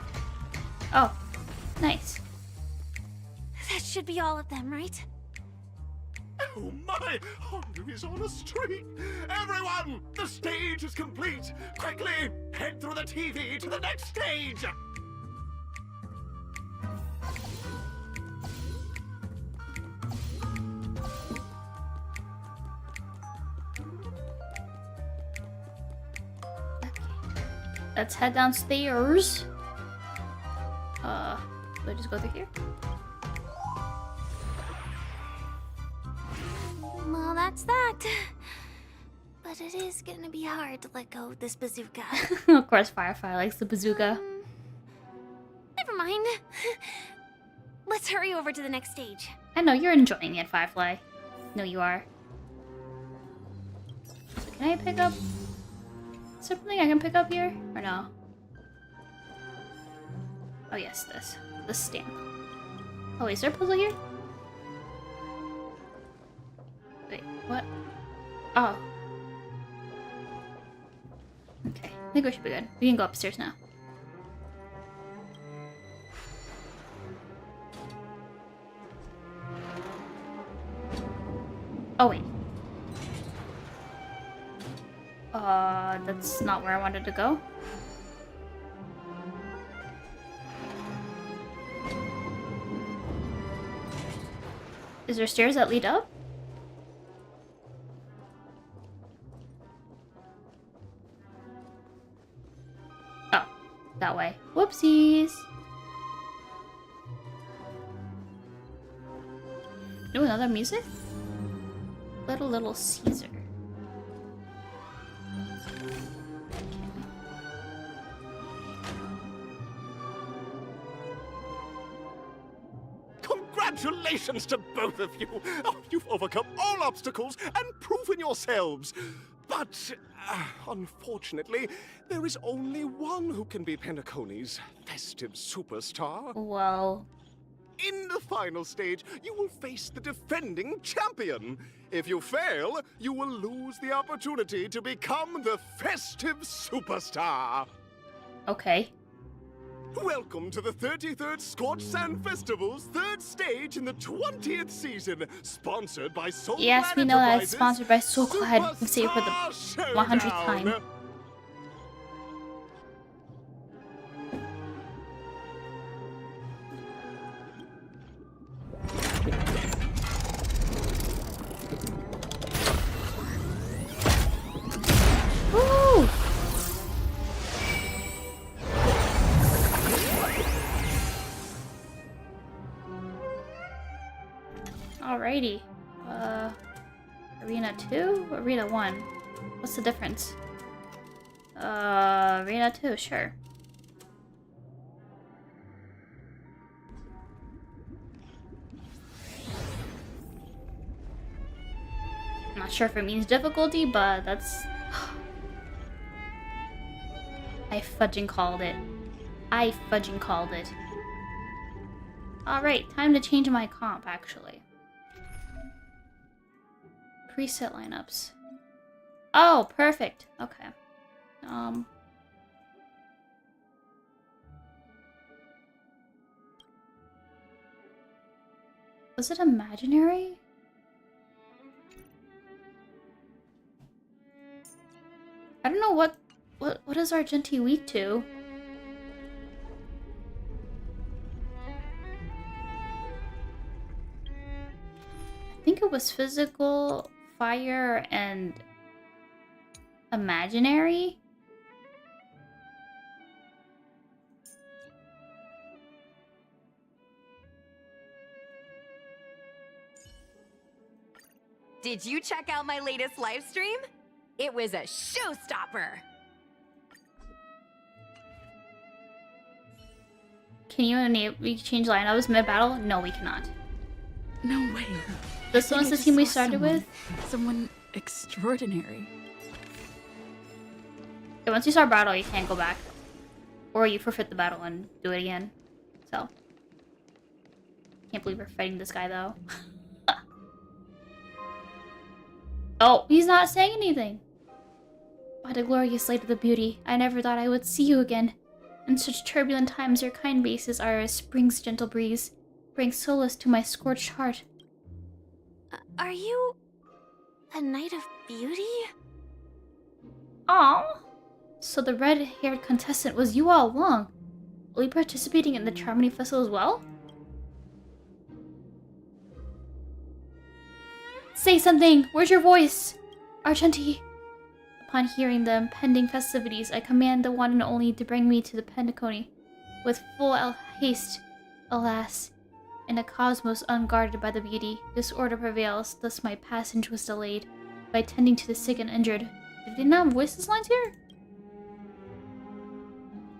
Oh, nice. That should be all of them, right? Oh my! Hanu is on a streak! Everyone! The stage is complete! Quickly! Head through the TV to the next stage! Let's head downstairs. Do I just go through here? that's that. But it is gonna be hard to let go of this bazooka. Of course, Firefly likes the bazooka. Never mind. Let's hurry over to the next stage. I know, you're enjoying it, Firefly. No, you are. So can I pick up... Is there something I can pick up here? Or no? Oh yes, this. The stamp. Oh, is there a puzzle here? Wait, what? Oh. Okay, I think we should be good. We can go upstairs now. Oh, wait. That's not where I wanted to go. Is there stairs that lead up? Oh, that way. Whoopsies! Ooh, another music? Little Caesar. Congratulations to both of you! Oh, you've overcome all obstacles and proven yourselves. But, unfortunately, there is only one who can be Penacony's festive superstar. Well... In the final stage, you will face the defending champion. If you fail, you will lose the opportunity to become the festive superstar. Okay. Welcome to the 33rd Scorched Sand Festival's third stage in the 20th season, sponsored by Soulglad Yes, we know that it's Enterprises' sponsored by Soulglad. We've seen it for the 100th time. Woo! Alrighty. Arena 2? Arena 1? What's the difference? Arena 2, sure. I'm not sure if it means difficulty, but that's... I fudging called it. I fudging called it. Alright, time to change my comp, actually. Preset lineups. Oh, perfect. Okay. Was it imaginary? I don't know what is Argenti weak to? I think it was physical, fire, and imaginary? Did you check out my latest live stream? It was a showstopper! Can you change lineups mid-battle? No, we cannot. No way. This one's the team we started with? Someone extraordinary. Okay, once you start battle, you can't go back. Or you forfeit the battle and do it again. So. Can't believe we're fighting this guy, though. Oh, he's not saying anything. By the glorious light of the beauty, I never thought I would see you again. In such turbulent times, your kind faces are as spring's gentle breeze, bring solace to my scorched heart. Are you a Knight of Beauty? Aw. So the red-haired contestant was you all along. Will you participating in the Charmony Festival as well? Say something! Where's your voice? Argenti! Upon hearing the impending festivities, I command the one and only to bring me to the Penacony with full haste. Alas, In a cosmos unguarded by the beauty, disorder prevails, thus my passage was delayed by attending to the sick and injured. Did they not voice these lines here?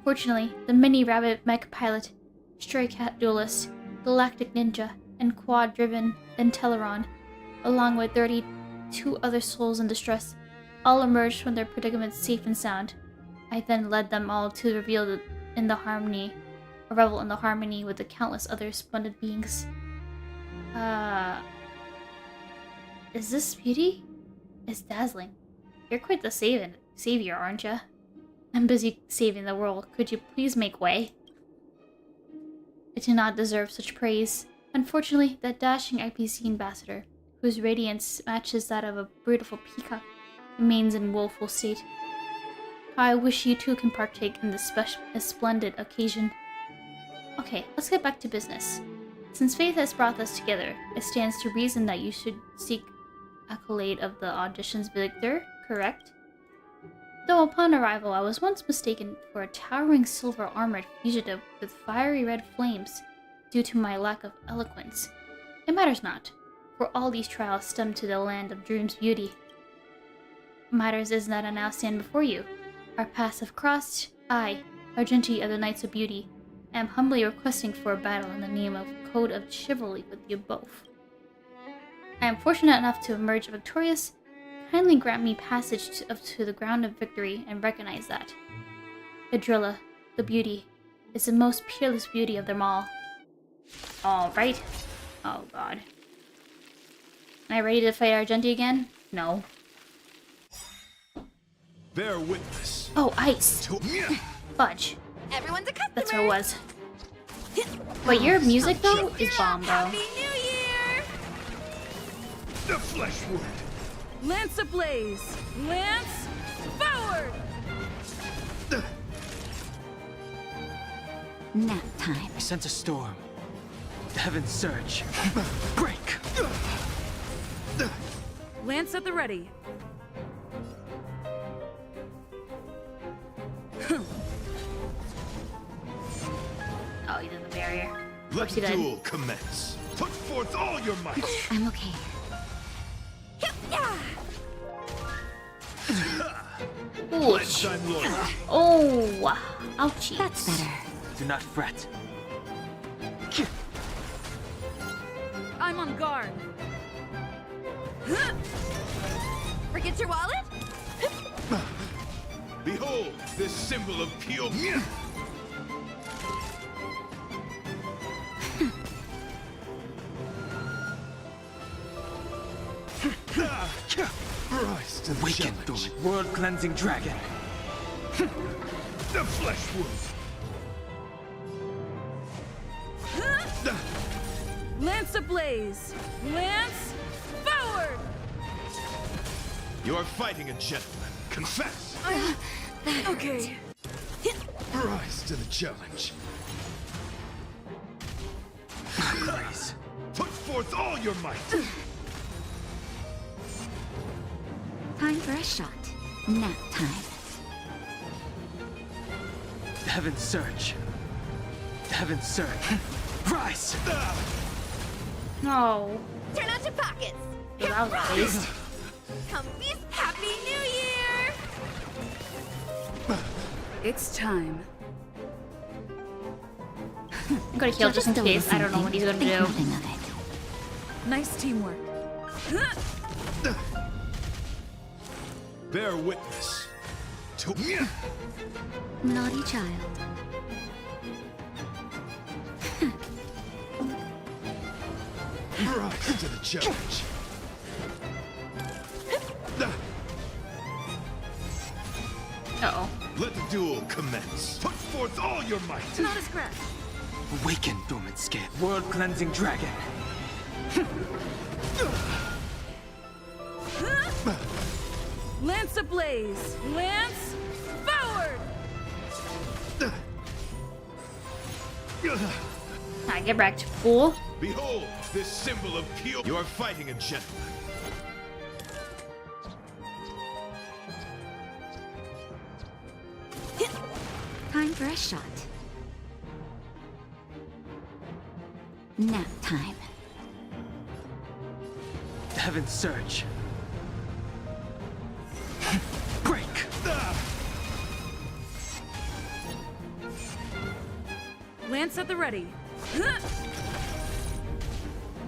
Fortunately, the mini-rabbit mech pilot, stray cat duelist, galactic ninja, and quad-driven Inteleron, along with 32 other souls in distress, all emerged from their predicament safe and sound. I then led them all to revel in the harmony with the countless other splendid beings. Is this beauty? It's dazzling. You're quite the savior, aren't you? I'm busy saving the world. Could you please make way? I do not deserve such praise. Unfortunately, that dashing IPC ambassador, whose radiance matches that of a beautiful peacock, remains in woeful state. I wish you too can partake in this splendid occasion. Okay, let's get back to business. Since fate has brought us together, it stands to reason that you should seek accolade of the audition's victor, correct? Though upon arrival I was once mistaken for a towering silver-armored fugitive with fiery red flames due to my lack of eloquence, it matters not, for all these trials stem to the land of dreams beauty. Matters is that I now stand before you. Our paths have crossed. I, Argenti of the Knights of Beauty, am humbly requesting for a battle in the name of Code of Chivalry with you both. I am fortunate enough to emerge victorious. Kindly grant me passage to the ground of victory and recognize that. Idrilla, the beauty, is the most peerless beauty of them all. Alright. Oh god. Am I ready to fight Argenti again? No. Bear witness. Oh, ice. Fudge. Everyone's a customer. That's what it was. But your music though is bomb though. Happy New Year! The flesh wound. Lance ablaze! Lance forward! Nap time. I sense a storm. The heavens surge. Break! Lance at the ready. Oh, he did the barrier. Let the duel commence. Put forth all your might. I'm okay. Ouch. Oh, ouchie. That's better. Do not fret. I'm on guard. Forget your wallet? Behold, this symbol of pure. Rise to the Awaken, challenge. world-cleansing dragon. The flesh wound. Lance ablaze! Lance forward! You are fighting a gentleman. Confess. Okay. Rise to the challenge. Rise. Put forth all your might. Time for a shot. Nap time. The heavens surge. The heavens surge. Rise! No. Turn out your pockets! Dude, that was a waste. Come feast Happy New Year! It's time. I'm gonna heal just in case. I don't know what he's gonna do. Nice teamwork. Bear witness to Naughty child. rise to the challenge. Uh-oh. Let the duel commence. Put forth all your might. Not a scratch. Awaken, dormant skin. World-cleansing dragon. Lance ablaze! Lance forward! I get wrecked, fool. Behold, this symbol of pure. You are fighting a gentleman. Time for a shot. Nap time. Heaven's Surge. Break! Lance at the ready.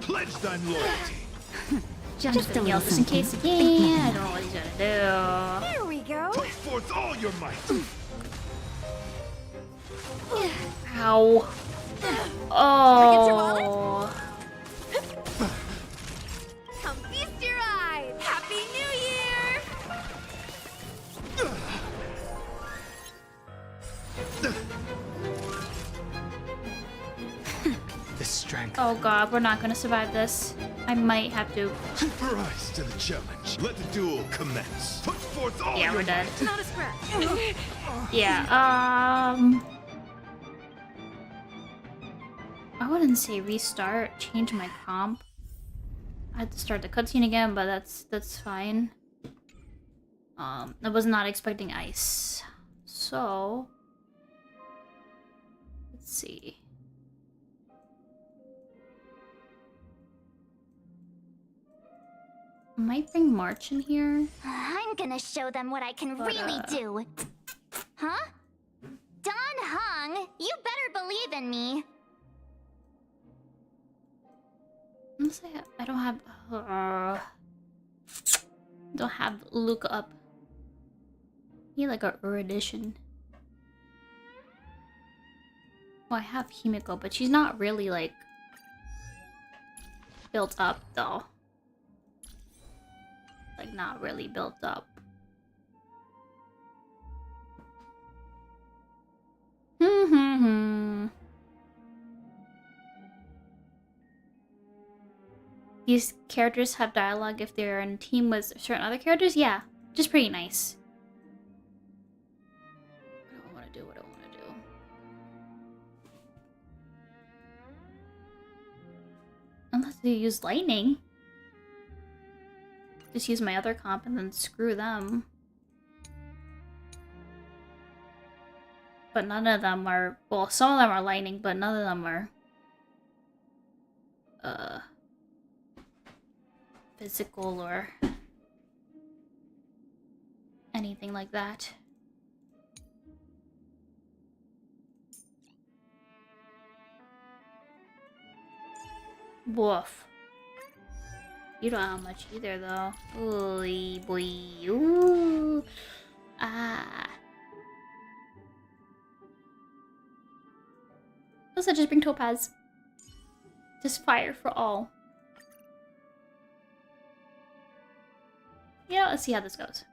Pledge thine loyalty. Just a just in case again. I don't know what he's gonna Here we go. Put forth all your might. do. Ow. Oh. Come feast your eyes. Happy New Year! The strength. Oh god, we're not gonna survive this. I might have to. Rise to the challenge. Let the duel commence. Put forth all Yeah, your we're dead. might. Not a scratch. Yeah, I wouldn't say restart, change my comp. I had to start the cutscene again, but that's fine. I was not expecting ice. So let's see. Might bring March in here. I'm gonna show them what I can really do. Huh? Don Hung, you better believe in me. Unless I don't have Luke up. Need like a edition. Well, I have Himiko, but she's not really like built up though. Like not really built up. These characters have dialogue if they're in a team with certain other characters? Yeah, just pretty nice. What do I want to do? What do I want to do? Unless they use lightning. Just use my other comp and then screw them. But none of them are... Well, some of them are lightning, but none of them are... physical or... anything like that. Woof. You don't have much either, though. Ooh, boy. Ooh. Ah. Let's just bring Topaz. Just fire for all. Yeah, let's see how this goes.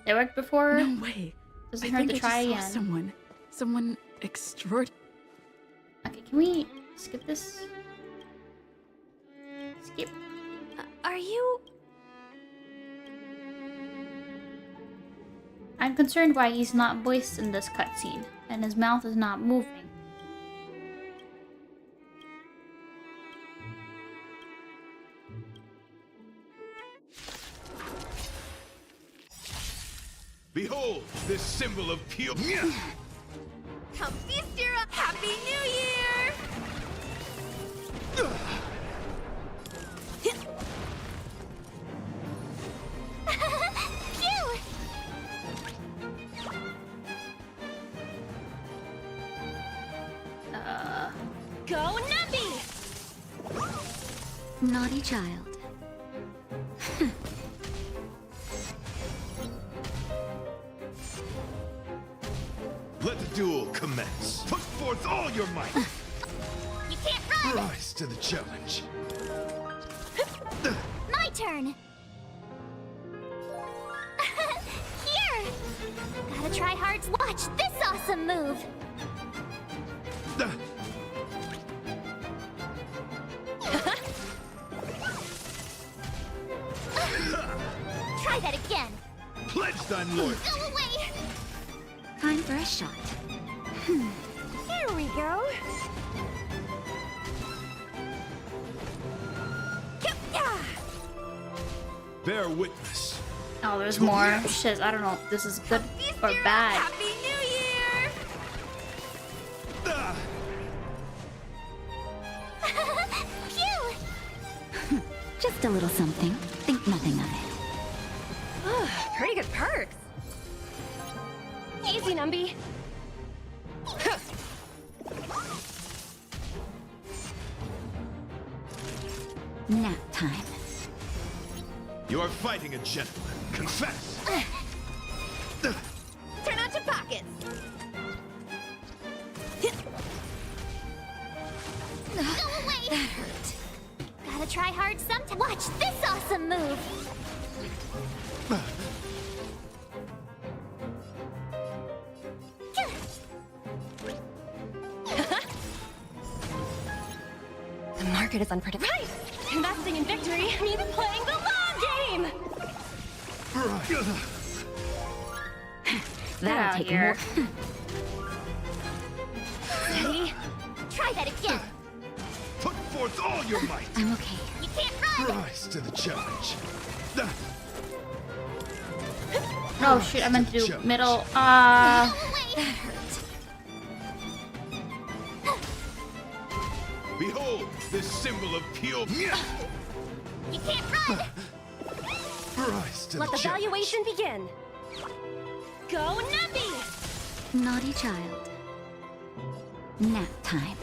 It worked before. No way. Doesn't hurt to try again. Someone extraordinary. Okay, can we skip this? Skip. Are you... I'm concerned why he's not voiced in this cutscene, and his mouth is not moving. Behold, this symbol of pure... Come feast your... Happy New Year! Phew! Go Numby! Naughty child. Let the duel commence. Put forth all your might. You can't run! Rise to the challenge. My turn! Here! Gotta try hard to watch this awesome move! Try that again! Pledge thine loyalty. Go away! Time for a shot. Here we go. Bear witness. Oh, there's more. Shit, I don't know if this is good or bad. Happy New Year! a little something. Think nothing of it. Pretty good perks. Easy, Numby. Nap time. You're fighting a gentleman. Confess! Turn out your pockets. Go away! That hurt. Gotta try hard sometime. Watch this awesome move! The market is unpredictable. Right! Investing in victory means playing the long game! That'll take more. Steady. Try that again! Put forth all your might! I'm okay. You can't run! Rise to the challenge. Oh shoot, I meant to do middle. That hurt. Behold, this symbol of pure. You can't run! Rise to Let the the challenge. valuation begin. Go Numby! Naughty child. Nap time.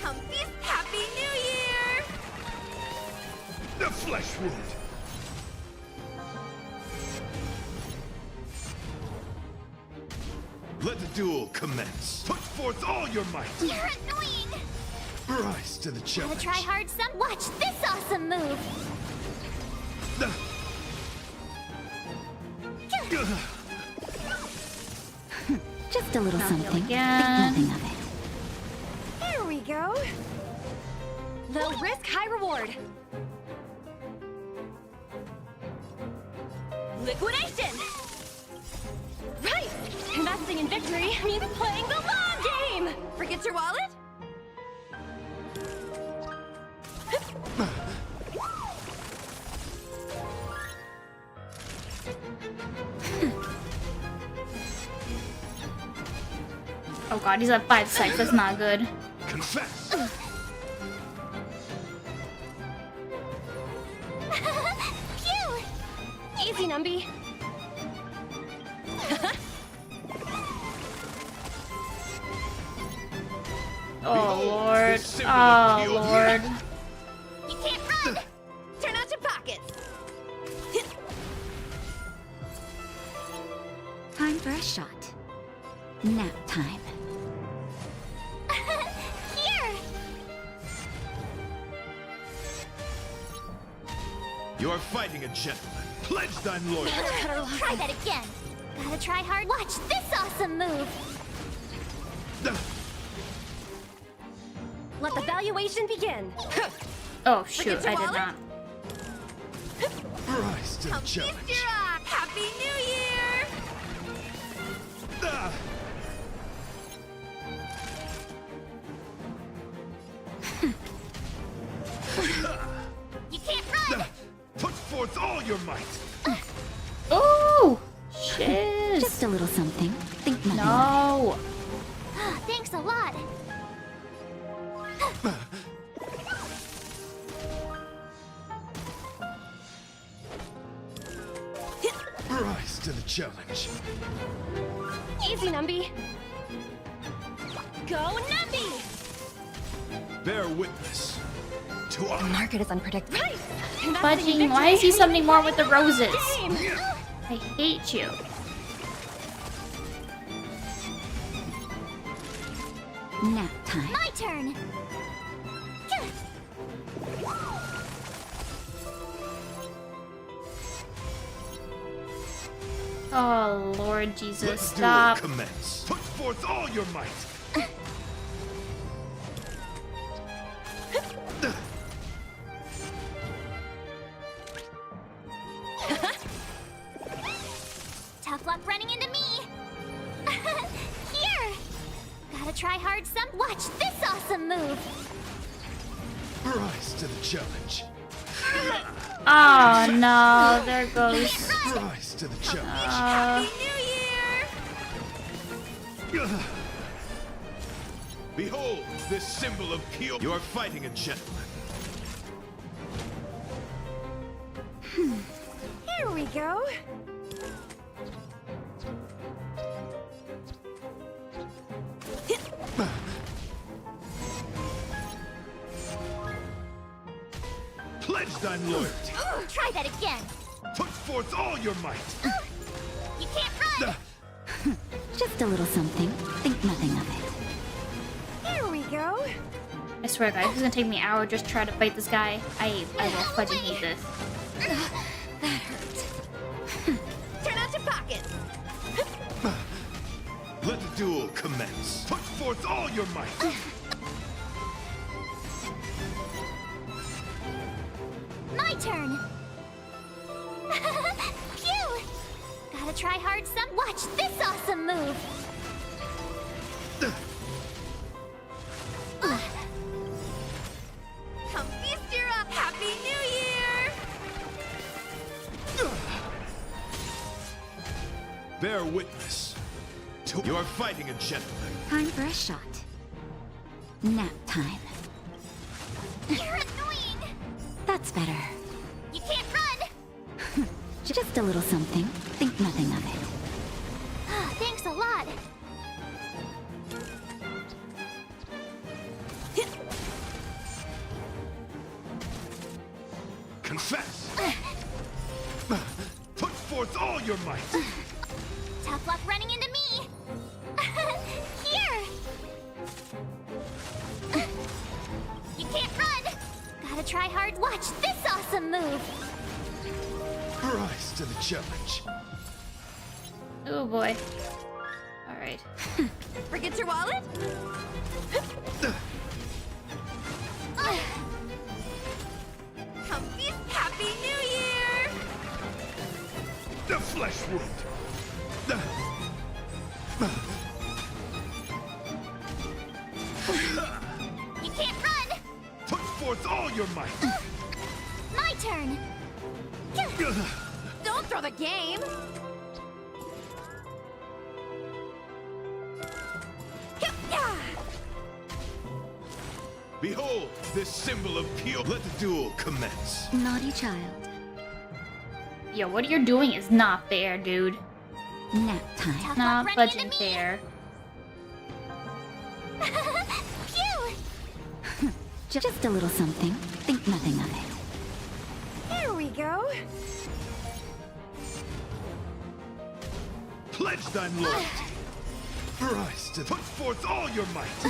Comfy's Happy New Year! The flesh wound. Let the duel commence. Put forth all your might. You're annoying! Rise to the Gotta challenge. try hard some. Watch this awesome move! Just a little something. again. Think nothing of it. There we go. Low risk, high reward. Liquidation! Right! Investing in victory means playing the long game! Forget your wallet? Oh god, he's at 5 seconds. That's not good. Confess. Phew! Easy, Numby. Oh lord. Oh lord. You can't run! Turn out your pockets. Time for a shot. Nap time. Here! You're fighting a gentleman. Pledge thine loyalty. Try that again. Gotta try hard. Watch this awesome move. Let the valuation begin. Oh shoot, Forget your I did wallet? not. Rise to the challenge. Happy New Year! You can't run! Put forth all your might. Oh shit. Just a little something. Think nothing. No. Thanks a lot. Rise to the challenge. Easy, Numby. Go Numby! Bear witness to The our market is unpredictable. Right! Fudging, why is he summoning more with the roses? I hate you. Nap time. My turn. Oh Lord Jesus, Let stop. duel commence. Put forth all your might. Tough luck running into me. Here. Gotta try hard some. Watch this awesome move. Rise to the challenge. Oh no, there goes. Rise to the challenge. Happy New Year! Behold, this symbol of pure... You're fighting a gentleman. Here we go. Pledge thine loyalty. Try that again. Put forth all your might. You can't run. Just a little something. Think nothing of it. Here we go. I swear, guys, it's gonna take me an hour just to try to fight this guy. I will fucking hate this. That hurt. Turn out your pockets. Let the duel commence. Put forth all your might. My turn. Phew! Gotta try hard some. Watch this awesome move. Come feast your up. Happy New Year! Bear witness. You're fighting a gentleman. Time for a shot. Nap time. You're annoying. That's better. You can't run. Just a little something. Think nothing of it. Thanks a lot. Confess. Put forth all your might. Tough luck running into me. Here. You can't run. Gotta try hard. Watch this awesome move. Rise to the challenge. Oh boy. Alright. Forget your wallet? Come feast. Happy New Year! The flesh wound. You can't run. Put forth all your might. My turn. Don't throw the game! Behold, this symbol of pure... Let the duel commence. Naughty child. Yo, what you're doing is not fair, dude. Nap time. Not budging fair. Phew! Just a little something. Think nothing of it. Here we go. Pledge thine loyalty. Rise to put forth all your might.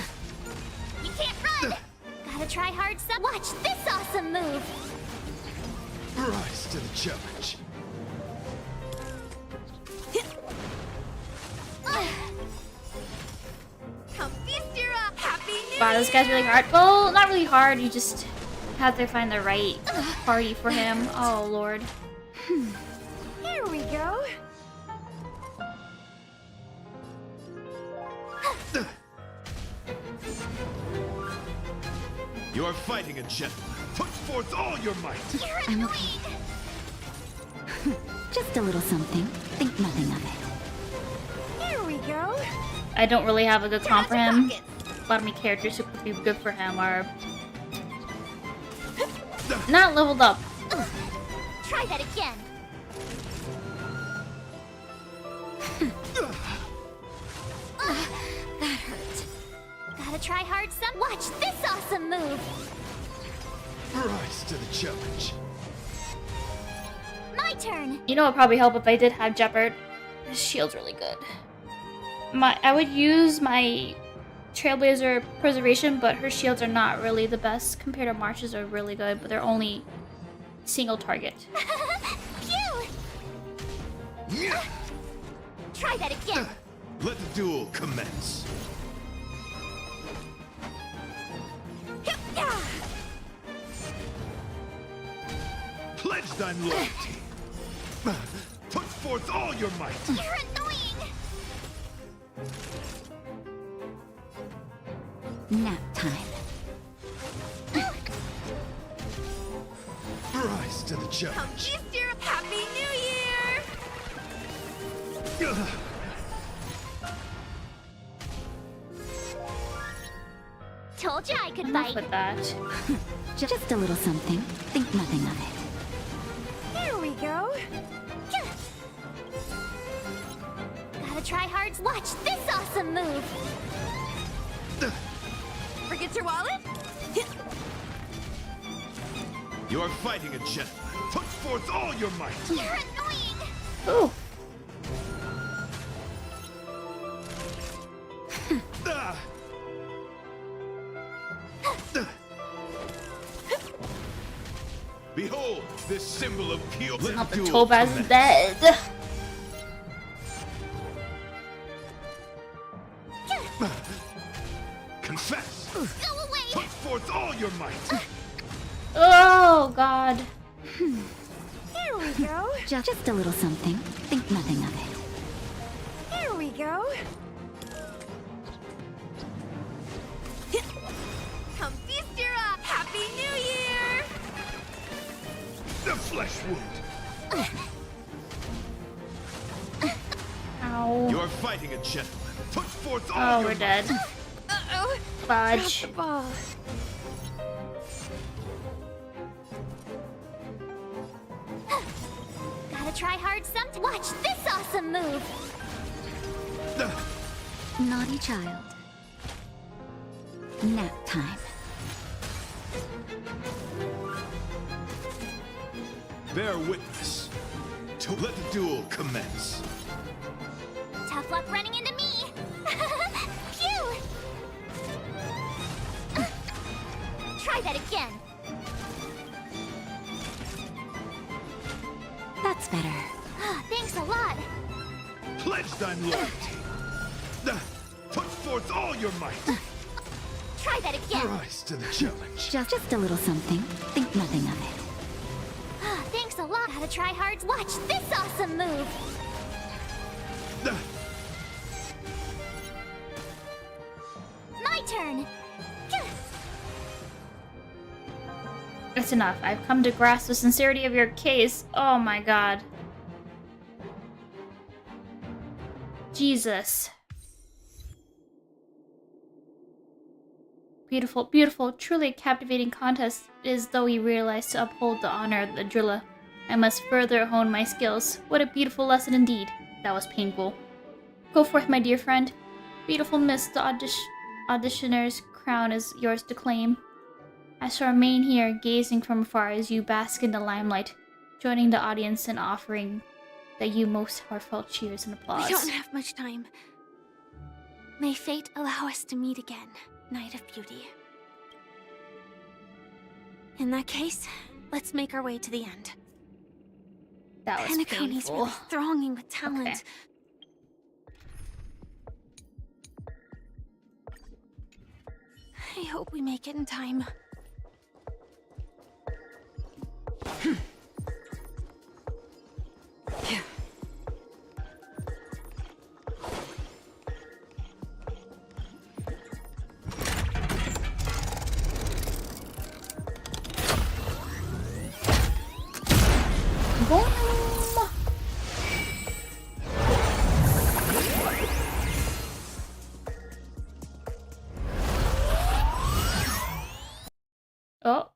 You can't run. Gotta try hard some. Watch this awesome move. Rise to the challenge. Come feast your up. Happy New Wow, this guy's really hard. Well, not really hard. You just have to find the right party for him. Oh, Lord. Here we go. You're fighting a gentleman. Put forth all your might. You're annoying. Just a little something. Think nothing of it. Here we go. I don't really have a good comp for him. A lot of my characters who could be good for him are not leveled up. Try that again. That hurt. Gotta try hard some. Watch this awesome move. Rise to the challenge. My turn. You know what would probably help if I did have Jeopard. His shield's really good. I would use my Trailblazer Preservation, but her shields are not really the best compared to March's are really good, but they're only single target. Phew! Try that again. Let the duel commence. Pledge thine loyalty. Put forth all your might. You're annoying. Nap time. Rise to the Come challenge. feast your up. Happy New Year! Told Enough with that. Just a little something. Think nothing of it. There we go. Gotta try hard. Watch this awesome move. Forget your wallet? You are fighting a gentleman. Put forth all your might. You're annoying. Ooh. Behold, this symbol of pure. Not the Topaz is dead. Confess. Go away. Put forth all your might. Oh God. Here we go. Just a little something. Think nothing of it. Here we go. Come feast your up. Happy New Year! The flesh wound. Ow. You are fighting a gentleman. Put forth all Oh, your we're dead. Uh-oh. Fudge. Drop the ball. Gotta try hard something. Watch this awesome move. Naughty child. Nap time. Bear witness. To let the duel commence. Tough luck running into me. Phew. Try that again. That's better. Thanks a lot. Pledge thine loyalty. Put forth all your might. Try that again. Rise to the challenge. Just a little something. Think nothing of it. Thanks a lot. Gotta try hard. Watch this awesome move. My turn. It's enough. I've come to grasp the sincerity of your case. Oh my God. Jesus. Beautiful, beautiful, truly captivating contest. It is though you realize to uphold the honor of the driller, I must further hone my skills. What a beautiful lesson indeed. That was painful. Go forth, my dear friend. Beautiful miss, the auditioner's crown is yours to claim. I shall remain here, gazing from afar as you bask in the limelight, joining the audience in offering that you most heartfelt cheers and applause. We don't have much time. May fate allow us to meet again, Knight of Beauty. In that case, let's make our way to the end. That was Penacony's painful. really thronging with talent. Okay. I hope we make it in time. Oh.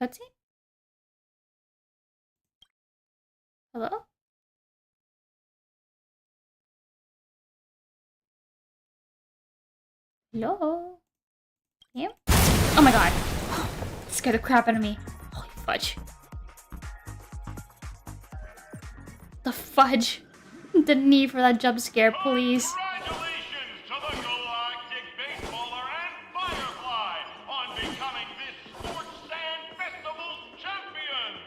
Cutscene? Hello? Hello? Yeah? Oh my God. Scared the crap out of me. Holy fudge. The fudge. The need for that jump scare, please. Congratulations to the Galactic Baseballer and Firefly on becoming this Sports Sand Festival's champions!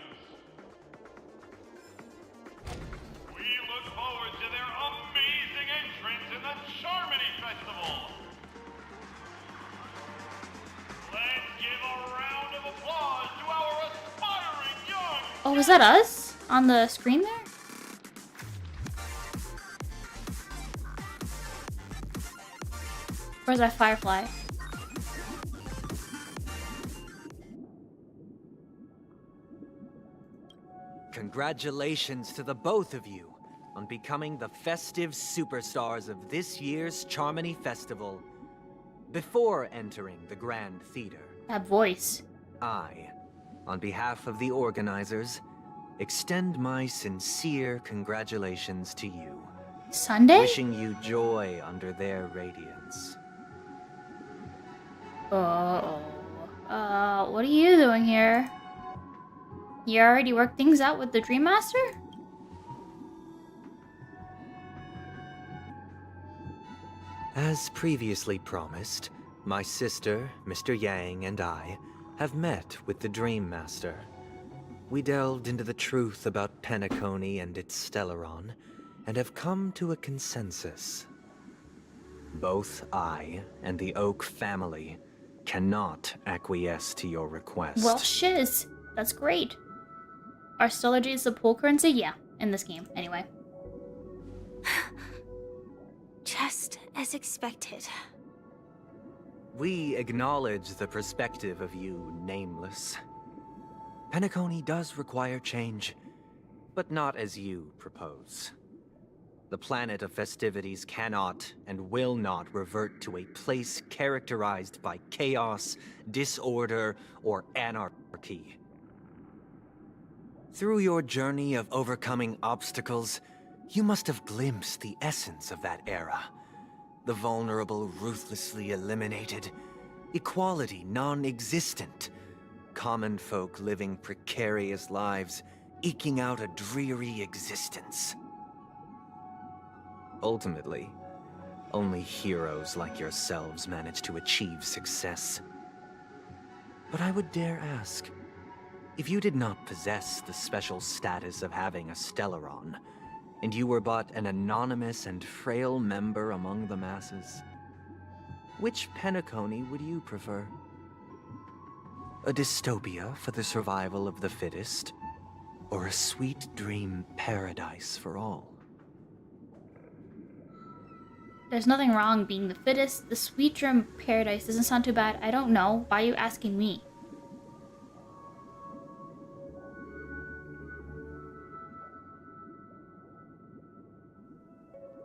We look forward to their amazing entrance in the Charmony Festival! Let's give a round of applause to our aspiring young... Oh, was that us? On the screen there? Where's that Firefly? Congratulations to the both of you. on becoming the festive superstars of this year's Charmony Festival before entering the Grand Theater. That voice. I, on behalf of the organizers, extend my sincere congratulations to you. Sunday? Wishing you joy under their radiance. What are you doing here? You already worked things out with the Dream Master? As previously promised, my sister, Mr. Yang, and I have met with the Dream Master. We delved into the truth about Penacony and its Stellaron, and have come to a consensus. Both I and the Oak family cannot acquiesce to your request. Well, shiz. That's great. Are Stellargies the pool currency? Yeah, in this game, anyway. Just as expected. We acknowledge the perspective of you, Nameless. Penacony does require change, but not as you propose. The planet of festivities cannot and will not revert to a place characterized by chaos, disorder, or anarchy. Through your journey of overcoming obstacles, you must have glimpsed the essence of that era. The vulnerable ruthlessly eliminated, equality non-existent, common folk living precarious lives, eking out a dreary existence. Ultimately, only heroes like yourselves manage to achieve success. But I would dare ask, if you did not possess the special status of having a Stellaron, and you were but an anonymous and frail member among the masses, which Penacony would you prefer? A dystopia for the survival of the fittest, or a sweet dream paradise for all? There's nothing wrong being the fittest. The sweet dream paradise doesn't sound too bad. I don't know. Why are you asking me?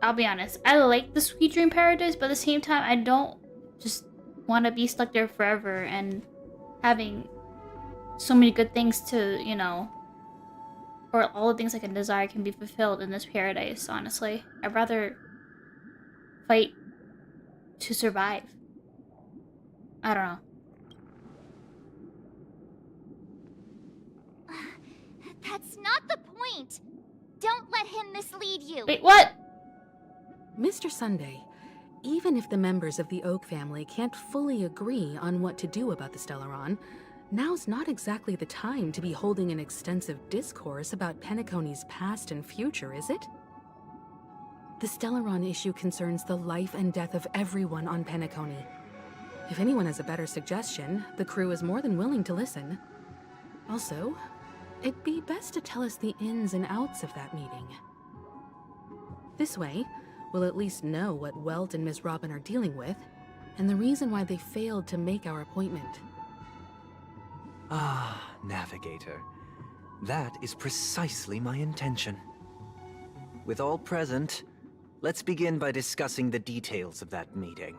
I'll be honest. I like the sweet dream paradise, but at the same time, I don't just want to be stuck there forever and having so many good things to, you know, or all the things I can desire can be fulfilled in this paradise, honestly. I'd rather fight to survive. I don't know. That's not the point. Don't let him mislead you. Wait, what? Mr. Sunday, even if the members of the Oak family can't fully agree on what to do about the Stellaron, now's not exactly the time to be holding an extensive discourse about Penacony's past and future, is it? The Stellaron issue concerns the life and death of everyone on Penacony. If anyone has a better suggestion, the crew is more than willing to listen. Also, it'd be best to tell us the ins and outs of that meeting. This way, we'll at least know what Welt and Ms. Robin are dealing with, and the reason why they failed to make our appointment. Ah, Navigator. That is precisely my intention. With all present, let's begin by discussing the details of that meeting.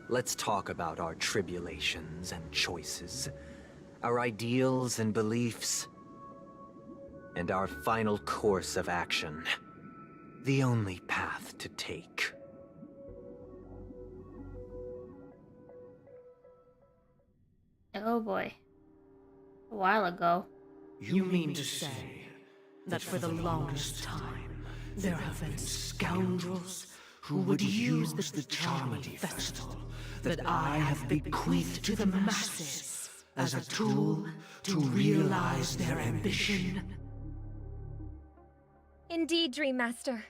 Let's talk about our tribulations and choices, our ideals and beliefs, and our final course of action. The only path to take. Oh boy. A while ago. You mean to say that for the longest time, there have been scoundrels who would use the Charmony Festival that I have bequeathed to the masses as a tool to realize their ambition? Indeed, Dream Master.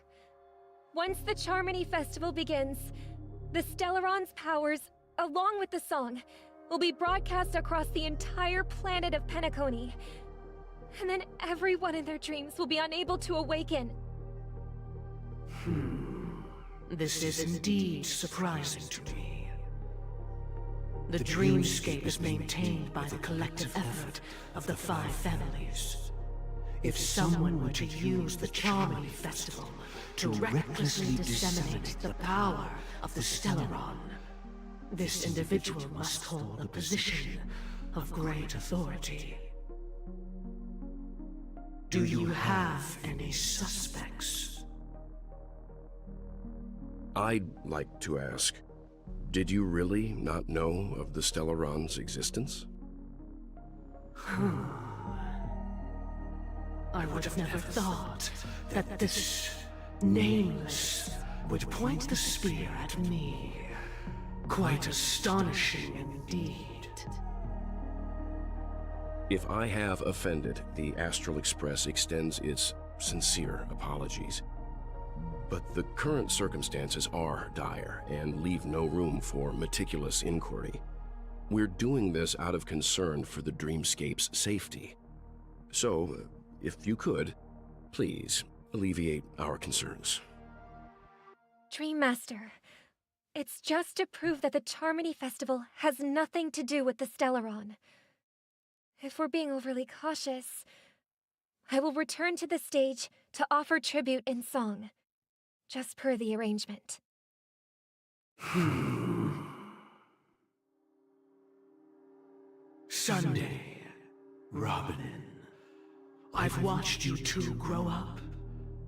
Once the Charmony Festival begins, the Stellaron's powers, along with the song, will be broadcast across the entire planet of Penacony. And then everyone in their dreams will be unable to awaken. This is indeed surprising to me. The dreamscape is maintained by the collective effort of the 5 families. If someone were to use the Charmony Festival to recklessly disseminate the power of the Stellaron, this individual must hold a position of great authority. Do you have any suspects? I'd like to ask, did you really not know of the Stellaron's existence? I would have never thought that this Nameless would point the spear at me. Quite astonishing indeed. If I have offended, the Astral Express extends its sincere apologies. But the current circumstances are dire and leave no room for meticulous inquiry. We're doing this out of concern for the Dreamscape's safety. So, if you could, please alleviate our concerns. Dream Master, it's just to prove that the Charmony Festival has nothing to do with the Stellaron. If we're being overly cautious, I will return to the stage to offer tribute in song, just per the arrangement. Sunday, Robin. I've watched you two grow up,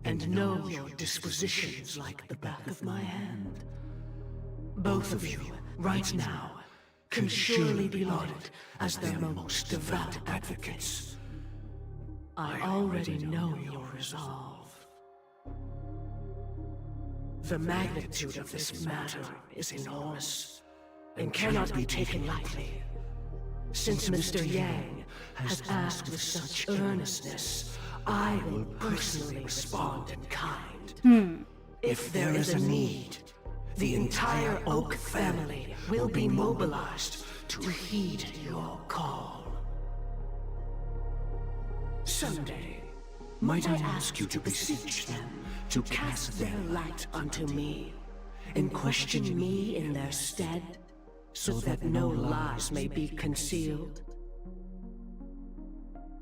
and know your dispositions like the back of my hand. Both of you, right now, can surely be lauded as their most devout advocates. I already know your resolve. The magnitude of this matter is enormous, and cannot be taken lightly. Since Mr. Yang has asked with such earnestness, I will personally respond in kind. If there is a need, the entire Oak family will be mobilized to heed your call. Someday, might I ask you to beseech them to cast their light unto me, and question me in their stead, so that no lies may be concealed?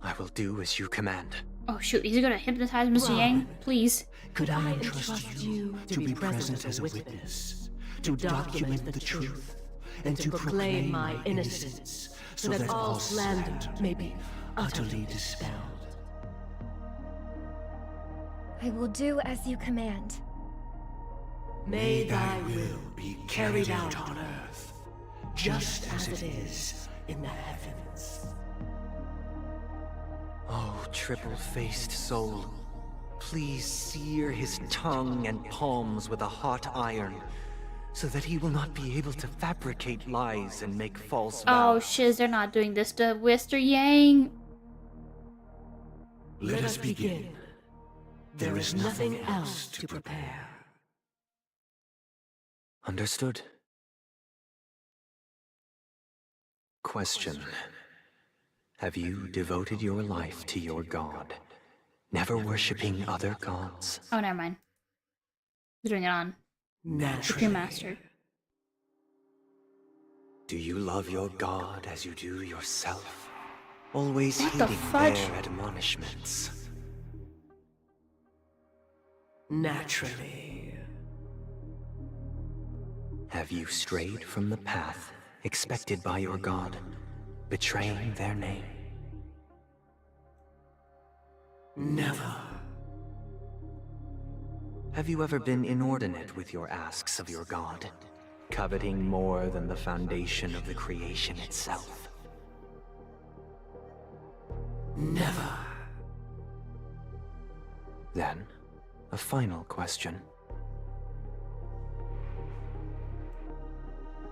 I will do as you command. Oh shoot, he's gonna hypnotize Mr. Yang? Please. Could I entrust you to be present as a witness, to document the truth, and to proclaim my innocence, so that all slander may be utterly dispelled? I will do as you command. May thy will be carried out on earth, just as it is in the heavens. Oh, triple-faced soul, please sear his tongue and palms with a hot iron, so that he will not be able to fabricate lies and make false vows. Oh shiz, they're not doing this to Mr. Yang. Let us begin. There is nothing else to prepare. Understood. Question. Have you devoted your life to your god, never worshipping other gods? Oh, never mind. He's doing it on Dream Master. Do you love your god as you do yourself? Always What the heeding fudge? their admonishments. Naturally. Have you strayed from the path expected by your god, betraying their name? Never. Have you ever been inordinate with your asks of your god, coveting more than the foundation of the creation itself? Never. Then, a final question.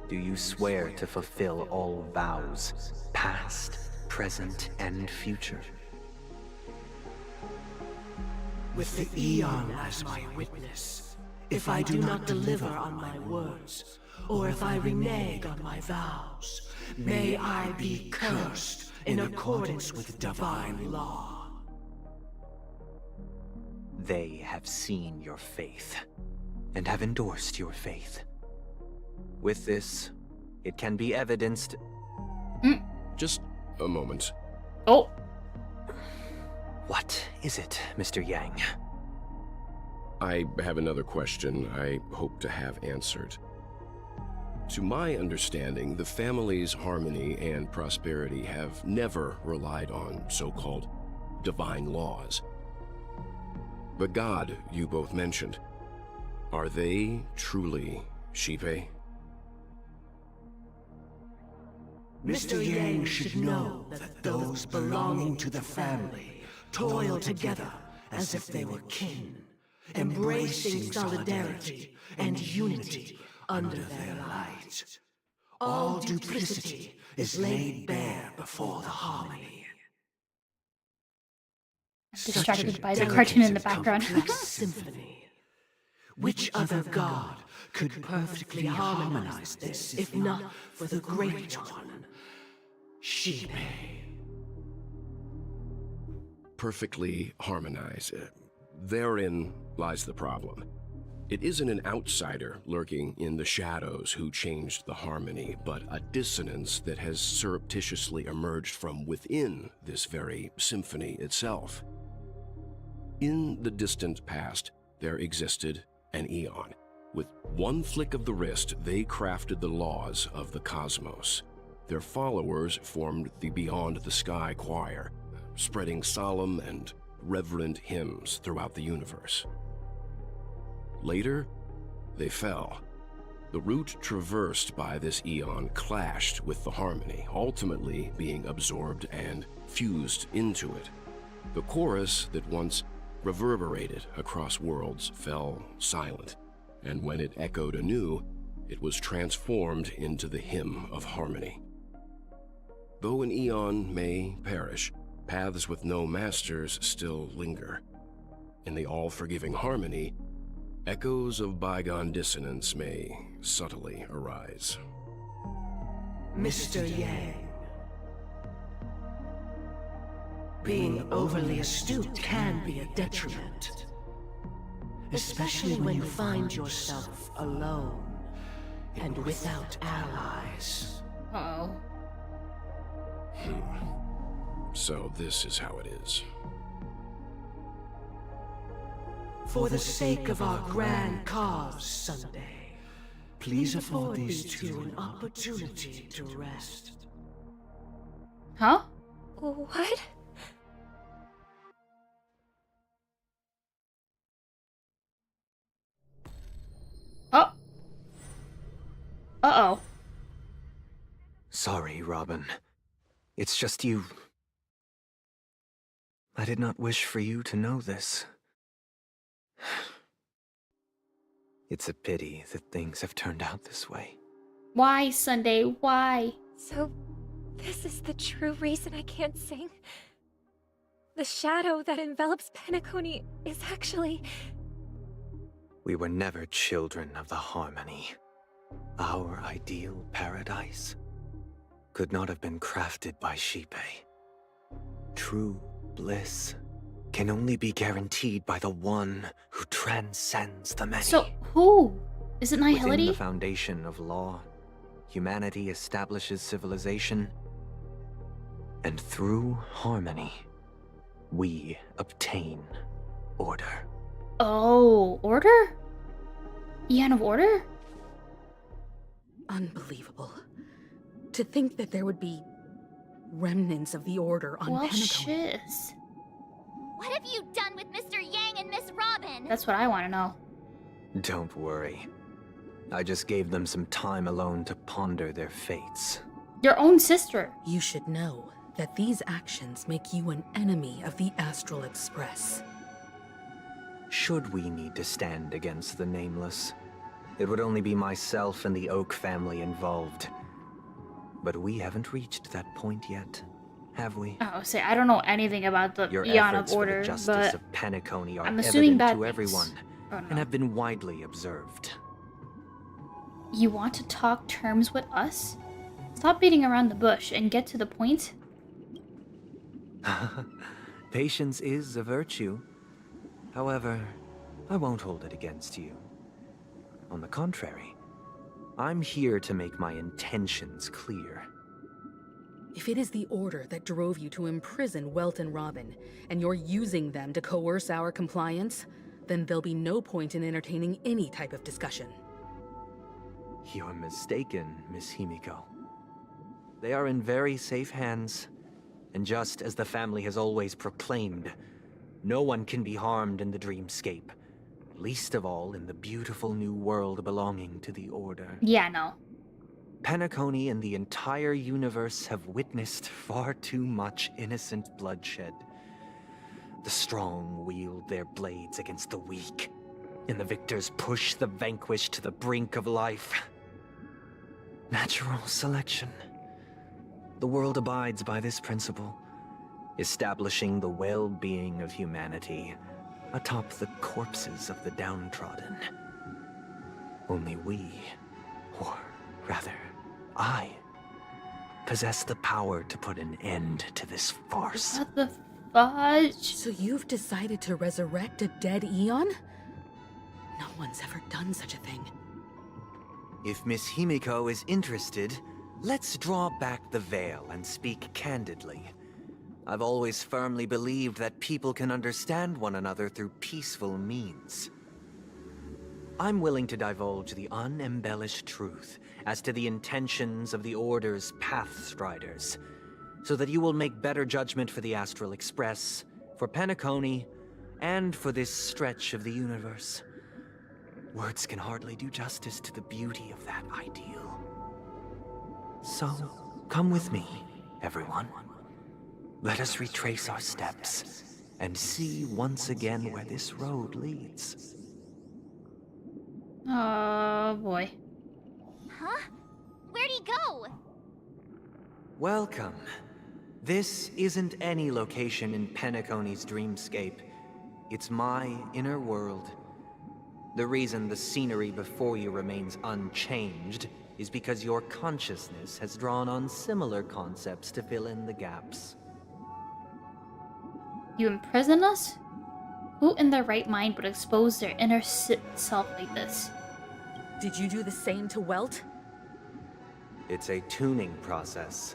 Do you swear to fulfill all vows, past, present, and future? With the Eon as my witness, if I do not deliver on my words, or if I renege on my vows, may I be cursed in accordance with divine law. They have seen your faith, and have endorsed your faith. With this, it can be evidenced... Just a moment. Oh. What is it, Mr. Yang? I have another question I hope to have answered. To my understanding, the family's harmony and prosperity have never relied on so-called divine laws. The god you both mentioned, are they truly Xipe? Mr. Yang should know that those belonging to the family toil together as if they were kin, embracing solidarity and unity under their light. All duplicity is laid bare before the harmony. Distracted by the cartoon in the background. Symphony. Which other god could perfectly harmonize this if not for the Great One, Xipe? Perfectly harmonize. Therein lies the problem. It isn't an outsider lurking in the shadows who changed the harmony, but a dissonance that has surreptitiously emerged from within this very symphony itself. In the distant past, there existed an eon. With one flick of the wrist, they crafted the laws of the cosmos. Their followers formed the Beyond the Sky Choir, spreading solemn and reverent hymns throughout the universe. Later, they fell. The route traversed by this eon clashed with the harmony, ultimately being absorbed and fused into it. The chorus that once reverberated across worlds fell silent, and when it echoed anew, it was transformed into the hymn of harmony. Though an eon may perish, paths with no masters still linger. In the all-forgiving harmony, echoes of bygone dissonance may subtly arise. Mr. Yang. Being overly astute can be a detriment. Especially when you find yourself alone and without allies. Uh-oh. So this is how it is. For the sake of our grand cause, Sunday, please afford these two an opportunity to rest. Huh? What? Oh. Uh-oh. Sorry, Robin. It's just you. I did not wish for you to know this. It's a pity that things have turned out this way. Why, Sunday? Why? So, this is the true reason I can't sing? The shadow that envelops Penacony is actually... We were never children of the harmony. Our ideal paradise could not have been crafted by Xipe. True bliss can only be guaranteed by the one who transcends the many. So, who? Is it Within Nihility? the foundation of law, humanity establishes civilization, and through harmony, we obtain order. Oh, order? Eon of Order? Unbelievable. To think that there would be remnants of the Order on Well, Penacony. shiz. What have you done with Mr. Yang and Miss Robin? That's what I want to know. Don't worry. I just gave them some time alone to ponder their fates. Your own sister. You should know that these actions make you an enemy of the Astral Express. Should we need to stand against the Nameless, it would only be myself and the Oak family involved. But we haven't reached that point yet, have we? Oh, say I don't know anything about the Your Eon of efforts for Order, the justice but of Penacony are I'm assuming evident bad to things. everyone, Oh, no. and have been widely observed. You want to talk terms with us? Stop beating around the bush and get to the point. Patience is a virtue. However, I won't hold it against you. On the contrary, I'm here to make my intentions clear. If it is the Order that drove you to imprison Welt and Robin, and you're using them to coerce our compliance, then there'll be no point in entertaining any type of discussion. You're mistaken, Miss Himiko. They are in very safe hands, and just as the family has always proclaimed, no one can be harmed in the dreamscape, least of all in the beautiful new world belonging to the Order. Yeah, no. Penacony and the entire universe have witnessed far too much innocent bloodshed. The strong wield their blades against the weak, and the victors push the vanquished to the brink of life. Natural selection. The world abides by this principle, establishing the well-being of humanity atop the corpses of the downtrodden. Only we, or rather, I, possess the power to put an end to this farce. What the fudge? So you've decided to resurrect a dead Eon? No one's ever done such a thing. If Miss Himiko is interested, let's draw back the veil and speak candidly. I've always firmly believed that people can understand one another through peaceful means. I'm willing to divulge the unembellished truth as to the intentions of the Order's Pathstriders, so that you will make better judgment for the Astral Express, for Penacony, and for this stretch of the universe. Words can hardly do justice to the beauty of that ideal. So, come with me, everyone. Let us retrace our steps, and see once again where this road leads. Oh, boy. Huh? Where'd he go? Welcome. This isn't any location in Penacony's dreamscape. It's my inner world. The reason the scenery before you remains unchanged is because your consciousness has drawn on similar concepts to fill in the gaps. You imprison us? Who in their right mind would expose their inner self like this? Did you do the same to Welt? It's a tuning process.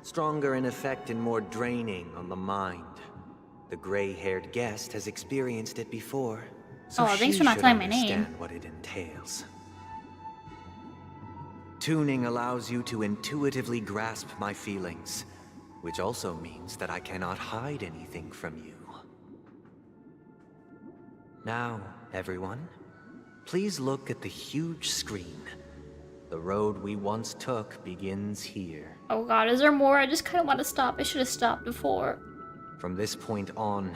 Stronger in effect and more draining on the mind. The gray-haired guest has experienced it before, so thanks for not telling my name. understand what it entails. Tuning allows you to intuitively grasp my feelings, which also means that I cannot hide anything from you. Now, everyone, please look at the huge screen. The road we once took begins here. Oh god, is there more? I just kind of want to stop. I should have stopped before. From this point on,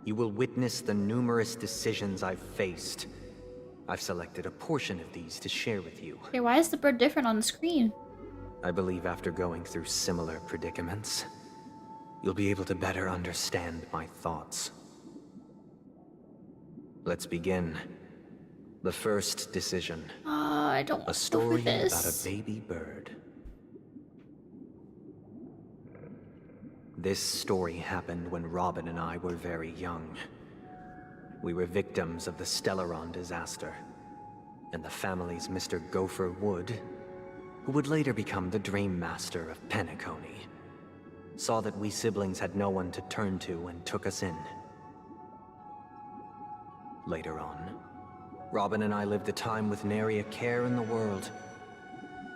you will witness the numerous decisions I've faced. I've selected a portion of these to share with you. Okay, why is the bird different on the screen? I believe after going through similar predicaments, you'll be able to better understand my thoughts. Let's begin. The first decision. I don't want a to go story for this. about a baby bird. This story happened when Robin and I were very young. We were victims of the Stellaron disaster, and the family's Mr. Gopher Wood, who would later become the Dream Master of Penacony, saw that we siblings had no one to turn to and took us in. Later on, Robin and I lived a time with nary a care in the world.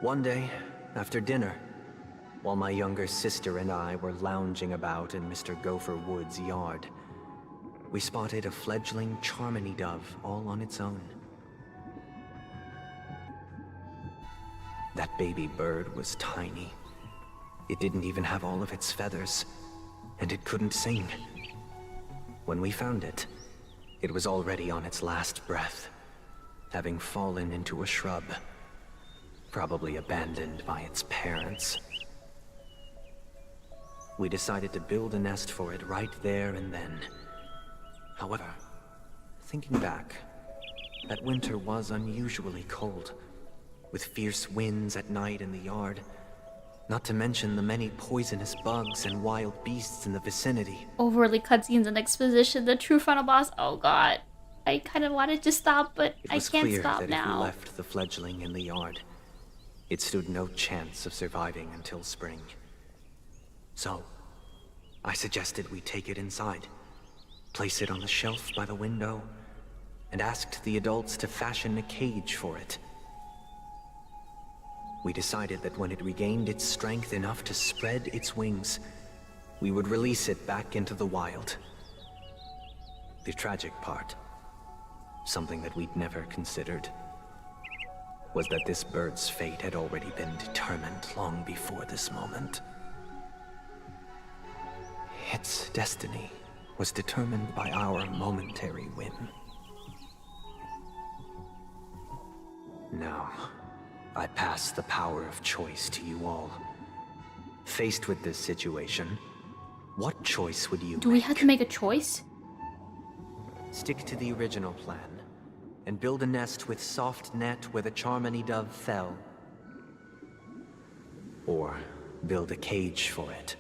One day, after dinner, while my younger sister and I were lounging about in Mr. Gopher Wood's yard, we spotted a fledgling Charmony dove all on its own. That baby bird was tiny. It didn't even have all of its feathers, and it couldn't sing. When we found it, it was already on its last breath, having fallen into a shrub, probably abandoned by its parents. We decided to build a nest for it right there and then. However, thinking back, that winter was unusually cold, with fierce winds at night in the yard, not to mention the many poisonous bugs and wild beasts in the vicinity. Overly cutscenes and exposition, the true final boss. Oh god. I kind of wanted to stop, but I can't stop It was clear that now. if we left the fledgling in the yard, it stood no chance of surviving until spring. So, I suggested we take it inside, place it on the shelf by the window, and asked the adults to fashion a cage for it. We decided that when it regained its strength enough to spread its wings, we would release it back into the wild. The tragic part, something that we'd never considered, was that this bird's fate had already been determined long before this moment. Its destiny was determined by our momentary whim. Now, I pass the power of choice to you all. Faced with this situation, what choice would you make? Do we have to make a choice? Stick to the original plan, and build a nest with soft net where the Charmony dove fell. Or build a cage for it,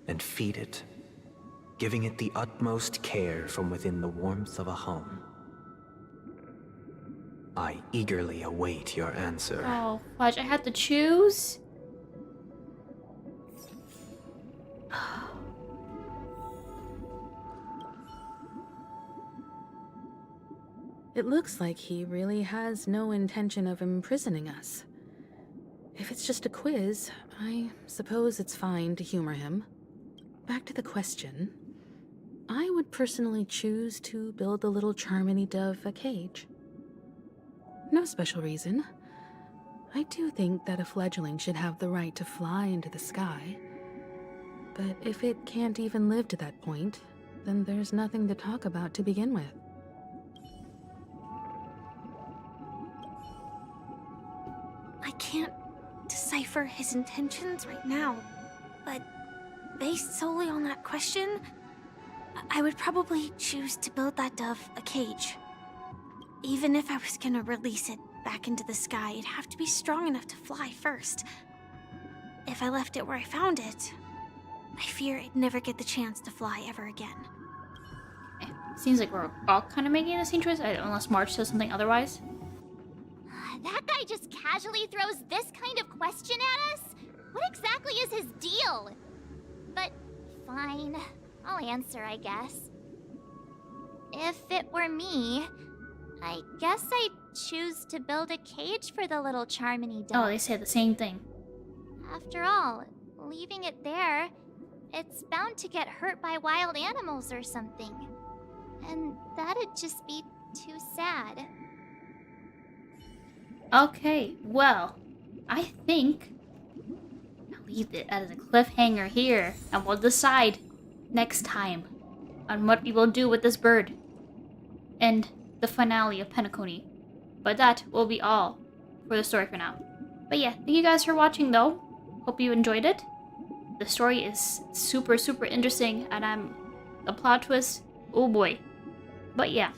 and feed it, giving it the utmost care from within the warmth of a home. I eagerly await your answer. Oh, fudge, I have to choose? It looks like he really has no intention of imprisoning us. If it's just a quiz, I suppose it's fine to humor him. Back to the question. I would personally choose to build the little Charmony dove a cage. No special reason. I do think that a fledgling should have the right to fly into the sky. But if it can't even live to that point, then there's nothing to talk about to begin with. I can't decipher his intentions right now, but based solely on that question, I would probably choose to build that dove a cage. Even if I was gonna release it back into the sky, it'd have to be strong enough to fly first. If I left it where I found it, I fear it'd never get the chance to fly ever again. Seems like we're all kind of making the same choice, unless March says something otherwise. That guy just casually throws this kind of question at us? What exactly is his deal? But fine, I'll answer, I guess. If it were me, I guess I'd choose to build a cage for the little Charmony dove. Oh, they say the same thing. After all, leaving it there, it's bound to get hurt by wild animals or something. And that'd just be too sad. Okay, well, I think I'll leave it as a cliffhanger here, and we'll decide next time on what we will do with this bird and the finale of Penacony. But that will be all for the story for now. But yeah, thank you guys for watching though. Hope you enjoyed it. The story is super, super interesting, and the plot twist, oh boy. But yeah,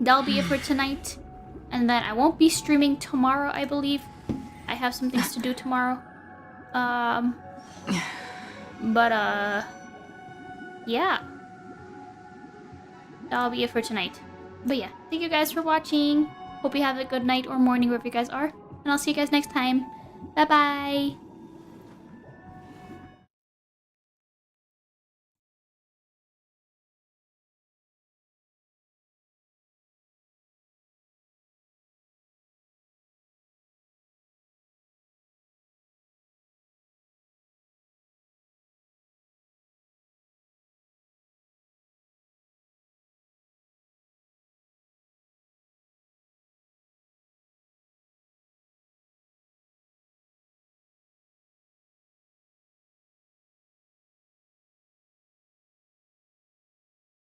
that'll be it for tonight. And then I won't be streaming tomorrow, I believe. I have some things to do tomorrow. Yeah. That'll be it for tonight. But yeah, thank you guys for watching. Hope you have a good night or morning wherever you guys are. And I'll see you guys next time. Bye-bye.